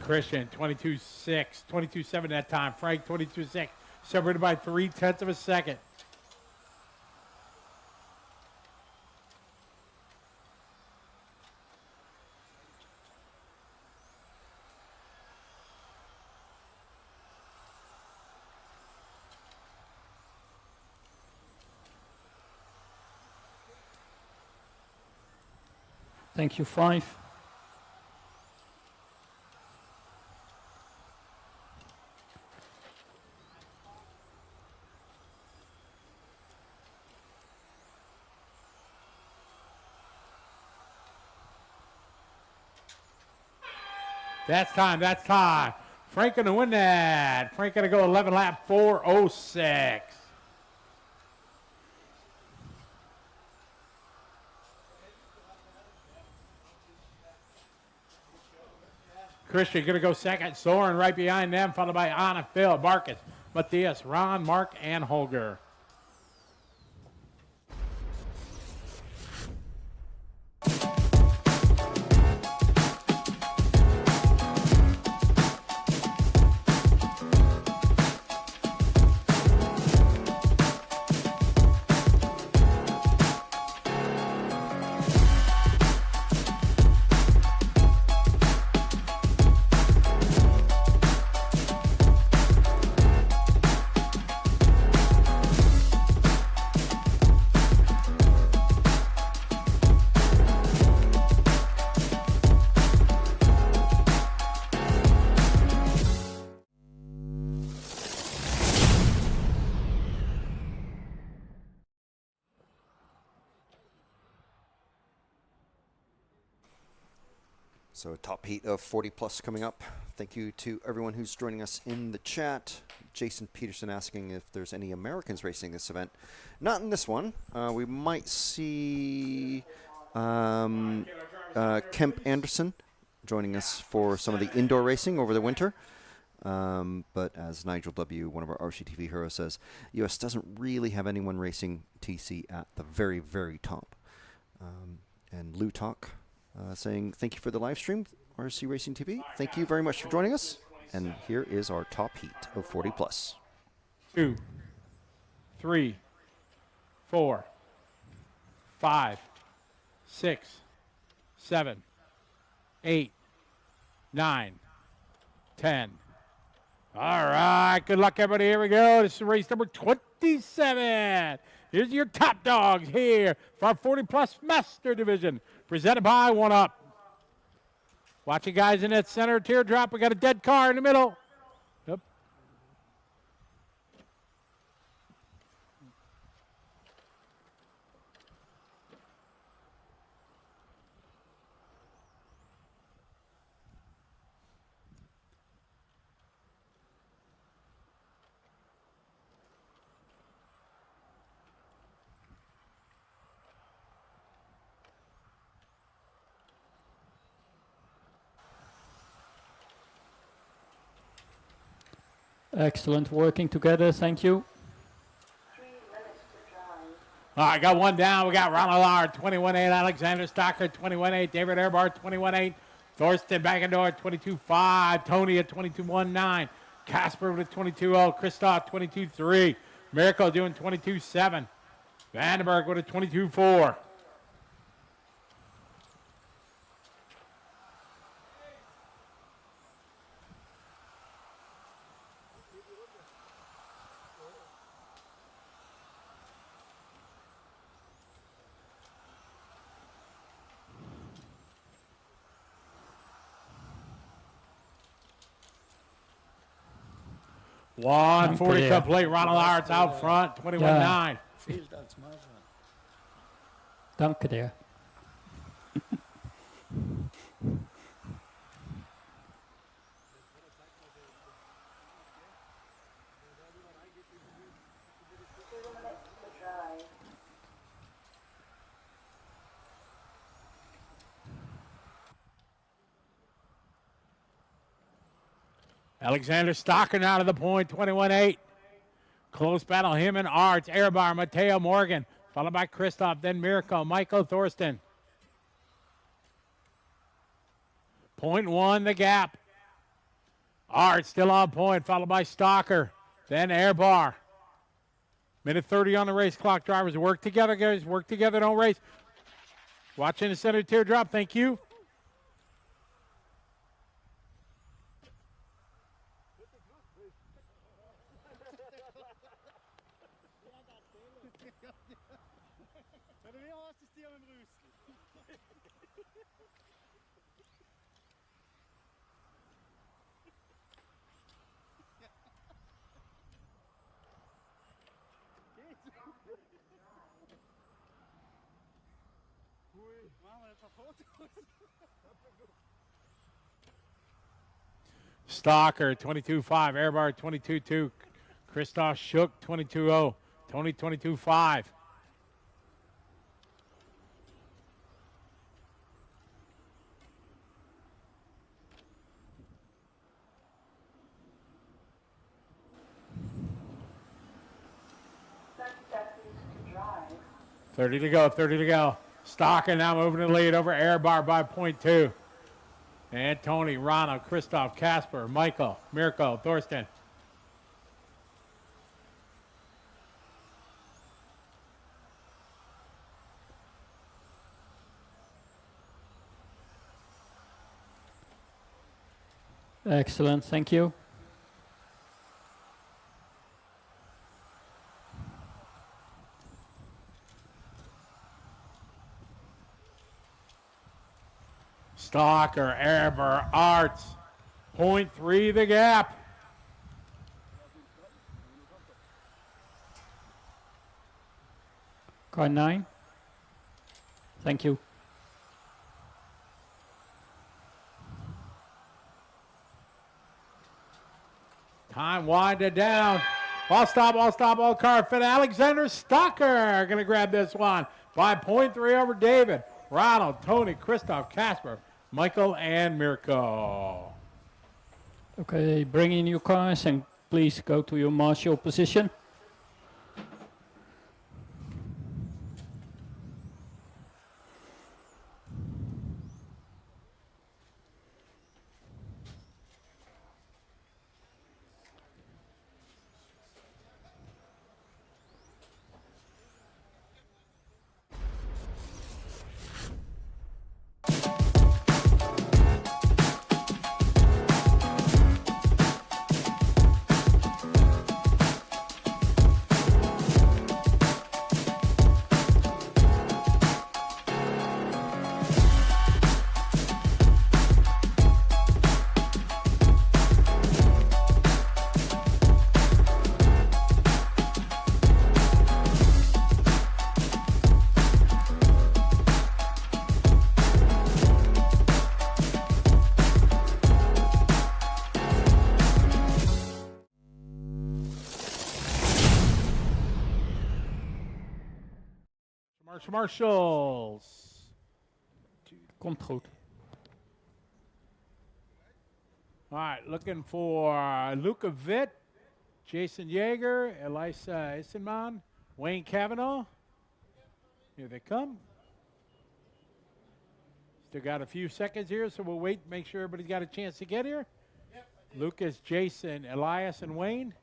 Christian, 22.6, 22.7 that time. Frank, 22.6, separated by 0.3 of a second. Thank you, 5. That's time, that's time. Frank gonna win that. Frank gonna go 11 lap, 4:06. Christian gonna go second. Soren right behind them, followed by Anna, Phil, Marcus, Matthias, Ron, Mark, and Holger. So a top heat of 40 plus coming up. Thank you to everyone who's joining us in the chat. Jason Peterson asking if there's any Americans racing this event. Not in this one. We might see Kemp Anderson joining us for some of the indoor racing over the winter. But as Nigel W., one of our RCTV heroes, says, US doesn't really have anyone racing TC at the very, very top. And Lou Talk saying, thank you for the live stream, RC Racing TV. Thank you very much for joining us. And here is our top heat of 40 plus. 2, 3, 4, 5, 6, 7, 8, 9, 10. All right, good luck, everybody. Here we go. This is race number 27. Here's your top dogs here for our 40-plus Master Division, presented by 1UP. Watch you guys in that center teardrop. We got a dead car in the middle. Yep. Excellent working together, thank you. All right, got one down. We got Ronald R. 21.8, Alexander Stocker 21.8, David Airbar 21.8, Thorsten Bagendorf 22.5, Tony at 22.19, Casper with a 22.0, Christoph 22.3, Miracle doing 22.7, Vandenberg with a 22.4. One 40 cup plate, Ronald Arts out front, 21.9. Danke dir. Alexander Stocker out of the point, 21.8. Close battle, him and Arts, Airbar, Mateo Morgan, followed by Christoph, then Miracle, Michael Thorsten. 0.1 the gap. Arts still on point, followed by Stocker, then Airbar. Minute 30 on the race clock. Drivers, work together, guys. Work together, don't race. Watching the center teardrop, thank you. Stocker, 22.5. Airbar, 22.2. Christoph Schuck, 22.0. Tony, 22.5. $30 to go, 30 to go. Stocker now moving the lead over Airbar by 0.2. And Tony, Ronald, Christoph, Casper, Michael, Mirko, Thorsten. Excellent, thank you. Stocker, Airbar, Arts, 0.3 the gap. Car 9. Thank you. Time winded down. All car fit. Alexander Stocker going to grab this one by 0.3 over David, Ronald, Tony, Christoph, Casper, Michael, and Mirko. Okay, bring in your cars and please go to your marshal position. Marshals. Komt goed. All right, looking for Luca Witt, Jason Yeager, Elisa Issenman, Wayne Cavanaugh. Here they come. Still got a few seconds here, so we'll wait, make sure everybody's got a chance to get here. Yep. Lucas, Jason, Elias, and Wayne.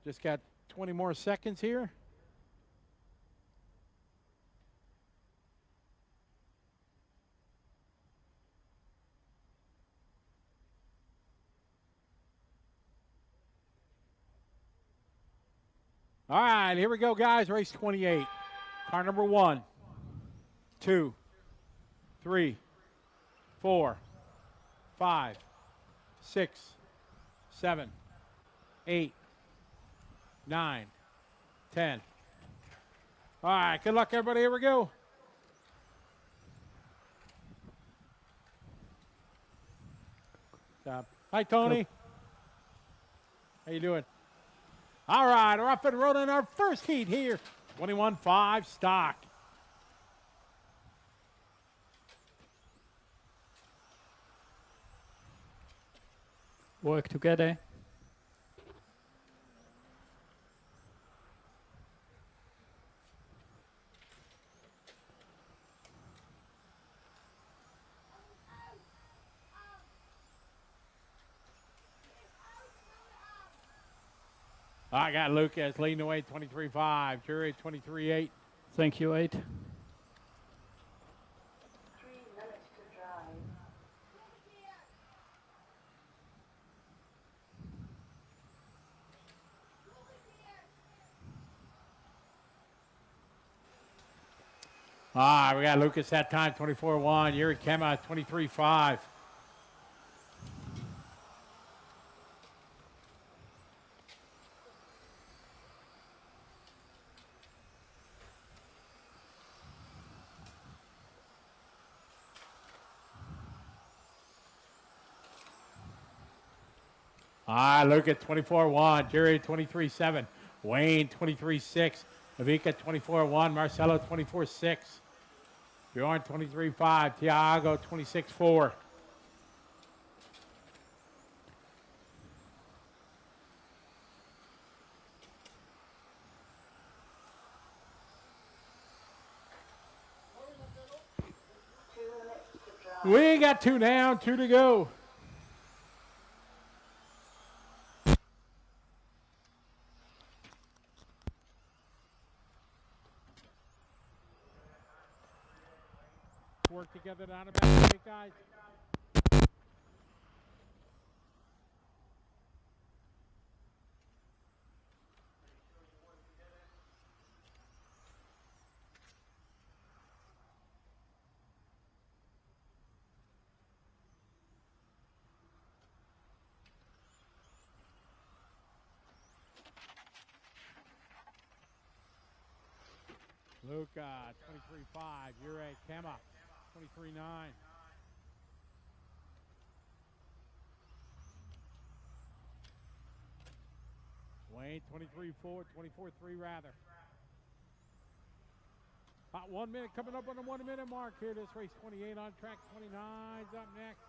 Just got 20 more seconds here. All right, here we go, guys. Race 28. Car number 1, 2, 3, 4, 5, 6, 7, 8, 9, 10. All right, good luck, everybody. Here we go. Hi, Tony. How you doing? All right, we're up and running our first heat here. 21.5 stock. Work together. I got Lucas leading the way, 23.5. Jury, 23.8. Thank you, 8. All right, we got Lucas that time, 24.1. Yuri Kema, 23.5. All right, Lucas, 24.1. Jerry, 23.7. Wayne, 23.6. Avika, 24.1. Marcelo, 24.6. Bjorn, 23.5. Tiago, 26.4. We got 2 down, 2 to go. Work together down the back straight, guys. Luca, 23.5. Yure Kema, 23.9. Wayne, 23-4, 24-3 rather. About 1 minute coming up on the 1 minute mark here. This race 28 on track, 29's up next.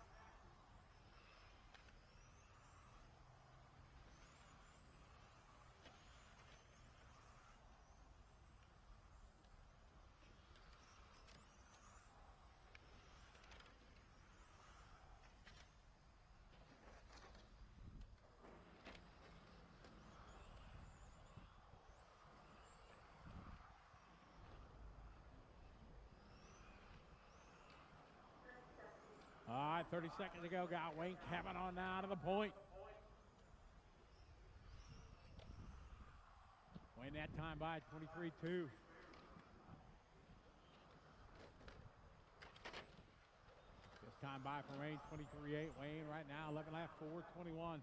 All right, 30 seconds to go. Got Wayne Cabot on now to the point. Wayne that time by 23-2. This time by for Wayne, 23-8. Wayne right now, 11 lap, 4:21. Down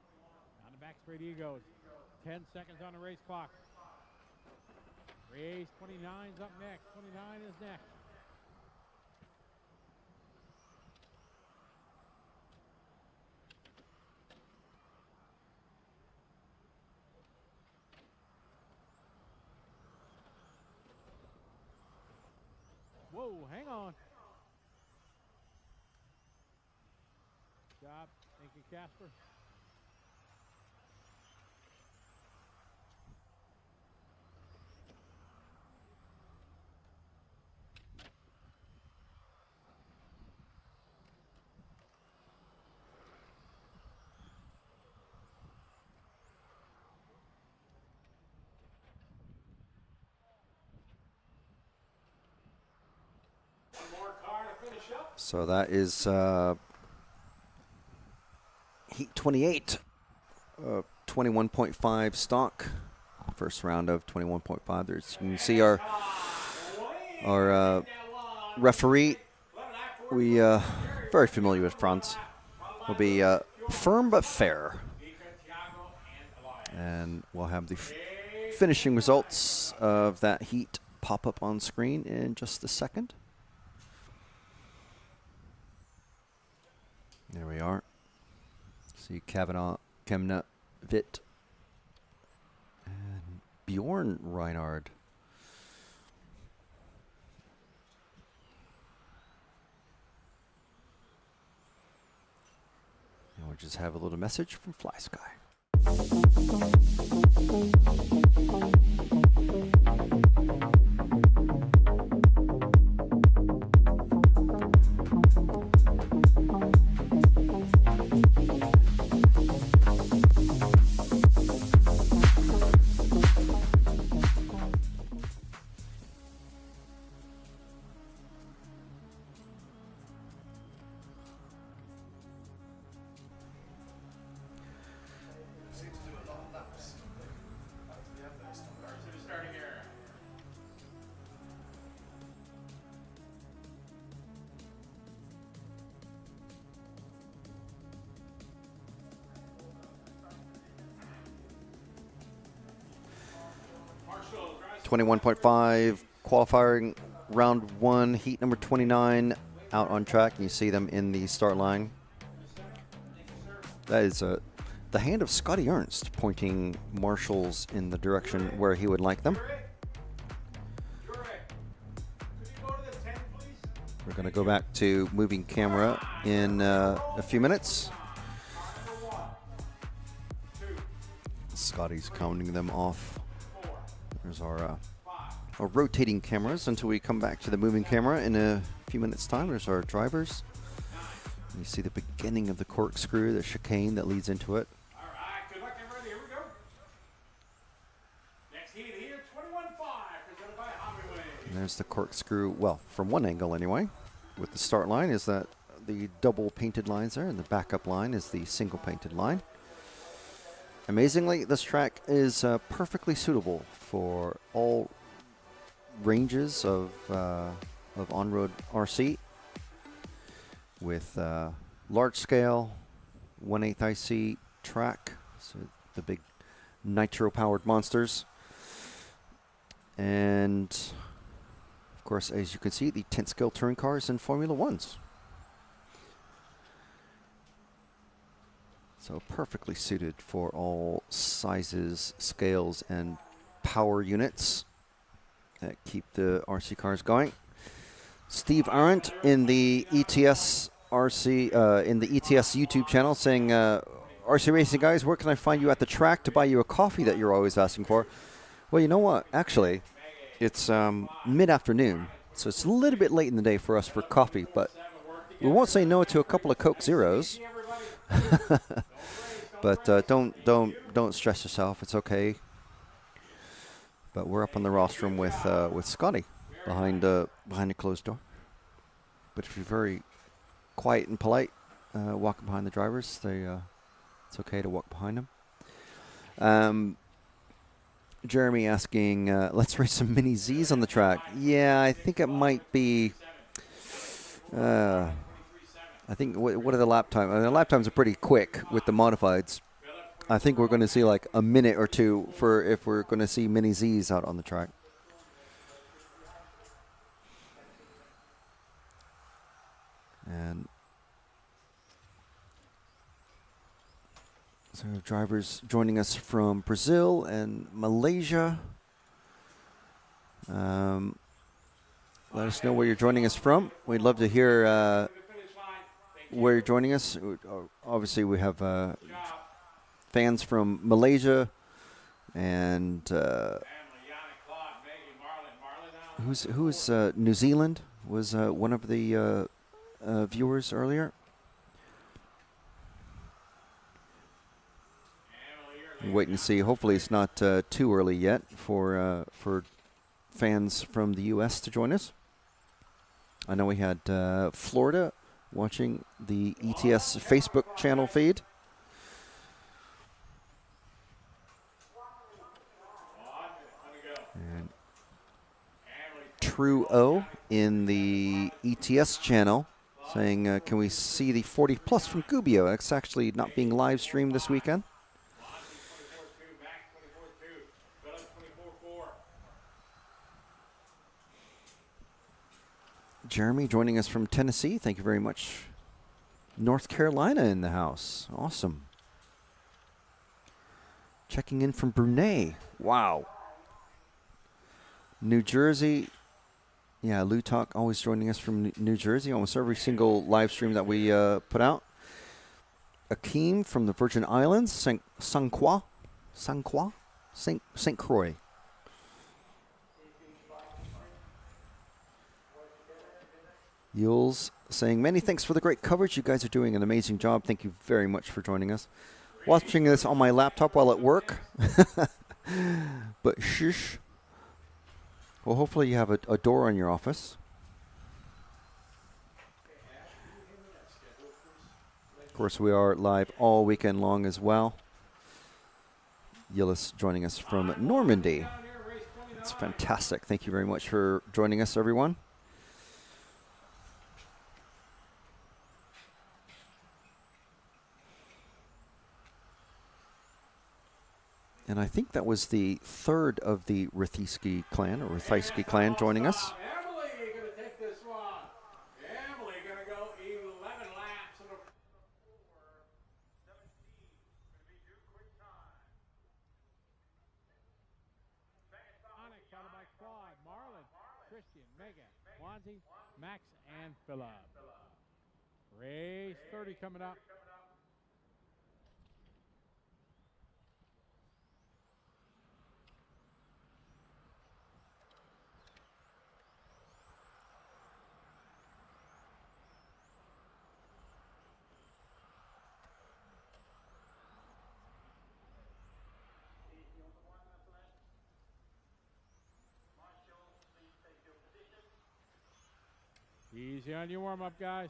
the back straight he goes. 10 seconds on the race clock. Race 29's up next. 29 is next. Whoa, hang on. Good job. Thank you, Casper. So that is heat 28, 21.5 stock. First round of 21.5. There's, you can see our referee. We very familiar with Franz. Will be firm but fair, and we'll have the finishing results of that heat pop up on screen in just a second. There we are. See Kavanaugh, Kemna, Witt, and Bjorn Reinhard. And we'll just have a little message from Fly Sky. 21.5 qualifying round 1, heat number 29 out on track. You see them in the start line. That is the hand of Scotty Ernst pointing marshals in the direction where he would like them. We're going to go back to moving camera in a few minutes. Scotty's counting them off. There's our rotating cameras until we come back to the moving camera in a few minutes' time. There's our drivers. You see the beginning of the corkscrew, the chicane that leads into it. All right, good luck, everybody. Here we go. Next heat here, 21.5, presented by Hollyway. And there's the corkscrew, well, from one angle anyway. With the start line is that the double painted lines there, and the backup line is the single painted line. Amazingly, this track is perfectly suitable for all ranges of on-road RC, with large scale 1/8 IC track, so the big nitro-powered monsters, and of course, as you can see, the 10-scale touring cars and Formula Ones. So perfectly suited for all sizes, scales, and power units that keep the RC cars going. Steve Arendt in the ETS YouTube channel saying, RC Racing guys, where can I find you at the track to buy you a coffee that you're always asking for? Well, you know what? Actually, it's mid-afternoon, so it's a little bit late in the day for us for coffee, but we won't say no to a couple of Coke Zeros. But don't stress yourself. It's okay. But we're up on the rostrum with Scotty behind a closed door. But if you're very quiet and polite, walking behind the drivers, it's okay to walk behind them. Jeremy asking, let's race some mini Zs on the track. Yeah, I think it might be. I think what are the lap times? The lap times are pretty quick with the modifieds. I think we're going to see like a minute or two for if we're going to see mini Zs out on the track. And so we have drivers joining us from Brazil and Malaysia. Let us know where you're joining us from. We'd love to hear where you're joining us. Obviously, we have fans from Malaysia and who's New Zealand was one of the viewers earlier. I'm waiting to see. Hopefully, it's not too early yet for fans from the U.S. to join us. I know we had Florida watching the ETS Facebook channel feed. And True O in the ETS channel saying, can we see the 40 plus from Gubbio? It's actually not being live streamed this weekend. Jeremy joining us from Tennessee. Thank you very much. North Carolina in the house. Awesome. Checking in from Brunei. Wow. New Jersey. Yeah, Lou Talk always joining us from New Jersey. Almost every single live stream that we put out. Akeem from the Virgin Islands. St. Croix. Yules saying, many thanks for the great coverage. You guys are doing an amazing job. Thank you very much for joining us. Watching this on my laptop while at work. But shush. Well, hopefully you have a door on your office. Of course, we are live all weekend long as well. Yillis joining us from Normandy. It's fantastic. Thank you very much for joining us, everyone. And I think that was the third of the Rithysky clan, or Rithysky clan, joining us. Emily going to take this one. Emily going to go 11 laps. Onyx followed by Claude, Marlon, Christian, Megan, Wanzi, Max, and Phillip. Race 30 coming up. Easy on your warm-up, guys.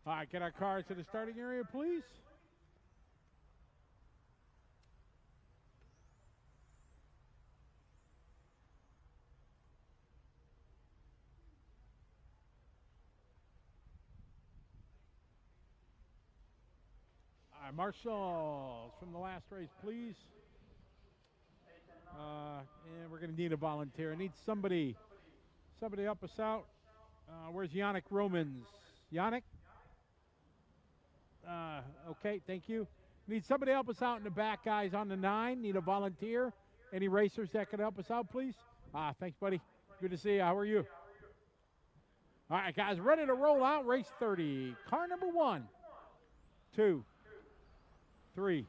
All right, get our cars to the starting area, please. right, marshals from the last race, please. And we're going to need a volunteer. I need somebody to help us out. Where's Yannick Romans? Yannick? Okay, thank you. Need somebody to help us out in the back, guys, on the 9. Need a volunteer. Any racers that could help us out, please? Thanks, buddy. Good to see you. How are you? All right, guys, ready to roll out race 30. Car number 1, 2, 3,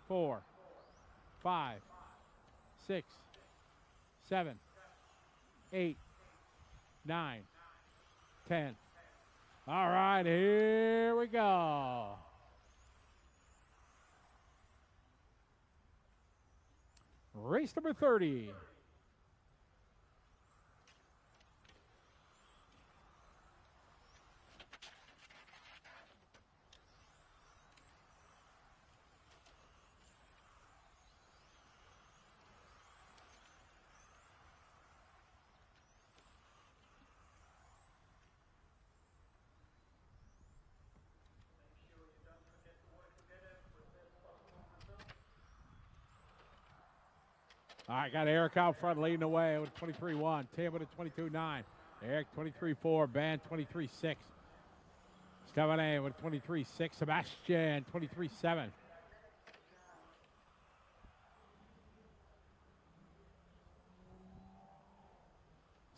4, 5, 6, 7, 8, 9, 10. All right, here we go. Race number 30. All right, got Eric out front leading the way with 23-1. Tim with a 22-9. Eric 23-4. Ben 23-6. Stephanie with 23-6. Sebastian 23-7.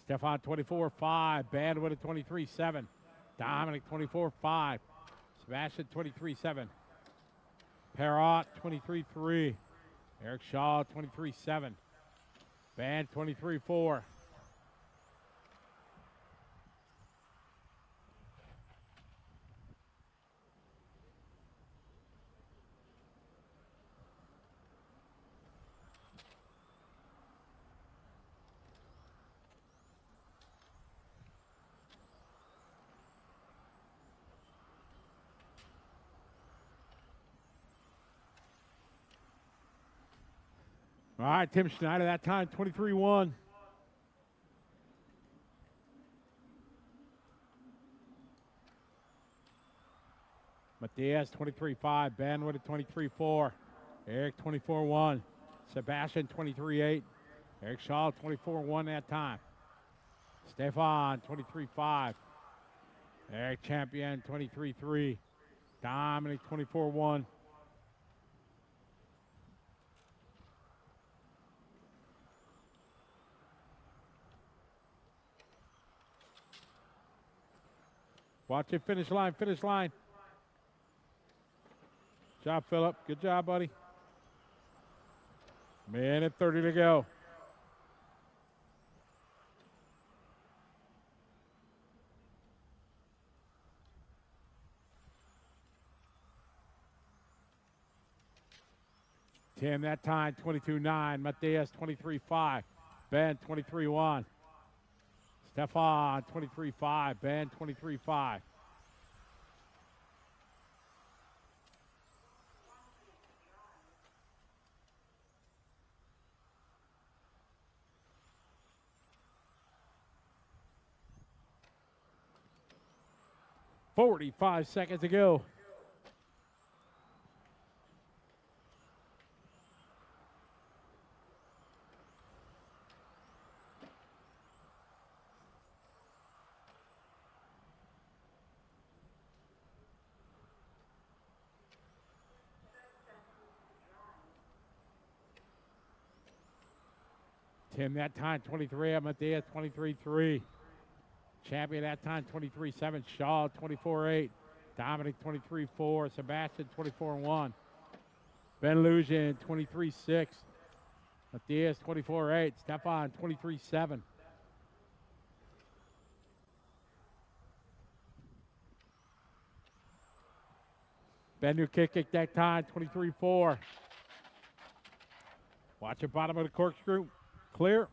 Stefan 24-5. Ben with a 23-7. Dominic 24-5. Sebastian 23-7. Perrot 23-3. Eric Shaw, 23-7. Van, 23-4. All right, Tim Schneider, that time, 23-1. Matias, 23-5. Ben with a 23-4. Eric, 24-1. Sebastian, 23-8. Eric Shaw, 24-1 that time. Stefan, 23-5. Eric Champion, 23-3. Dominic, 24-1. Watch it, finish line, finish line. Good job, Phillip. Good job, buddy. Minute 30 to go. Tim, that time, 22-9. Mateus, 23-5. Ben, 23-1. Stefan, 23-5. Ben, 23-5. "45 seconds to go." Tim, that time, 23. Matthias, 23-3. Champion, that time, 23-7. Shaw, 24-8. Dominic, 23-4. Sebastian, 24-1. Ben Lujan, 23-6. Matthias, 24-8. Stefan, 23-7. Ben New kick that time, 23-4. Watch the bottom of the corkscrew. Clear.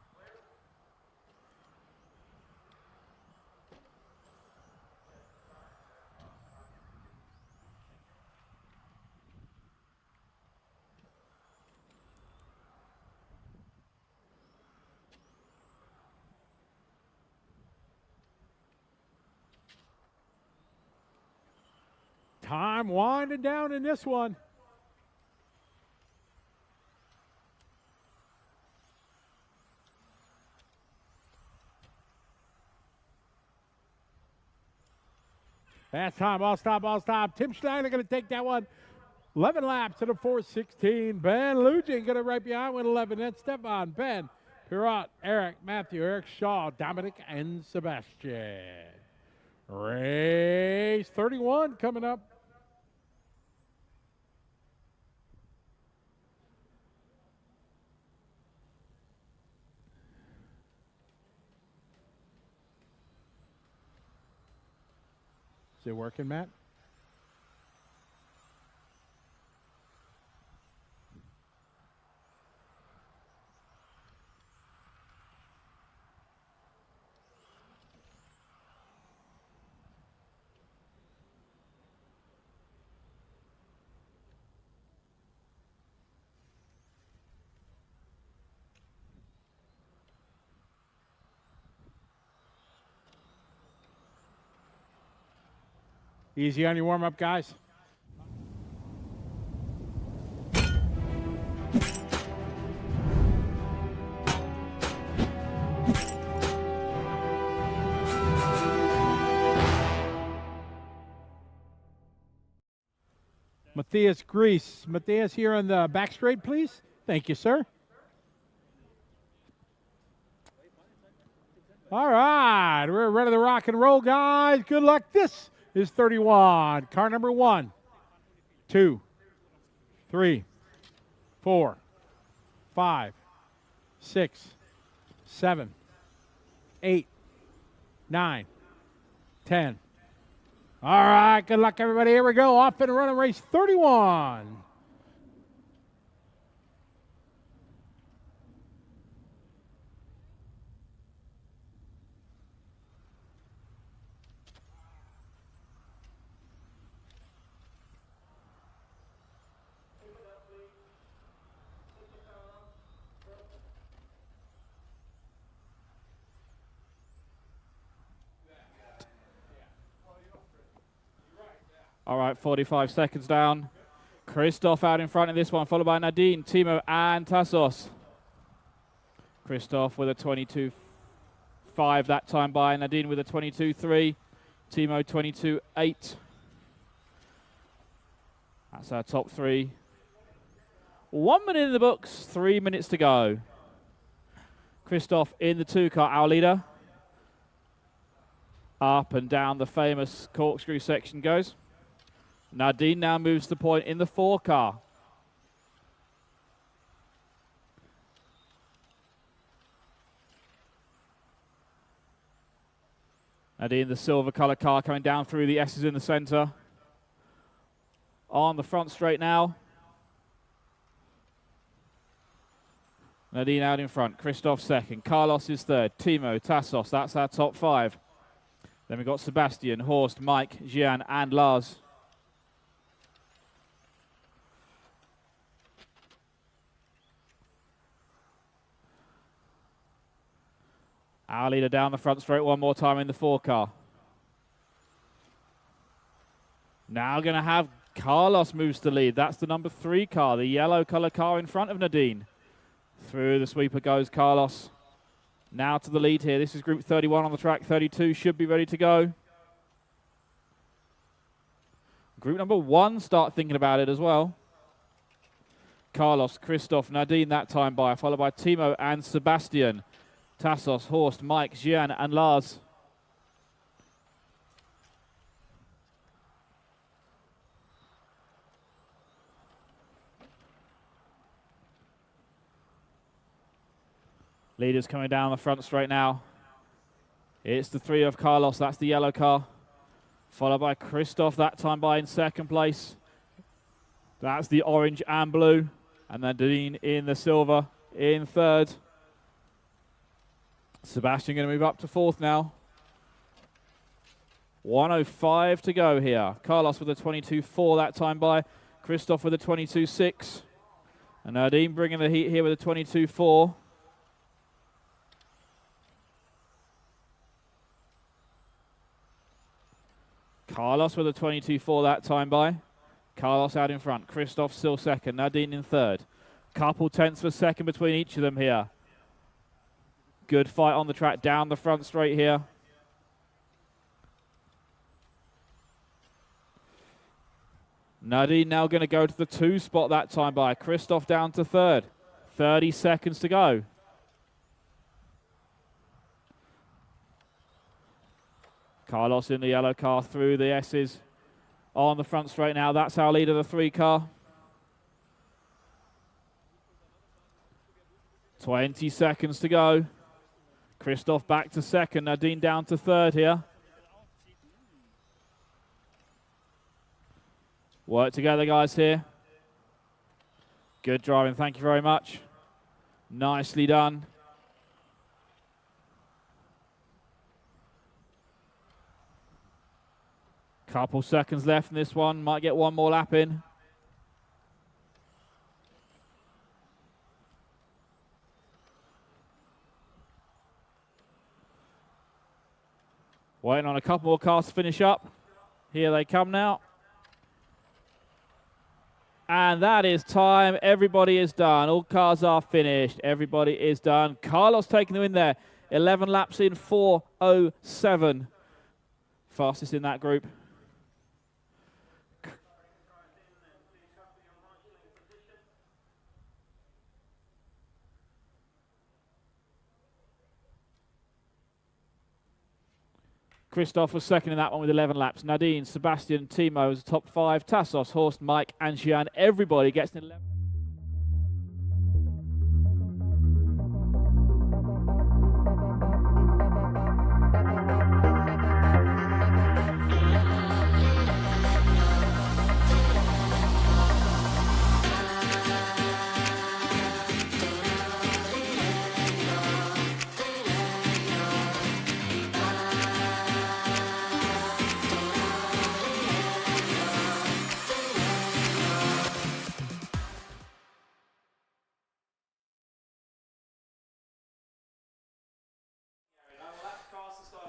Time winding down in this one. Fast time, all stop, all stop. Tim Schneider going to take that one. 11 laps to the 4:16. Ben Lugin going to right behind with 11. Then Stefan, Ben, Pirat, Eric, Matthew, Eric Shaw, Dominic, and Sebastian. Race 31 coming up. Is it working, Matt? Easy on your warm-up, guys. Matthias Grease. Matthias here on the back straight, please. Thank you, sir. All right, we're ready to rock and roll, guys. Good luck. This is 31. Car number 1, 2, 3, 4, 5, 6, 7, 8, 9, 10. All right, good luck, everybody. Here we go. Off and running race 31. All right, 45 seconds down. Christoph out in front of this one, followed by Nadine, Timo, and Tassos. Christoph with a 22.5 that time by. Nadine with a 22.3. Timo 22.8. That's our top three. 1 minute in the books, 3 minutes to go. Christoph in the 2 car, our leader. Up and down the famous corkscrew section goes. Nadine now moves the point in the 4 car. Nadine, the silver color car, coming down through the S's in the center. On the front straight now. Nadine out in front. Christoph second. Carlos is third. Timo, Tassos, that's our top 5. Then we've got Sebastian, Horst, Mike, Gian, and Lars. Our leader down the front straight one more time in the 4 car. Now going to have Carlos moves to lead. That's the number 3 car, the yellow color car in front of Nadine. Through the sweeper goes Carlos. Now to the lead here. This is group 31 on the track. 32 should be ready to go. Group number 1 start thinking about it as well. Carlos, Christoph, Nadine that time by, followed by Timo and Sebastian. Tassos, Horst, Mike, Gian, and Lars. Leaders coming down the front straight now. It's the 3 of Carlos, that's the yellow car. Followed by Christoph, that time by in second place. That's the orange and blue. And then Nadine in the silver in third. Sebastian going to move up to 4th now. 1:05 to go here. Carlos with a 22.4 that time by. Christoph with a 22.6. And Nadine bringing the heat here with a 22.4. Carlos with a 22.4 that time by. Carlos out in front. Christoph still second. Nadine in third. Couple tenths for second between each of them here. Good fight on the track down the front straight here. Nadine now going to go to the 2 spot that time by. Christoph down to third. 30 seconds to go. Carlos in the yellow car through the S's on the front straight now. That's our leader, the 3 car. 20 seconds to go. Christoph back to second. Nadine down to third here. Work together, guys, here. Good driving. Thank you very much. Nicely done. Couple seconds left in this one. Might get one more lap in. Waiting on a couple more cars to finish up. Here they come now. And that is time. Everybody is done. All cars are finished. Everybody is done. Carlos taking the win there. 11 laps in 4:07. Fastest in that group. Christoph was second in that one with 11 laps. Nadine, Sebastian, Timo was top 5. Tassos, Horst, Mike, and Xian. Everybody gets an 11.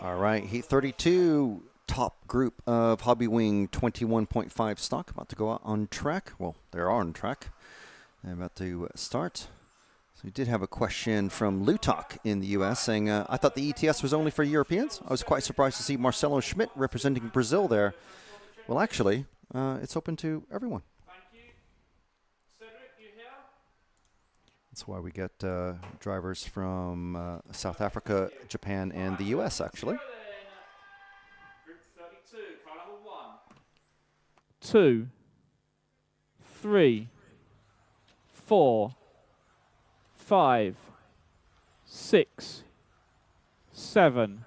All right, Heat 32, top group of Hobby Wing 21.5 stock, about to go out on track. Well, they're on track. They're about to start. So we did have a question from Lutok in the U.S. saying, I thought the ETS was only for Europeans. I was quite surprised to see Marcelo Schmidt representing Brazil there. Well, actually, it's open to everyone. That's why we get drivers from South Africa, Japan, and the U.S., actually. 2, 3, 4, 5, 6, 7,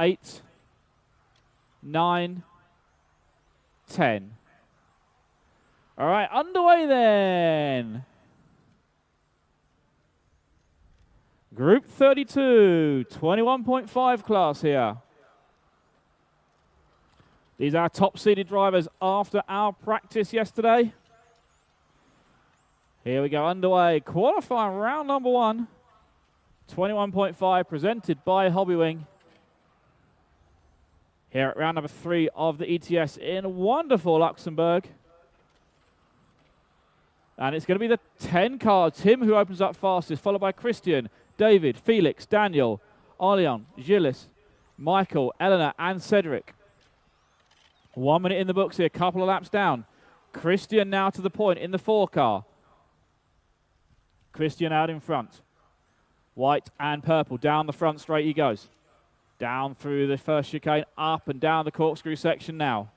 8, 9, 10. All right, underway then. Group 32, 21.5 class here. These are our top-seeded drivers after our practice yesterday. Here we go, underway. Qualifying round number 1. 21.5 presented by Hobbywing. Here at round number 3 of the ETS in wonderful Luxembourg. And it's going to be the 10 car. Tim who opens up fastest, followed by Christian, David, Felix, Daniel, Arleon, Gilles, Michael, Eleanor, and Cedric. 1 minute in the books here, couple of laps down. Christian now to the point in the 4 car. Christian out in front. White and purple, down the front straight he goes. Down through the first chicane, up and down the corkscrew section now.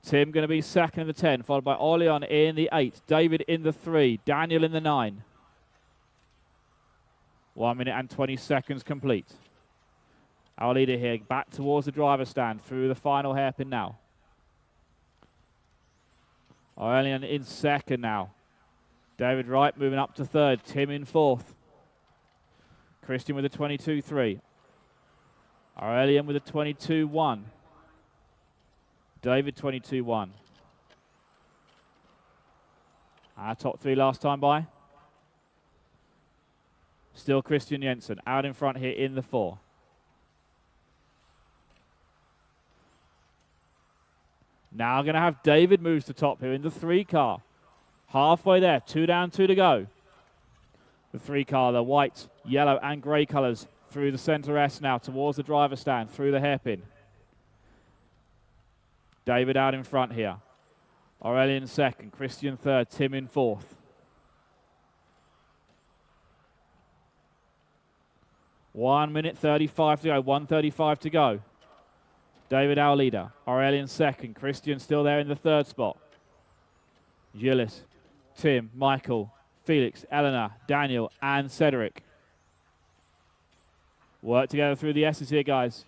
Tim going to be second in the 10, followed by Orleon in the 8, David in the 3, Daniel in the 9. 1 minute and 20 seconds complete. Our leader here back towards the driver's stand through the final hairpin now. Orleon in second now. David Wright moving up to third, Tim in 4th. Christian with a 22.3. Aurelian with a 22.1. David 22.1. Our top 3 last time by. Still Christian Jensen out in front here in the 4. Now going to have David moves to top here in the 3 car. Halfway there, 2 down, 2 to go. The 3 car, the white, yellow and grey colours through the centre S now towards the driver's stand, through the hairpin. David out in front here. Aurelien second, Christian third, Tim in fourth. 1 minute 35 to go, 1:35 to go. David our leader. Aurelien second, Christian still there in the 3rd spot. Gilles, Tim, Michael, Felix, Eleanor, Daniel and Cedric. Work together through the S's here, guys.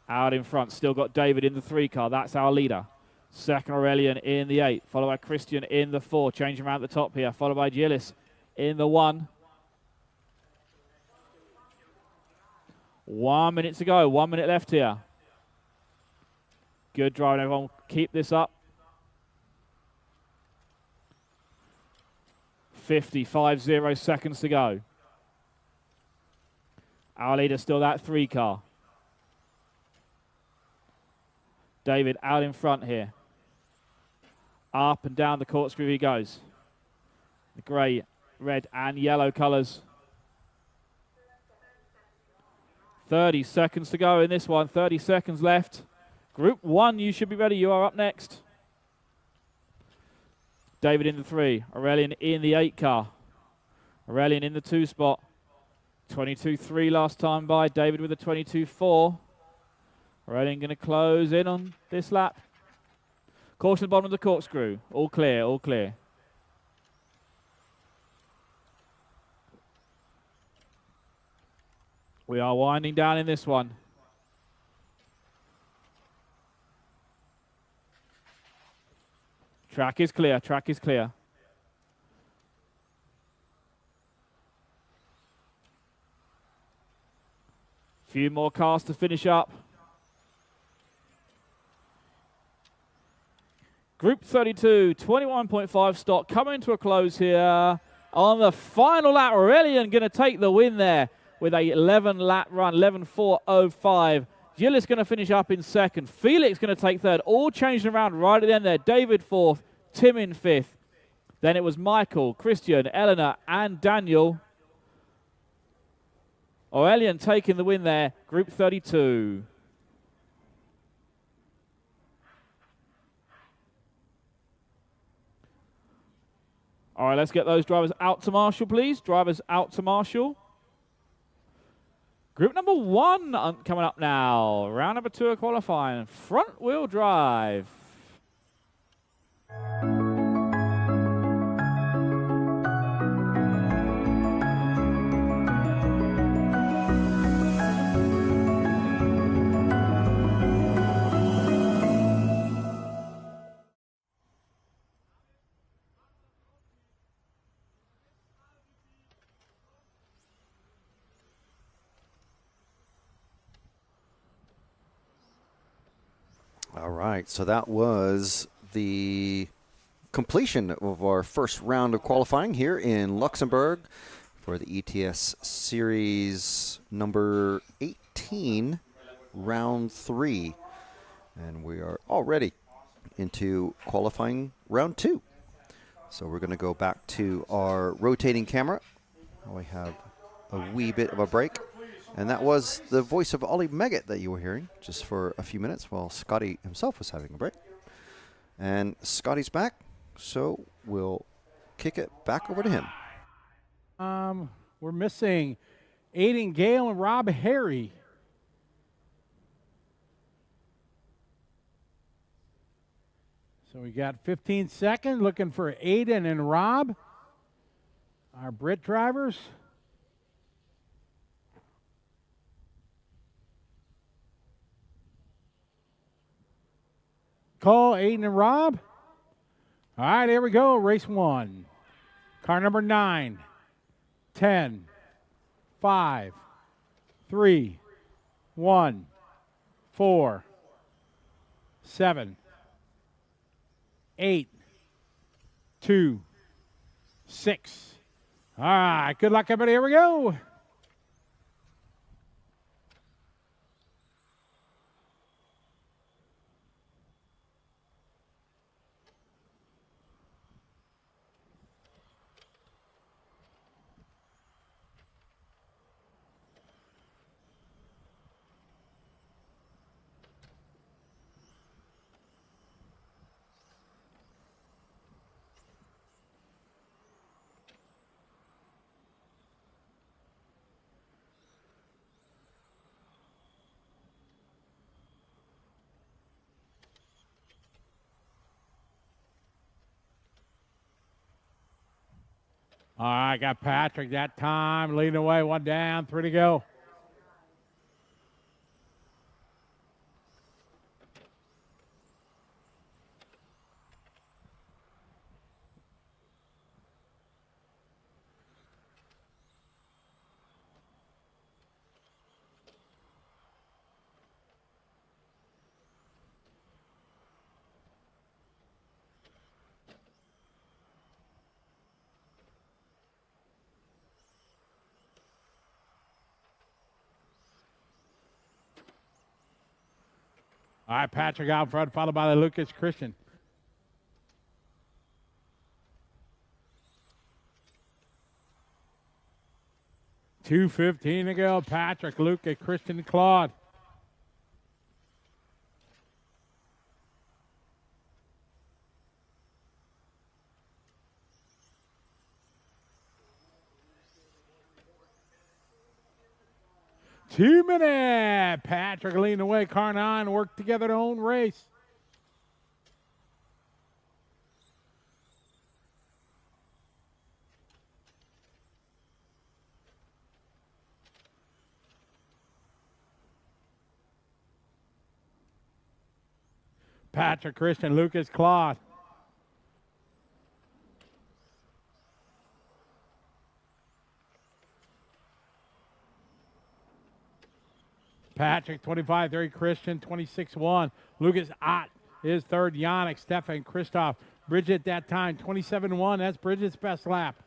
Out in front, still got David in the 3 car. That's our leader. Second, Aurelien in the 8, followed by Christian in the 4. Changing around the top here, followed by Gilles in the 1. 1 minute to go, 1 minute left here. Good driving, everyone. Keep this up. 50 seconds to go. Our leader still that 3 car. David out in front here. Up and down the corkscrew he goes. The grey, red and yellow colours. 30 seconds to go in this one. 30 seconds left. Group 1, you should be ready. You are up next. David in the 3. Aurelien in the 8 car. Aurelien in the 2 spot. 22.3 last time by. David with a 22.4. Aurelien going to close in on this lap. Caution at the bottom of the corkscrew. All clear, all clear. We are winding down in this one. Track is clear, track is clear. Few more cars to finish up. Group 32, 21.5 stock, coming to a close here on the final lap. Aurelien going to take the win there with a 11-lap run, 11.405. Gilles going to finish up in second. Felix going to take third. All changing around right at the end there. David fourth, Tim in fifth. Then it was Michael, Christian, Eleanor, and Daniel. Aurelien taking the win there, Group 32. All right, let's get those drivers out to marshal, please. Drivers out to marshal. Group number 1 coming up now. Round number 2 of qualifying. Front wheel drive. All right, so that was the completion of our first round of qualifying here in Luxembourg for the ETS Series number 18, round 3. And we are already into qualifying round 2. So we're going to go back to our rotating camera. We have a wee bit of a break. And that was the voice of Ollie Meggett that you were hearing just for a few minutes while Scotty himself was having a break. And Scotty's back, so we'll kick it back over to him. We're missing Aiden Gale and Rob Harry. So we got 15 seconds looking for Aiden and Rob, our Brit drivers. Call Aiden and Rob. All right, here we go. Race 1. Car number 9, 10, 5, 3, 1, 4, 7, 8, 2, 6, All right, good luck, everybody. Here we go. All right, got Patrick that time leading away, 1 down, 3 to go. All right, Patrick out front, followed by the Lucas Christian. $2:15 to go. Patrick, Lucas, Christian, Claude. Two-minute. Patrick leading away. Car 9 work together to own race. Patrick, Christian, Lucas, Claude. Patrick, 25-3, Christian, 26-1. Lucas Ott is third. Yannick, Stefan, Christoph. Bridget that time, 27-1. That's Bridget's best lap.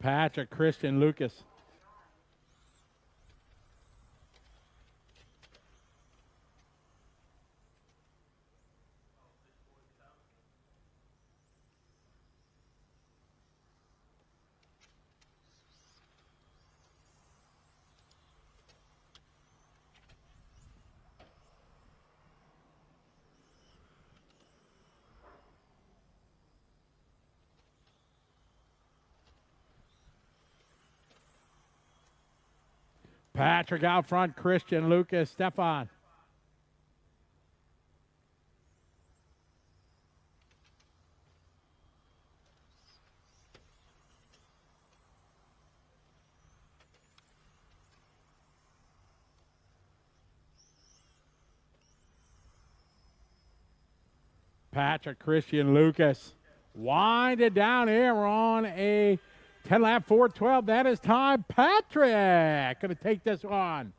Patrick, Christian, Lucas. Patrick out front, Christian, Lucas, Stefan. Patrick, Christian, Lucas. Wind it down here. We're on a 10-lap 4:12. That is time. Patrick going to take this one.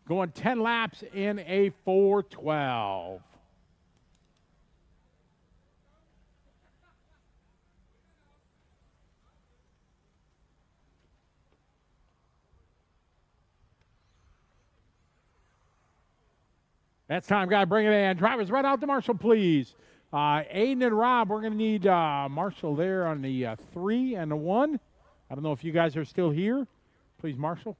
Going 10 laps in a 4:12. That's time, guy. Bring it in. Drivers right out to Marshall, please. Aiden and Rob, we're going to need Marshall there on the 3 and the 1. I don't know if you guys are still here. Please, Marshall.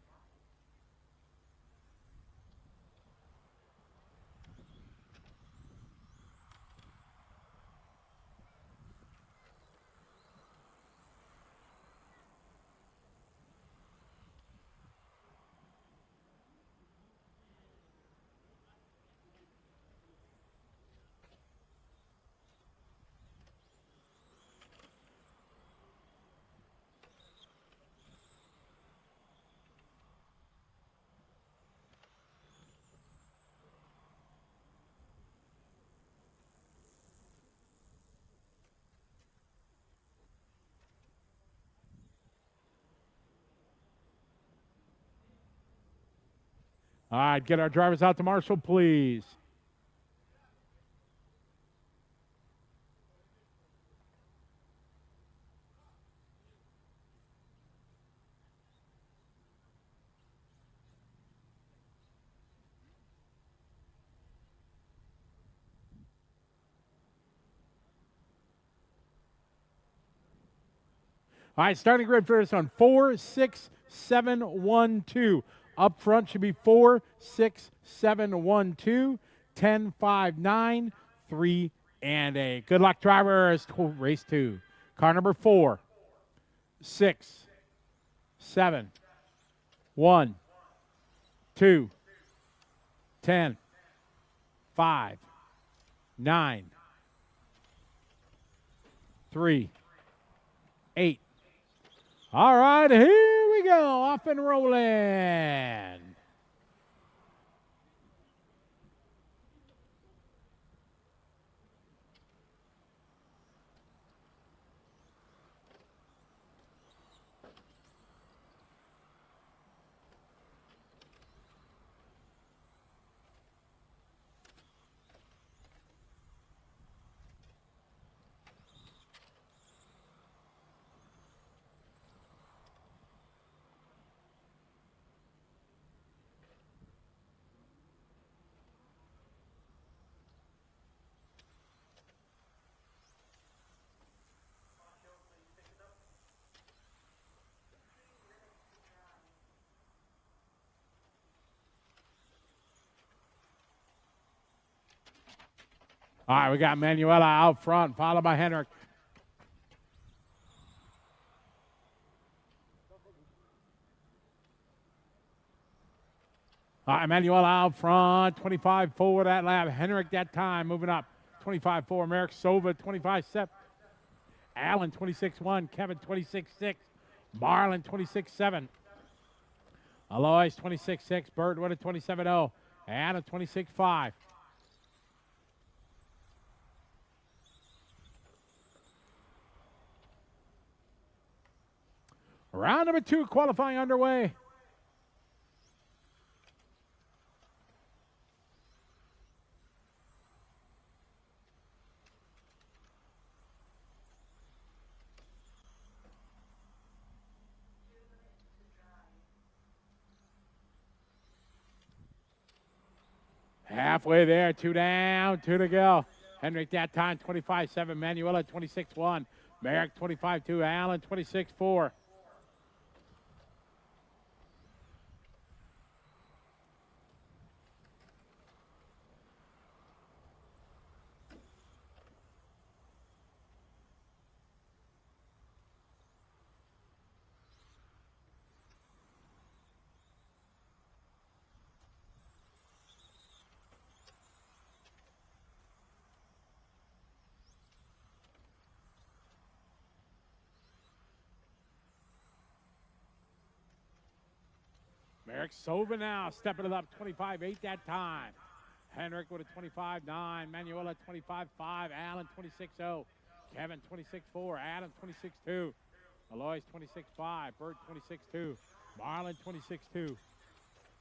All right, get our drivers out to Marshall, please. All right, starting grid first on 4, 6, 7, 1, 2. Up front should be 4, 6, 7, 1, 2, 10, 5, 9, 3, and 8. Good luck, drivers. Race 2. Car number 4, 6, 7, 1, 2, 10, 5, 9, 3, 8. All right, here we go. Off and rolling. All right, we got Manuela out front, followed by Henrik. All right, Manuela out front, 25 forward that lap. Henrik that time moving up, 25-4. Merrick Sova, 25-7. Allen, 26-1. Kevin, 26-6. Marlin, 26-7. Alois, 26-6. Birdwood at 27-0. Anna, 26-5. Round number 2, qualifying underway. Halfway there, 2 down, 2 to go. Henrik that time, 25-7. Manuela, 26-1. Merrick, 25-2. Allen, 26-4. Merrick Sova now stepping it up, 25-8 that time. Henrik with a 25-9. Manuela 25-5. Allen 26-0. Kevin 26-4. Adam 26-2. Alois 26-5. Bert 26-2. Marlin 26-2.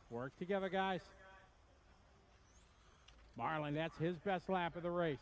Work together, guys. Marlin, that's his best lap of the race.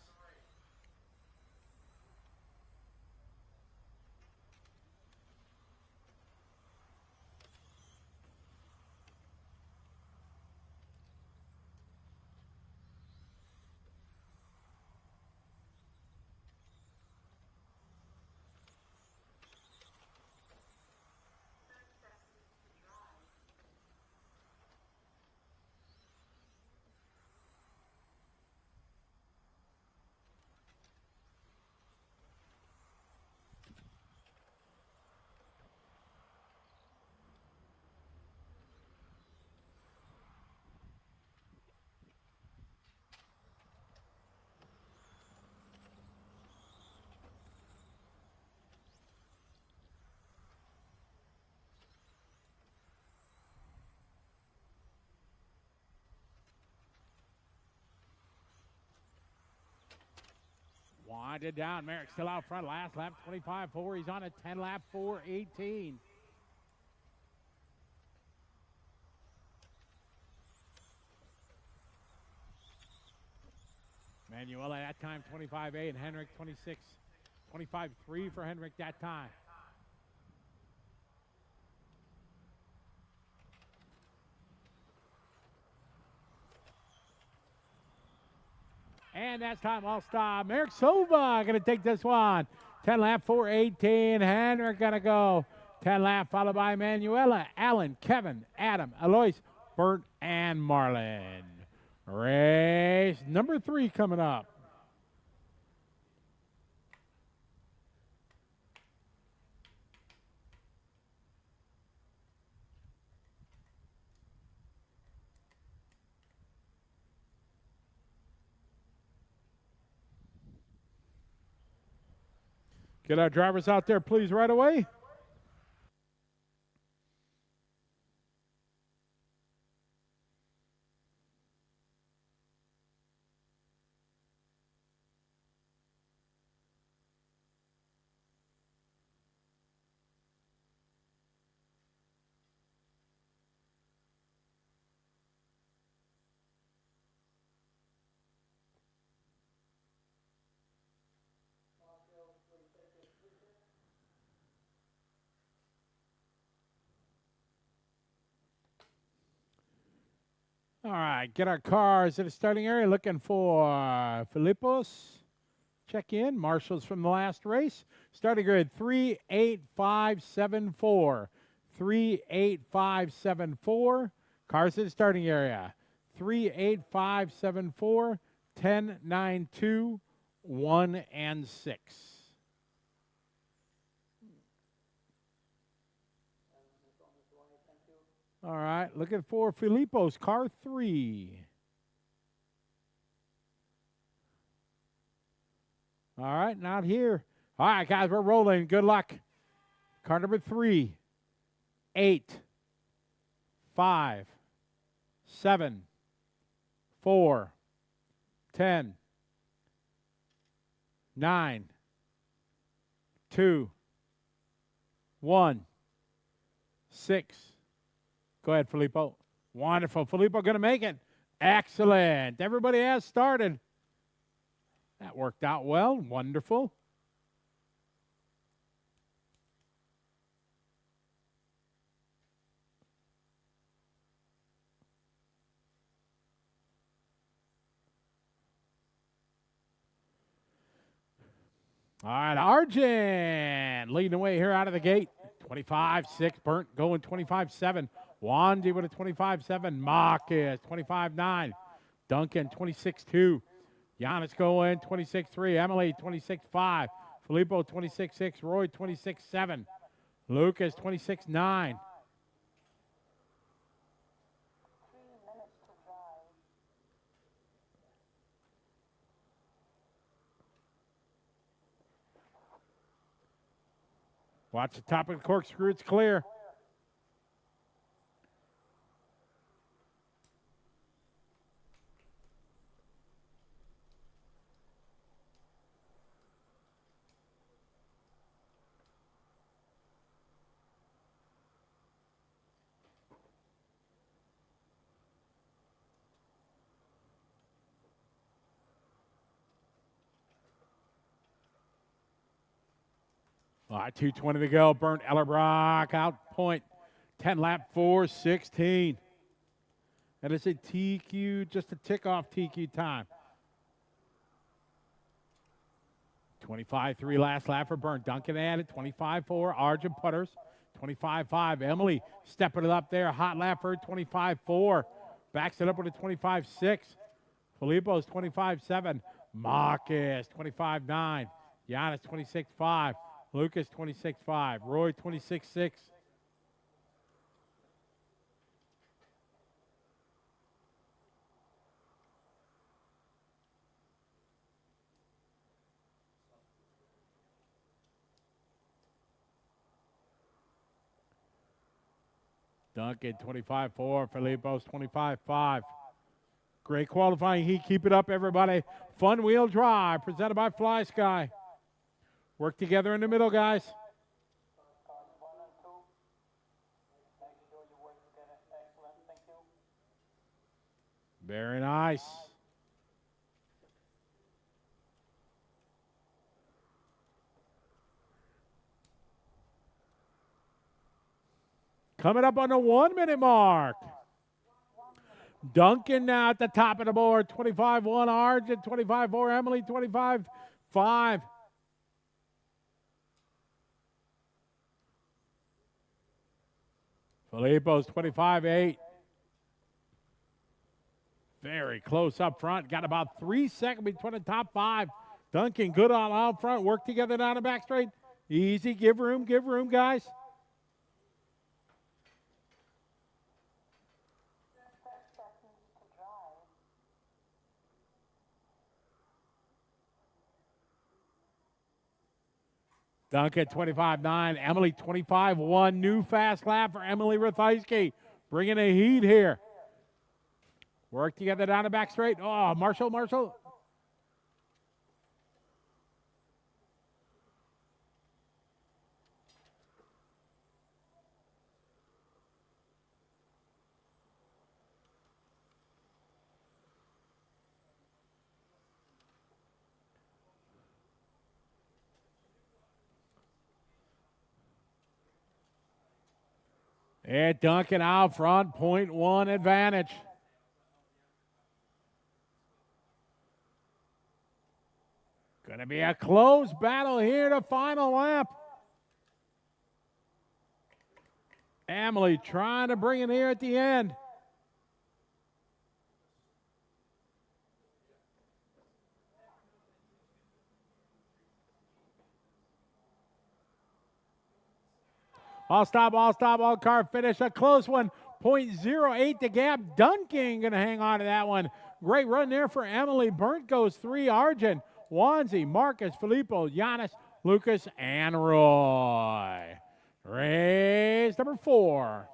Winded down. Merrick still out front. Last lap, 25-4. He's on a 10-lap 4:18. Manuela that time 25.8 and Henrik 26. 25.3 for Henrik that time. And that's time all stop. Merrick Sova going to take this one. 10 lap 4:18. Henrik going to go. 10 lap followed by Manuela, Alan, Kevin, Adam, Alois, Bert, and Marlon. Race number 3 coming up. Get our drivers out there, please, right away. All right, get our cars to the starting area. Looking for Filipos. Check in. Marshall's from the last race. Starting grid 38574. 38574. Cars to the starting area. 38574. 10, 9, 2, 1, and 6. All right, looking for Filippo's car 3. All right, not here. All right, guys, we're rolling. Good luck. Car number 3, 8, 5, 7, 4, 10, 9, 2, 1, 6. Go ahead, Filippo. Wonderful. Filippo going to make it. Excellent. Everybody has started. That worked out well. Wonderful. All right, Arjun leading the way here out of the gate. 25-6. Burnt going 25-7. Wandy with a 25-7. Marcus 25-9. Duncan 26-2. Giannis going 26-3. Emily 26-5. Filippo 26-6. Roy 26-7. Lucas 26-9. Watch the top of the corkscrew. It's clear. All right, 2:20 to go. Bernd Ellerbrock out point. 10 lap 4:16. That is a TQ, just a tick off TQ time. 25-3 last lap for Bernd. Duncan added 25-4. Arjun putters. 25-5. Emily stepping it up there. Hot lap for 25-4. Backs it up with a 25-6. Filippo's 25-7. Marcus 25-9. Giannis 26-5. Lucas 26-5. Roy 26-6. Duncan 25-4. Filippo's 25-5. Great qualifying heat. Keep it up, everybody. Fun wheel drive presented by Fly Sky. Work together in the middle, guys. Very nice. coming up on the 1 minute mark. Duncan now at the top of the board, 25-1 Argent, 25-4 Emily, 25-5. Filippo's 25-8. Very close up front. Got about 3 seconds between the top 5. Duncan good on out front. Work together down the back straight. Easy. Give room, guys. Duncan 25-9. Emily 25-1. New fast lap for Emily Rathajski. Bringing a heat here. Work together down the back straight. Oh, Marshall. And Duncan out front, 0.1 advantage. Going to be a close battle here to final lap. Emily trying to bring it here at the end. All car finish. A close one. 0.08 the gap. Duncan going to hang on to that one. Great run there for Emily. Burnt goes 3. Argent, Wanzi, Marcus, Filippo, Giannis, Lucas, and Roy. Race number 4.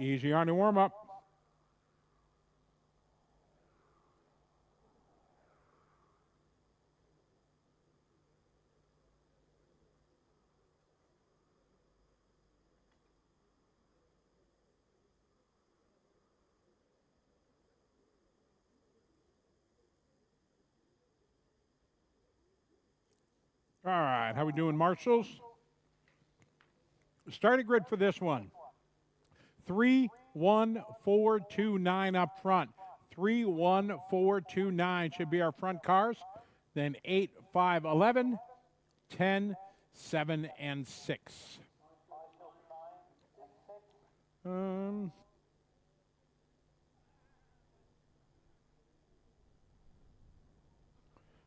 Easy on the warm-up. All right, how we doing, marshals? Starting grid for this one. 3, 1, 4, 2, 9 up front. 3, 1, 4, 2, 9 should be our front cars. Then 8, 5, 11, 10, 7, and 6.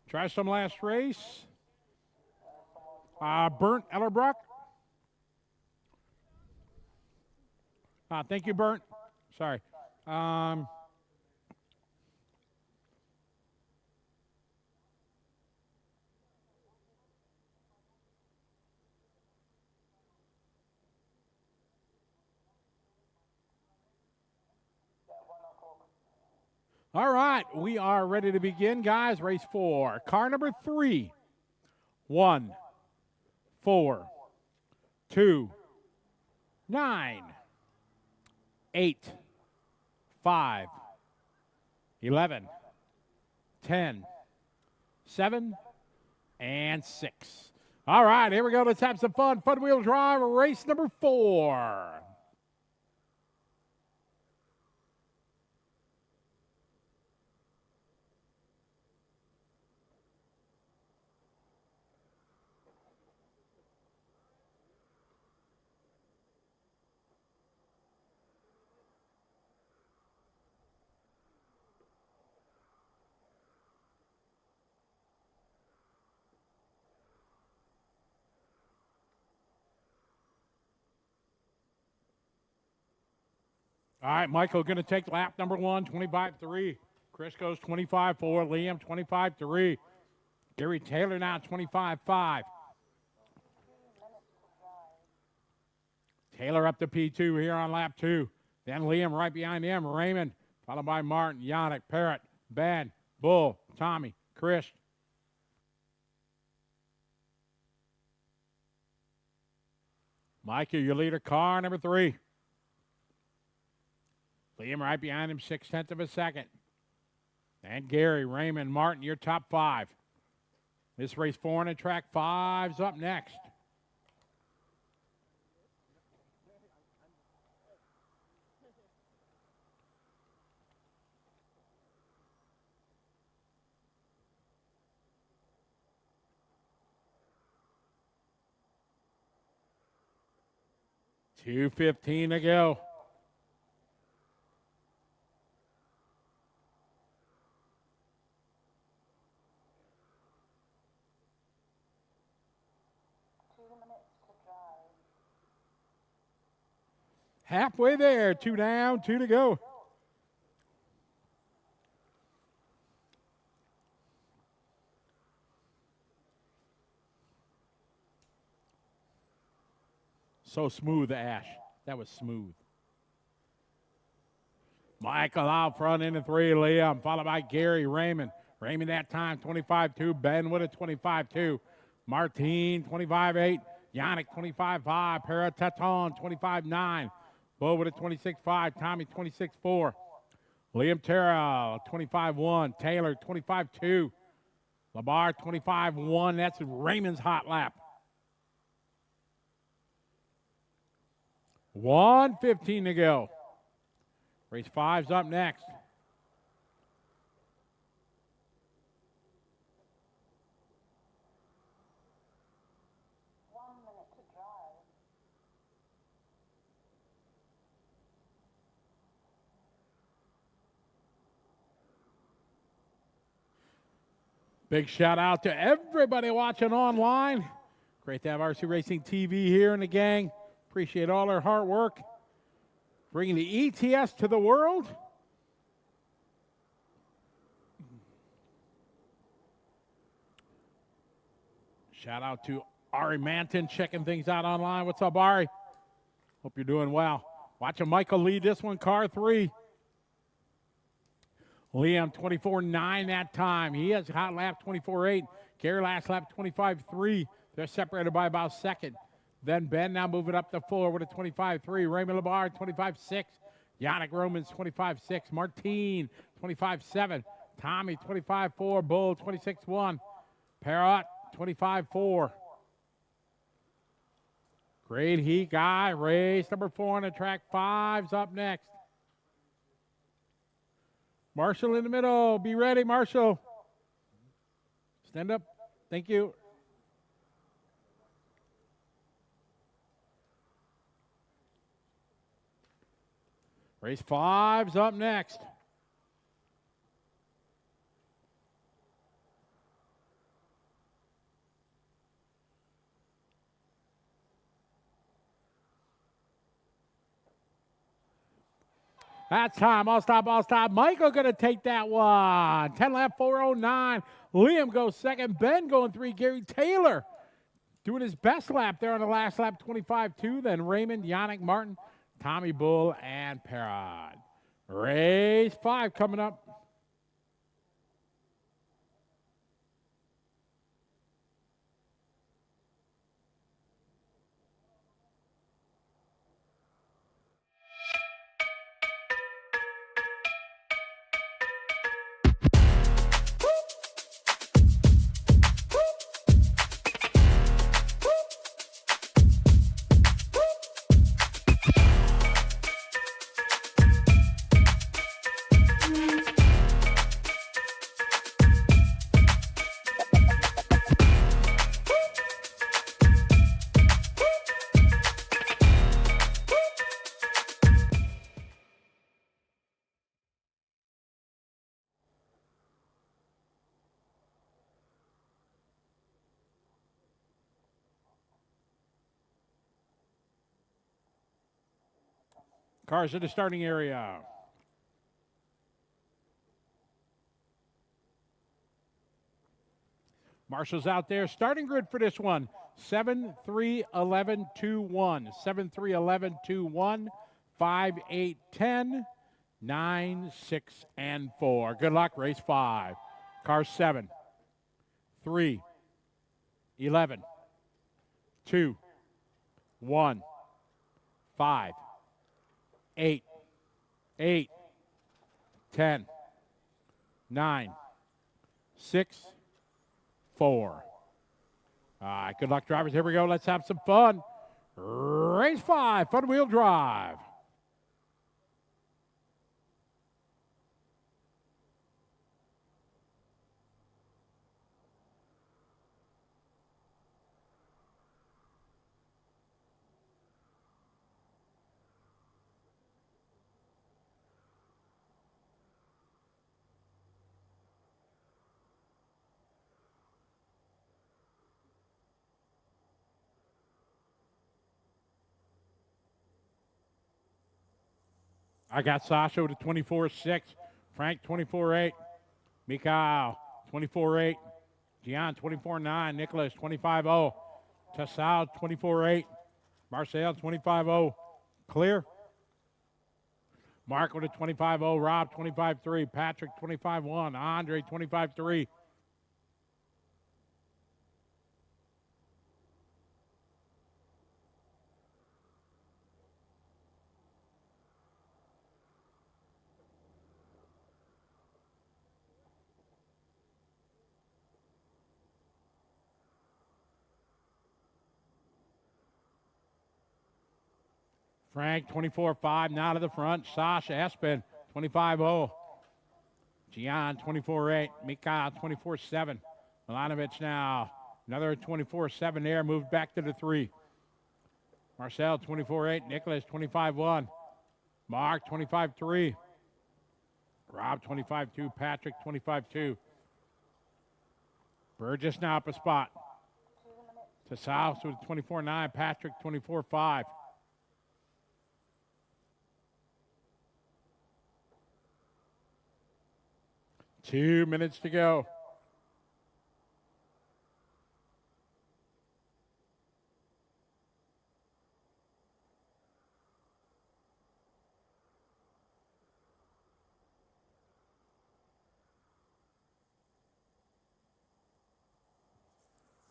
Try some last race. Bernd Ellerbrock. Thank you, Bernd. Sorry. All right, we are ready to begin, guys. Race 4. Car number 3. 1, 4, 2, 9, 8, 5, 11, 10, 7, and 6. All right, here we go. Let's have some fun. Fun wheel drive, race number 4. All right, Michael going to take lap number 1, 25-3. Chris goes 25-4. Liam, 25-3. Gary Taylor now 25-5. Taylor up to P2 here on lap 2. Then Liam right behind him. Raymond, followed by Martin, Yannick, Parrott, Ben, Bull, Tommy, Chris. Micah, your leader, car number 3. Liam right behind him, 0.6 of a second. And Gary, Raymond, Martin, your top 5. This race 4 on the track, 5's up next. $2:15 to go. Halfway there, 2 down, 2 to go. So smooth, Ash. That was smooth. Michael out front into 3, Liam, followed by Gary, Raymond. Raymond that time, 25-2. Ben with a 25-2. Martin, 25-8. Yannick, 25-5. Para-Teton, 25-9. Bo with a 26-5. Tommy, 26-4. Liam Terrell, 25-1. Taylor, 25-2. Labar, 25-1. That's Raymond's hot lap. 1:15 to go. Race 5's up next. Big shout out to everybody watching online. Great to have RC Racing TV here and the gang. Appreciate all their hard work. Bringing the ETS to the world. Shout out to Ari Manton checking things out online. What's up, Ari? Hope you're doing well. Watching Michael lead this one, car 3. Liam, 24-9 that time. He has a hot lap, 24-8. Gary last lap, 25-3. They're separated by about a second. Then Ben now moving up the floor with a 25-3. Raymond Labar, 25-6. Yannick Romans, 25-6. Martin, 25-7. Tommy, 25-4. Bull, 26-1. Parrott, 25-4. Great heat, guy. Race number 4 on the track. 5's up next. Marshall in the middle. Be ready, Marshall. Stand up. Thank you. Race 5's up next. That's time. I'll stop. Michael going to take that one. 10 lap, 4:09. Liam goes second. Ben going 3. Gary Taylor doing his best lap there on the last lap, 25-2. Then Raymond, Yannick, Martin, Tommy Bull, and Parrott. Race 5 coming up. Cars in the starting area. Marshall's out there. Starting grid for this one. 7-3-11-2-1. 7-3-11-2-1. 5, 8, 10, 9, 6, and 4. Good luck, race 5. Car 7, 3, 11, 2, 1, 5, 8, 8, 10, 9, 6, 4. All right, good luck, drivers. Here we go. Let's have some fun. Race 5, front wheel drive. I got Sasha with a 24.6, Frank 24.8, Mikael 24.8, Gian 24.9, Nicholas 25.0, Tassau 24.8, Marcel 25.0. Clear. Mark with a 25.0, Rob 25.3, Patrick 25.1, Andre 25.3. Frank, 24.5, now to the front. Sasha Espen, 25.0. Gian, 24.8. Mikael, 24.7. Milanovic now, another 24.7 there, moved back to the 3. Marcel, 24.8. Nicholas, 25.1. Mark, 25.3. Rob, 25.2. Patrick, 25.2. Burgess now up a spot. To South with 24.9. Patrick, 24.5. Two minutes to go.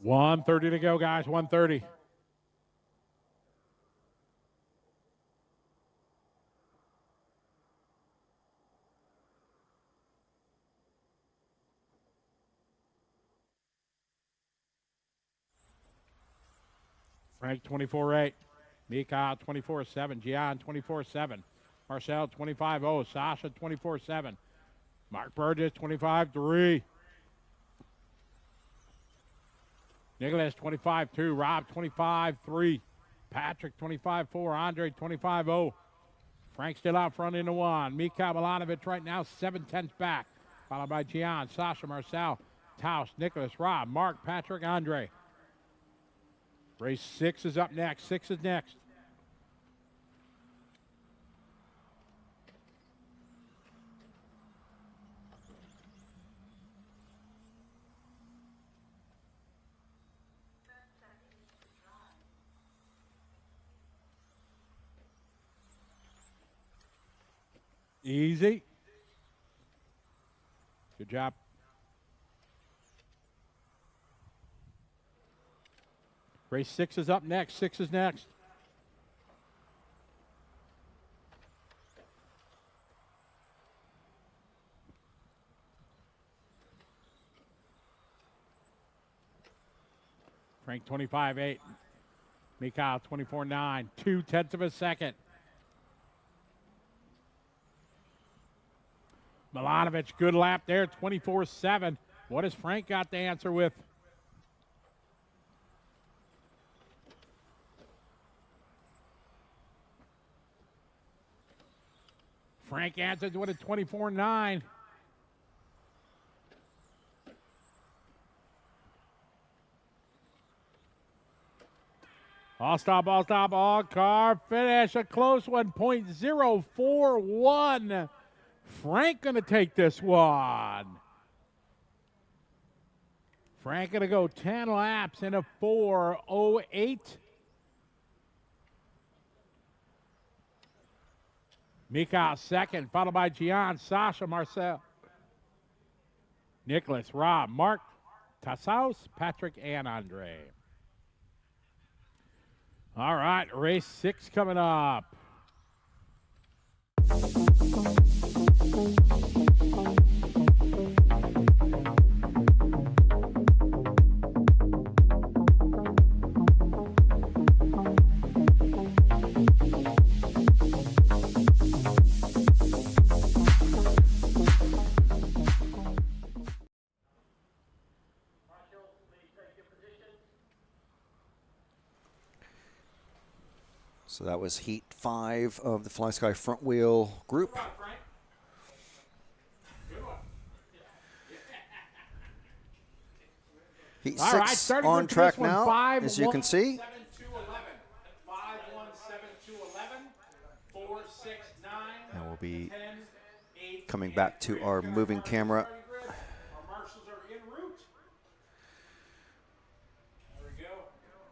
$1:30 to go, guys. 1:30. Frank 24.8. Mikael 24.7. Gian 24.7. Marcel 25.0. Sasha 24.7. Mark Burgess 25.3. Nicholas 25.2. Rob 25.3. Patrick 25.4. Andre 25.0. Frank still out front in the 1. Mikael Milanovic right now 7/10 back. Followed by Gian, Sasha, Marcel, Taus, Nicholas, Rob, Mark, Patrick, Andre. Race 6 is up next. 6 is next. Easy. Good job. Race 6 is up next. 6 is next. Frank 25.8. Mikael 24.9. 0.2 of a second. Milanovic, good lap there, 24.7. What has Frank got to answer with? Frank answers with a 24.9. All stop, all car finish. A close one, 0.041. Frank going to take this one. Frank going to go 10 laps in a 4.08. Mikael second, followed by Gian, Sasha, Marcel, Nicholas, Rob, Mark, Tassaus, Patrick, and Andre. All right, race 6 coming up. So that was heat 5 of the Fly Sky front wheel group. Heat 6 on track now, as you can see. 4, 6, 9, And we'll be coming back to our moving camera. Our marshals are en route. There we go.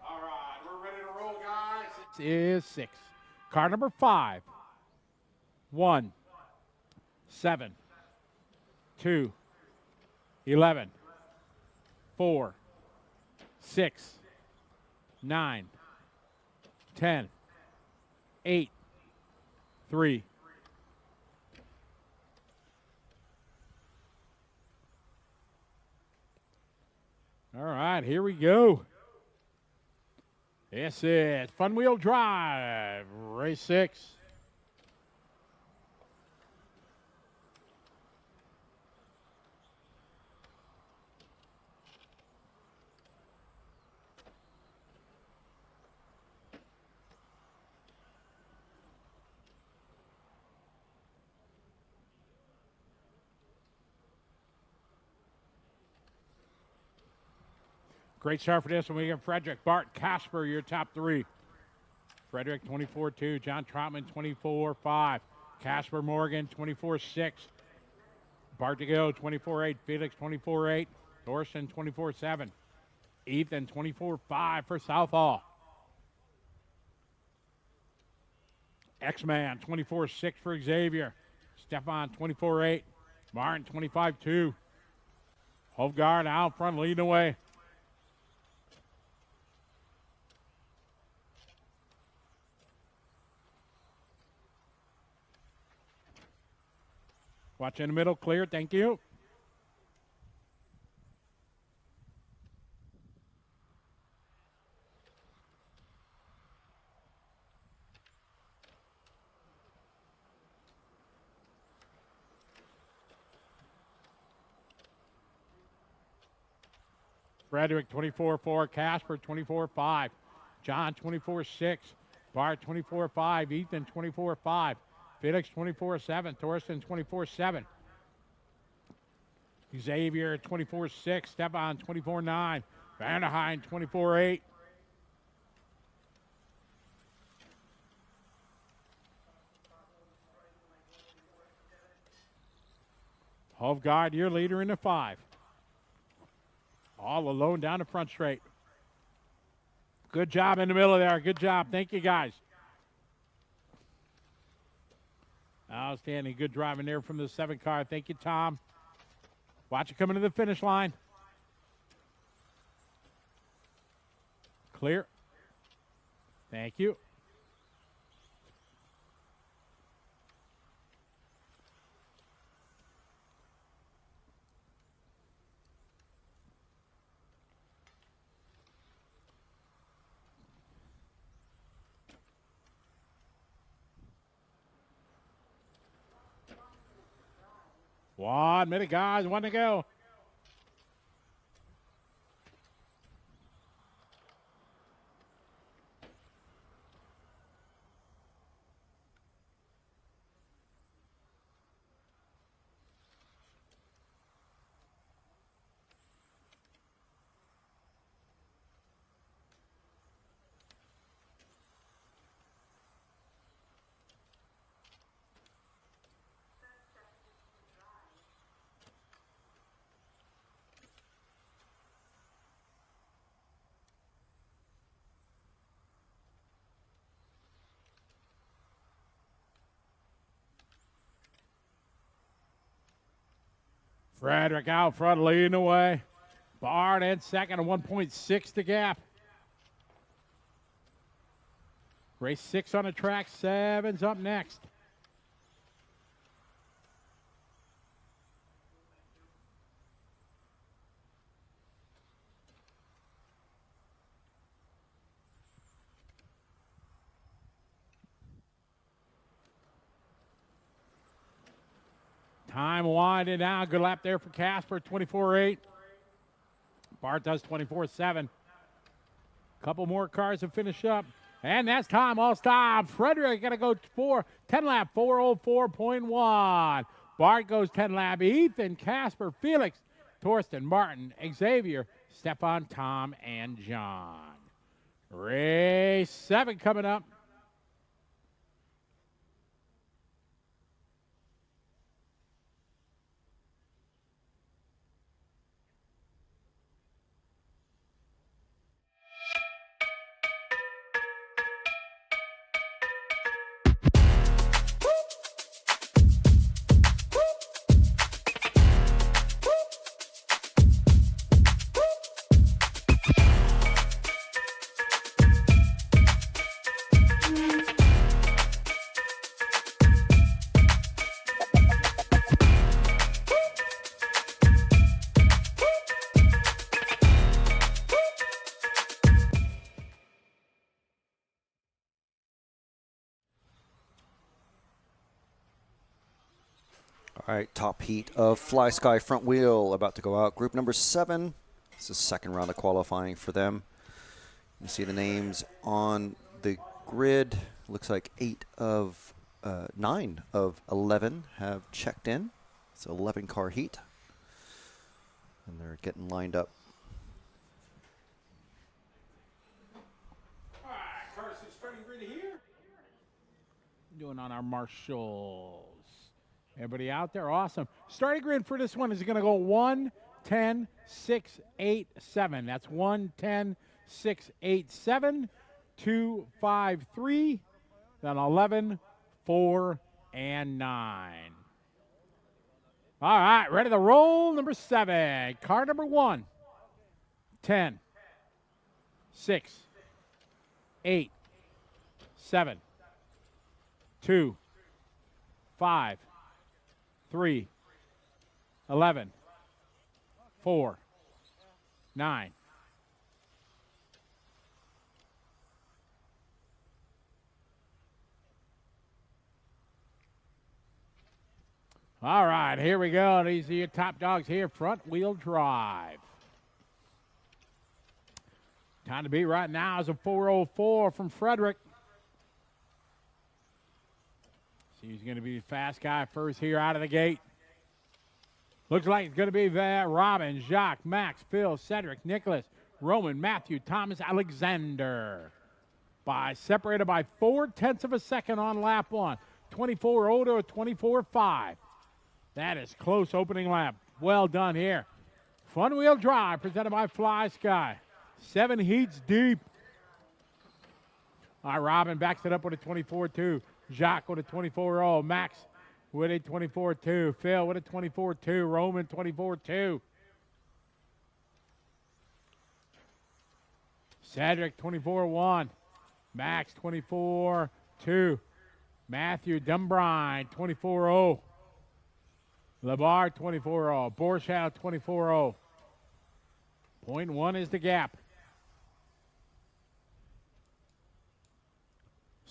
All right, we're ready to roll, guys. It is 6. Car number 5. 1, 7, 2, 11, 4, 6, 9, 10, 8, 3. All right, here we go. This is Fun Wheel Drive, race 6. Great start for this one. We got Frederick, Bart, Casper, your top 3. Frederick, 24-2. John Trotman, 24-5. Casper Morgan, 24-6. Bart to go, 24-8. Felix, 24-8. Thorsten, 24-7. Ethan, 24-5 for Southall. X-Man, 24-6 for Xavier. Stefan, 24-8. Martin, 25-2. Hovgaard out front, leading away. Watch in the middle, clear, thank you. Frederick, 24-4. Casper, 24-5. John, 24-6. Bart, 24-5. Ethan, 24-5. Felix, 24-7. Thorsten, 24-7. Xavier, 24-6. Stefan, 24-9. Vanderheim, 24-8. Hovgaard, your leader in the 5. All alone down the front straight. Good job in the middle there. Good job. Thank you, guys. Outstanding. Good driving there from the 7 car. Thank you, Tom. Watch it coming to the finish line. Clear. Thank you. One minute, guys. 1 to go. Frederick out front leading the way. Bard in second, a 1.6 to gap. Race 6 on the track, 7's up next. Time winding down. Good lap there for Casper, 24.8. Bart does 24.7. Couple more cars to finish up. And that's time. All stop. Frederick going to go 10 lap, 404.1. Bart goes 10 lap. Ethan, Casper, Felix, Torsten, Martin, Xavier, Stefan, Tom, and John. Race 7 coming up. All right, top heat of Fly Sky front wheel about to go out. Group number 7. This is the second round of qualifying for them. You see the names on the grid. Looks like 9 of 11 have checked in. It's an 11-car heat. And they're getting lined up. All right, Carson, starting grid here. Doing on our marshals. Everybody out there? Awesome. Starting grid for this one is going to go 1, 10, 6, 8, 7. That's 1, 10, 6, 8, 7, 2, 5, 3, then 11, 4, and 9. All right, ready to roll. Number 7. Car number 1, 10, 6, 8, 7, 2, 5, 3, 11, 4, 9. All right, here we go. These are your top dogs here, front wheel drive. Time to beat right now is a 404 from Frederick. He's going to be the fast guy first here out of the gate. Looks like it's going to be Robin, Jacques, Max, Phil, Cedric, Nicholas, Roman, Matthew, Thomas, Alexander. Separated by 0.4 of a second on lap 1. 24.0 to a 24.5. That is close opening lap. Well done here. Front wheel drive presented by Fly Sky. 7 heats deep. All right, Robin backs it up with a 24.2. Jacques with a 24.0. Max with a 24.2. Phil with a 24.2. Roman 24.2. Cedric 24.1. Max 24.2. Matthew Dumbrine 24.0. Labar 24.0. Borchardt 24.0. 0.1 is the gap.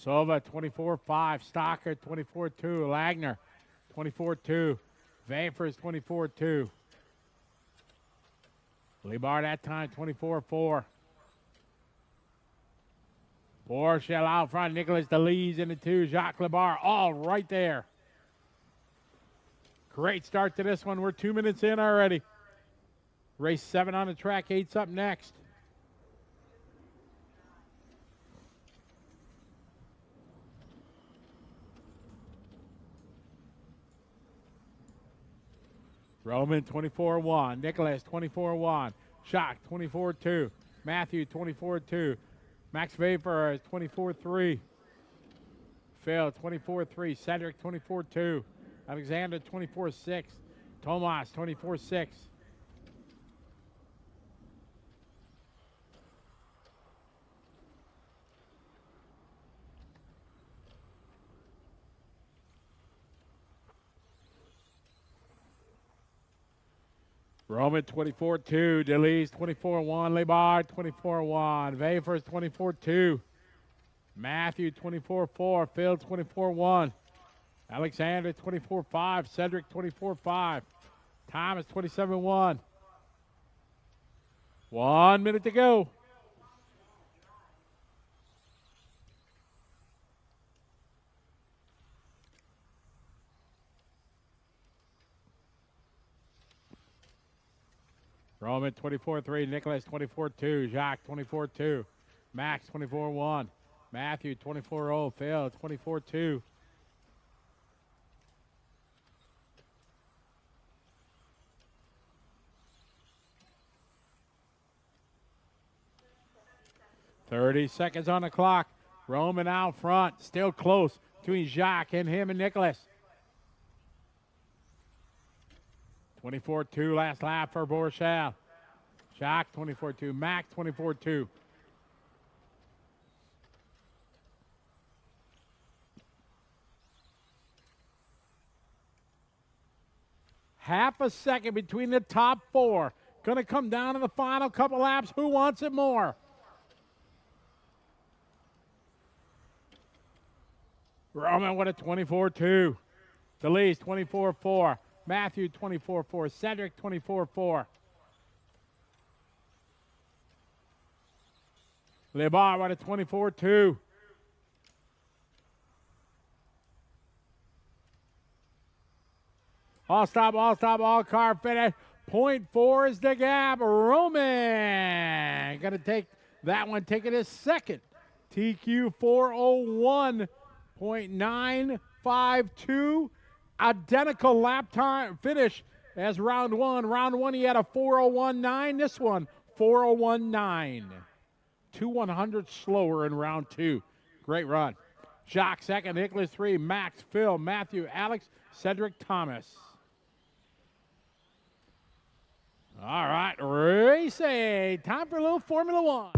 Sova 24.5. Stocker 24.2. Lagner 24.2. Vapers 24.2. Lebar that time 24.4. Borchell out front. Nicholas DeLees in the 2. Jacques Lebar all right there. Great start to this one. We're 2 minutes in already. Race 7 on the track. 8's up next. Roman 24.1. Nicholas 24.1. Jacques 24.2. Matthew 24.2. Max Vapor is 24.3. Phil 24.3. Cedric 24.2. Alexander 24.6. Tomas, 24-6. Roman 24-2, Delise 24-1, Lebar 24-1, Vafers 24-2, Matthew 24-4, Phil 24-1, Alexander 24-5, Cedric 24-5, Thomas 27-1. 1 minute to go. Roman 24-3, Nicholas 24-2, Jacques 24-2, Max 24-1, Matthew 24-0, Phil 24-2. .30 seconds on the clock. Roman out front, still close between Jacques and him and Nicholas. 24-2 last lap for Borchal. Jacques 24-2, Max 24-2. Half a second between the top four. Going to come down to the final couple laps. Who wants it more? Roman with a 24-2. Delise 24-4. Matthew 24-4. Cedric 24-4. Lebar with a 24-2. All stop, all car finish. 0.4 is the gap. Roman going to take that one, taking his second. TQ 401.952. Identical lap time finish as round one. Round one, he had a 401.9. This one, 401.9. 2/100 slower in round two. Great run. Jacques second, Nicholas 3, Max, Phil, Matthew, Alex, Cedric, Thomas. All right, racing. Time for a little Formula One.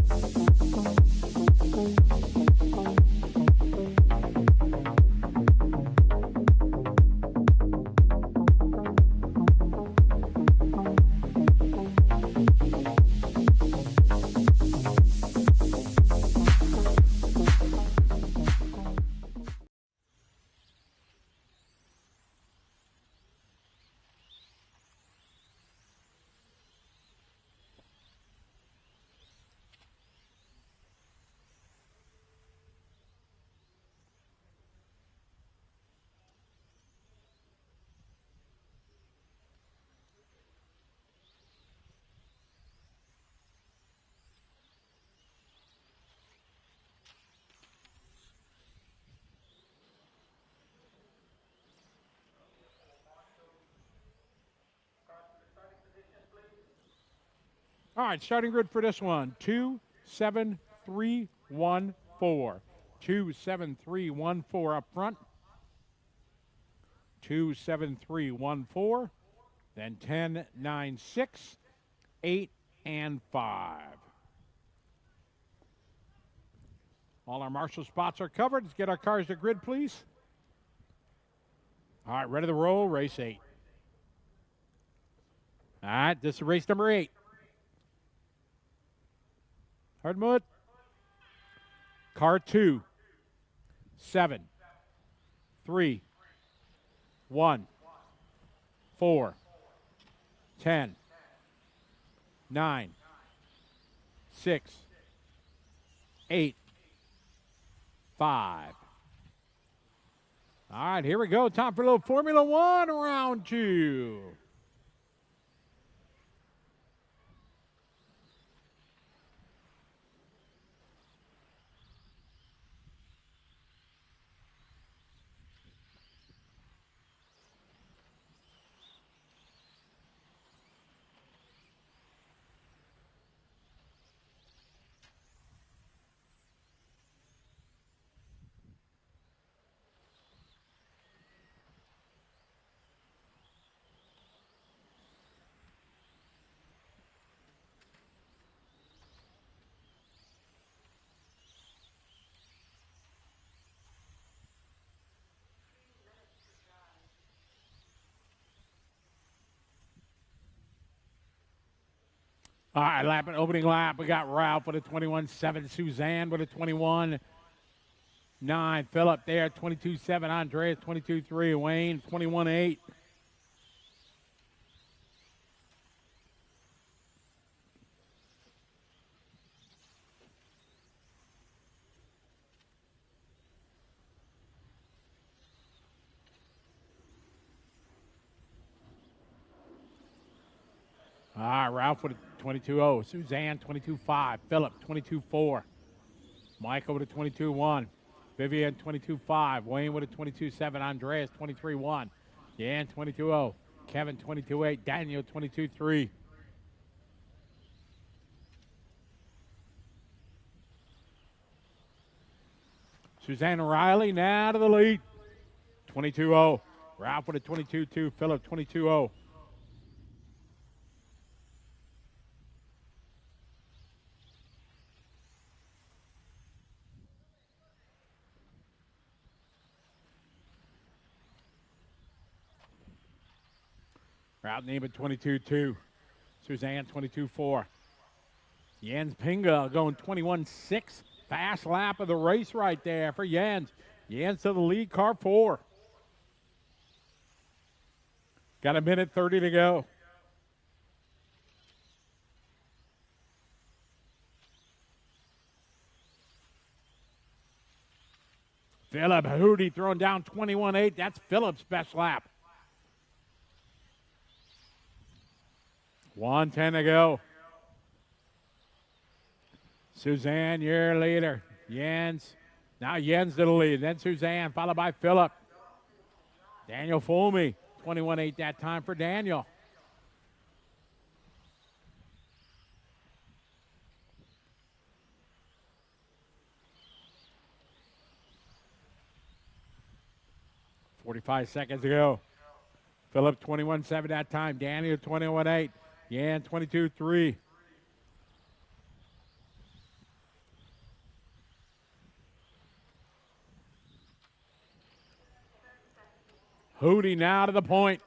All right, starting grid for this one, 2-7-3-1-4. 2-7-3-1-4 up front. 2-7-3-1-4. Then 10, 9, 6, 8, and 5. All our marshal spots are covered. Let's get our cars to grid, please. All right, ready to roll, race 8. All right, this is race number 8. Hardmut. Car 2, 7, 3, 1, 4, 10, 9, 6, 8, 5. All right, here we go. Time for a little Formula One round 2. All right, opening lap. We got Ralph with a 21.7. Suzanne with a 21.9. Philip there, 22.7. Andreas, 22.3. Wayne, 21.8. All right, Ralph with a 22.0. Suzanne, 22.5. Philip, 22.4. Michael with a 22.1. Vivian, 22.5. Wayne with a 22.7. Andreas, 23.1. Yan, 22.0. Kevin, 22.8. Daniel, 22.3. Suzanne Riley now to the lead. 22.0. Ralph with a 22.2. Philip, 22.0. Ralph Neiman, 22.2. Suzanne, 22.4. Jens Pinga going 21.6. Fast lap of the race right there for Jens. Jens to the lead, car 4. Got a minute 30 to go. Philip Hootie throwing down 21.8. That's Philip's best lap. 1:10 to go. Suzanne, your leader. Jens. Now Jens to the lead. Then Suzanne, followed by Philip. Daniel Fulmy. 21.8 that time for Daniel. .45 seconds to go. Philip 21.7 that time. Daniel 21.8. Yan 22.3. Hootie now to the point.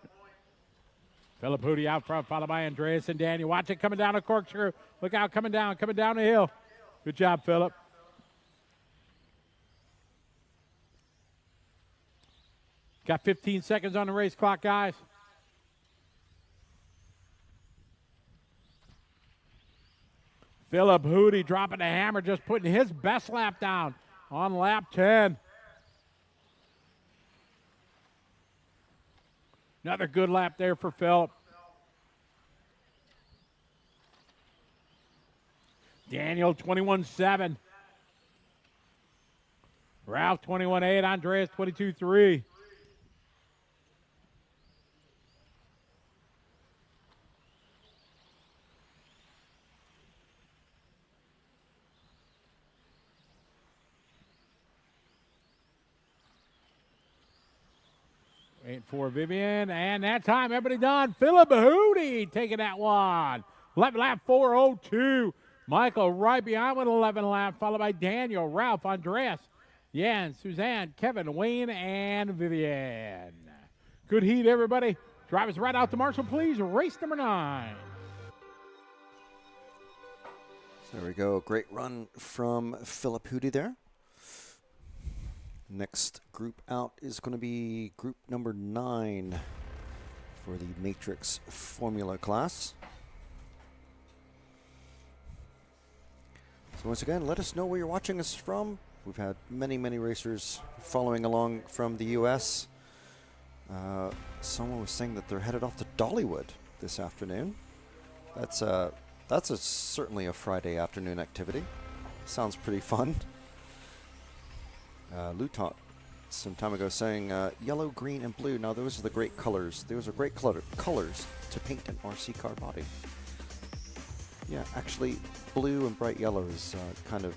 Philip Hootie out front, followed by Andreas and Daniel. Watch it coming down a corkscrew. Look out, coming down the hill. Good job, Philip. Got 15 seconds on the race clock, guys. Philip Hootie dropping the hammer, just putting his best lap down on lap 10. Another good lap there for Philip. Daniel 21.7. Ralph 21.8. Andreas 22.3. Waiting for Vivian, and that time, everybody done. Philip Hootie taking that one. 11 lap 4:02. Michael right behind with 11 lap, followed by Daniel, Ralph, Andreas, Jan, Suzanne, Kevin, Wayne, and Vivian. Good heat, everybody. Drivers right out to Marshall, please. Race number 9. So there we go. Great run from Philip Hootie there. Next group out is going to be group number 9 for the Matrix Formula class. So once again, let us know where you're watching us from. We've had many, many racers following along from the U.S. Someone was saying that they're headed off to Dollywood this afternoon. That's certainly a Friday afternoon activity. Sounds pretty fun. Lutot some time ago saying yellow, green, and blue. Now those are the great colors. Those are great colors to paint an RC car body. Yeah, actually, blue and bright yellow is kind of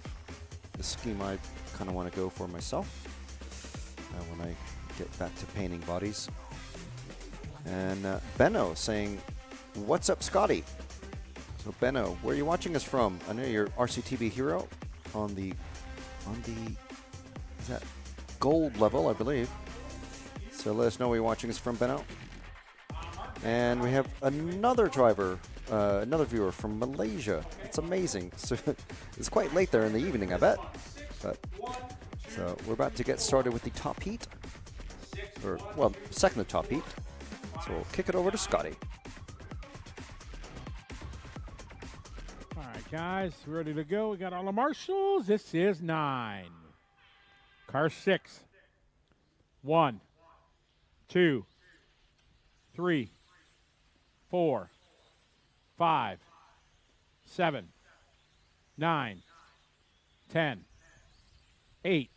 the scheme I kind of want to go for myself when I get back to painting bodies. And Benno saying, "What's up, Scotty?" So Benno, where are you watching us from? I know you're RCTV hero on the is that gold level, I believe. So let us know where you're watching us from, Benno. And we have another driver another viewer from Malaysia. It's amazing. So it's quite late there in the evening, I bet. But so we're about to get started with the top heat, or well, second to top heat. So we'll kick it over to Scotty. All right, guys, ready to go. We got all the marshals. This is 9. Car 6. 1, 2, 3, 4, 5, 7, 9, 10, 8.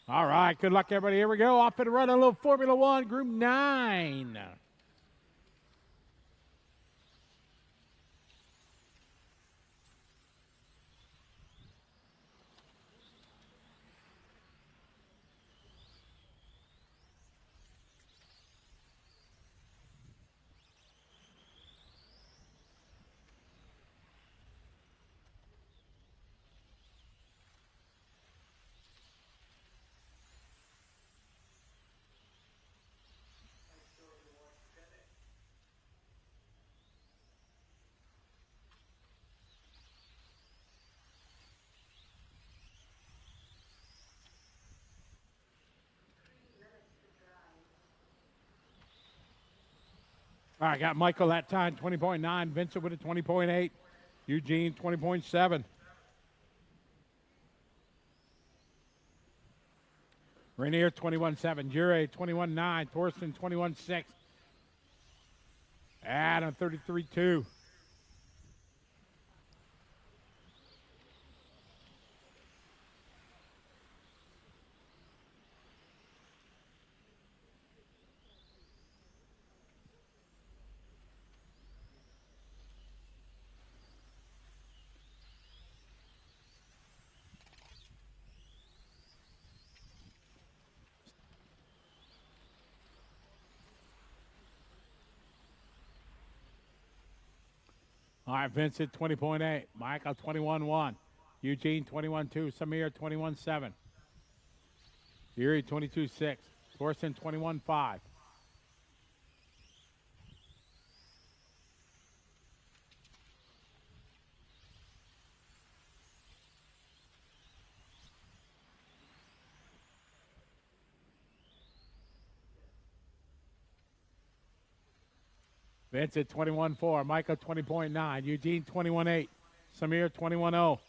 All right, good luck, everybody. Here we go. Off and running a little Formula One, Group 9. All right, got Michael that time, 20.9. Vincent with a 20.8. Eugene, 20.7. Rainier, 21.7. Jure, 21.9. Thorsten, 21.6. Adam, 33.2. All right, Vincent, 20.8. Michael, 21.1. Eugene, 21.2. Samir, 21.7. Erie, 22.6. Thorsten, 21.5. Vincent, 21.4. Michael, 20.9. Eugene, 21.8. Samir, 21.0.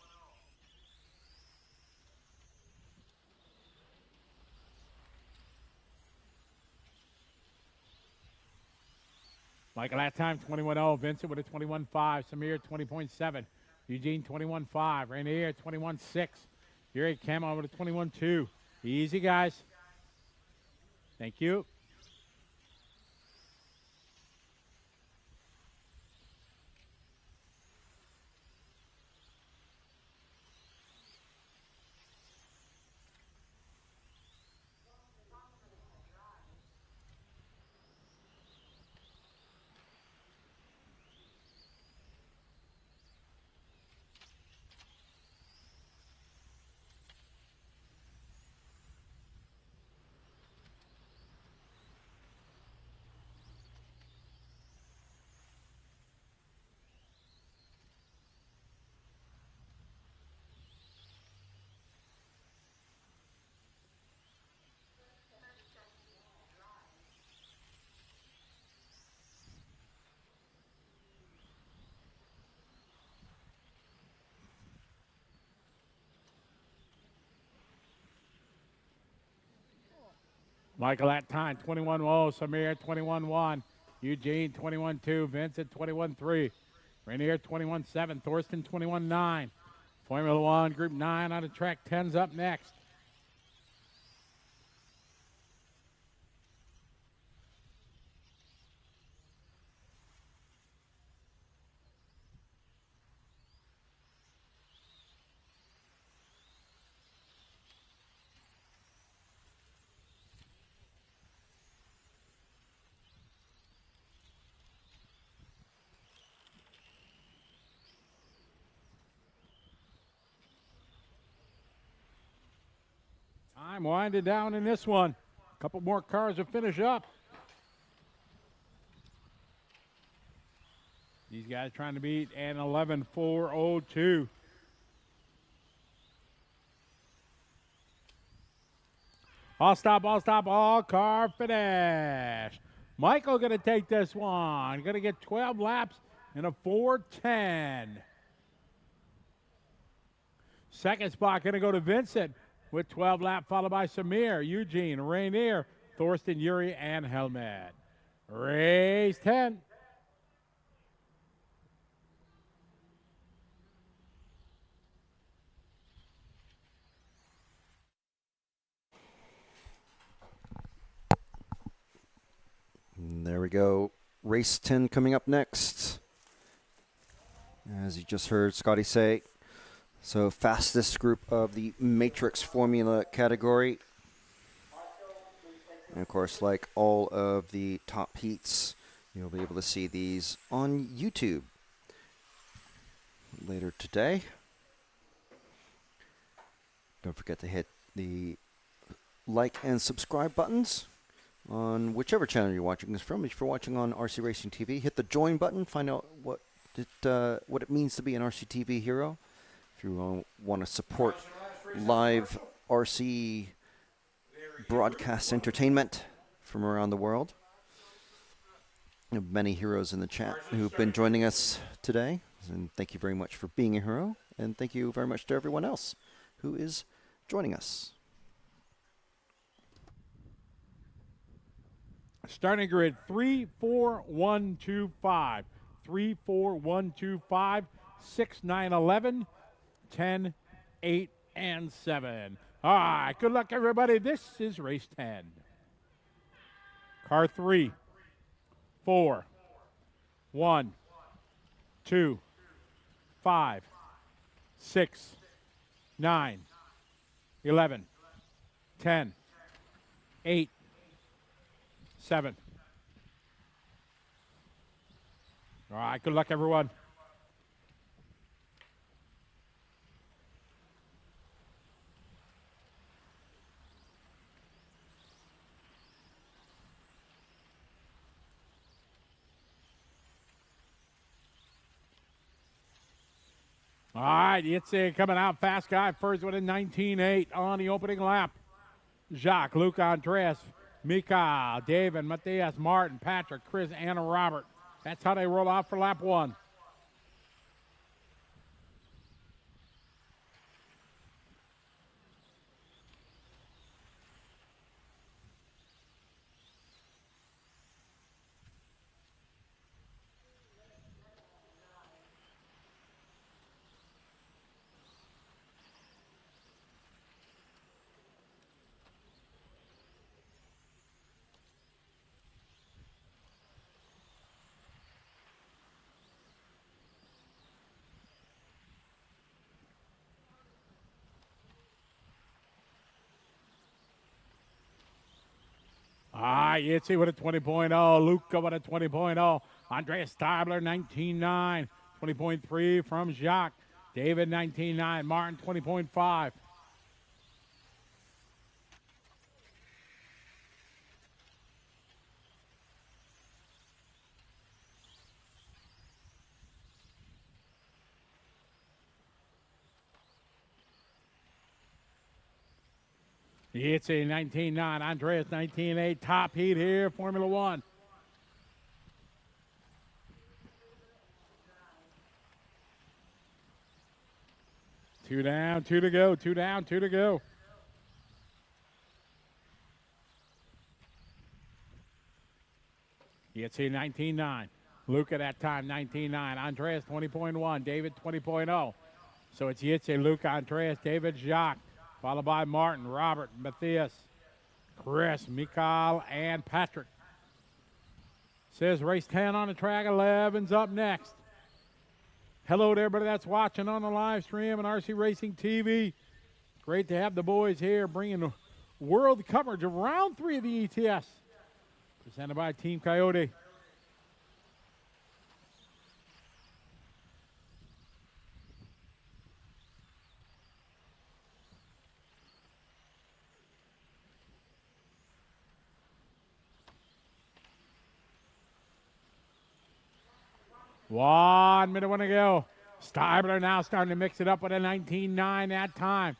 Michael that time, 21.0. Vincent with a 21.5. Samir, 20.7. Eugene, 21.5. Rainier, 21.6. Yuri Camo with a 21.2. Easy, guys. Thank you. Michael that time, 21.0. Samir, 21.1. Eugene, 21.2. Vincent, 21.3. Rainier, 21.7. Thorsten, 21.9. Formula One, Group 9 on the track. 10's up next. Time winding down in this one. A couple more cars to finish up. These guys trying to beat an 11.402. All stop, all car finish. Michael going to take this one. Going to get 12 laps in a 4:10. Second spot going to go to Vincent with 12 laps, followed by Samir, Eugene, Rainier, Thorsten, Yuri, and Helmet. Race 10. And there we go. Race 10 coming up next. As you just heard Scotty say. So fastest group of the Matrix Formula category. And of course, like all of the top heats, you'll be able to see these on YouTube later today. Don't forget to hit the like and subscribe buttons on whichever channel you're watching this from. If you're watching on RC Racing TV, hit the join button, find out what it means to be an RC TV hero. If you want to support live RC broadcast entertainment from around the world. We have many heroes in the chat who've been joining us today. And thank you very much for being a hero. And thank you very much to everyone else who is joining us. Starting grid 3, 4, 1, 2, 5. 3, 4, 1, 2, 5, 6, 9, 11, 10, 8, and 7. All right, good luck, everybody. This is race 10. Car 3, 4, 1, 2, 5, 6, 9, 11, 10, 8, 7. All right, good luck, everyone. All right, it's coming out fast guy first with a 19.8 on the opening lap. Jacques, Luke, Andreas, Mikael, David, Matthias, Martin, Patrick, Chris, and Robert. That's how they roll out for lap 1. Yitzy with a 20.0. Luca with a 20.0. Andreas Stabler, 19.9. 20.3 from Jacques. David, 19.9. Martin, 20.5. It's a 19.9. Andreas 19.8. Top heat here, Formula One. Two down, two to go. Two down, two to go. It's a 19.9. Luke at that time, 19.9. Andreas 20.1. David 20.0. So it's Yitze, Luke, Andreas, David, Jacques. Followed by Martin, Robert, Matthias, Chris, Mikael, and Patrick. Says race 10 on the track, 11's up next. Hello to everybody that's watching on the live stream and RC Racing TV. Great to have the boys here bringing world coverage of round 3 of the ETS. Presented by Team Coyote. 1 minute to go. Stabler now starting to mix it up with a 19.9 that time.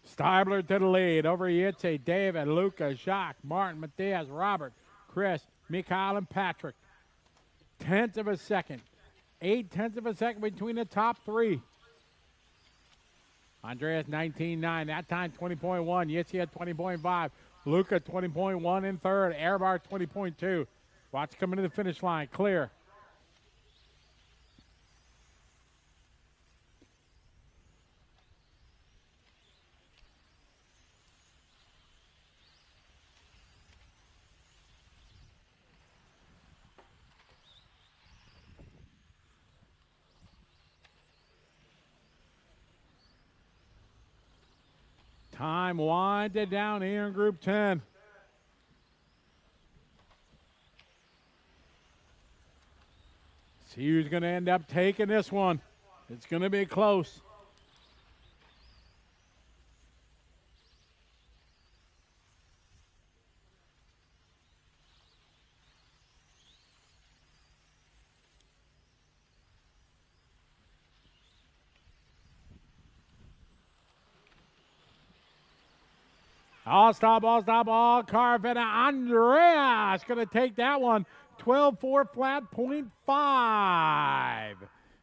Stabler to the lead over Yitze, David, Luca, Jacques, Martin, Matthias, Robert, Chris, Mikael, and Patrick. 10th of a second. 8/10 of a second between the top three. Andreas 19.9, that time 20.1. Yitzi at 20.5. Luca 20.1 in third. Airbar 20.2. Watch coming to the finish line. Clear. Time winded down here in Group 10. See who's going to end up taking this one. It's going to be close. All stop. Carvena Andreas going to take that one. 12.4 flat, 0.5.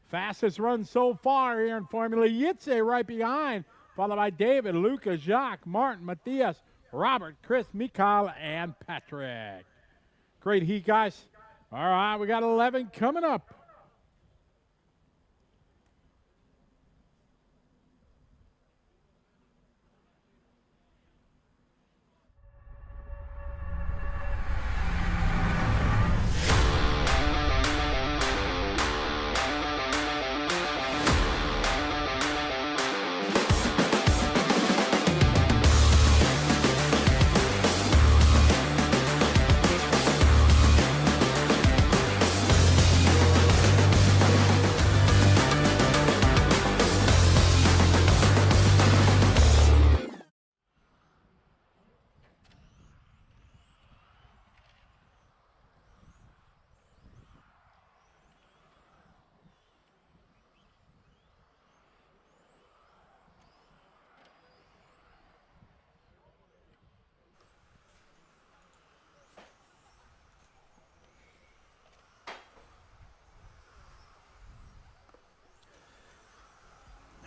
Fastest run so far here in Formula Yitze right behind, followed by David, Luca, Jacques, Martin, Matthias, Robert, Chris, Mikael, and Patrick. Great heat, guys. All right, we got 11 coming up.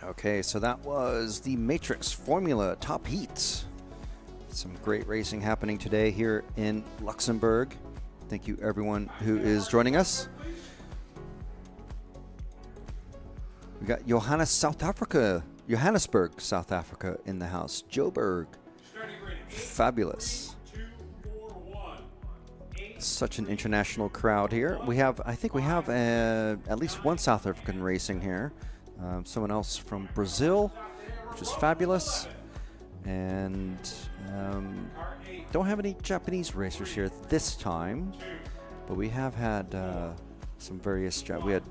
Okay, so that was the Matrix Formula Top Heats. Some great racing happening today here in Luxembourg. Thank you everyone who is joining us. We got Johannesburg, South Africa in the house. Joburg. Fabulous. Such an international crowd here. I think we have at least one South African racing here. Someone else from Brazil, which is fabulous. And don't have any Japanese racers here this time, but we have had some various. We had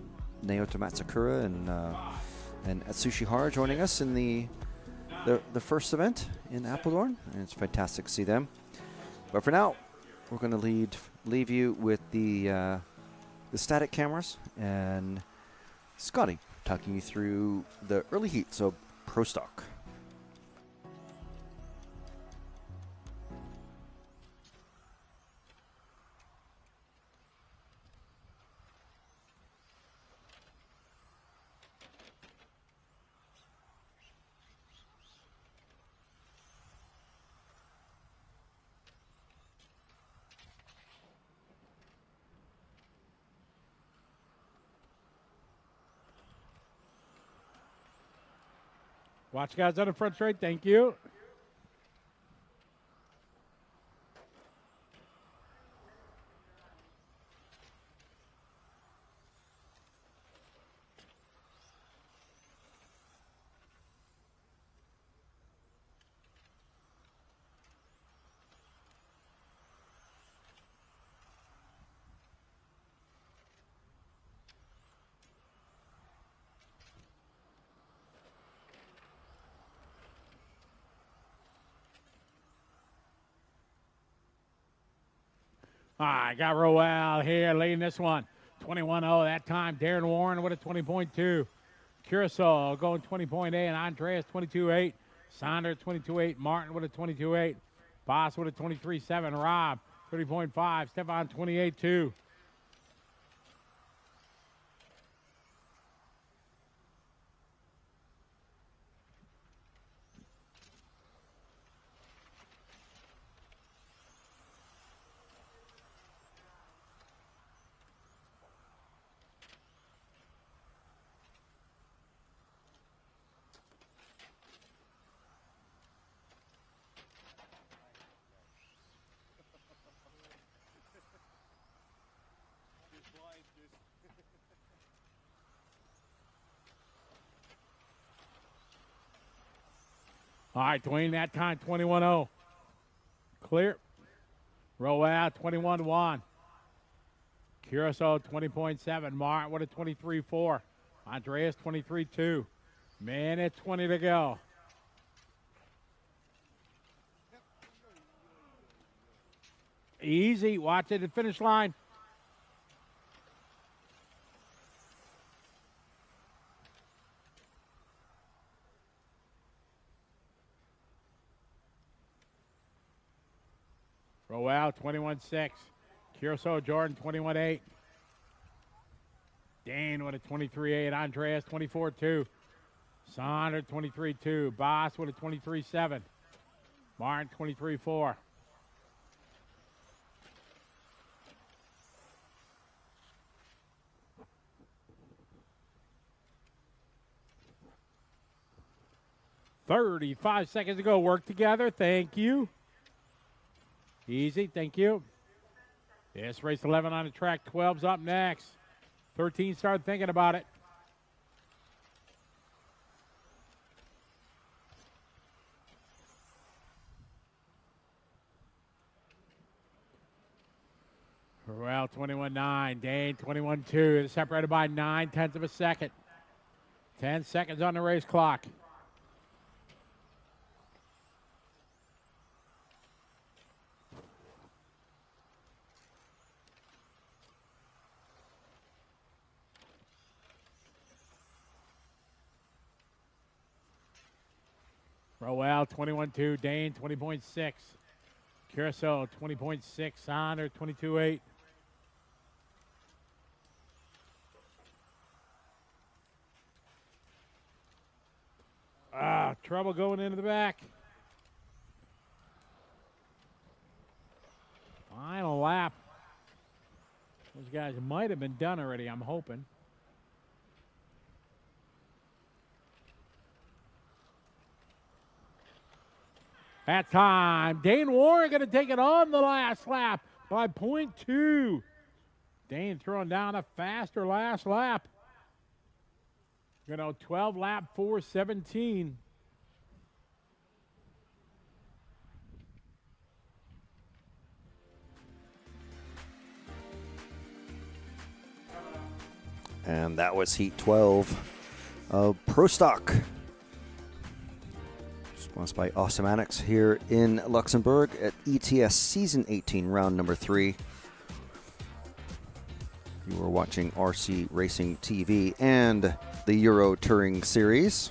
Naoto Matsukura and Atsushi Hara joining us in the first event in Apeldoorn, and it's fantastic to see them. But for now, we're going to leave you with the static cameras and Scotty talking you through the early heat, so Pro Stock. Watch guys on the front straight. Thank you. All right, got Roel here leading this one. 21-0 that time. Darren Warren with a 20.2. Curacao going 20.8. And Andreas 22.8. Sander 22.8. Martin with a 22.8. Boss with a 23.7. Rob 30.5. Stefan 28.2. All right, Dwayne, that time 21-0. Clear. Row out 21-1. Curacao 20.7. Martin with a 23.4. Andreas 23.2. Minute 20 to go. Easy. Watch it at the finish line. Roel 21-6. Curacao Jordan 21-8. Dane with a 23-8. Andreas 24-2. Sander 23-2. Boss with a 23-7. Martin 23-4. "35 seconds to go. Work together. Thank you. Easy. Thank you. Yes, race 11 on the track. 12's up next. 13 started thinking about it. Well, 21-9. Dane 21-2. They're separated by 9/10 of a second. 10 seconds on the race clock. Roel 21-2. Dane 20.6. Curacao 20.6. Sander 22.8. Trouble going into the back. Final lap. Those guys might have been done already, I'm hoping. That time, Dane Warren going to take it on the last lap by 0.2. Dane throwing down a faster last lap. 12 lap 4:17. And that was Heat 12 of Pro Stock. Sponsored by Automatics here in Luxembourg at ETS Season 18, round number 3. You are watching RC Racing TV and the Euro Touring Series.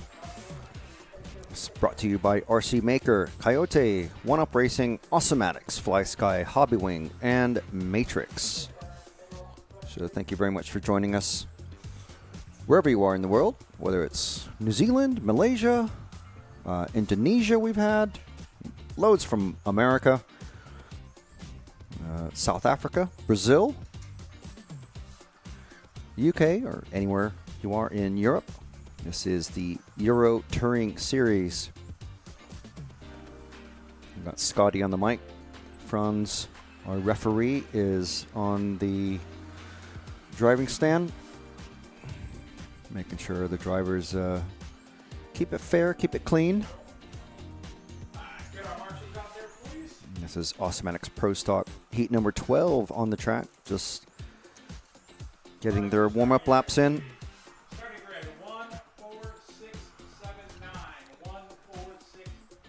It's brought to you by RC Maker, Coyote, One Up Racing, Automatics, Fly Sky, Hobbywing, and Matrix. So thank you very much for joining us wherever you are in the world, whether it's New Zealand, Malaysia, Indonesia we've had, loads from America, South Africa, Brazil, UK, or anywhere you are in Europe. This is the Euro Touring Series. We've got Scotty on the mic. Franz, our referee, is on the driving stand, making sure the drivers keep it fair, keep it clean. This is Automatics Pro Stock Heat number 12 on the track, just getting their warm-up laps in.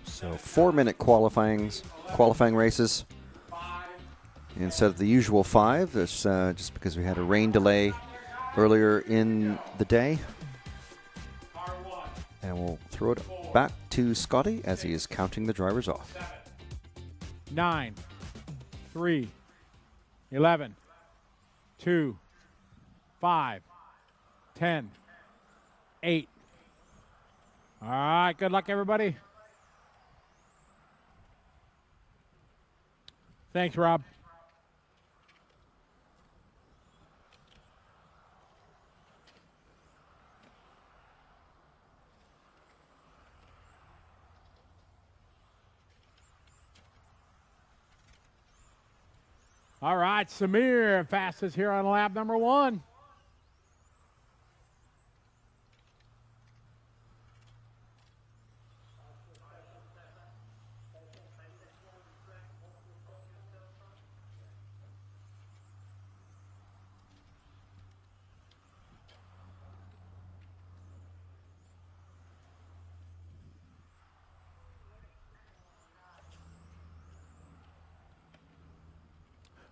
So 4-minute qualifying races. instead of the usual 5. This just because we had a rain delay earlier in the day. And we'll throw it back to Scotty as he is counting the drivers off. 9, 3, 11, 2, 5, 10, 8. All right, good luck, everybody. Thanks, Rob. All right, Samir, fastest here on lap number 1.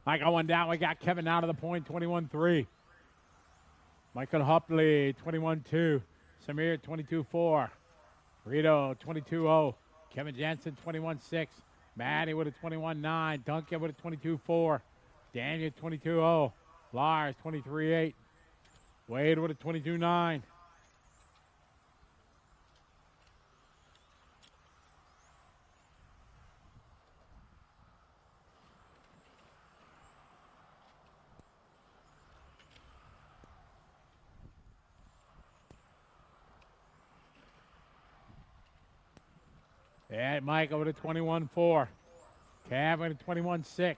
I got one down. We got Kevin out of the point, 21-3. Michael Hopley, 21-2. Samir, 22-4. Rito, 22-0. Kevin Jensen, 21-6. Maddie with a 21-9. Duncan with a 22-4. Daniel, 22-0. Lars, 23-8. Wade with a 22-9. And Michael with a 21-4. Cav with a 21-6.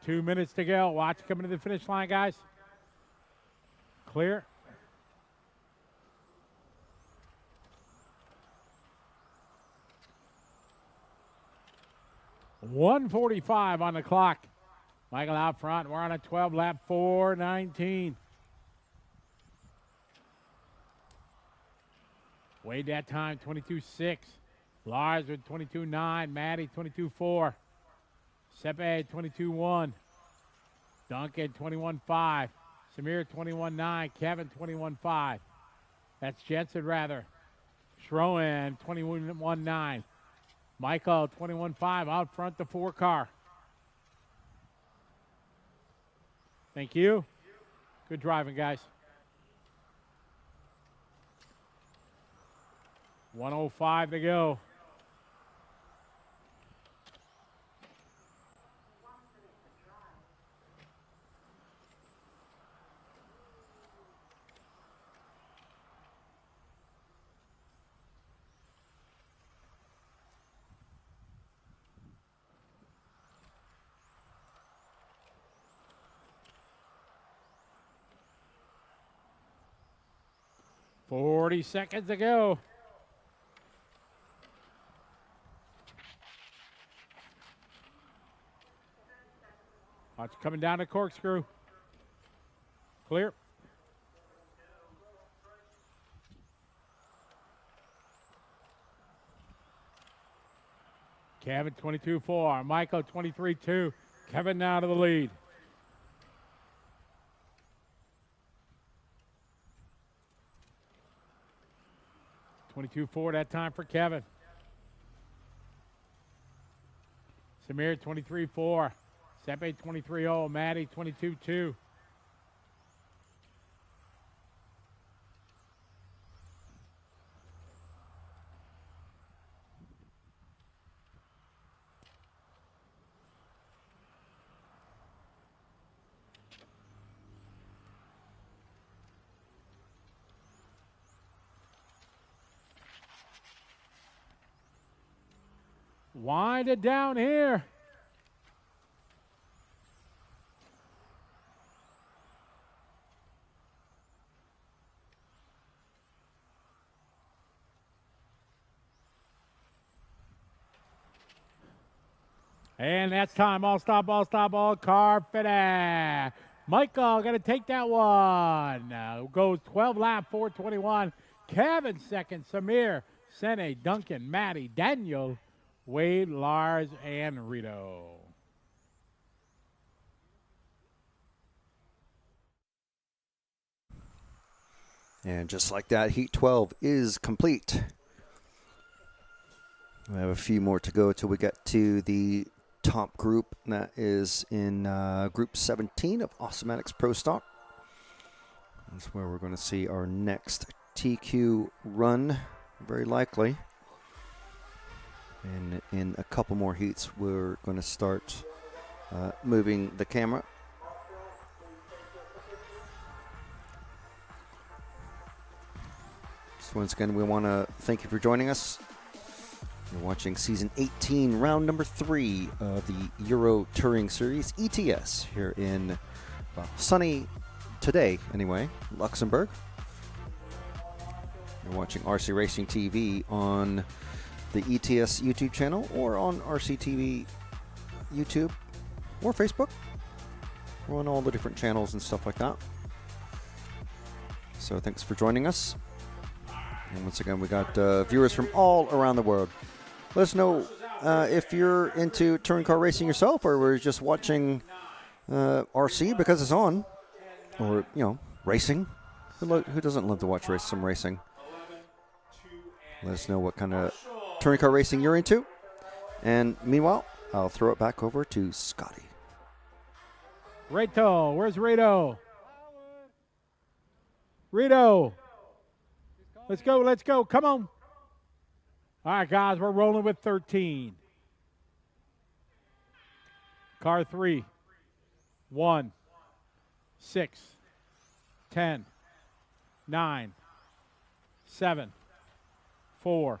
Two minutes to go. Watch coming to the finish line, guys. Clear. .145 on the clock. Michael out front. We're on a 12 lap, 4:19. Wade that time, 22.6. Lars with 22.9. Maddie, 22.4. Sepe, 22.1. Duncan, 21.5. Samir, 21.9. Kevin, 21.5. That's Jensen, rather. Schroen, 21.9. Michael, 21.5. Out front, the 4 car. Thank you. Good driving, guys. 1:05 to go. .40 seconds to go. Watch coming down the corkscrew. Clear. Kevin 22.4. Michael 23.2. Kevin now to the lead. .22.4 that time for Kevin. Samir 23.4. Sepe 23.0. Maddie 22.2. Wind it down here. And that's time. All stop, all stop, all car finish. Michael going to take that one. Goes 12 lap, 4:21. Kevin second. Samir, Sene, Duncan, Matty, Daniel, Wade, Lars, and Rito. And just like that, Heat 12 is complete. We have a few more to go till we get to the top group. And that is in Group 17 of Automatics Pro Stock. That's where we're going to see our next TQ run, very likely. And in a couple more heats, we're going to start moving the camera. So once again, we want to thank you for joining us. You're watching Season 18, round number 3 of the Euro Touring Series, ETS, here in, well, sunny today, anyway, Luxembourg. You're watching RC Racing TV on the ETS YouTube channel or on RCTV YouTube or Facebook. We're on all the different channels and stuff like that. So thanks for joining us. And once again, we got viewers from all around the world. Let us know if you're into touring car racing yourself, or we're just watching RC because it's on, or racing. Who doesn't love to watch some racing? Let us know what kind of touring car racing you're into. And meanwhile, I'll throw it back over to Scotty. Rito, where's Rito? Rito. Let's go, come on. All right, guys, we're rolling with 13. Car 3, 1, 6, 10, 9, 7, 4,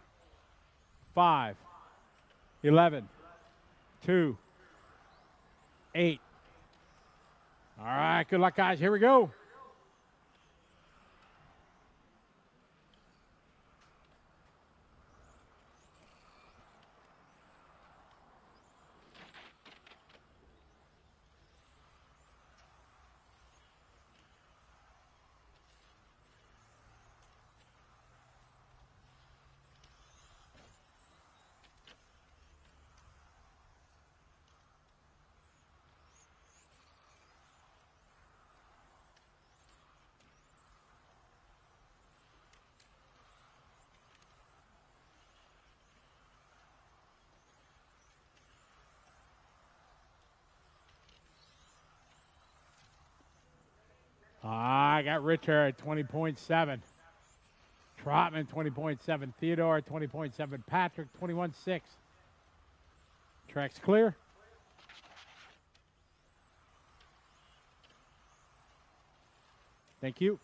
5, 11, 2, 8. All right, good luck, guys. Here we go. I got Richard at 20.7. Trotman, 20.7. Theodore, 20.7. Patrick, 21.6. Track's clear. Thank you.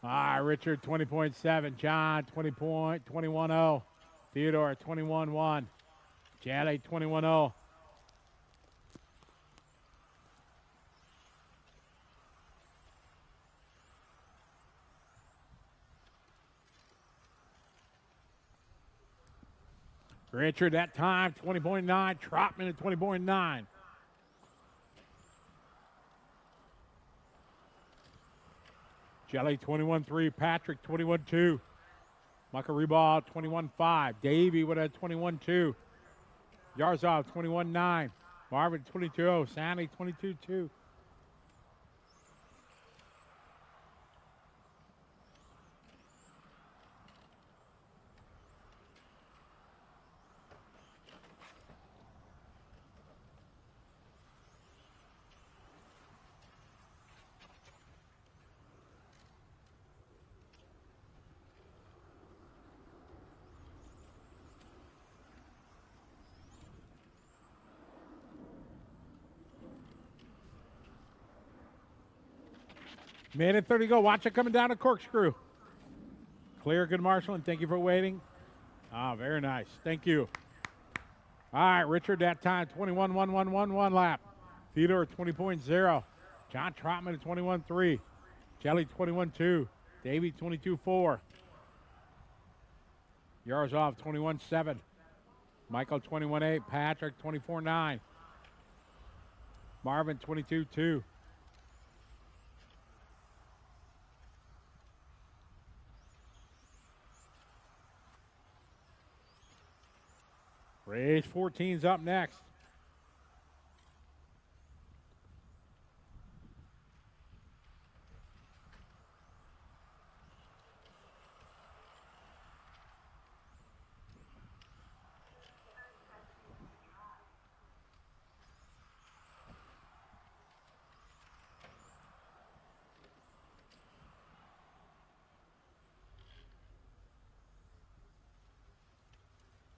All right, Richard, 20.7. John, 21.0. Theodore, 21.1. Jelly, 21.0. Richard, that time, 20.9. Trotman at 20.9. Jelly, 21.3. Patrick, 21.2. Michael Reball, 21.5. Davey with a 21.2. Yarzov, 21.9. Marvin, 22.0. Sandy, 22.2. Minute 30 go. Watch it coming down a corkscrew. Clear, good marshal, and thank you for waiting. Ah, very nice. Thank you. All right, Richard, that time, 21.111 lap. Theodore, 20.0. John Trotman at 21.3. Jelly, 21.2. Davey, 22.4. Yarzov, 21.7. Michael 21.8. Patrick 24.9. Marvin 22.2. Race 14's up next.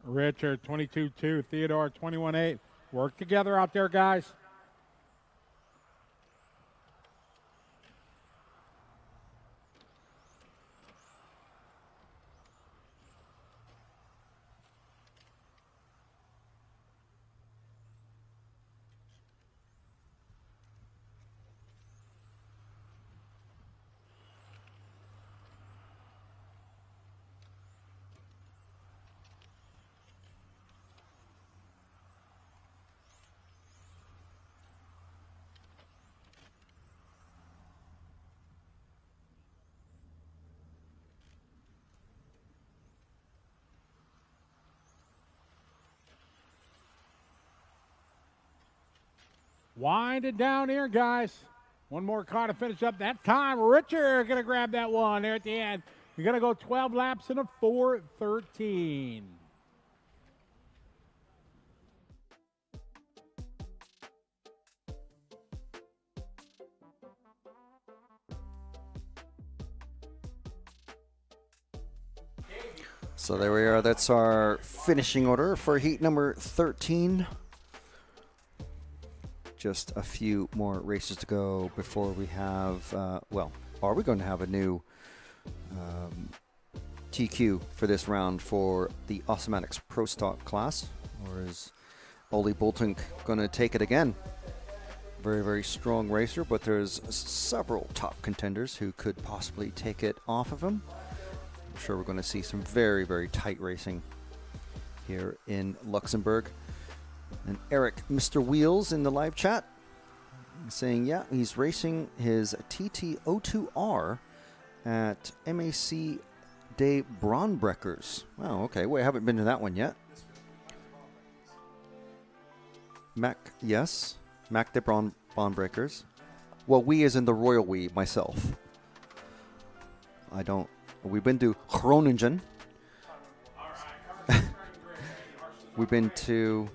Richard 22.2. Theodore 21.8. Work together out there, guys. Wind it down here, guys. One more car to finish up that time. Richard going to grab that one there at the end. You're going to go 12 laps in a 4:13. So there we are. That's our finishing order for heat number 13. Just a few more races to go before we have, well, are we going to have a new TQ for this round for the Osmatics Pro Stock class? Or is Ollie Boltunk going to take it again? Very, very strong racer, but there's several top contenders who could possibly take it off of him. I'm sure we're going to see some very, very tight racing here in Luxembourg. And Eric, Mr. Wheels, in the live chat saying, yeah, he's racing his TT02R at MAC des Braunbreckers. Wow, okay. Wait, I haven't been to that one yet. Mac, yes. Mac des Braunbreckers. Well, we as in the royal we, myself. I don't. We've been to Groningen. We've been to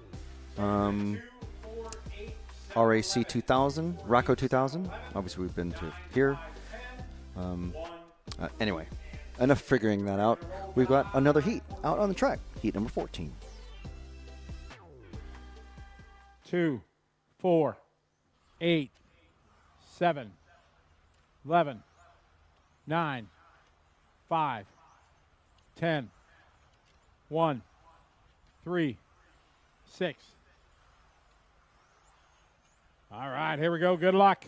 RAC 2000, RACO 2000. Obviously, we've been to here. Anyway, enough figuring that out. We've got another heat out on the track. Heat number 14. 2, 4, 8, 7, 11, 9, 5, 10, 1, 3, 6. All right, here we go. Good luck.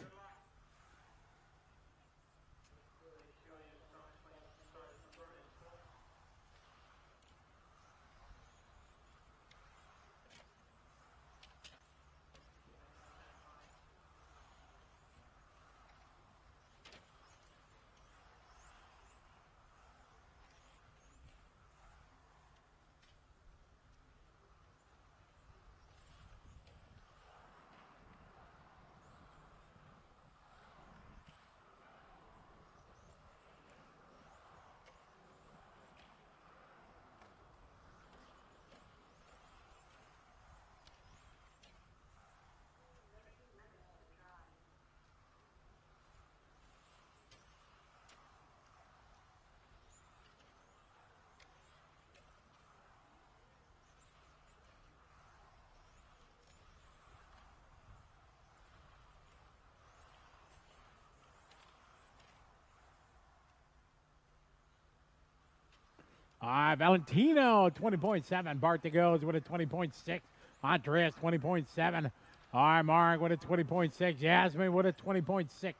All right, Valentino, 20.7. Bart goes with a 20.6. Andreas, 20.7. All right, Mark with a 20.6. Yasmin with a 20.6.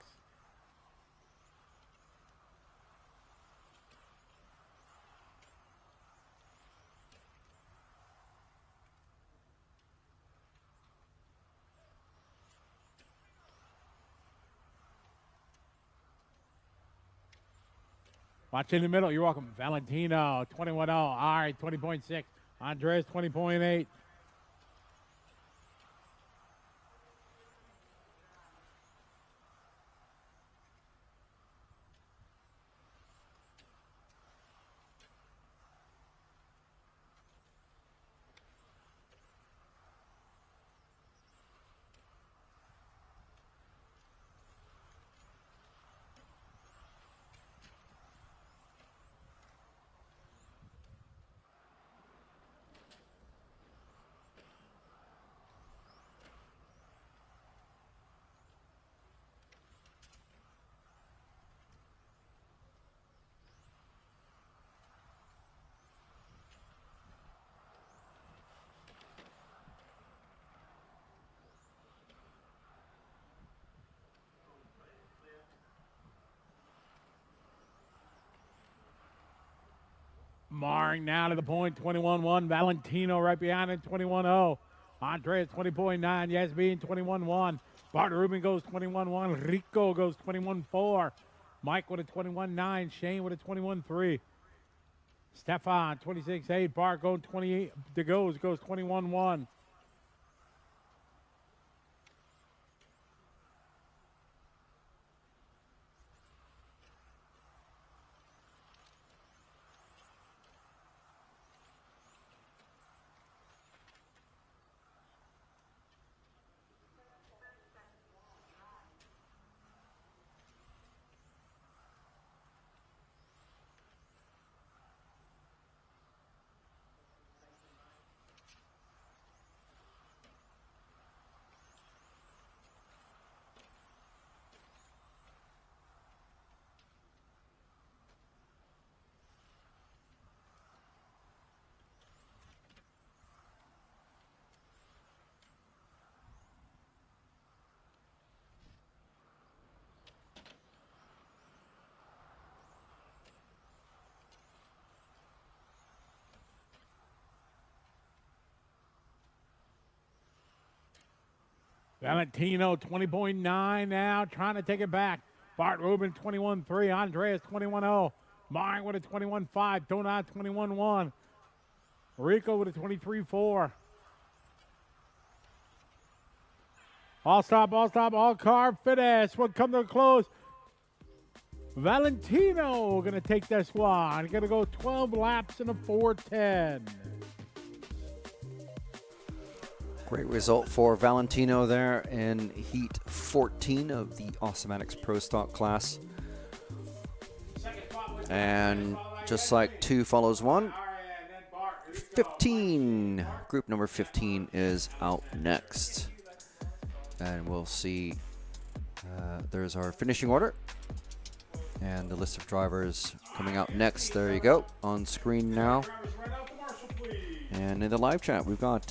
Watch in the middle. You're welcome. Valentino, 21-0. All right, 20.6. Andreas, 20.8. Marring now to the point, 21-1. Valentino right behind him, 21-0. Andreas, 20.9. Yasmin, 21-1. Bart Rubin goes 21-1. Rico goes 21-4. Mike with a 21-9. Shane with a 21-3. Stefan, 26-8. Bart going 28. DeGoes goes 21-1. Valentino, 20.9 now, trying to take it back. Bart Rubin, 21-3. Andreas, 21-0. Marring with a 21-5. Donat, 21-1. Rico with a 23-4. All stop, all car finish. We'll come to a close. Valentino going to take this one. Going to go 12 laps in a 4:10. Great result for Valentino there in Heat 14 of the Awesomatics Pro Stock class. And just like 2 follows 1, 15, group number 15 is out next. And we'll see, there's our finishing order. And the list of drivers coming out next. There you go, on screen now. And in the live chat, we've got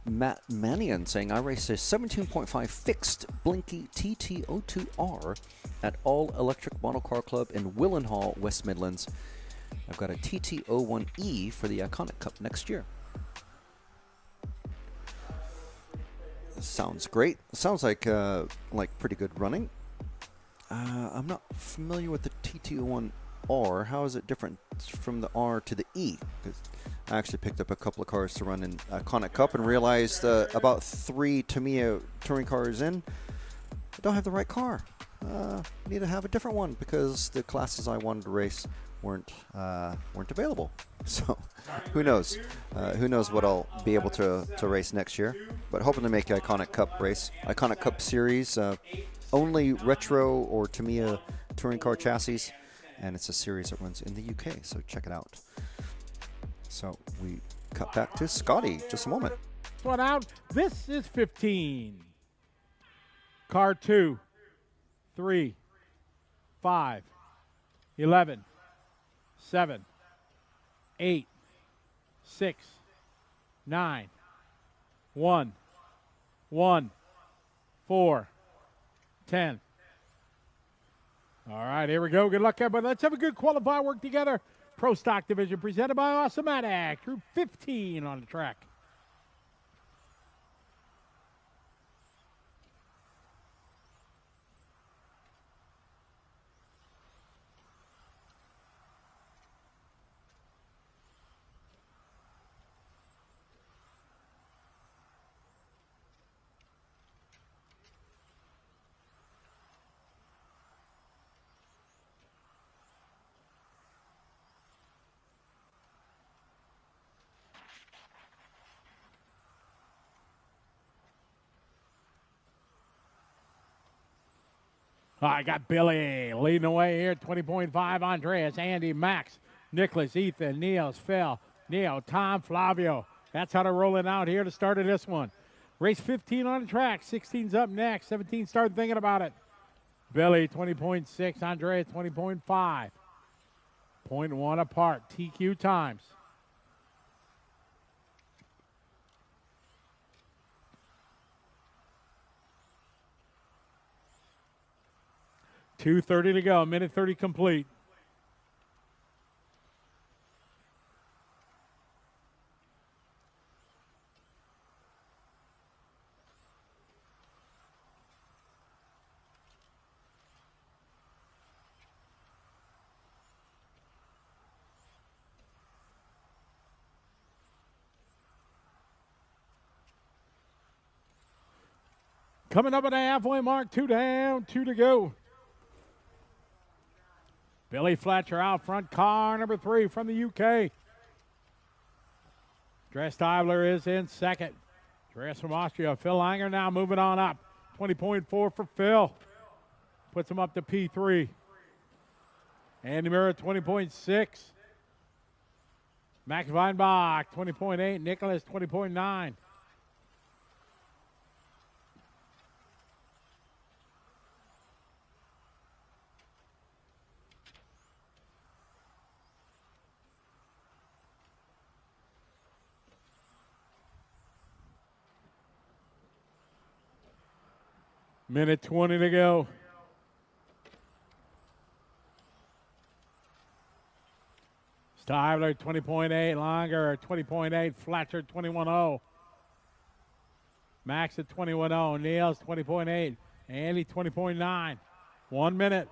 Matt Mannion saying, I race a 17.5 fixed Blinky TT02R at All Electric Model Car Club in Willenhall, West Midlands. I've got a TT01E for the Iconic Cup next year. Sounds great. Sounds like pretty good running. I'm not familiar with the TT01R. How is it different from the R to the E? Because I actually picked up a couple of cars to run in Iconic Cup and realized about 3 Tamiya touring cars in, I don't have the right car. Need to have a different one because the classes I wanted to race weren't available. So who knows? Who knows what I'll be able to race next year? But hoping to make the Iconic Cup race. Iconic Cup series, only retro or Tamiya touring car chassis, and it's a series that runs in the UK. So check it out. So we cut back to Scotty just a moment. One out. This is 15. Car 2, 3, 5, 11, 7, 8, 6, 9, 1, 1, 4, 10. All right, here we go. Good luck, everybody. Let's have a good qualifier work together. Pro Stock Division presented by Awesomatics. Group 15 on the track. I got Billy leading away here, 20.5. Andreas, Andy, Max, Nicholas, Ethan, Niels, Phil, Neo, Tom, Flavio. That's how they're rolling out here to start of this one. Race 15 on the track. 16's up next. 17 started thinking about it. Billy, 20.6. Andreas, 20.5. 0.1 apart. TQ times. .230 to go. Minute 30 complete. Coming up at the halfway mark, 2 down, 2 to go. Billy Fletcher out front, car number 3 from the UK. Dres Stivler is in second. Dres from Austria. Phil Langer now moving on up. 20.4 for Phil. Puts him up to P3. Andy Murray, 20.6. Max Weinbach, 20.8. Nicholas, 20.9. Minute 20 to go. Stivler, 20.8. Langer, 20.8. Fletcher, 21.0. Max at 21.0. Niels, 20.8. Andy, 20.9. 1 minute.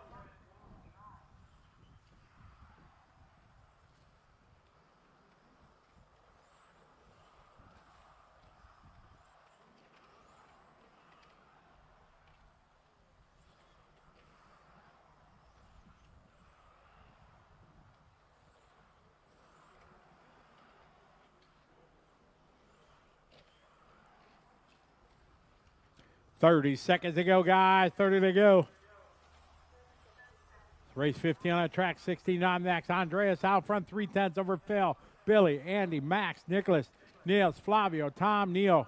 .30 seconds to go, guys. 30 to go. Race 15 on the track. 16 on next. Andreas out front. 3/10 over Phil. Billy, Andy, Max, Nicholas, Niels, Flavio, Tom, Neo.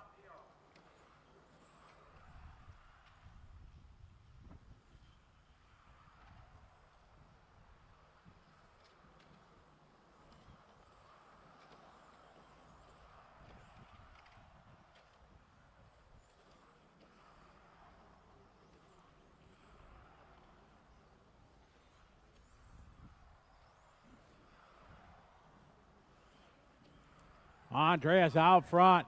Andreas out front.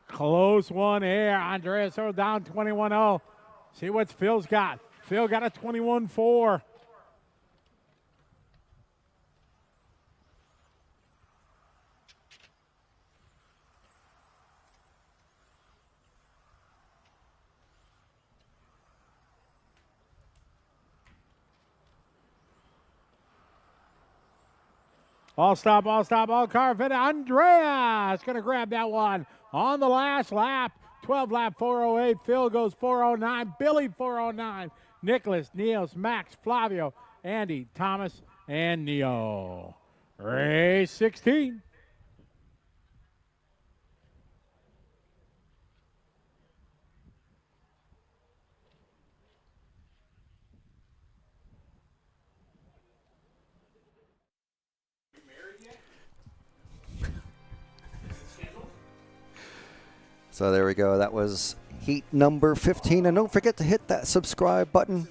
Close one here. Andreas down 21-0. See what Phil's got. Phil got a 21-4. All stop, all car fit. Andreas going to grab that one on the last lap. 12 lap 408. Phil goes 409. Billy 409. Nicholas, Niels, Max, Flavio, Andy, Thomas, and Neo. Race 16. So there we go. That was heat number 15. And don't forget to hit that subscribe button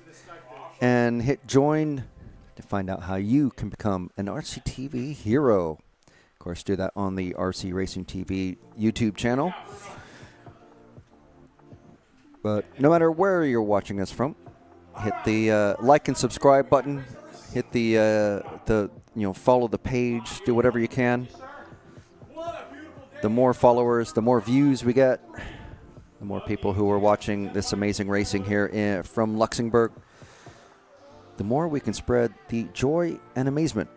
and hit join to find out how you can become an RCTV hero. Of course, do that on the RC Racing TV YouTube channel. But no matter where you're watching us from, hit the like and subscribe button. Hit the follow the page. Do whatever you can. The more followers, the more views we get, the more people who are watching this amazing racing here from Luxembourg, the more we can spread the joy and amazement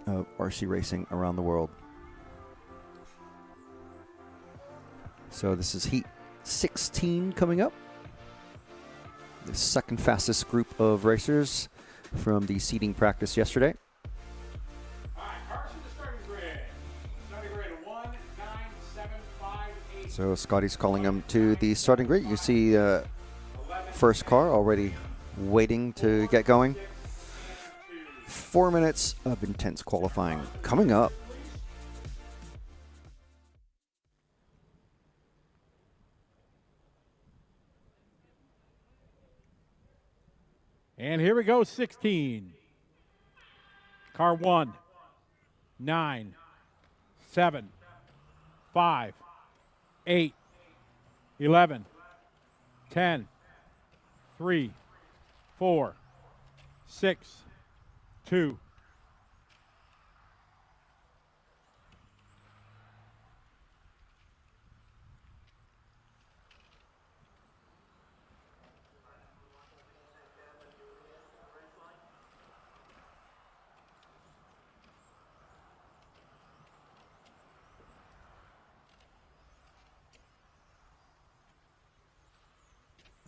of RC racing around the world. So this is heat 16 coming up. the second fastest group of racers from the seeding practice yesterday. So Scotty's calling them to the starting grid. You see first car already waiting to get going. 4 minutes of intense qualifying coming up. And here we go, 16. Car 1, 9, 7, 5, 8, 11, 10, 3, 4, 6, 2.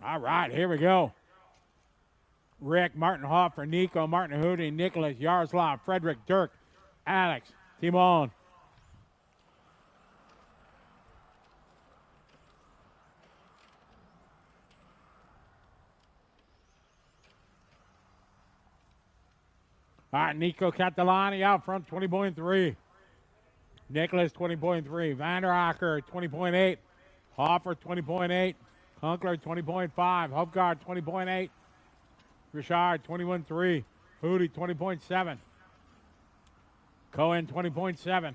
All right, here we go. Rick, Martin Hofer, Nico, Martin Hootie, Nicholas, Yaroslav, Frederick, Dirk, Alex, Timon. All right, Nico Catalani out front, 20.3. Nicholas, 20.3. Vander Acker, 20.8. Hofer, 20.8. Hunkler, 20.5. Hofgaard, 20.8. Richard, 21.3. Hootie, 20.7. Cohen, 20.7.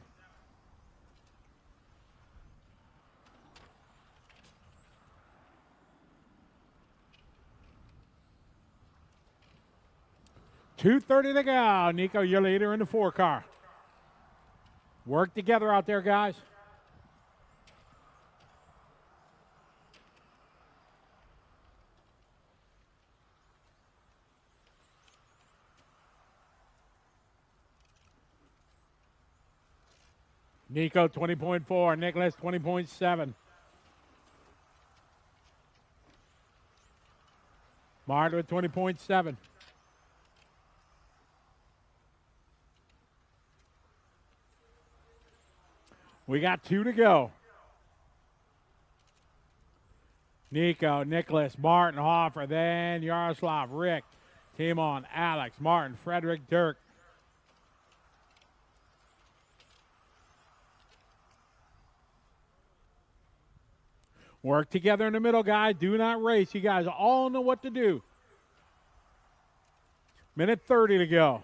.230 to go. Nico, your leader in the 4 car. Work together out there, guys. Nico, 20.4. Nicholas, 20.7. Martin with 20.7. We got 2 to go. Nico, Nicholas, Martin, Hofer, then Yaroslav, Rick, Timon, Alex, Martin, Frederick, Dirk. Work together in the middle, guys. Do not race. You guys all know what to do. Minute 30 to go.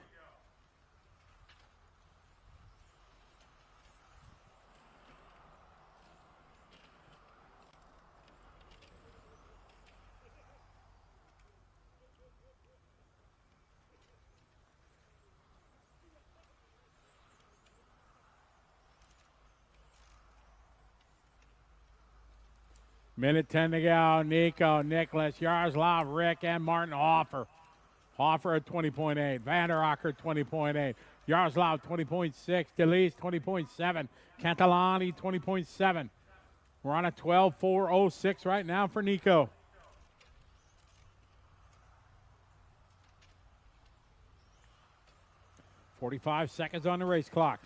Minute 10 to go. Nico, Nicholas, Yaroslav, Rick, and Martin Hofer. Hofer at 20.8. Vander Acker, 20.8. Yaroslav, 20.6. Delise, 20.7. Cantalani, 20.7. We're on a 12.406 right now for Nico. .45 seconds on the race clock.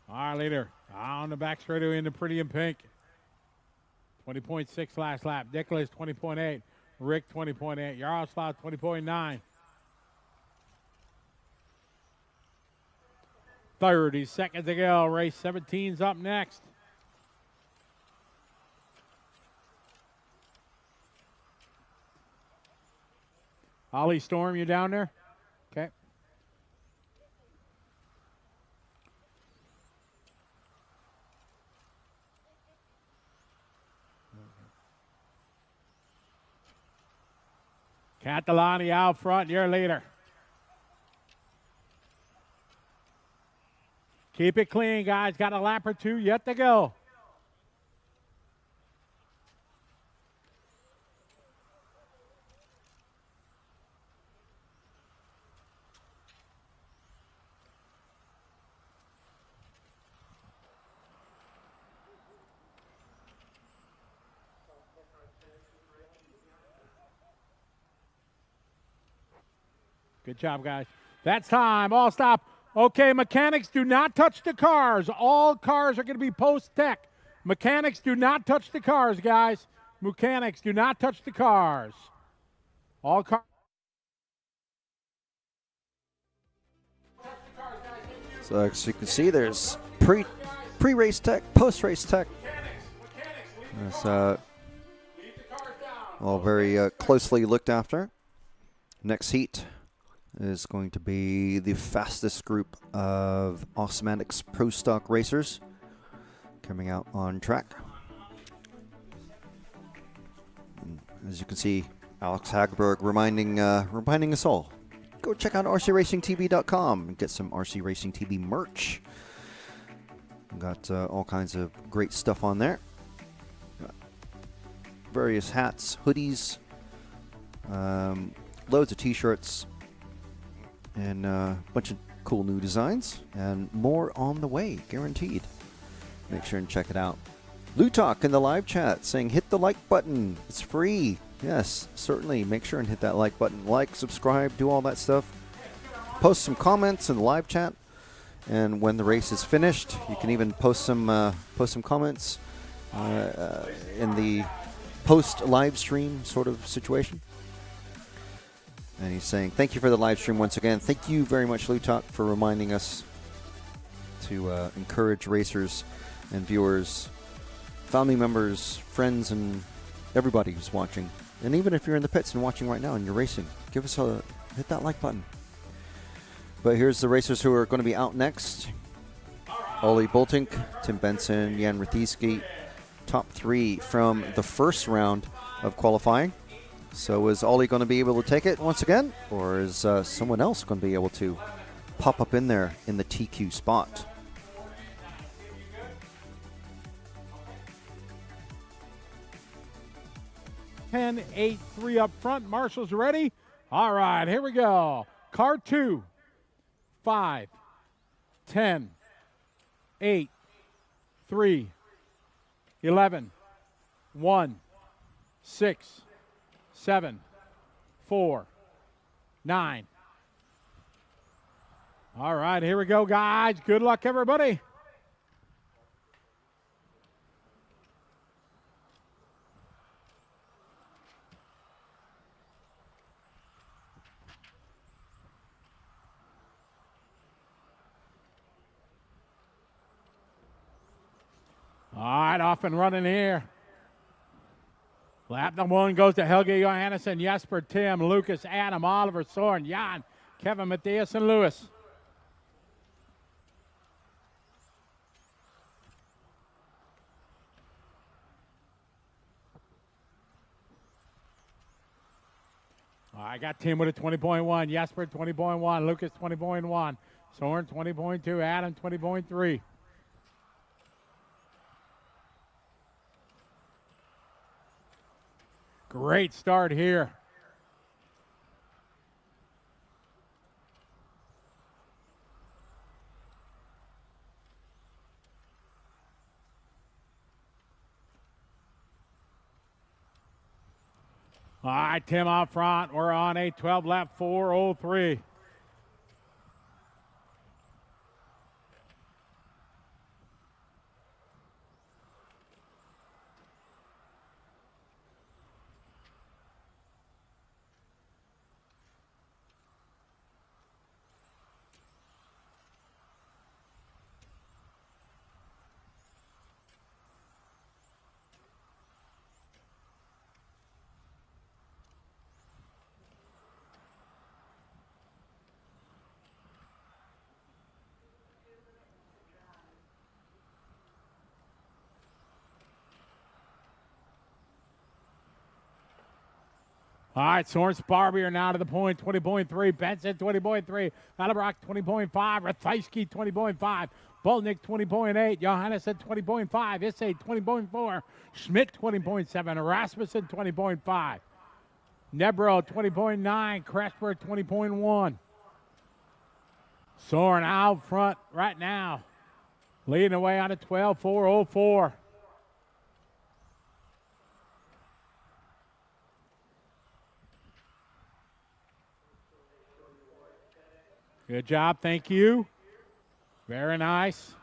Our leader on the back straightaway in the pretty in pink. 20.6 last lap. Nicholas, 20.8. Rick, 20.8. Yaroslav, 20.9. 30 seconds to go. Race 17's up next. Ollie Storm, you down there? Okay. Catalani out front, your leader. Keep it clean, guys. Got a lap or 2 yet to go. Good job, guys. That's time. All stop. Okay, mechanics, do not touch the cars. All cars are going to be post-tech. Mechanics, do not touch the cars, guys. Mechanics, do not touch the cars. All cars. So as you can see, there's pre-race tech, post-race tech. It's all very closely looked after. Next heat is going to be the fastest group of Osmatics Pro Stock racers coming out on track. And as you can see, Alex Hagberg reminding us all, go check out rcracingtv.com and get some RC Racing TV merch. We've got all kinds of great stuff on there. Got various hats, hoodies, loads of t-shirts, and a bunch of cool new designs, and more on the way, guaranteed. Make sure and check it out. Lutok in the live chat saying hit the like button. It's free. Yes, certainly. Make sure and hit that like button. Like, subscribe, do all that stuff. Post some comments in the live chat, and when the race is finished, you can even post some comments in the post live stream sort of situation. And he's saying, thank you for the live stream once again. Thank you very much, Lutok, for reminding us to encourage racers and viewers, family members, friends, and everybody who's watching. And even if you're in the pits and watching right now and you're racing, hit that like button. But here's the racers who are going to be out next. Ollie Boltink, Tim Benson, Jan Rathieski, top 3 from the first round of qualifying. So is Ollie going to be able to take it once again, or is someone else going to be able to pop up in there in the TQ spot? Ten, 8, 3 up front. Marshall's ready. All right, here we go. Car 2, 5, 10, 8, 3, 11, 1, 6, 7, 4, 9. All right, here we go, guys. Good luck, everybody. All right, off and running here. Lap number 1 goes to Helge Johannesson, Jesper, Tim, Lucas, Adam, Oliver, Soren, Jan, Kevin, Matthias, and Lewis. I got Tim with a 20.1, Jesper 20.1, Lucas 20.1, Soren 20.2, Adam 20.3. Great start here. All right, Tim out front. We're on a 12 lap 4:03. All right, Soren Sparby are now to the point, 20.3. Benson, 20.3. Alabrock, 20.5. Rathieski, 20.5. Bolnick, 20.8. Johannesson, 20.5. Issei, 20.4. Schmidt, 20.7. Rasmussen, 20.5. Nebro, 20.9. Kresper, 20.1. Soren out front right now, leading away on a 12.404. Good job. Thank you. Very nice.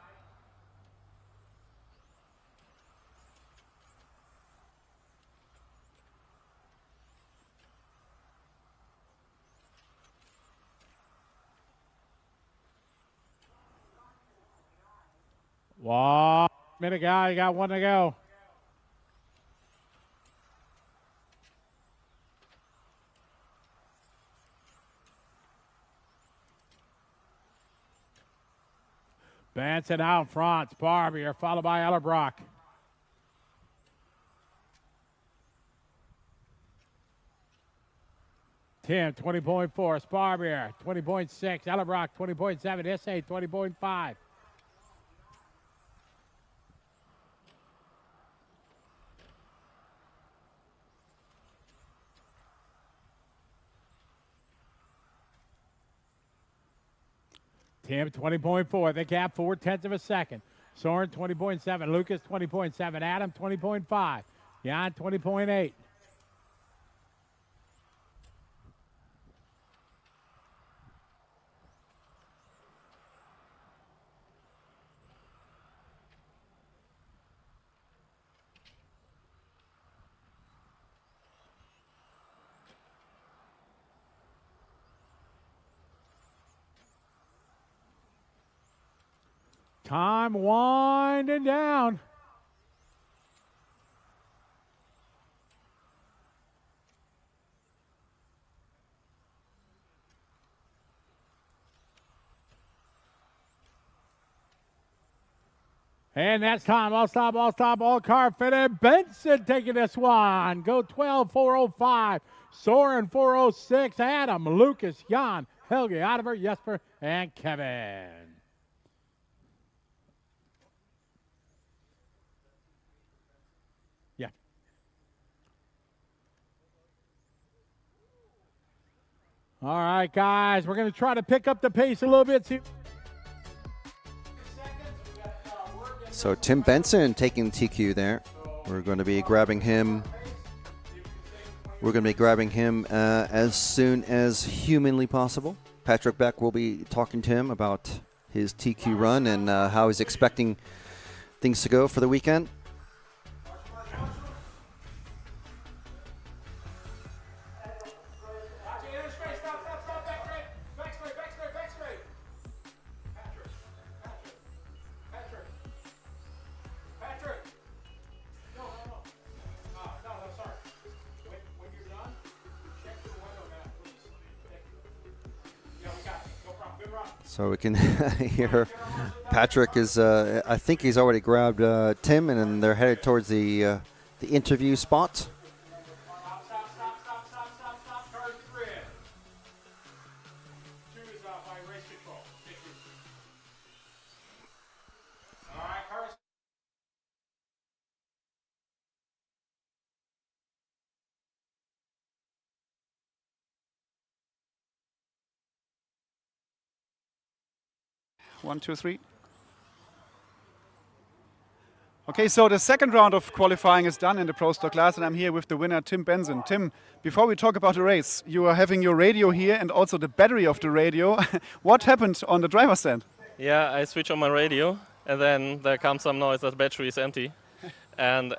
One minute, guy. You got one to go. Benson out front. Sparbier followed by Ellerbrock. Tim, 20.4. Sparbier, 20.6. Ellerbrock, 20.7. SA, 20.5. Tim, 20.4. The gap, 0.4 of a second. Soren, 20.7. Lucas, 20.7. Adam, 20.5. Jan, 20.8. Time winding down. And that's time. All stop, all car fitted. Benson taking this one. Go 12.405. Soren 406. Adam, Lucas, Jan, Helge, Oliver, Jesper, and Kevin. Yeah. All right, guys. We're going to try to pick up the pace a little bit. So Tim Benson taking TQ there. We're going to be grabbing him. As soon as humanly possible. Patrick Beck will be talking to him about his TQ run and how he's expecting things to go for the weekend. So we can hear Patrick is, I think he's already grabbed Tim, and then they're headed towards the interview spot. One, two, three. Okay, so the second round of qualifying is done in the Pro Stock class, and I'm here with the winner, Tim Benson. Tim, before we talk about the race, you are having your radio here and also the battery of the radio. What happened on the driver's stand? Yeah, I switch on my radio, and then there comes some noise that the battery is empty. And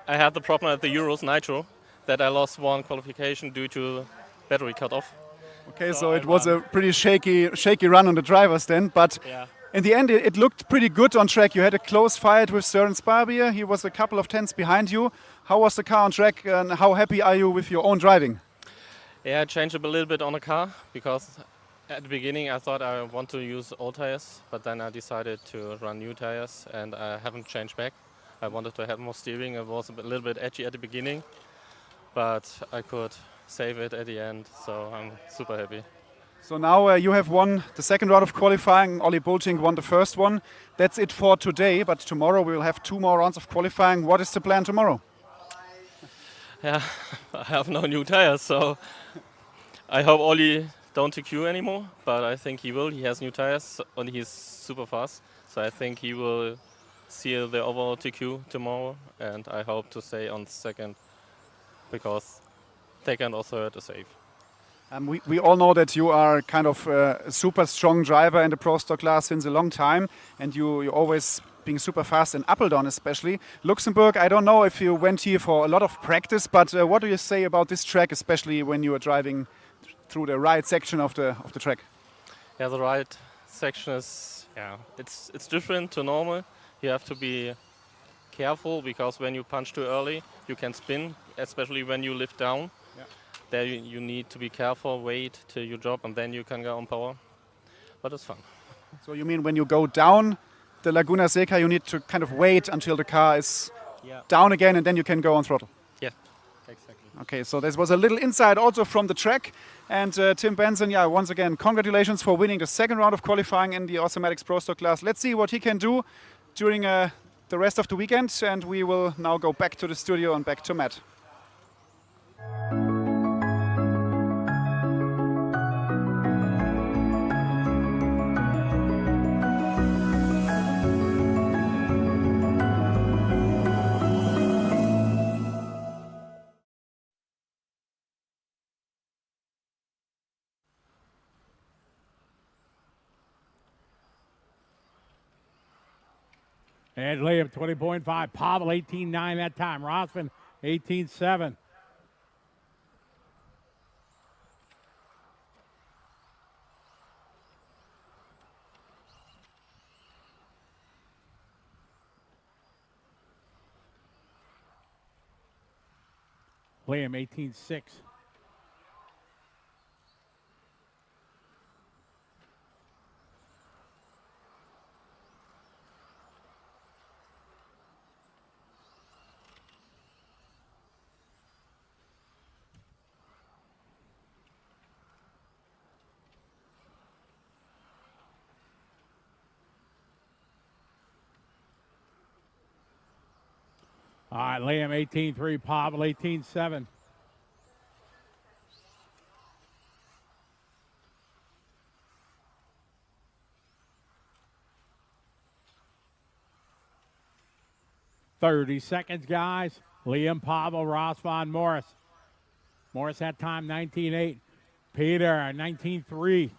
I had the problem at the Euros Nitro that I lost one qualification due to battery cut off. Okay, so it was a pretty shaky run on the driver's stand, but yeah. In the end it looked pretty good on track. You had a close fight with Søren Sparbier. He was a couple of tenths behind you. How was the car on track, and how happy are you with your own driving? Yeah, I changed up a little bit on the car because at the beginning I thought I want to use old tires, but then I decided to run new tires and I haven't changed back. I wanted to have more steering. It was a little bit edgy at the beginning, but I could save it at the end, so I'm super happy. So now you have won the second round of qualifying. Olli Bolting won the first one. That's it for today, but tomorrow we will have 2 more rounds of qualifying. What is the plan tomorrow? Yeah, I have no new tires, so I hope Olli don't TQ anymore, but I think he will. He has new tires and he's super fast, so I think he will seal the overall TQ tomorrow, and I hope to stay on second because second or third is safe. We all know that you are kind of a super strong driver in the Pro Stock class since a long time, and you're always being super fast in Apeldoorn especially. Luxembourg, I don't know if you went here for a lot of practice, but what do you say about this track, especially when you are driving through the right section of the track? Yeah, the right section is, it's different to normal. You have to be careful because when you punch too early, you can spin, especially when you lift down. Yeah. There you need to be careful, wait till you drop, and then you can go on power. But it's fun. So you mean when you go down the Laguna Seca, you need to kind of wait until the car is down again, and then you can go on throttle? Yeah, exactly. Okay, so this was a little insight also from the track. And Tim Benson, once again, congratulations for winning the second round of qualifying in the Automatics Pro Stock class. Let's see what he can do during the rest of the weekend, and we will now go back to the studio and back to Matt. And Liam 20.5. Pavel 18.9 that time. Rosman 18.7. Liam 18.6. All right, Liam 18.3, Pavel 18.7. "30 seconds, guys. Liam, Pavel, Rosvan, Morris. Morris that time 19.8. Peter 19.3.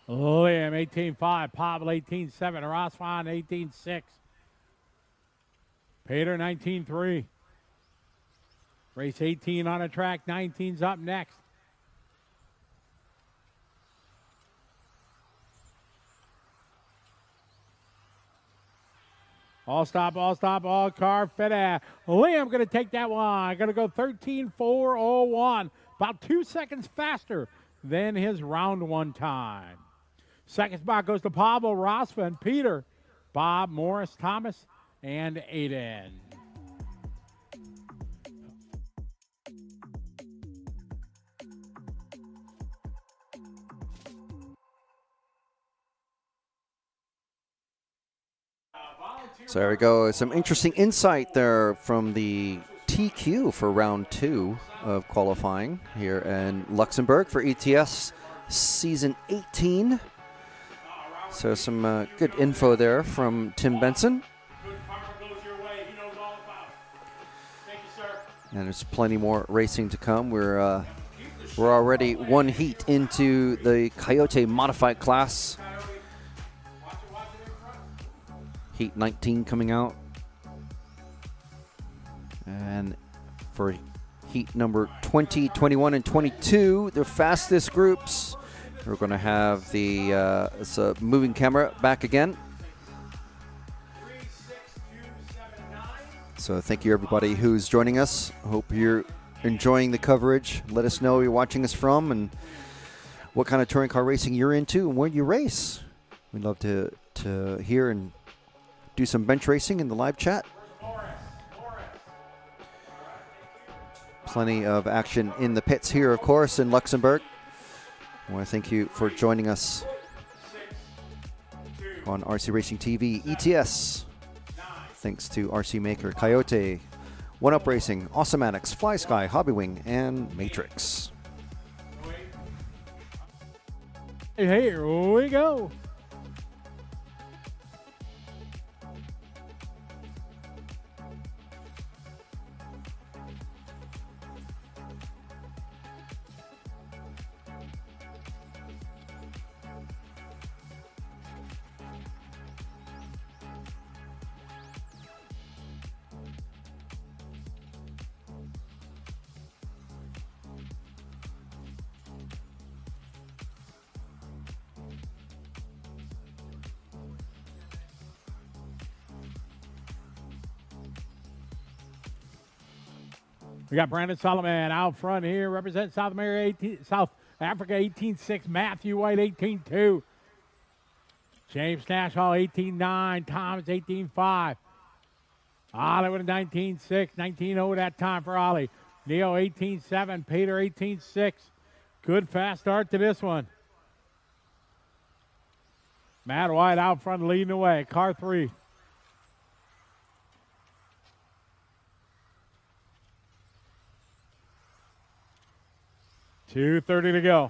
Liam 18.5, Pavel 18.7, Rosvan 18.6, Peter 19.3. Race 18 on a track, 19's up next. All stop, all car fit. Liam going to take that one. Going to go 13.401, about 2 seconds faster than his round one time. Second spot goes to Pavel, Rosvan, Peter, Bob, Morris, Thomas, and Aiden. So there we go. Some interesting insight there from the TQ for round 2 of qualifying here in Luxembourg for ETS season 18. So some good info there from Tim Benson. And there's plenty more racing to come. We're already one heat into the Coyote modified class. Heat 19 coming out. And for heat number 20, 21, and 22, the fastest groups, we're going to have the it's a moving camera back again. So thank you everybody who's joining us. Hope you're enjoying the coverage. Let us know where you're watching us from and what kind of touring car racing you're into and where you race. We'd love to hear and do some bench racing in the live chat. Plenty of action in the pits here, of course, in Luxembourg. I want to thank you for joining us on RC Racing TV ETS thanks to RC Maker, Coyote, One Up Racing, Awesomatics, Fly Sky, Hobbywing, and Matrix. Here we go. We got Brandon Solomon out front here, represents South Africa 18.6, Matthew White 18.2, James Nashall 18.9, Thomas 18.5, Ollie with a 19.6, 19.0 that time for Ollie, Neo 18.7, Peter 18.6. Good fast start to this one. Matt White out front leading the way, car 3. $2:30 to go.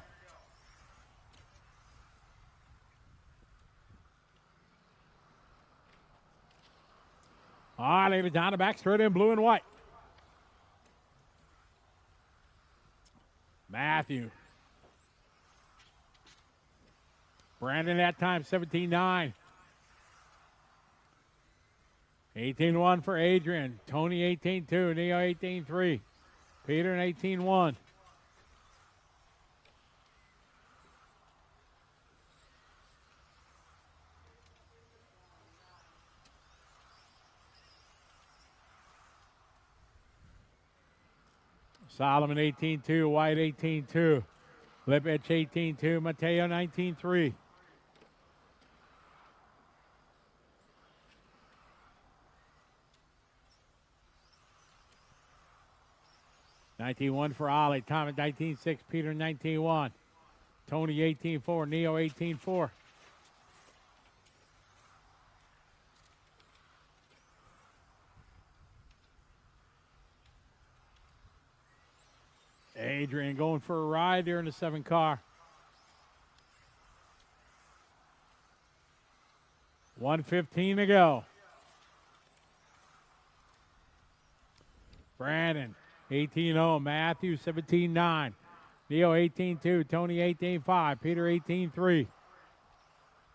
All right, leave down the back straight in blue and white. Matthew. Brandon that time, 17.9. 18.1 for Adrian. Tony 18.2. Neo 18.3. Peter 18.1. Solomon 18.2, White 18.2, Lipich 18.2, Mateo 19.3. $19.1 for Ollie, Thomas 19.6, Peter 19.1, Tony 18.4, Neo 18.4. Adrian going for a ride there in the 7 car. 1:15 to go. Brandon 18.0, Matthew 17.9, Neo 18.2, Tony 18.5, Peter 18.3,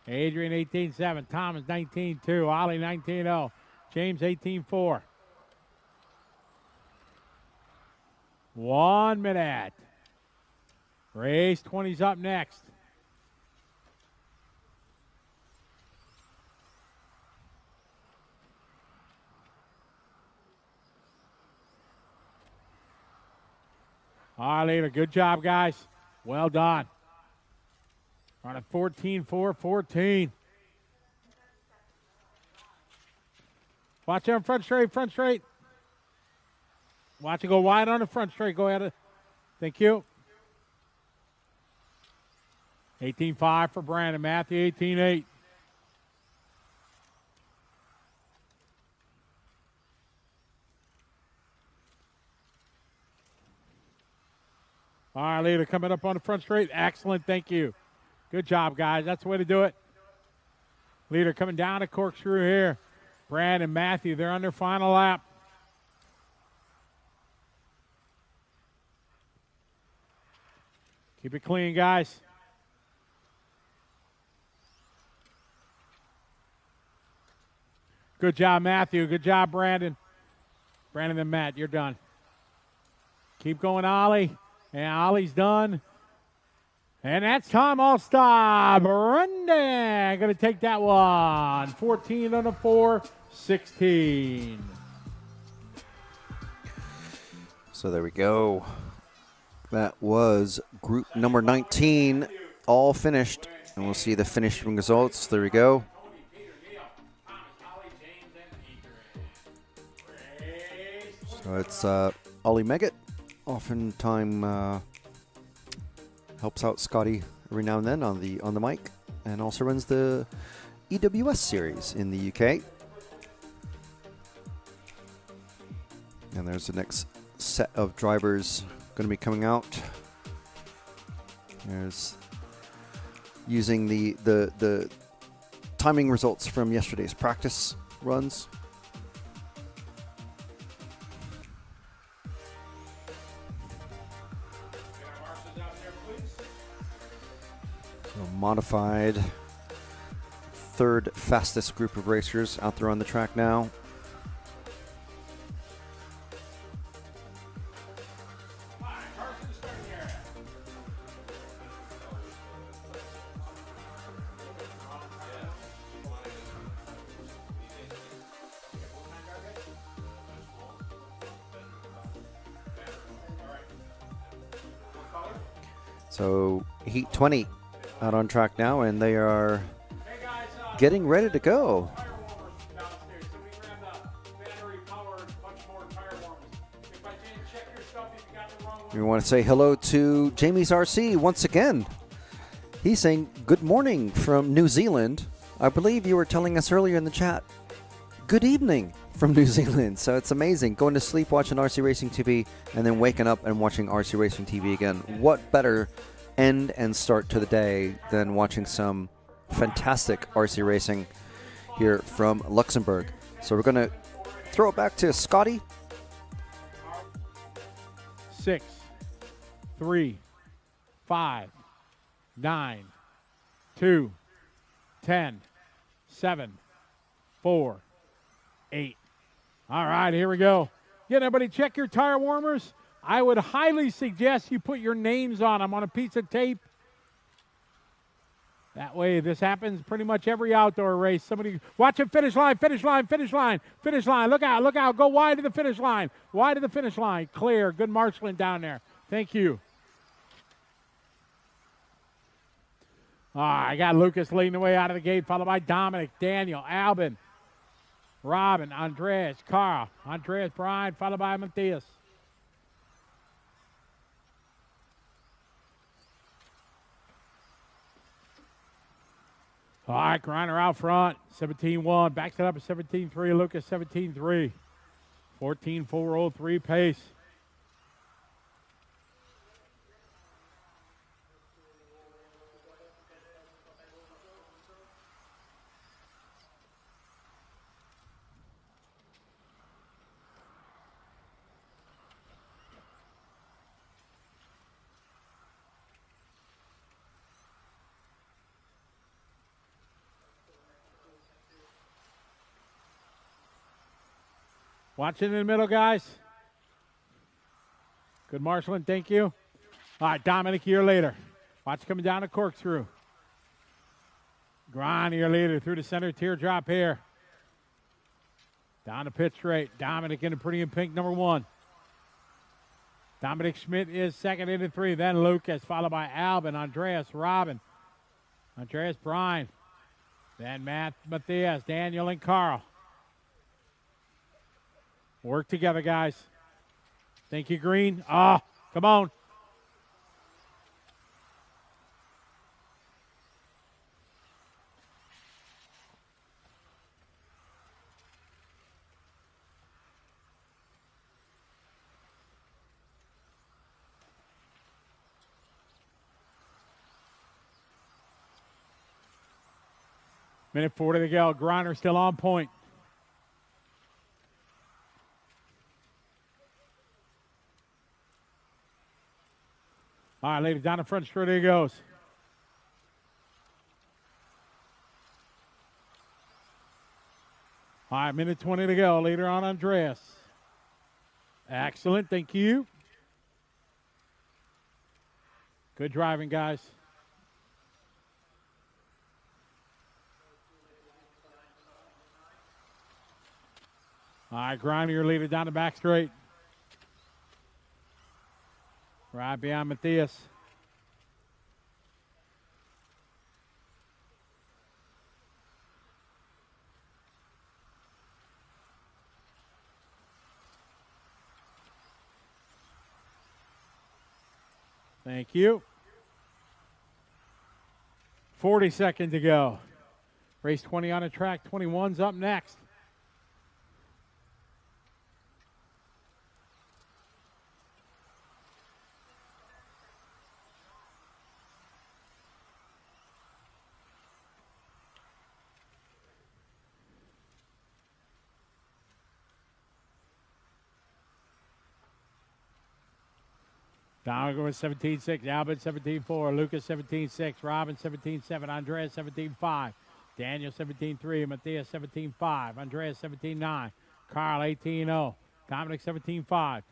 Adrian 18.7, Thomas 19.2, Ollie 19.0, James 18.4. 1 minute. Race 20's up next. All right, later. Good job, guys. Well done. On a 14-4-14. Watch out front straight, front straight. Watch it go wide on the front straight. Go ahead. Thank you. 18.5 for Brandon. Matthew 18.8. All right, leader coming up on the front straight. Excellent. Thank you. Good job, guys. That's the way to do it. Leader coming down the corkscrew here. Brandon, Matthew, they're on their final lap. Keep it clean, guys. Good job, Matthew. Good job, Brandon. Brandon and Matt, you're done. Keep going, Ollie. And Ollie's done. And that's time. I'll stop. Brendan going to take that one. 14 on the 4, 16. So there we go. That was group number 19, all finished. And we'll see the finishing results. There we go. So it's Ollie Meggett. Oftentimes helps out Scotty every now and then on the mic, and also runs the EWS series in the UK. There's the next set of drivers going to be coming out. There's using the timing results from yesterday's practice runs. So modified third fastest group of racers out there on the track now. So Heat 20 out on track now, and they are getting ready to go. We want to say hello to Jamie's RC once again. He's saying good morning from New Zealand. I believe you were telling us earlier in the chat, good evening from New Zealand. So it's amazing going to sleep watching RC Racing TV and then waking up and watching RC Racing TV again. What better end and start to the day than watching some fantastic RC racing here from Luxembourg. So we're going to throw it back to Scotty. 6, 3, 5, 9, 2, 10, 7, 4, 8. All right, here we go. Again, everybody check your tire warmers. I would highly suggest you put your names on them on a piece of tape. That way, this happens pretty much every outdoor race. Somebody, watch it, finish line, finish line, finish line, finish line. Look out, look out. Go wide to the finish line. Wide to the finish line. Clear. Good marshaling down there. Thank you. I got Lucas leading the way out of the gate, followed by Dominic, Daniel, Albin, Robin, Andreas, Carl, Andreas, Brian, followed by Matthias. All right, Griner out front, 17-1. Backs it up at 17-3. Lucas, 17-3. 14-403 pace. Watching in the middle, guys. Good marshaling, thank you. All right, Dominic, your leader. Watch coming down the corkscrew. Grind, your leader, through the center teardrop here. Down the pit straight. Dominic in the pretty in pink, number 1. Dominic Schmidt is second into 3. Then Lucas, followed by Albin, Andreas, Robin, Andreas, Brian. Then Matthias, Daniel, and Carl. Work together, guys. Thank you, Green. Come on. Minute 40 to go. Griner still on point. All right, ladies, down the front straight, there he goes. All right, minute 20 to go. Leader on Andreas. Excellent, thank you. Good driving, guys. All right, Griner, your leader down the back straight. Right behind Matthias. Thank you. 40 seconds to go. Race 20 on the track. 21's up next. Donegan with 17.6. Albert 17.4. Lucas 17.6. Robin 17.7. Andreas 17.5. Daniel 17.3. Matthias 17.5. Andreas 17.9. Carl 18.0. Dominic 17.5.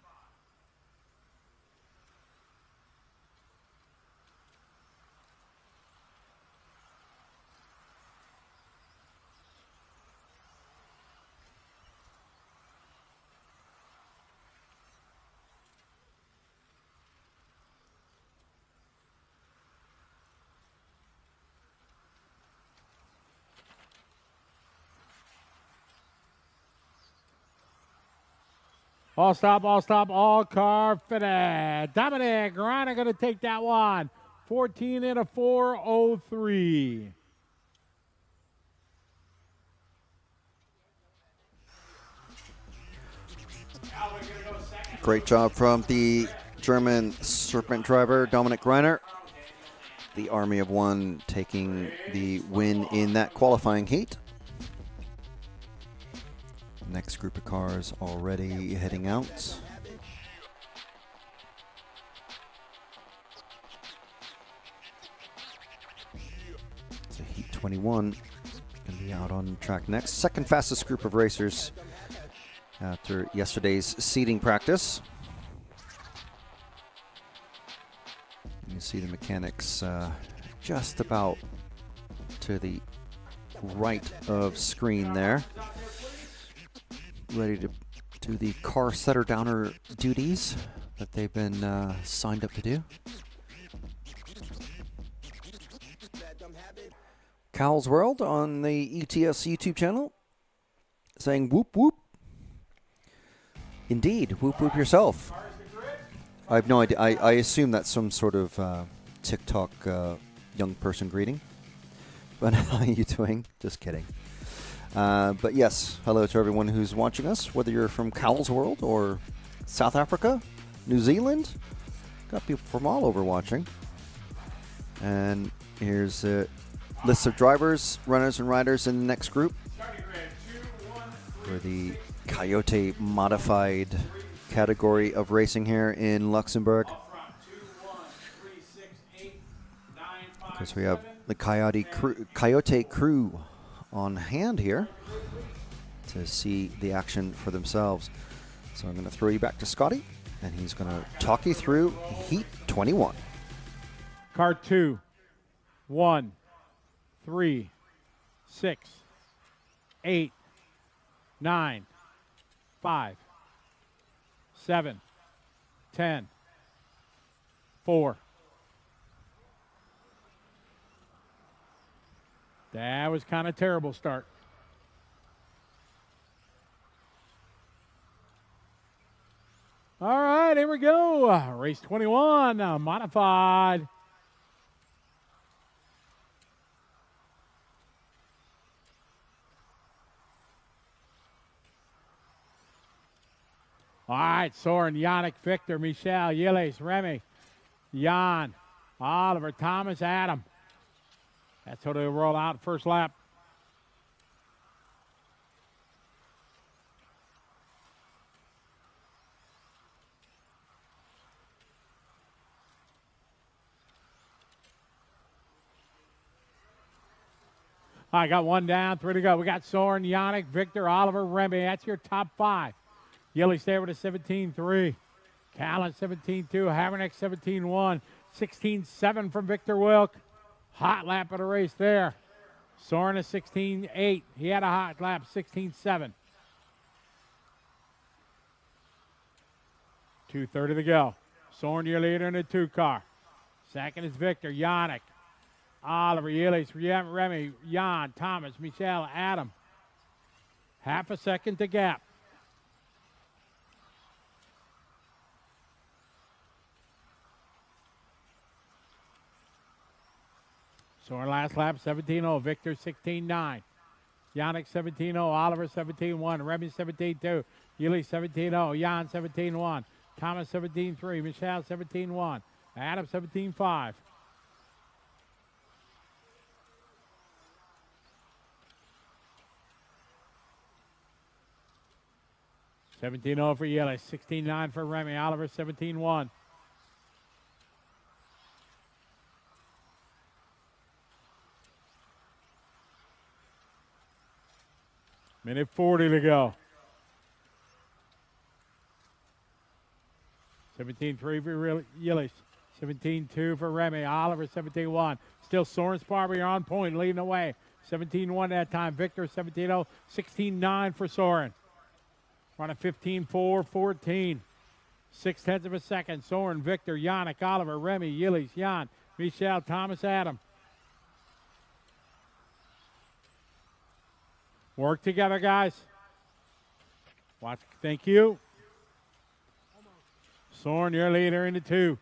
All stop, all car fitted. Dominic Reiner going to take that one. 14 in a 4:03. Great job from the German Serpent driver, Dominic Reiner. The Army of One taking the win in that qualifying heat. Next group of cars already heading out. It's a heat 21. Going to be out on track next. Second fastest group of racers after yesterday's seeding practice. You see the mechanics just about to the right of screen there. Ready to do the car setter downer duties that they've been signed up to do. Cowles World on the ETS YouTube channel saying whoop whoop. Indeed, whoop whoop yourself. I have no idea. I assume that's some sort of TikTok young person greeting. But how are you doing? Just kidding. But yes, hello to everyone who's watching us, whether you're from Cowles World or South Africa, New Zealand. Got people from all over watching. And here's a list of drivers, runners, and riders in the next group for the Coyote modified category of racing here in Luxembourg. Of course, we have the Coyote crew on hand here to see the action for themselves. So I'm going to throw you back to Scotty, and he's going to talk you through Heat 21. Car 2, 1, 3, 6, 8, 9, 5, 7, 10, 4. That was kind of terrible start. All right, here we go. Race 21, modified. All right, Soren, Yannick, Victor, Michel, Yilles, Remy, Jan, Oliver, Thomas, Adam. That's how they roll out first lap. All right, got one down, 3 to go. We got Soren, Yannick, Victor, Oliver, Remy. That's your top 5. Yilles there with a 17.3. Callan 17.2. Havernick 17.1. 16.7 from Victor Wilk. Hot lap of the race there. Soren is 16.8. He had a hot lap, 16.7. 2:30 to go. Soren, your leader in the 2 car. Second is Victor, Yannick, Oliver, Yilles, Remy, Jan, Thomas, Michel, Adam. Half a second to gap. Soren last lap, 17.0. Victor, 16.9. Yannick, 17.0. Oliver, 17.1. Remy, 17.2. Yilles, 17.0. Jan, 17.1. Thomas, 17.3. Michel, 17.1. Adam, 17.5. $17.0 for Yilles, 16.9 for Remy. Oliver, 17.1. Minute 40 to go. 17-3 for Yillies. 17-2 for Remy. Oliver, 17-1. Still Soren Sparby on point, leading the way. 17-1 that time. Victor, 17-0. 16-9 for Soren. Running 15-4, 14. 0.6 of a second. Soren, Victor, Yannick, Oliver, Remy, Yillies, Jan, Michel, Thomas, Adam. Work together, guys. Watch. Thank you. Soren, your leader into 2.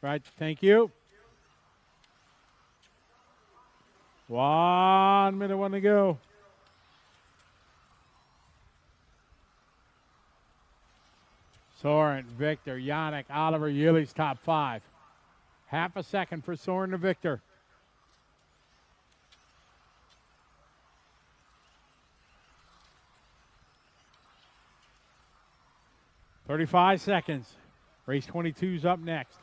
Right, thank you. 1 minute, 1 to go. Soren, Victor, Yannick, Oliver, Yillies, top 5. Half a second for Soren to Victor. $35 seconds. Race 22's up next.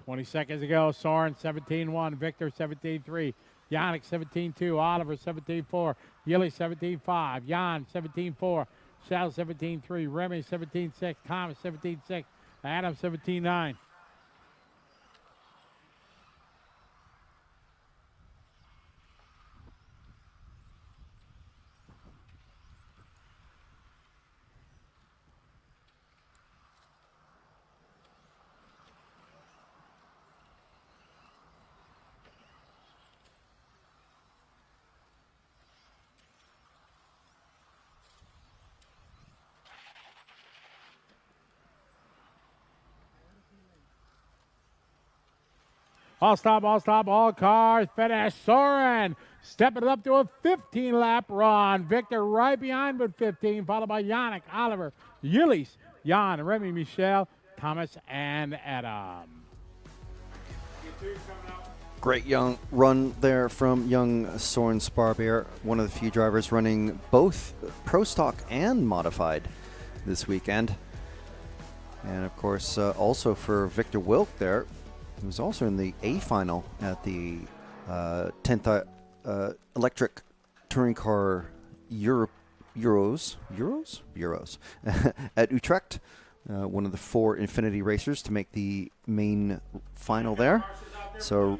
$20 seconds to go. Soren 17-1. Victor 17-3. Yannick 17-2. Oliver 17-4. Yilly 17-5. Jan 17-4. Shal 17-3. Remy 17-6. Thomas 17-6. Adam 17-9. All stop, all cars finish. Soren stepping it up to a 15-lap run. Victor right behind with 15, followed by Yannick, Oliver, Yillies, Jan, Remy, Michel, Thomas, and Adam. Great young run there from young Soren Sparbeer, one of the few drivers running both Pro Stock and Modified this weekend. And of course, also for Victor Wilk there, he was also in the A final at the 10th Electric Touring Car Euros at Utrecht. One of the 4 Infinity racers to make the main final there. So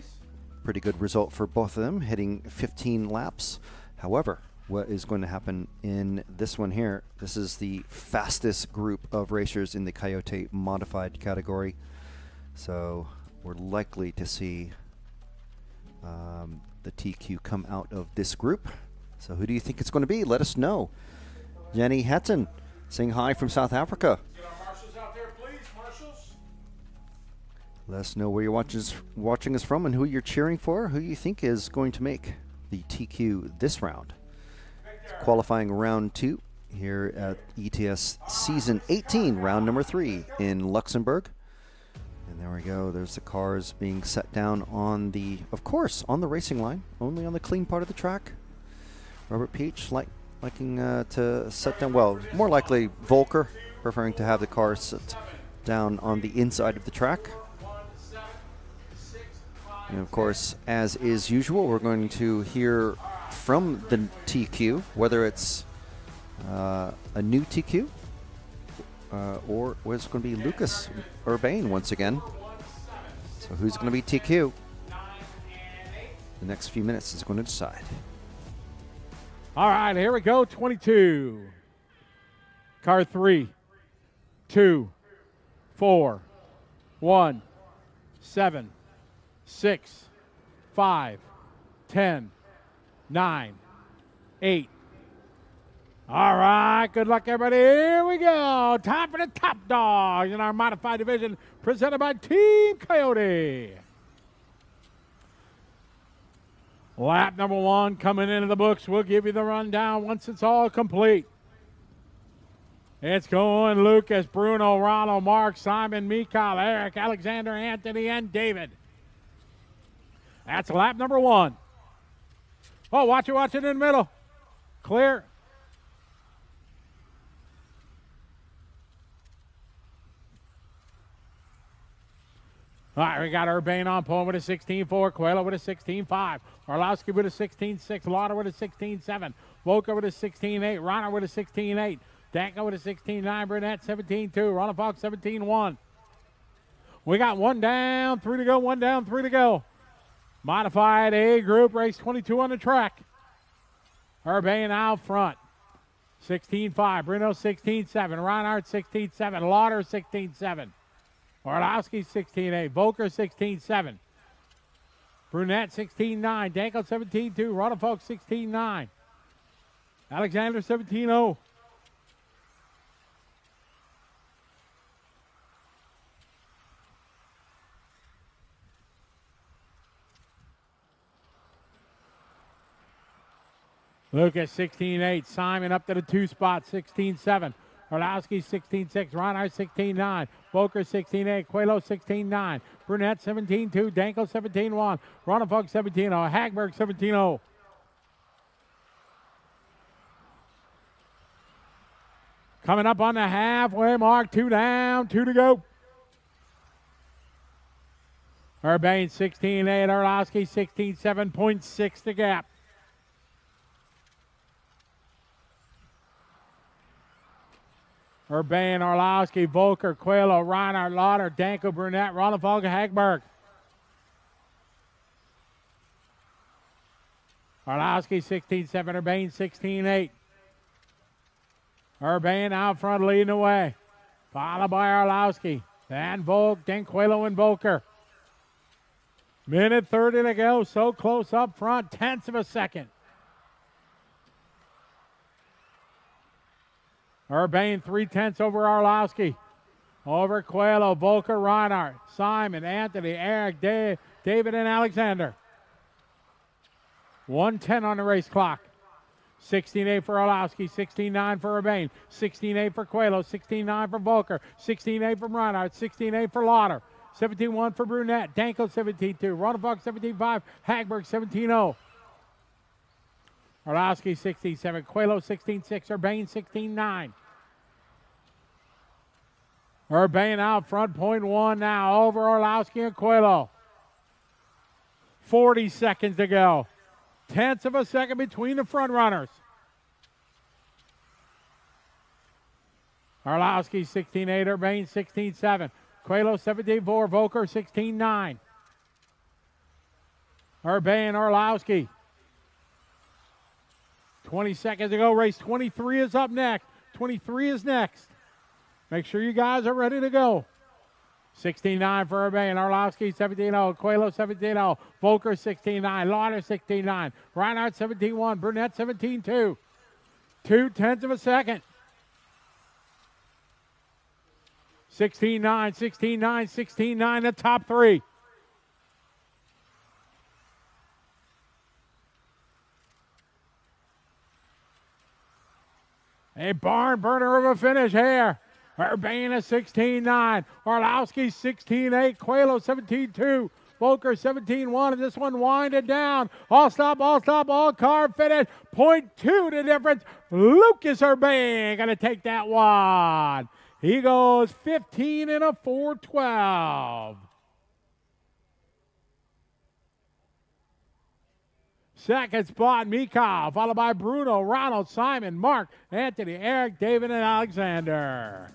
pretty good result for both of them, hitting 15 laps. However, what is going to happen in this one here, this is the fastest group of racers in the Coyote Modified category. So we're likely to see the TQ come out of this group. So who do you think it's going to be? Let us know. Jenny Hatton saying hi from South Africa. Get our marshals out there, please, marshals. Let us know where you're watching us from and who you're cheering for, who you think is going to make the TQ this round. It's qualifying round 2 here at ETS Season 18, round number 3 in Luxembourg. And there we go. There's the cars being set down on the, of course, on the racing line, only on the clean part of the track. Robert Peach liking to set down, well, more likely Volker, preferring to have the cars sit down on the inside of the track. And of course, as is usual, we're going to hear from the TQ, whether it's a new TQ or it's going to be Lucas Urbane once again. So who's going to be TQ? The next few minutes is going to decide. All right, here we go. 22. Car 3, 2, 4, 1, 7, 6, 5, 10, 9, 8. All right, good luck, everybody. Here we go. Time for the top dogs in our modified division, presented by Team Coyote. Lap number 1 coming into the books. We'll give you the rundown once it's all complete. It's going Lucas, Bruno, Ronald, Mark, Simon, Mikael, Eric, Alexander, Anthony, and David. That's lap number 1. Oh, watch it in the middle. Clear. All right, we got Urbane on pole with a 16.4, Coelloo with a 16.5, Orlowski with a 16.6, Lauder with a 16.7, Volker with a 16.8, Ronner with a 16.8, Danko with a 16.9, Burnett 17.2, Ronnefox 17.1. We got 1 down, 3 to go, 1 down, 3 to go. Modified A group, race 22 on the track. Urbane out front. 16.5, Bruno 16.7, Reinhardt 16.7, Lauder 16.7. Orlowski 16.8, Volker 16.7, Brunette 16.9, Danko 17.2, Ronnefox 16.9, Alexander 17.0. Lucas 16.8, Simon up to the 2 spot, 16.7. Orlowski 16.6, Reinhardt 16.9, Volker 16.8, Coelloo 16.9, Brunette 17.2, Danko 17.1, Ronnefox 17.0, Hagberg 17.0. Coming up on the halfway mark, 2 down, 2 to go. Urbane 16.8, Orlowski 16.7.6 the gap. Urbane, Orlowski, Volker, Coelloo, Reinhardt, Lauder, Danko, Brunette, Ronnefox, Hagberg. Orlowski 16.7, Urbane 16.8. Urbane out front leading the way. Followed by Orlowski. Then Volk, then Coelloo and Volker. Minute 30 to go. So close up front. 1/10 of a second. Urbane 3/10 over Orlowski. Over Coelloo, Volker, Reinhardt, Simon, Anthony, Eric, David, and Alexander. 1:10 on the race clock. 16.8 for Orlowski, 16.9 for Urbane, 16.8 for Coelloo, 16.9 for Volker, 16.8 for Reinhardt, 16.8 for Lauder, 17.1 for Brunette, Danko 17.2, Ronnefox 17.5, Hagberg 17.0. Orlowski 16.7, Coelloo 16.6, Urbane 16.9. Urbane out front, 0.1 now over Orlowski and Coelloo. 40 seconds to go. 1/10 of a second between the front runners. Orlowski 16.8, Urbane 16.7, Coelloo 17.4, Volker 16.9. Urbane, Orlowski. 20 seconds to go. Race 23 is up next. 23 is next. Make sure you guys are ready to go. 16.9 for Urbane, Orlowski 17.0, Coelloo 17.0, Volker 16.9, Lauder 16.9, Reinhardt 17.1, Brunette 17.2. 2/10 of a second. 16.9, 16.9, 16.9, the top three. A barn burner of a finish here. Urbane is 16.9. Orlowski 16.8. Coelloo 17.2. Volker 17.1. And this one winded down. All stop, all car finish. 0.2 the difference. Lucas Urbane going to take that one. He goes 15 in a 4.12. Second spot, Mikael, followed by Bruno, Ronald, Simon, Mark, Anthony, Eric, David, and Alexander.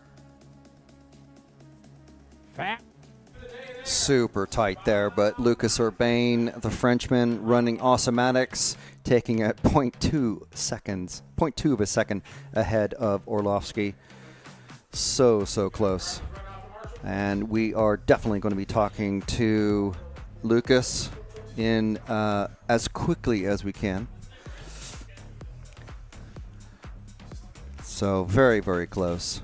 Fat. Super tight there, but Lucas Urbane, the Frenchman, running Automatics, taking at 0.2 seconds, 0.2 of a second ahead of Orlowski. So close. And we are definitely going to be talking to Lucas in as quickly as we can. So very, very close.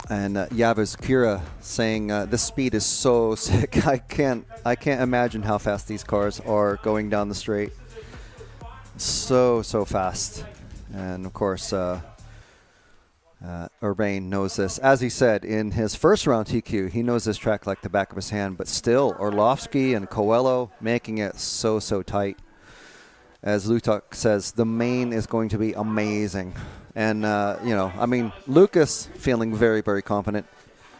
And Yavuz Kira saying this speed is so sick. I can't imagine how fast these cars are going down the straight. So fast. And of course Urbane knows this. As he said in his first round TQ, he knows this track like the back of his hand, but still Orlowski and Coelloo making it so tight. As Lutak says, the main is going to be amazing. And, Lucas feeling very, very confident.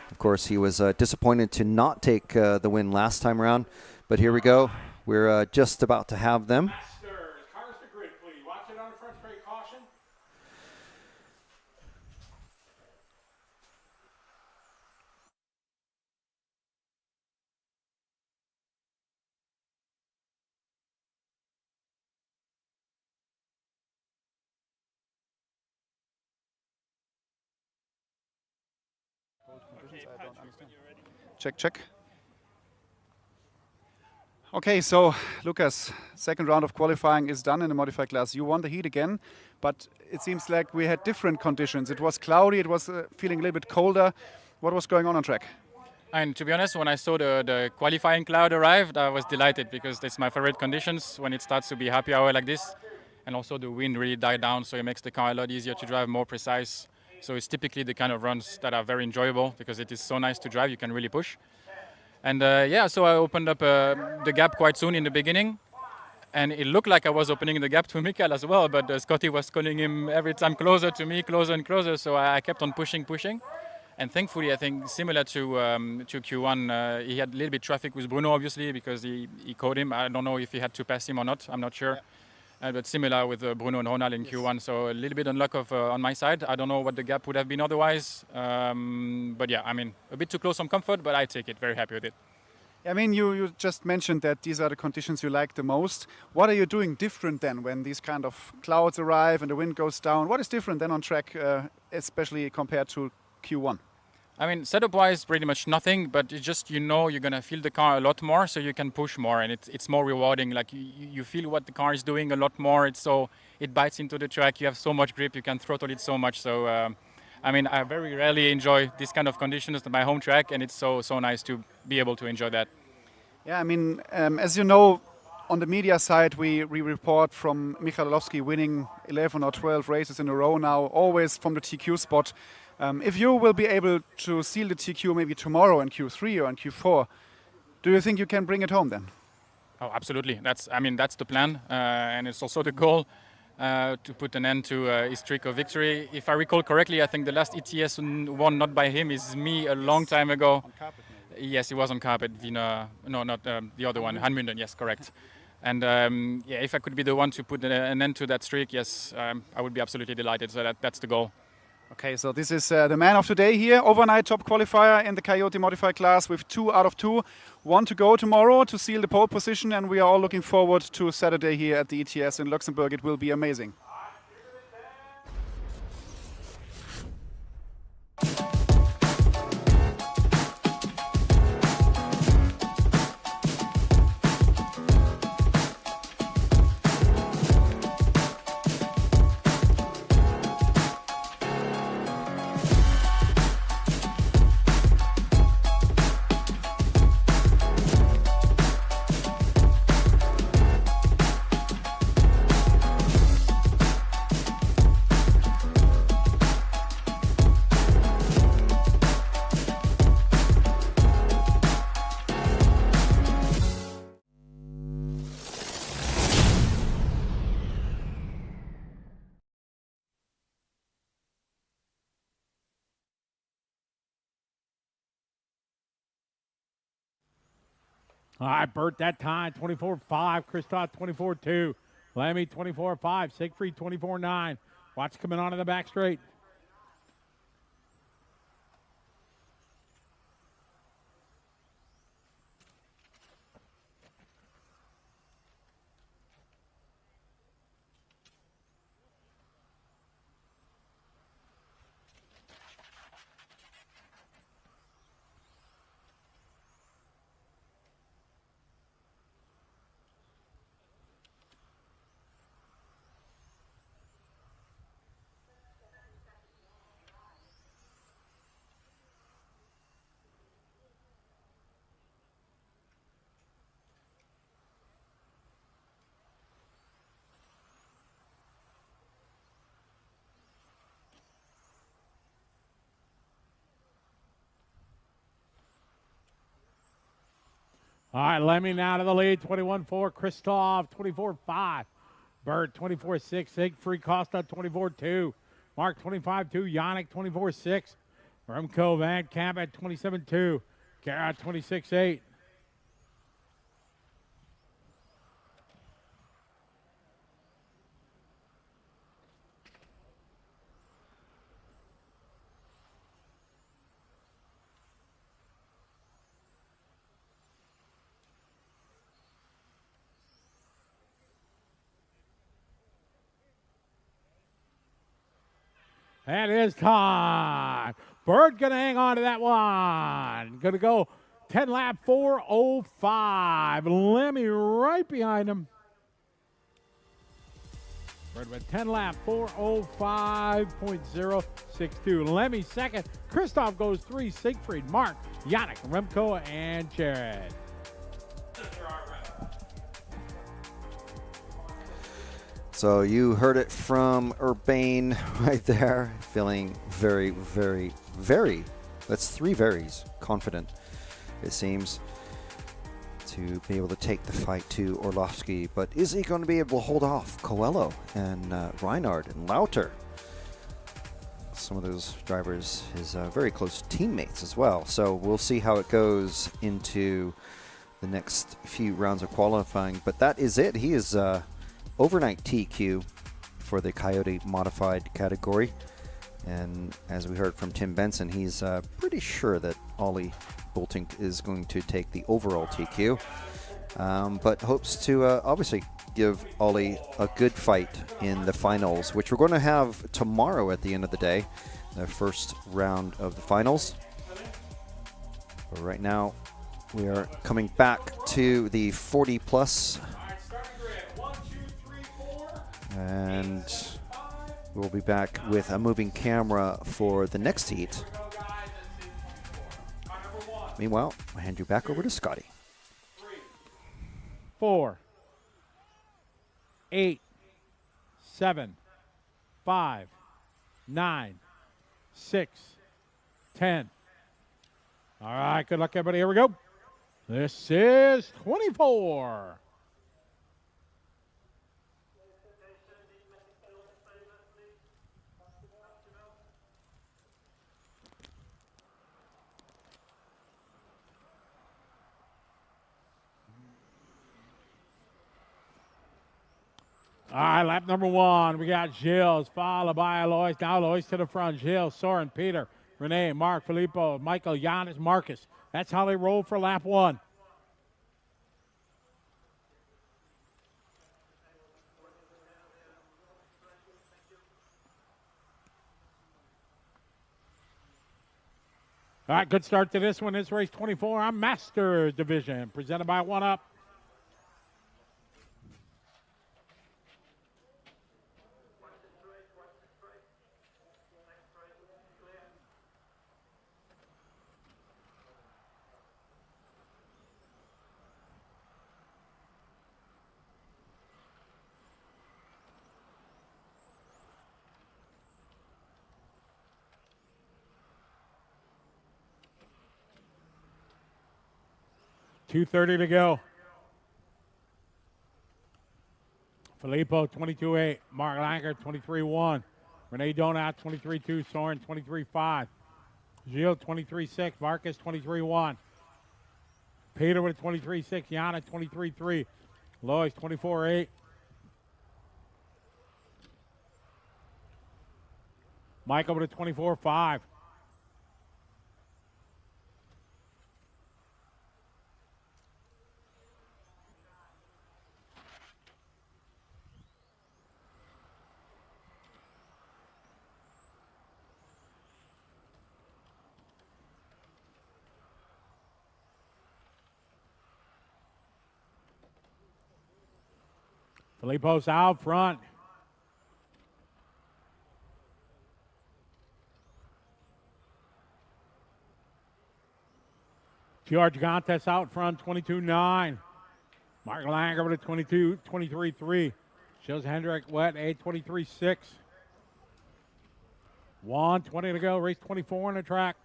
Of course, he was disappointed to not take the win last time around. But here we go. We're just about to have them. Cars to grid, please. Watch it on the front straight, caution. Check, check. Okay, so Lucas, second round of qualifying is done in the modified class. You won the heat again, but it seems like we had different conditions. It was cloudy, it was feeling a little bit colder. What was going on track? And to be honest, when I saw the qualifying cloud arrived, I was delighted because it's my favorite conditions when it starts to be happy hour like this. And also the wind really died down, so it makes the car a lot easier to drive, more precise. So it's typically the kind of runs that are very enjoyable because it is so nice to drive, you can really push. And yeah, so I opened up the gap quite soon in the beginning. And it looked like I was opening the gap to Mikael as well, but Scotty was calling him every time closer to me, closer and closer. So I kept on pushing. And thankfully, I think similar to Q1, he had a little bit traffic with Bruno, obviously, because he caught him. I don't know if he had to pass him or not. I'm not sure. Yeah. But similar with Bruno and Ronald in Q1. So a little bit on luck on my side. I don't know what the gap would have been otherwise. But yeah, I mean, a bit too close on comfort, but I take it. Very happy with it. I mean, you just mentioned that these are the conditions you like the most. What are you doing different then when these kind of clouds arrive and the wind goes down? What is different then on track, especially compared to Q1? I mean, setup-wise, pretty much nothing, but it's just, you're going to feel the car a lot more, so you can push more, and it's more rewarding. Like, you feel what the car is doing a lot more. It bites into the track. You have so much grip, you can throttle it so much. So, I mean, I very rarely enjoy this kind of conditions at my home track, and it's so nice to be able to enjoy that. Yeah, I mean, as you know, on the media side, we report from Mikael Orlowski winning 11 or 12 races in a row now, always from the TQ spot. If you will be able to seal the TQ maybe tomorrow in Q3 or in Q4, do you think you can bring it home then? Oh, absolutely. That's the plan, and it's also the goal to put an end to his streak of victory. If I recall correctly, I think the last ETS won not by him is me a long time ago. On carpet, maybe. Yes, he was on carpet. No, not the other one. Hanmunden, yes, correct. And yeah, if I could be the one to put an end to that streak, yes, I would be absolutely delighted. So that's the goal. Okay, so this is the man of the day here, overnight top qualifier in the Coyote Modified class with 2 out of 2. 1 to go tomorrow to seal the pole position, and we are all looking forward to Saturday here at the ETS in Luxembourg. It will be amazing. All right, Bert, that time, 24.5. Christoph, 24.2. Lemmy, 24.5. Siegfried, 24.9. Watch coming on in the back straight. All right, Lemmy now to the lead, 21.4. Christoph, 24.5. Bert, 24.6. Siegfried Costa, 24.2. Mark, 25.2. Yannick, 24.6. Remco Van Camp at 27.2. Garrett 26.8. That is time. Bird going to hang on to that one. Going to go 10 lap 4:05. Lemmy right behind him. Bird with 10 lap 4:05.062. Lemmy second. Christoph goes 3. Siegfried, Mark, Yannick, Remco, and Jared. So you heard it from Urbane right there, feeling very, very, very, that's 3 veries, confident, it seems, to be able to take the fight to Orlowski. But is he going to be able to hold off Coelloo and Reinhard and Lauter? Some of those drivers, his very close teammates as well. So we'll see how it goes into the next few rounds of qualifying. But that is it. He is overnight TQ for the Coyote modified category, and as we heard from Tim Benson, he's pretty sure that Ollie Boltink is going to take the overall TQ, but hopes to obviously give Ollie a good fight in the finals, which we're going to have tomorrow at the end of the day, the first round of the finals. But right now we are coming back to the 40 plus. And we'll be back with a moving camera for the next heat. Meanwhile, I'll hand you back over to Scotty. 4, 8, 7, 5, 9, 6, 10. All right, good luck, everybody. Here we go. This is 24. All right, lap number 1. We got Gilles, followed by Alois. Now Alois to the front. Gilles, Soren, Peter, Renee, Mark, Filippo, Michael, Giannis, Marcus. That's how they roll for lap 1. All right, good start to this one. This race 24 on Master Division, presented by 1UP. .230 to go. Filippo, 22.8. Mark Langer, 23.1. Renee Donat, 23.2. Soren, 23.5. Gilles, 23.6. Marcus, 23.1. Peter with 23.6. Yana, 23.3. Lois, 24.8. Michael with a 24.5. Filippo's out front. George Gontes out front, 22.9. Mark Langer with a 23.3. Shows Hendrick wet, 8.23.6. 1:20 to go, race 24 on the track.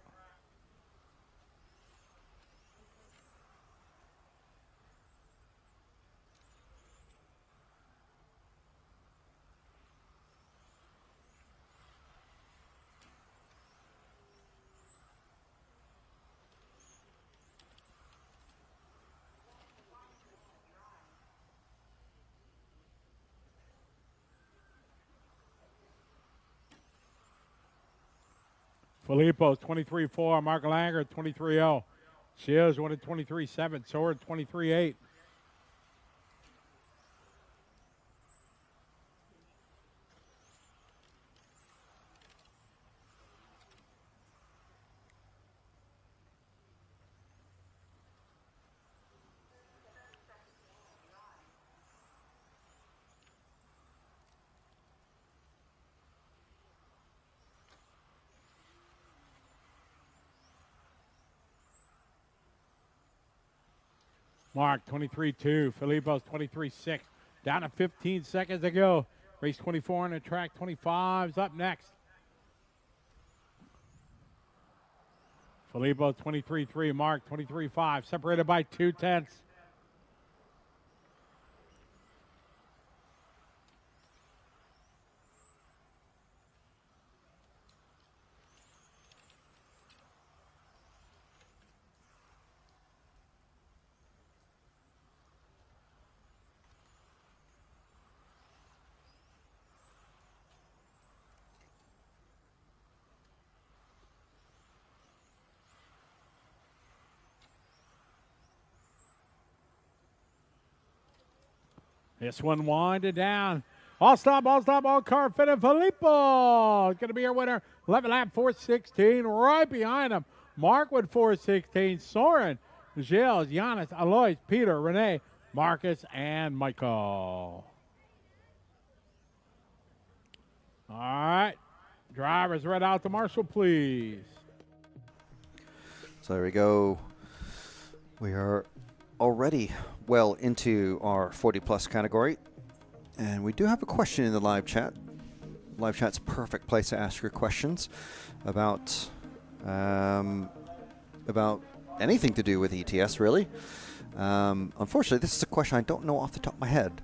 Filippo's 23-4. Mark Langer 23-0. Shields won at 23-7. Sword 23-8. Mark 23-2. Filippo's 23-6. Down to 15 seconds to go. Race 24 on the track. 25's up next. Filippo 23-3. Mark 23-5. Separated by 0.2. This one winded down. All car fitted. Filippo going to be our winner. 11 lap, 4:16. Right behind him. Mark with 4:16. Soren, Gilles, Giannis, Alois, Peter, Renee, Marcus, and Michael. All right. Drivers read out to Marshall, please. So there we go. We are already well into our 40-plus category. And we do have a question in the live chat. Live chat's a perfect place to ask your questions about anything to do with ETS, really. Unfortunately, this is a question I don't know off the top of my head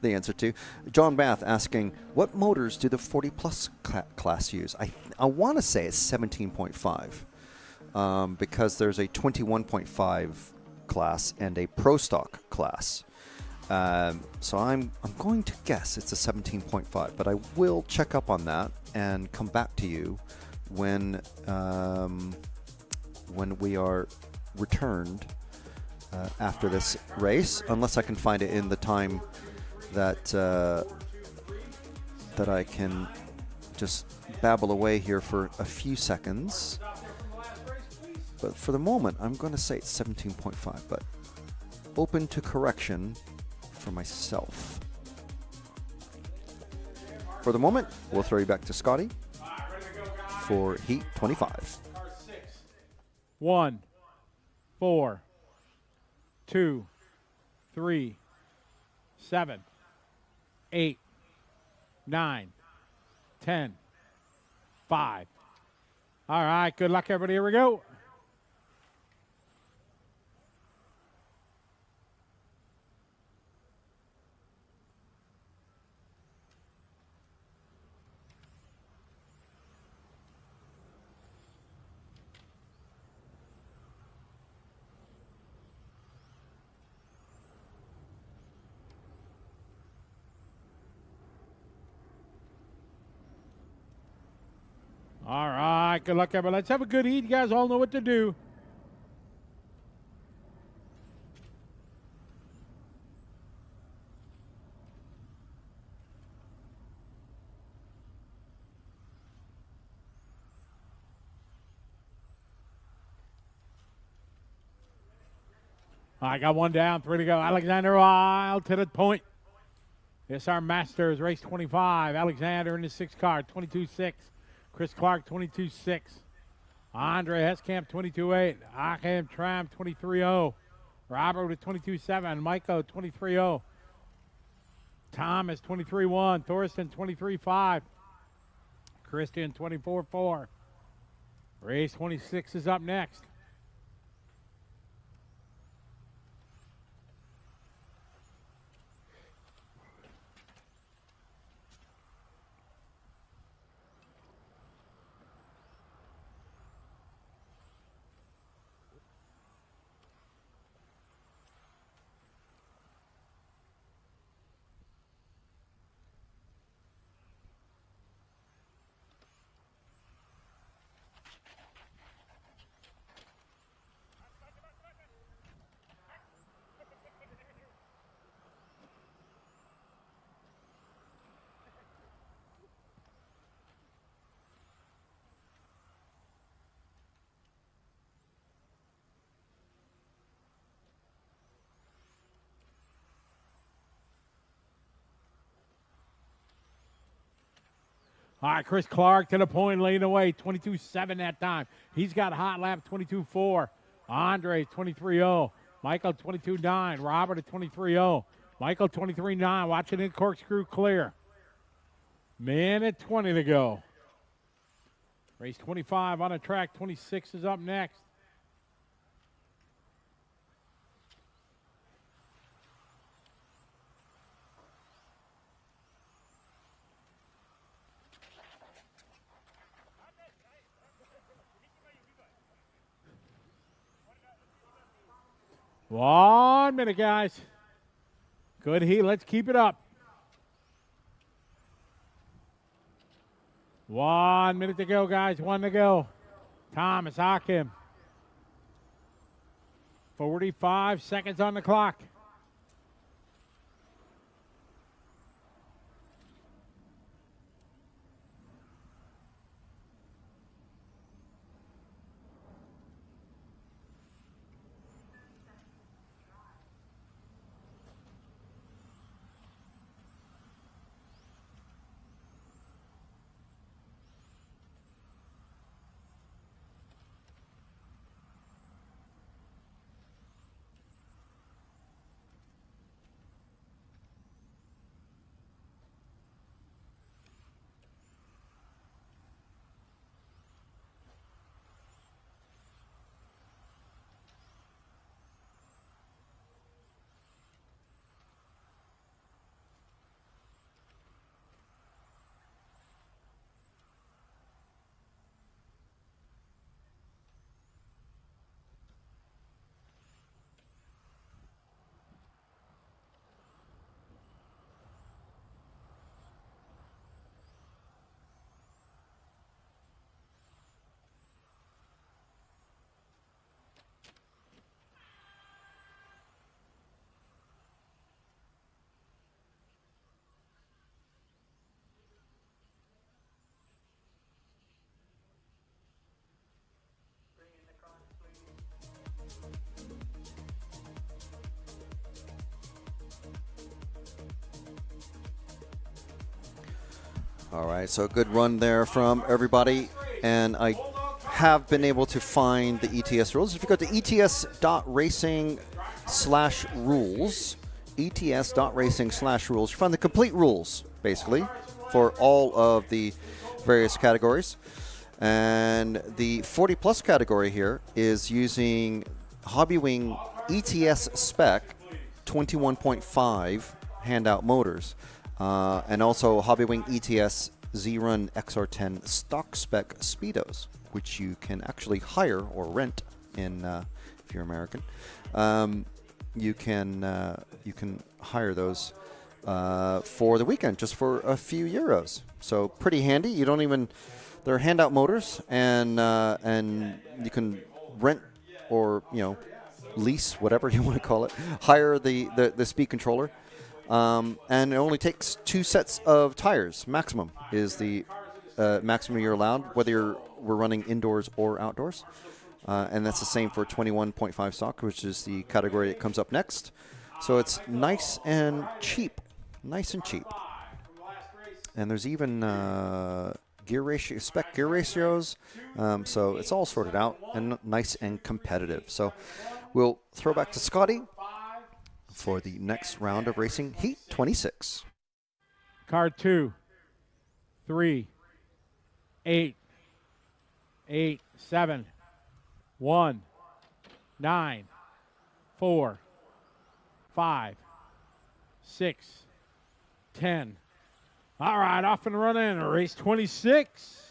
the answer to. John Bath asking, what motors do the 40-plus class use? I want to say it's 17.5 because there's a 21.5 class and a Pro Stock class. So I'm going to guess it's a 17.5, but I will check up on that and come back to you when we are returned after this race, unless I can find it in the time that I can just babble away here for a few seconds. But for the moment, I'm going to say it's 17.5, but open to correction for myself. For the moment, we'll throw you back to Scotty for Heat 25. 1, 4, 2, 3, 7, 8, 9, 10, 5. All right, good luck, everybody. Here we go. All right, good luck, everybody. Let's have a good eat. You guys all know what to do. I got one down, 3 to go. Alexander Wild to the point. It's our Masters, race 25. Alexander in the 6th car, 22.6. Chris Clark, 22.6. Andre Heskamp, 22.8. Achim Tram, 23.0. Robert with 22.7. Michael, 23.0. Thomas, 23.1. Thorsten, 23.5. Christian, 24.4. Race 26 is up next. All right, Chris Clark to the point, leading away, 22.7 that time. He's got a hot lap, 22.4. Andre, 23.0. Michael, 22.9. Robert at 23.0. Michael, 23.9. Watching it, corkscrew clear. Minute 20 to go. Race 25 on the track. 26 is up next. One minute, guys. Good heat. Let's keep it up. 1 minute to go, guys. 1 to go. Thomas Hakim. 45 seconds on the clock. All right, so a good run there from everybody, and I have been able to find the ETS rules. If you go to ets.racing/rules, ets.racing/rules, you find the complete rules, basically, for all of the various categories. And the 40-plus category here is using Hobbywing ETS spec 21.5 handout motors. And also Hobbywing ETS Z-Run XR10 stock spec Speedos, which you can actually hire or rent in if you're American. You can hire those for the weekend just for a few euros. So pretty handy. You don't even they're handout motors, and you can rent or lease, whatever you want to call it, hire the speed controller. And it only takes 2 sets of tires. Maximum is the maximum you're allowed, whether we're running indoors or outdoors. And that's the same for 21.5 stock, which is the category that comes up next. So it's nice and cheap. Nice and cheap. And there's even gear ratio, spec gear ratios. So it's all sorted out and nice and competitive. So we'll throw back to Scotty for the next round of racing, Heat 26. Car 2, 3, 8, 8, 7, 1, 9, 4, 5, 6, 10. All right, off and running, race 26.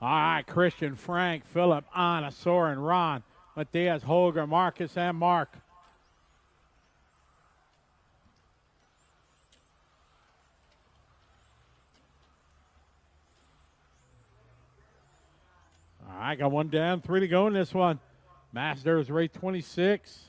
All right, Christian, Frank, Philip, Anna, Soren, Ron, Matthias, Holger, Marcus, and Mark. All right, got one down, 3 to go in this one. Masters race 26.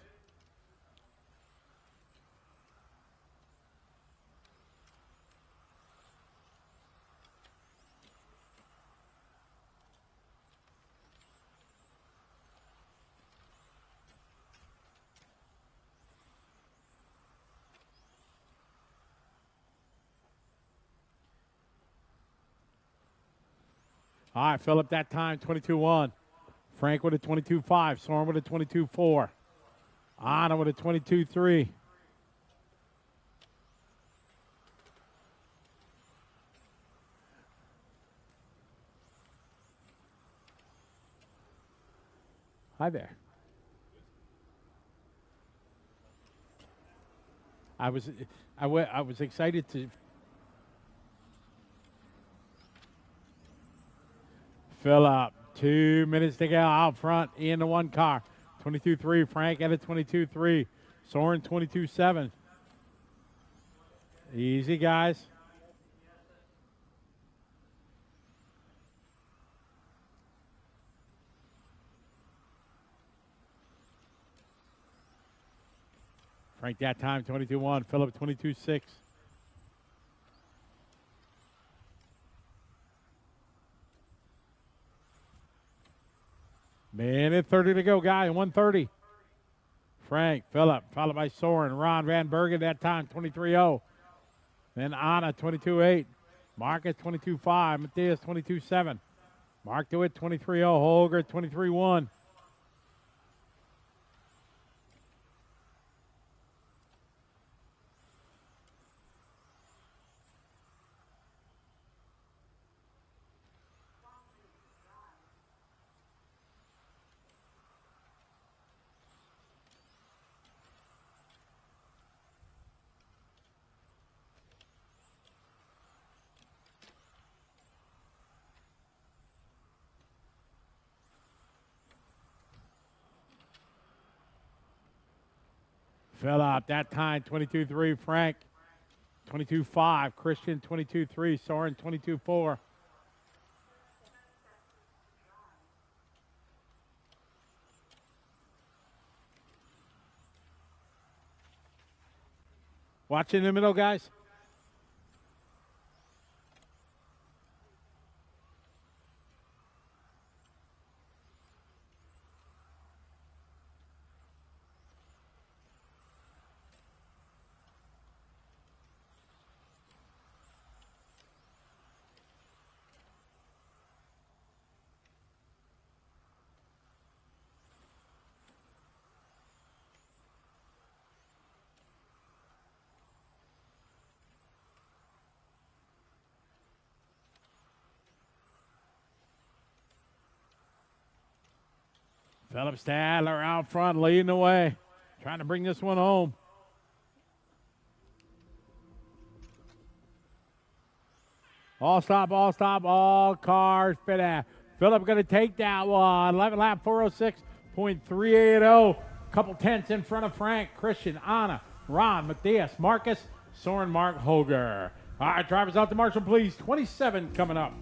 All right, Philip, that time, 22-1. Frank with a 22-5. Soren with a 22-4. Anna with a 22-3. Hi there. I was excited to fill up. 2 minutes to go out front in the one car. 22-3. Frank at a 22-3. Soren 22-7. Easy, guys. Frank that time 22-1. Philip 22-6. Minute 30 to go, guy. 1:30. Frank, Philip, followed by Soren. Ron Van Bergen that time, 23-0. Then Anna, 22-8. Marcus, 22-5. Matthias, 22-7. Mark DeWitt, 23-0. Holger, 23-1. Philip, that time, 22-3. Frank, 22-5. Christian, 22-3. Soren, 22-4. Watch in the middle, guys. Philip Stadler out front, leading the way, trying to bring this one home. All stop, all cars fit out. Philip going to take that one. 11 lap, 406.380. Couple tenths in front of Frank, Christian, Anna, Ron, Matthias, Marcus, Soren, Mark, Holger. All right, drivers out to marshal, please. 27 coming up.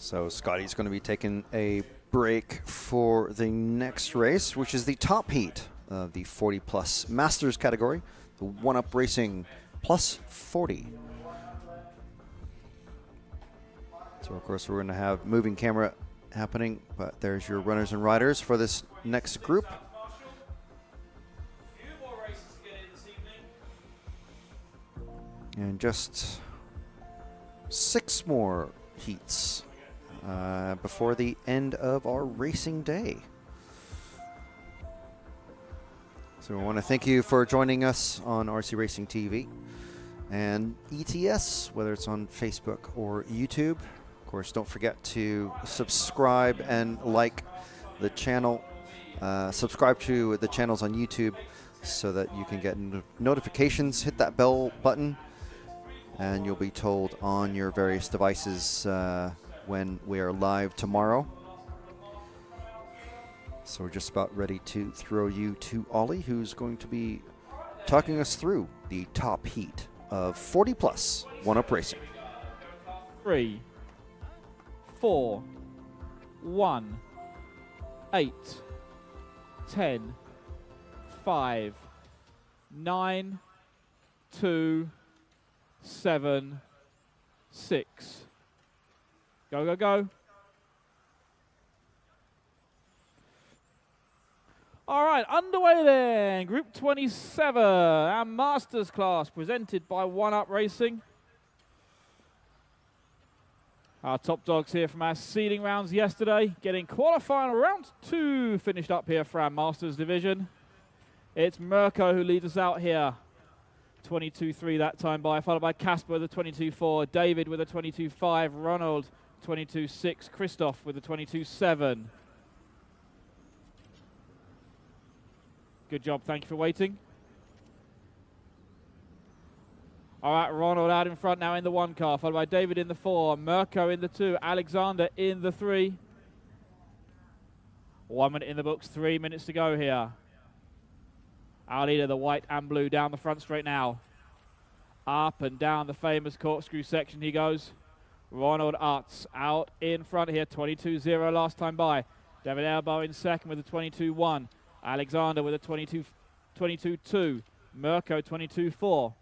So Scotty's going to be taking a break for the next race, which is the top heat of the 40-plus Masters category, the one-up racing plus 40. So, of course, we're going to have moving camera happening, but there's your runners and riders for this next group. And just 6 more heats before the end of our racing day. So we want to thank you for joining us on RC Racing TV and ETS, whether it's on Facebook or YouTube. Of course, don't forget to subscribe and like the channel. Subscribe to the channels on YouTube so that you can get notifications. Hit that bell button and you'll be told on your various devices when we are live tomorrow. So we're just about ready to throw you to Ollie, who's going to be talking us through the top heat of 40 plus one-up racing. 3, 4, 1, 8, 10, 5, 9, 2, 7, 6. Go, go, go. All right, underway then. Group 27, our Masters class, presented by One Up Racing. Our top dogs here from our seeding rounds yesterday, getting qualifying round 2 finished up here for our Masters division. It's Mirko who leads us out here. 22.3 that time by, followed by Casper with a 22.4, David with a 22.5, Ronald 22.6, Christoph with a 22.7. Good job, thank you for waiting. All right, Ronald out in front now in the 1 car, followed by David in the 4, Mirko in the 2, Alexander in the 3. 1 minute in the books, 3 minutes to go here. Our leader, the white and blue, down the front straight now. Up and down the famous corkscrew section he goes. Ronald Arts out in front here, 22.0 last time by. David Elbow in second with a 22.1. Alexander with a 22.2. Mirko 22.4.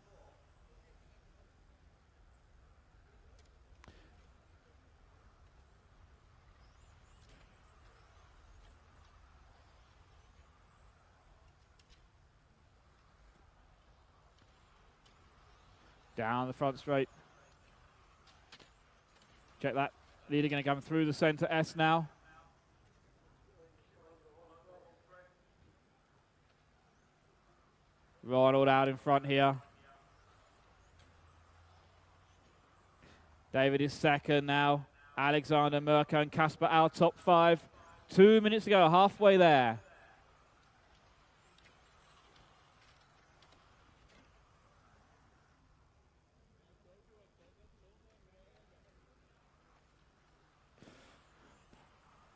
Down the front straight. Check that. Leader going to come through the center S now. Ronald out in front here. David is second now. Alexander, Mirko and Casper out top 5. 2 minutes to go, halfway there.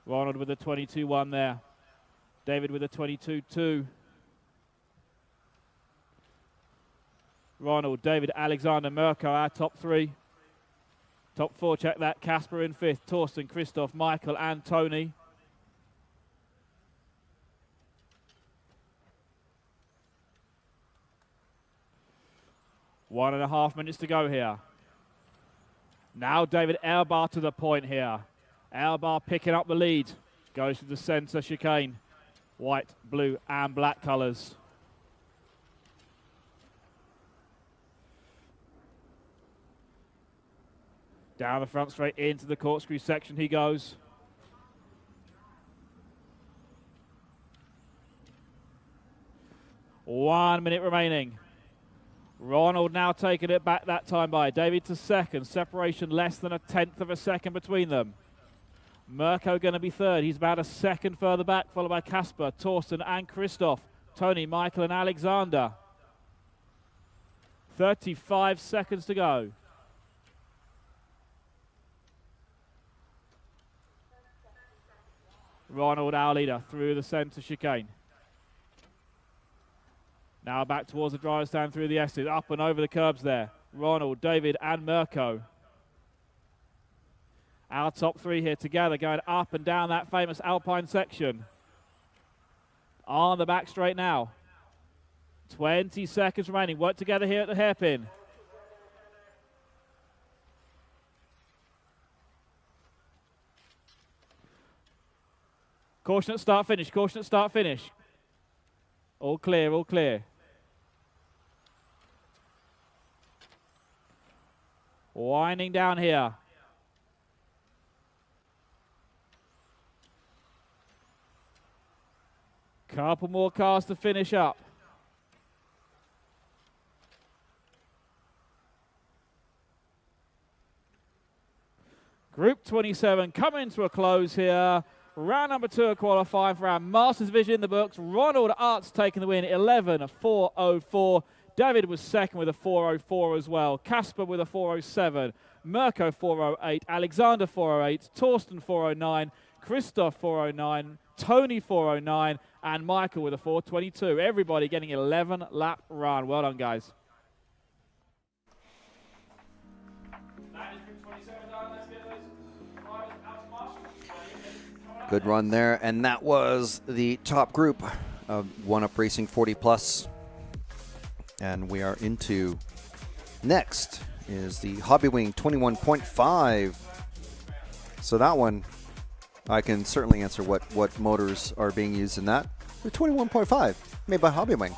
Ronald with a 22.1 there. David with a 22.2. Ronald, David, Alexander, Mirko, our top 3. Top 4, check that. Casper in 5th. Torsten, Christoph, Michael and Tony. One and a half minutes to go here. Now David Elbar to the point here. Elbar picking up the lead. Goes to the center chicane. White, blue and black colors. Down the front straight into the corkscrew section he goes. One minute remaining. Ronald now taking it back that time by. David to second. Separation less than 1/10 of a second between them. Mirko going to be third. He's about a second further back, followed by Casper, Torsten and Christoph. Tony, Michael and Alexander. 35 seconds to go. Ronald, our leader, through the center chicane. Now back towards the driver's stand through the S's, up and over the curbs there. Ronald, David and Mirko. Our top 3 here together, going up and down that famous Alpine section. On the back straight now. 20 seconds remaining. Work together here at the hairpin. Caution at start finish, caution at start finish. All clear, all clear. Winding down here. Couple more cars to finish up. Group 27 coming to a close here. Round number 2 of qualifying for our Masters division in the books. Ronald Arts taking the win, 11.404. David was second with a 4.04 as well. Casper with a 4.07. Mirko 4.08. Alexander 4.08. Torsten 4.09. Christoph 4.09. Tony 4.09. And Michael with a 4.22. Everybody getting 11 lap run. Well done, guys. That is Group 27 done. Let's get those drivers out Good run there, and that was the top group of One Up Racing 40 Plus. And we are into next is the Hobby Wing 21.5. So that one, I can certainly answer what motors are being used in that. The 21.5, made by Hobby Wing.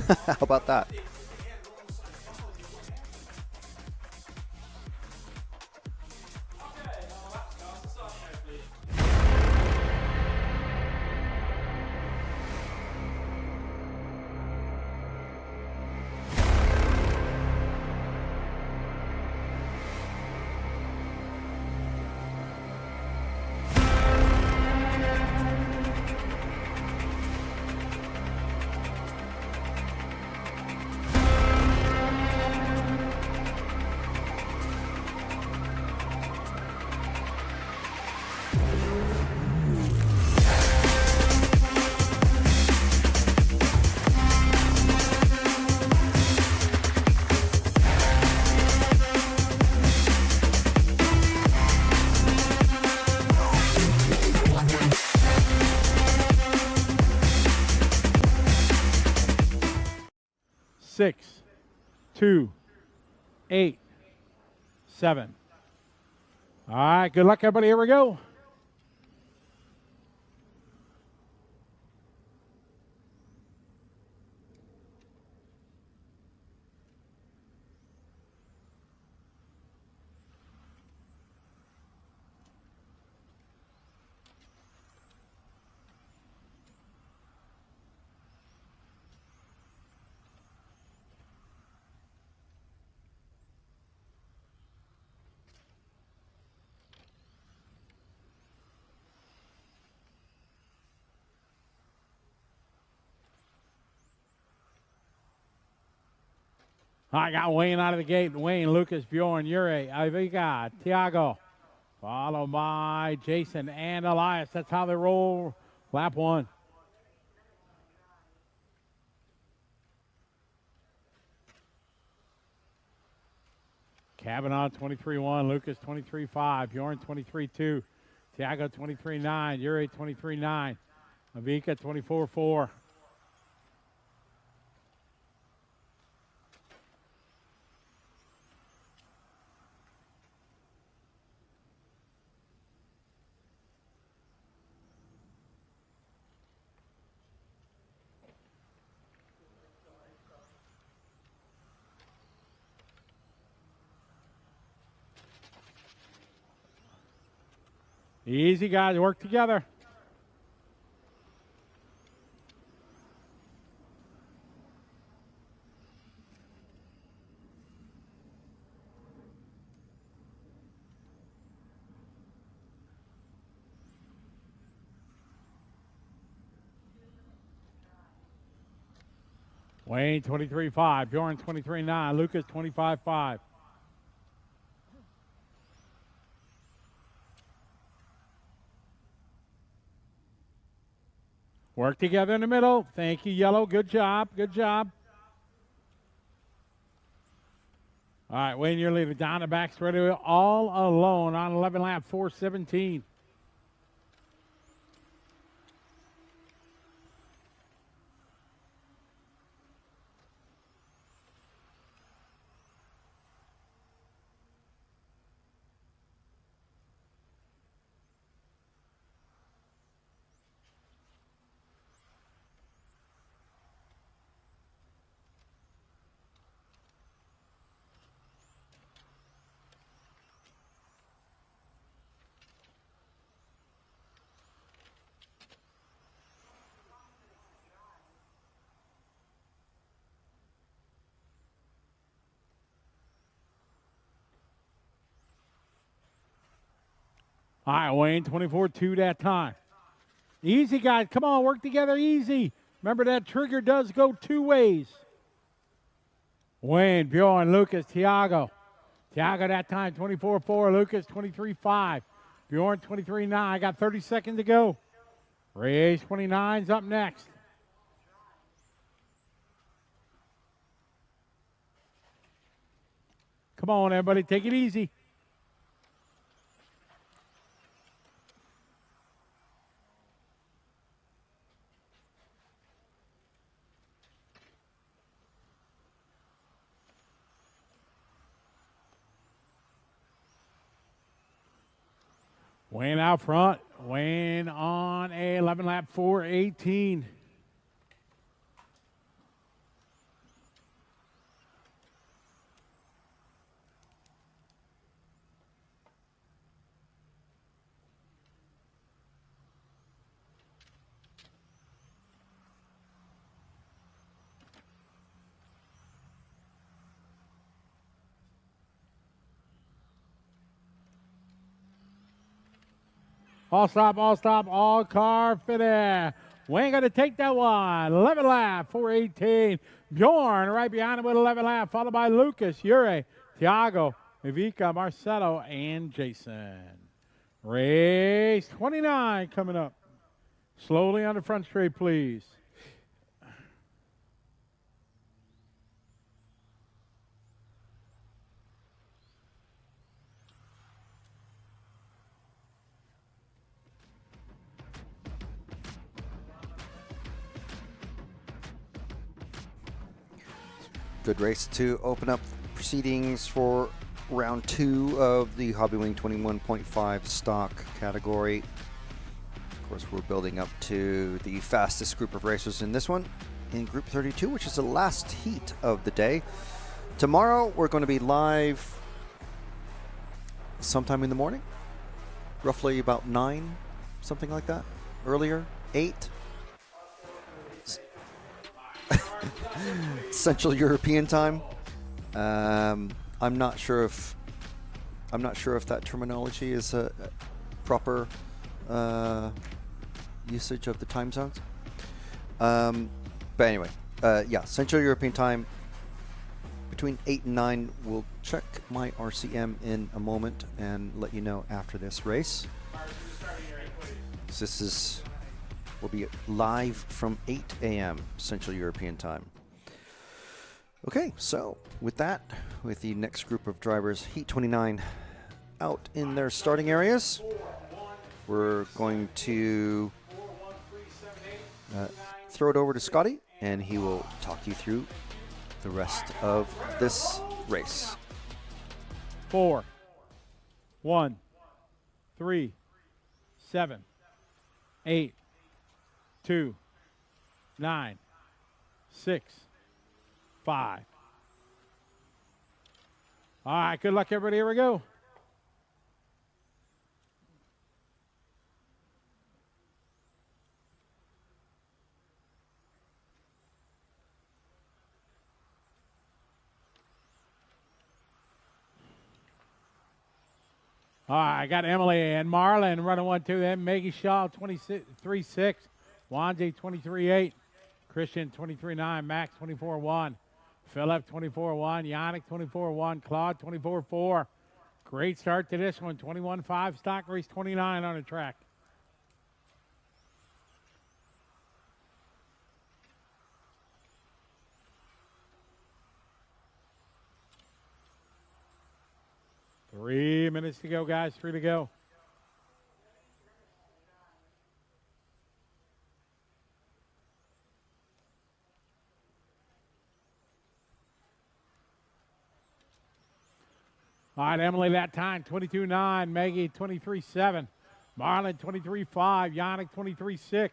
How about that? Six, 2, 8, 7. All right, good luck, everybody. Here we go. I got Wayne out of the gate. Wayne, Lucas, Bjorn, Ure, Ivica, Tiago, followed by Jason and Elias. That's how they roll. Lap 1. Kavanaugh 23-1, Lucas 23-5, Bjorn 23-2, Tiago 23-9, Ure 23-9, Ivica 24-4. Easy, guys. Work together. Wayne 23-5, Bjorn 23-9, Lucas 25-5. Work together in the middle. Thank you, Yellow. Good job. Good job. All right, Wayne, you're leading down the back straight away, all alone on 11 lap 417. All right, Wayne, 24-2 that time. Easy, guys. Come on, work together easy. Remember that trigger does go two ways. Wayne, Bjorn, Lucas, Tiago. Tiago that time, 24-4. Lucas, 23-5. Bjorn, 23-9. I got 30 seconds to go. Race 29's up next. Come on, everybody. Take it easy. Wayne out front. Wayne on a 11 lap 4:18. All stop, all car finish. Wayne going to take that one. 11 lap, 4:18. Bjorn right behind him with 11 lap, followed by Lucas, Ure, Thiago, Ivica, Marcelo, and Jason. Race 29 coming up. Slowly on the front straight, please. Good race to open up proceedings for round 2 of the Hobbywing 21.5 stock category. Of course, we're building up to the fastest group of racers in this one, in Group 32, which is the last heat of the day. Tomorrow, we're going to be live sometime in the morning, roughly about 9, something like that. Earlier, 8. Central European time. I'm not sure if that terminology is a proper usage of the time zones. But anyway, yeah, Central European time between 8 and 9. We'll check my RCM in a moment and let you know after this race. So we'll be live from 8 a.m. Central European time. Okay, so with that, with the next group of drivers, Heat 29 out in their starting areas, we're going to throw it over to Scotty, and he will talk you through the rest of this race. 4, 1, 3, 7, 8, 2, 9, 6, 5. All right, good luck, everybody. Here we go. All right, I got Emily and Marlon running 1-2. Then Maggie Shaw 23-6, Wanji 23-8, Christian 23-9, Max 24-1, Philip 24-1, Yannick 24-1, Claude 24-4. Great start to this one. 21-5 stock race 29 on the track. Three minutes to go, guys. 3 to go. All right, Emily, that time, 22-9. Maggie, 23-7. Marlon, 23-5. Yannick, 23-6.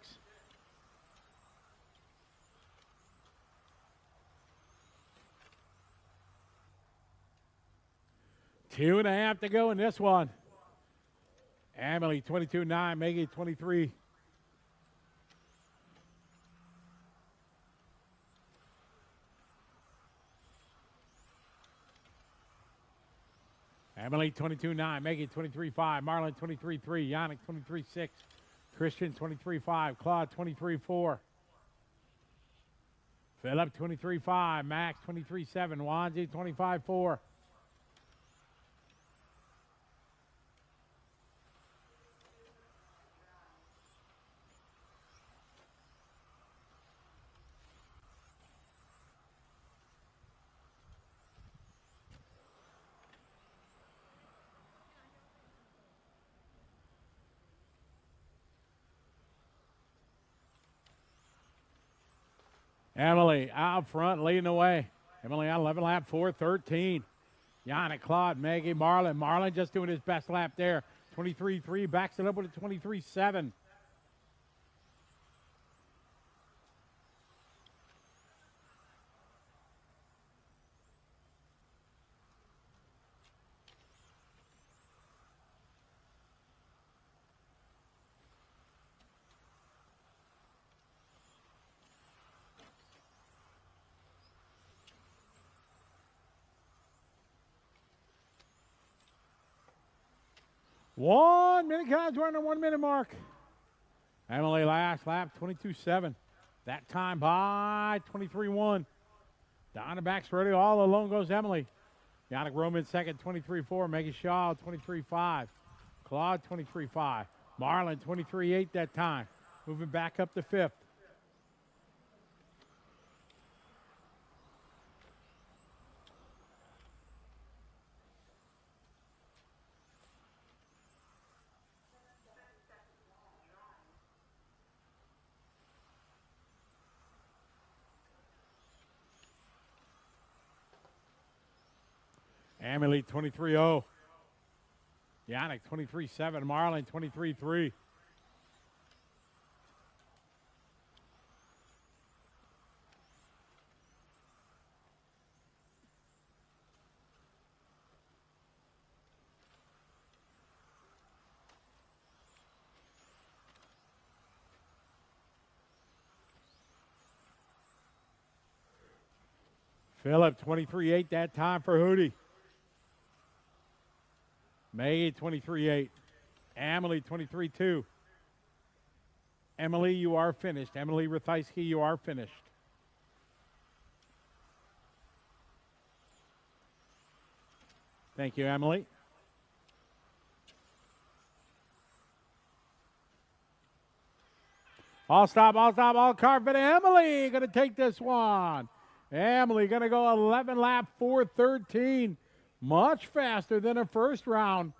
Two and a half to go in this one. Emily, 22-9. Maggie, 23. Emily, 22-9. Maggie, 23-5. Marlon, 23-3. Yannick, 23-6. Christian, 23-5. Claude, 23-4. Philip, 23-5. Max, 23-7. Wanji, 25-4. Emily out front, leading the way. Emily on 11 lap, 4:13. Yannick, Claude, Maggie, Marlon. Marlon just doing his best lap there. 23.3, backs it up with a 23.7. One minute, guys. We're on the 1 minute mark. Emily last lap, 22.7. That time by 23.1. Down the back's ready. All alone goes Emily. Yannick Roman second, 23.4. Maggie Shaw, 23.5. Claude, 23.5. Marlin, 23.8 that time. Moving back up to fifth. Emily, 23.0. Yannick, 23.7. Marlin, 23.3. Phillip, 23.8 that time for Hootie. May, 23.8. Emily, 23.2. Emily, you are finished. Emily Rathijski, you are finished. Thank you, Emily. All stop, all car fit. Emily going to take this one. Emily going to go 11 lap, 4:13. Much faster than her first round.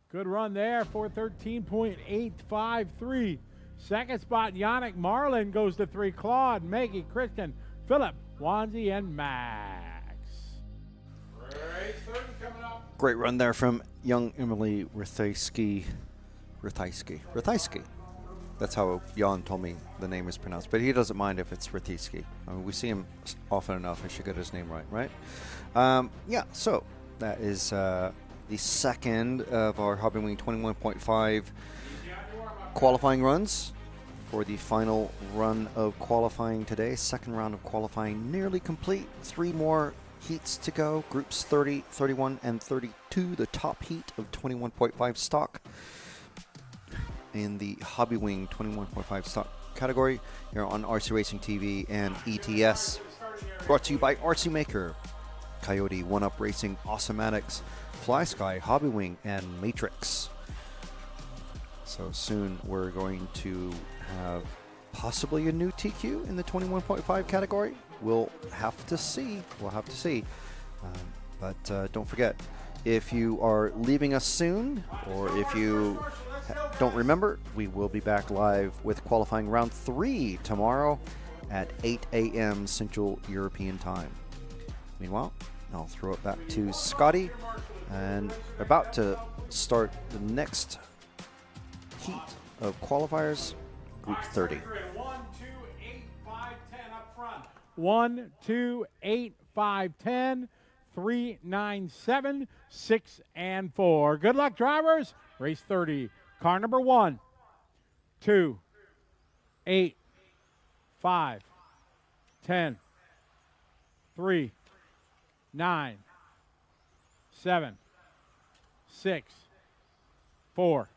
Good run there, 4:13.853. Second spot, Yannick Marlin goes to 3. Claude, Maggie, Kristen, Phillip, Wanzi, and Max. Race 30 coming up. Great run there from young Emily Rathijski. That's how Jan told me the name is pronounced, but he doesn't mind if it's Rathijski. I mean, we see him often enough. I should get his name right? Yeah, so that is the second of our Hobbywing 21.5 qualifying runs for the final run of qualifying today. Second round of qualifying nearly complete. 3 more heats to go. Groups 30, 31, and 32. The top heat of 21.5 stock in the Hobbywing 21.5 stock category here on RC Racing TV and ETS. Brought to you by RC Maker, Coyote, 1UP Racing, Awesomatics, Fly Sky, Hobbywing, and Matrix. So soon we're going to have possibly a new TQ in the 21.5 category. We'll have to see. But don't forget, if you are leaving us soon, or if you don't remember, we will be back live with qualifying round 3 tomorrow at 8 a.m. Central European Time. Meanwhile, I'll throw it back to Scotty, and about to start the next heat of qualifiers, Group 30. 1, 2, 8, 5, 10 up front. 1, 2, 8, 5, 10, 3, 9, 7, 6, and 4. Good luck, drivers. Race 30. Car number 1, 2, 8, 5, 10, 3, 9, 7, 6, 4.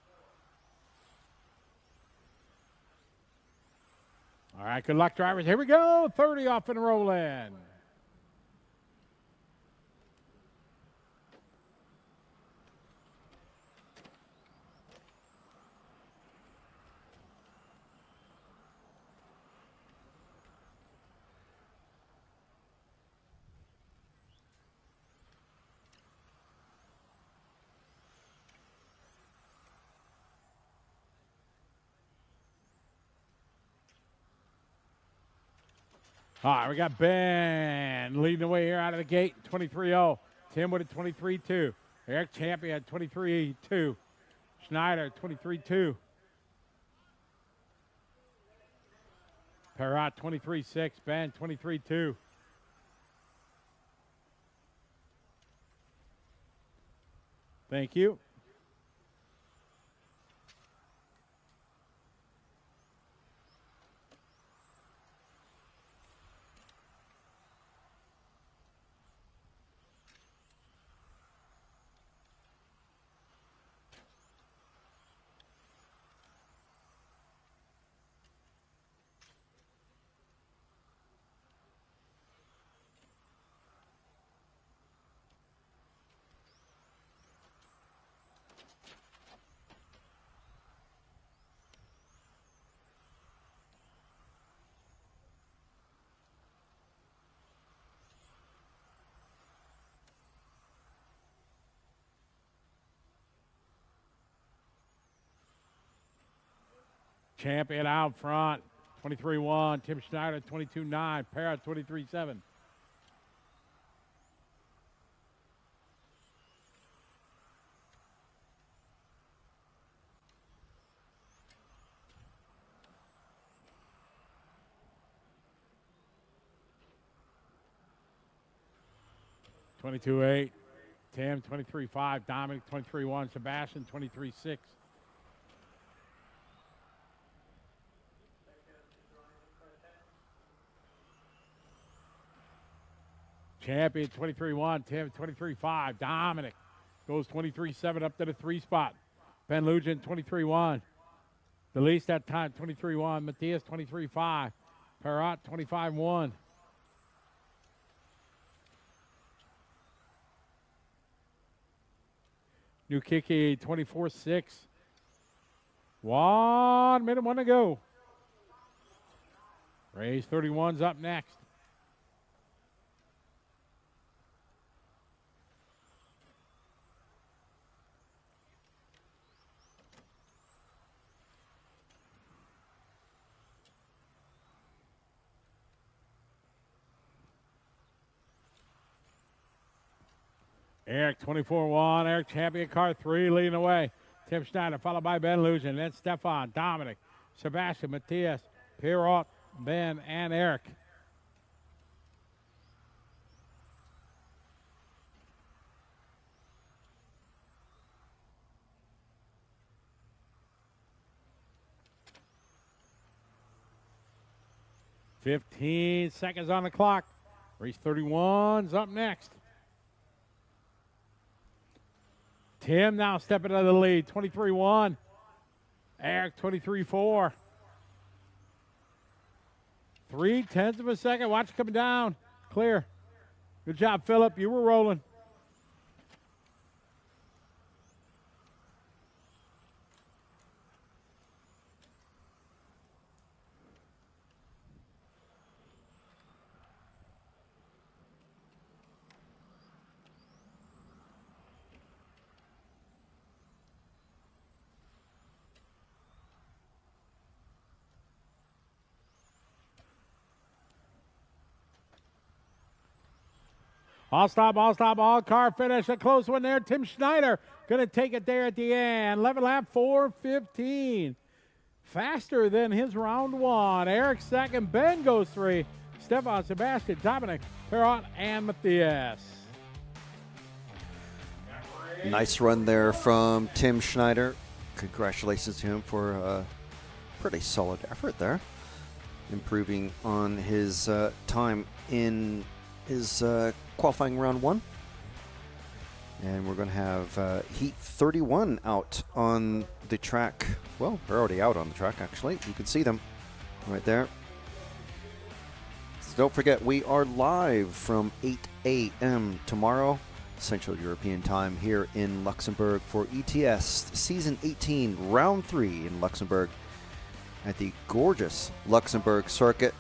All right, good luck, drivers. Here we go. 30 off and rolling. All right, we got Ben leading the way here out of the gate, 23.0. Tim with a 23.2. Eric Champion, 23.2. Schneider, 23-2. Perrot, 23-6. Ben, 23-2. Thank you. Champion out front, 23-1. Tim Schneider, 22-9. Parrott, 23-7. (22-8). Tim, 23-5. Dominic, 23-1. Sebastian, 23-6. Champion, 23-1. Tim, 23-5. Dominic goes 23-7 up to the 3 spot. Ben Lujan, 23-1. The least that time, 23-1. Matthias, 23-5. Perrot, 25-1. New Kiki, 24-6. 1 minute, 1 to go. Race 31's up next. Eric, 24-1. Eric, champion car 3, leading away. Tim Schneider, followed by Ben Lujan. Then Stefan, Dominic, Sebastian, Matthias, Pierrot, Ben, and Eric. "15 seconds on the clock. Race 31's up next. Tim now stepping out of the lead, 23-1. Eric, 23-4. 0.3 of a second. Watch it coming down. Clear. Good job, Philip. You were rolling. All stop, all car finish. A close one there. Tim Schneider going to take it there at the end. 11 lap, 4:15. Faster than his round 1. Eric second. Ben goes 3. Stefan, Sebastian, Dominic, Perrot, and Matthias. Nice run there from Tim Schneider. Congratulations to him for a pretty solid effort there. Improving on his time in his qualifying round 1. And we're going to have Heat 31 out on the track. Well, they're already out on the track, actually. You can see them right there. So don't forget, we are live from 8 a.m. tomorrow, Central European Time, here in Luxembourg for ETS Season 18, Round 3 in Luxembourg at the gorgeous Luxembourg circuit.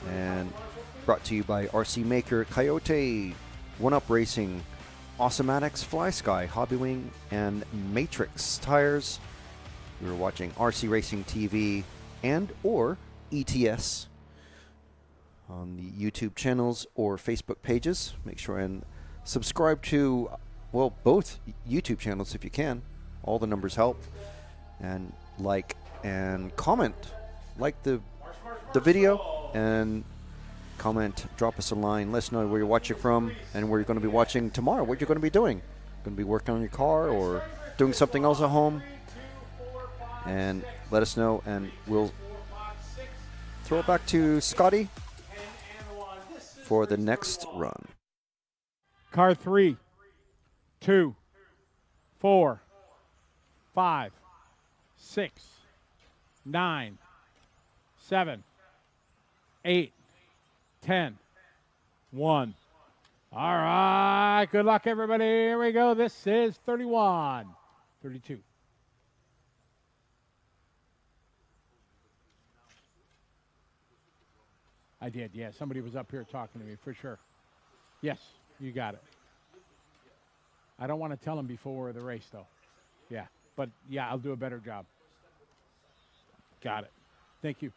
And brought to you by RC Maker, Coyote, 1UP Racing, Awesomatics, Fly Sky, Hobbywing, and Matrix Tires. You're watching RC Racing TV and or ETS on the YouTube channels or Facebook pages. Make sure and subscribe to well, both YouTube channels if you can. All the numbers help. And like and comment. Like the video and comment, drop us a line, let us know where you're watching from and where you're going to be watching tomorrow, what you're going to be doing. Going to be working on your car or doing something else at home. And let us know, and we'll throw it back to Scotty for the next run. Car 3, 2, 4, 5, 6, 9, 7, 8, 10, 1. All right, good luck, everybody. Here we go. This is 31, 32. I did, yeah. Somebody was up here talking to me, for sure. Yes, you got it. I don't want to tell them before the race, though. Yeah, but, yeah, I'll do a better job. Got it. Thank you.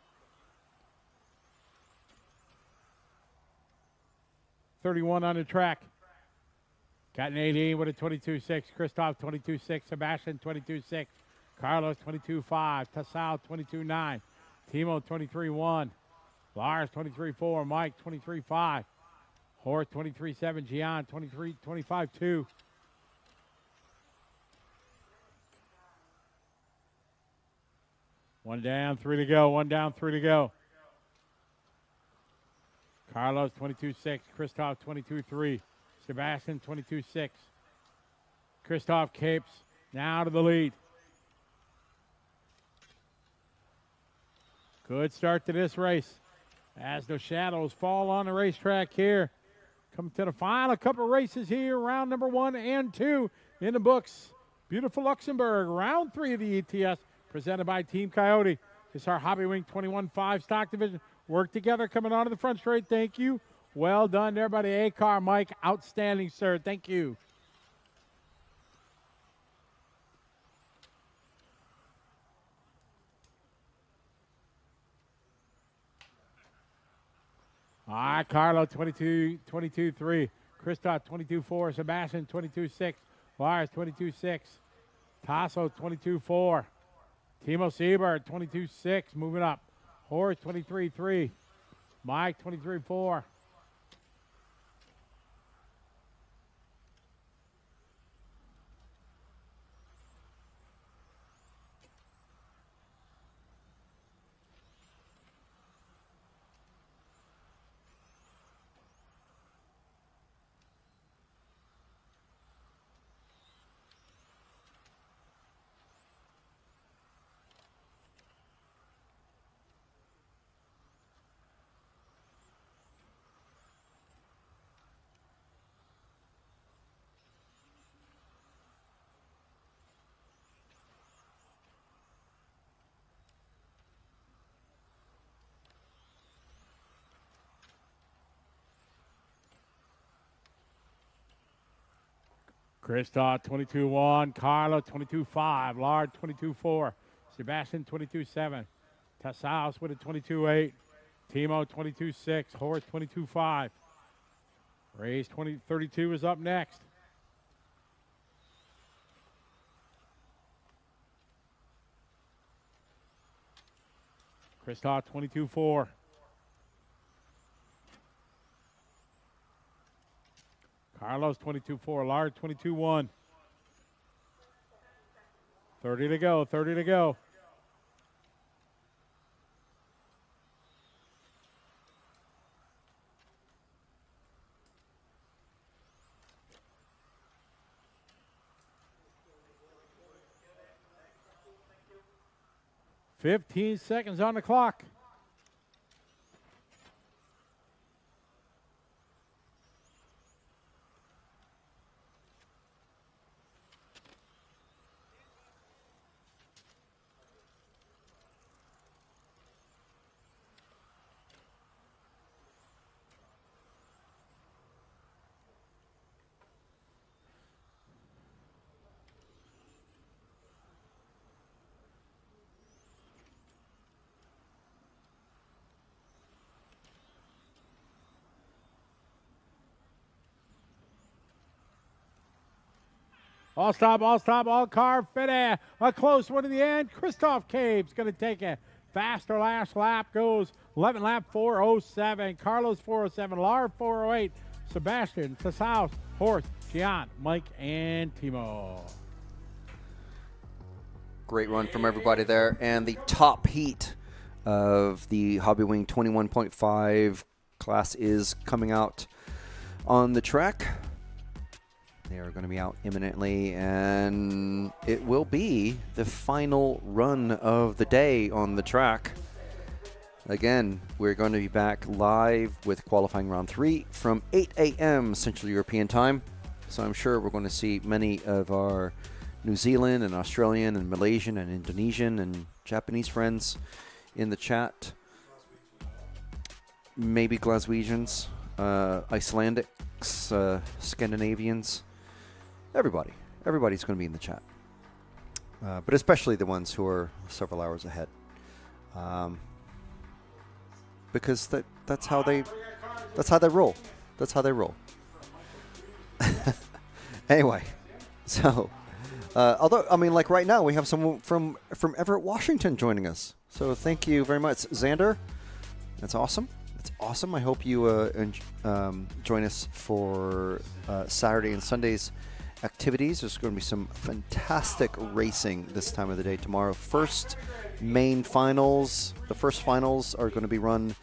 31 on the track. Got an 18 with a 22.6. Christoph 22.6. Sebastian 22.6. Carlos 22.5. Tassau 22.9. Timo 23.1. Lars 23.4. Mike 23.5. Horst 23.7. Gian 25.2. One down, 3 to go. One down, 3 to go. Carlos 22.6. Christoph 22.3. Sebastian 22.6. Christoph Capes now to the lead. Good start to this race as the shadows fall on the racetrack here. Coming to the final couple of races here, round number 1 and 2 in the books. Beautiful Luxembourg, round 3 of the ETS, presented by Team Coyote. This is our Hobby Wing 21.5 stock division. Work together coming onto the front straight. Thank you. Well done to everybody. A-Car, Mike, outstanding, sir. Thank you. All right, Carlo, 22.3. Christoph, 22.4. Sebastian, 22.6. Lars, 22.6. Tasso, 22.4. Timo Seberg, 22.6. Moving up. Horst, 23.3. Mike, 23.4. Christoph, 22.1. Carlo, 22.5. Lard, 22.4. Sebastian, 22.7. Tassaus with a 22.8. Timo, 22.6. Horst, 22.5. Race 32 is up next. Christoph, 22.4. Carlos, 22.4. Lard, 22.1. 30 to go, 30 to go. $15 seconds on the clock. All stop, all car finish. A close one to the end. Christoph Cabe's going to take it. Faster last lap goes 11 lap 407. Carlos 407. Lar 408. Sebastian, Sasaus, Horst, Gian, Mike, and Timo. Great run from everybody there. And the top heat of the Hobby Wing 21.5 class is coming out on the track. They are going to be out imminently, and it will be the final run of the day on the track. Again, we're going to be back live with qualifying round 3 from 8 a.m. Central European time. So I'm sure we're going to see many of our New Zealand and Australian and Malaysian and Indonesian and Japanese friends in the chat. Maybe Glaswegians, Icelandics, Scandinavians. Everybody's going to be in the chat, but especially the ones who are several hours ahead, because that's how they roll. That's how they roll. Anyway, so although I mean, like right now, we have someone from Everett, Washington, joining us. So thank you very much, Xander. That's awesome. It's awesome. I hope you join us for Saturday and Sunday's activities. There's going to be some fantastic racing this time of the day tomorrow. First main finals. The first finals are going to be run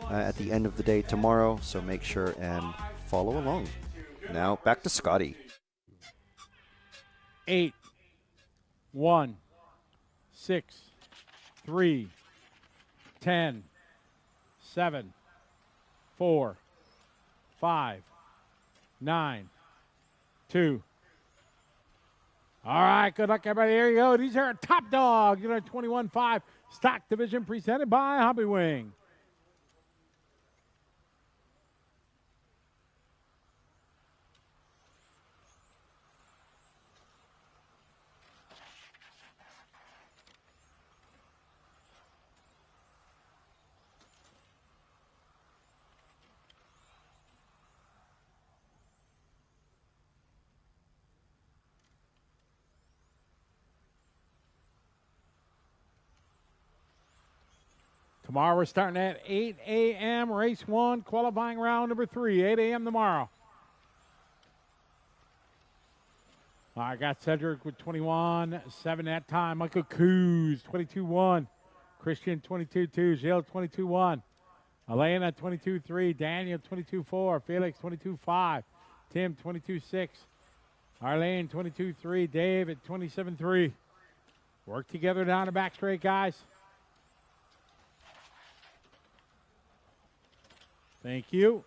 at the end of the day tomorrow, so make sure and follow along. Now back to Scotty. 8, 1, 6, 3, 10, 7, 4, 5, 9, 2. All right, good luck, everybody. Here you go. These are our top dogs in our 21.5 stock division presented by Hobby Wing. Tomorrow we're starting at 8 a.m. Race 1, qualifying round number 3, 8 a.m. tomorrow. I got Cedric with 21.7 that time. Michael Coos, 22.1. Christian, 22.2. Gilles, 22.1. Elena, 22.3. Daniel, 22.4. Felix, 22.5. Tim, 22.6. Arlene, 22.3. David, 27.3. Work together down the back straight, guys. Thank you.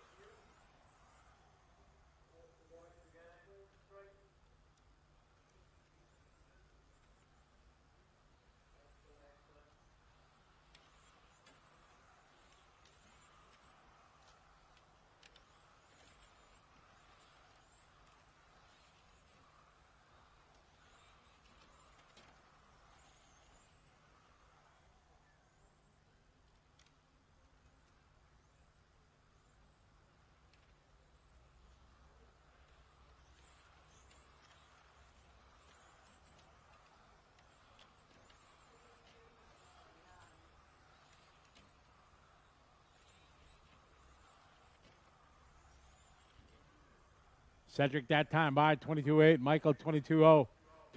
Cedric that time by 22.8. Michael 22.0.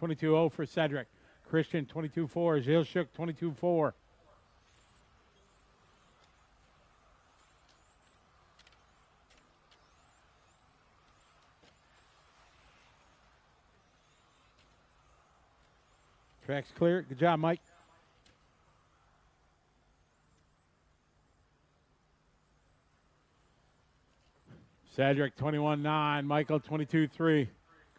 22.0 for Cedric. Christian 22.4. Gilles Shook 22.4. Track's clear. Good job, Mike. Cedric 21.9, Michael 22.3,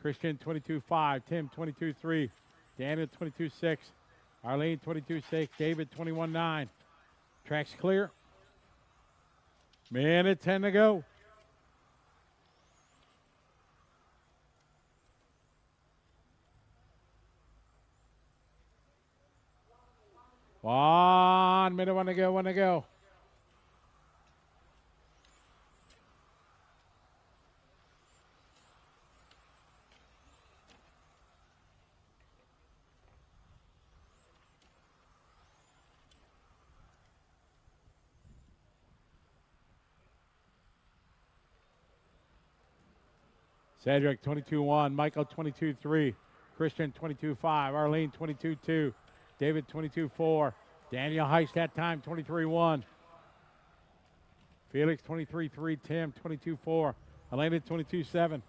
Christian 22.5, Tim 22.3, Daniel 22.6, Arlene 22.6, David 21.9. Track's clear. Minute 10 to go. One minute, one to go. Cedric 22-1, Michael 22-3, Christian 22-5, Arlene 22-2, David 22-4, Daniel Heist that time 23-1, Felix 23-3, Tim 22-4, Elena 22-7.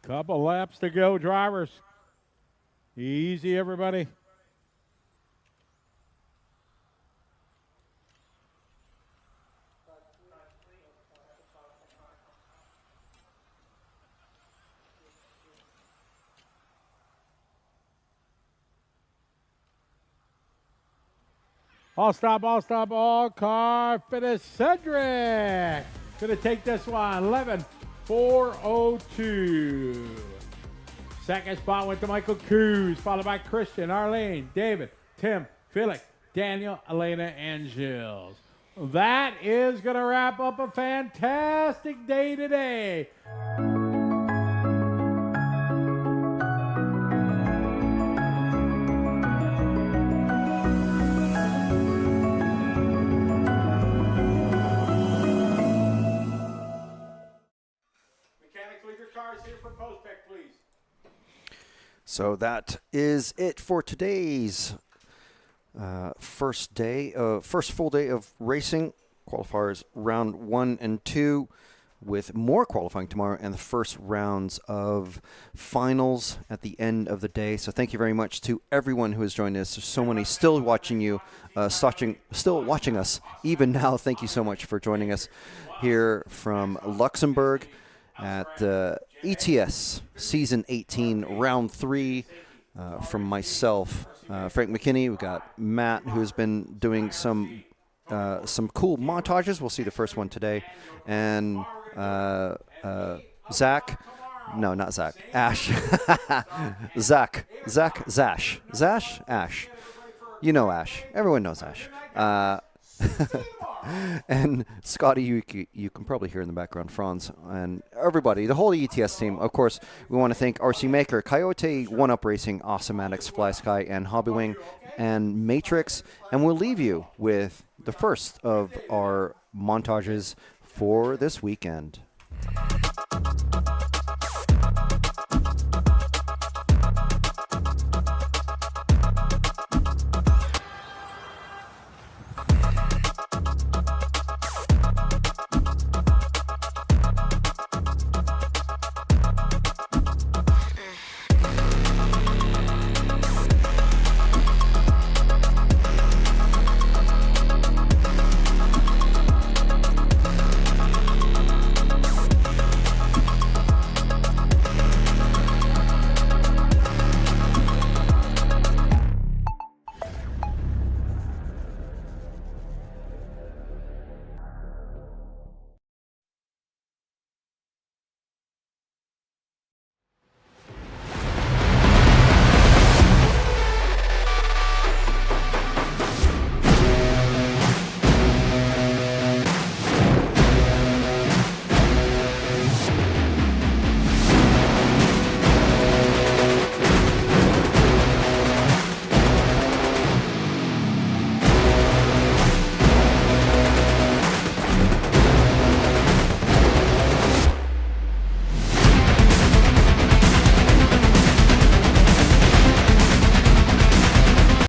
Couple laps to go, drivers. Easy, everybody. All stop, all car finish. Cedric gonna take this one, 11:4:02. Second spot went to Michael Coos, followed by Christian, Arlene, David, Tim, Felix, Daniel, Elena, and Gilles. That is gonna wrap up a fantastic day today. So that is it for today's first full day of racing. Qualifiers round 1 and 2, with more qualifying tomorrow and the first rounds of finals at the end of the day. So thank you very much to everyone who has joined us. There's so many still watching you, still watching us even now. Thank you so much for joining us here from Luxembourg at ETS Season 18, Round 3. From myself, Frank McKinney. We've got Matt, who's been doing some cool montages. We'll see the first one today. And Zach. No, not Zach. Ash. Zash? Ash. You know Ash. Everyone knows Ash. And Scotty, you can probably hear in the background, Franz, and everybody, the whole ETS team. Of course, we want to thank RC Maker, Coyote, One Up Racing, Awesomatics, Fly Sky, and Hobbywing, and Matrix. And we'll leave you with the first of our montages for this weekend.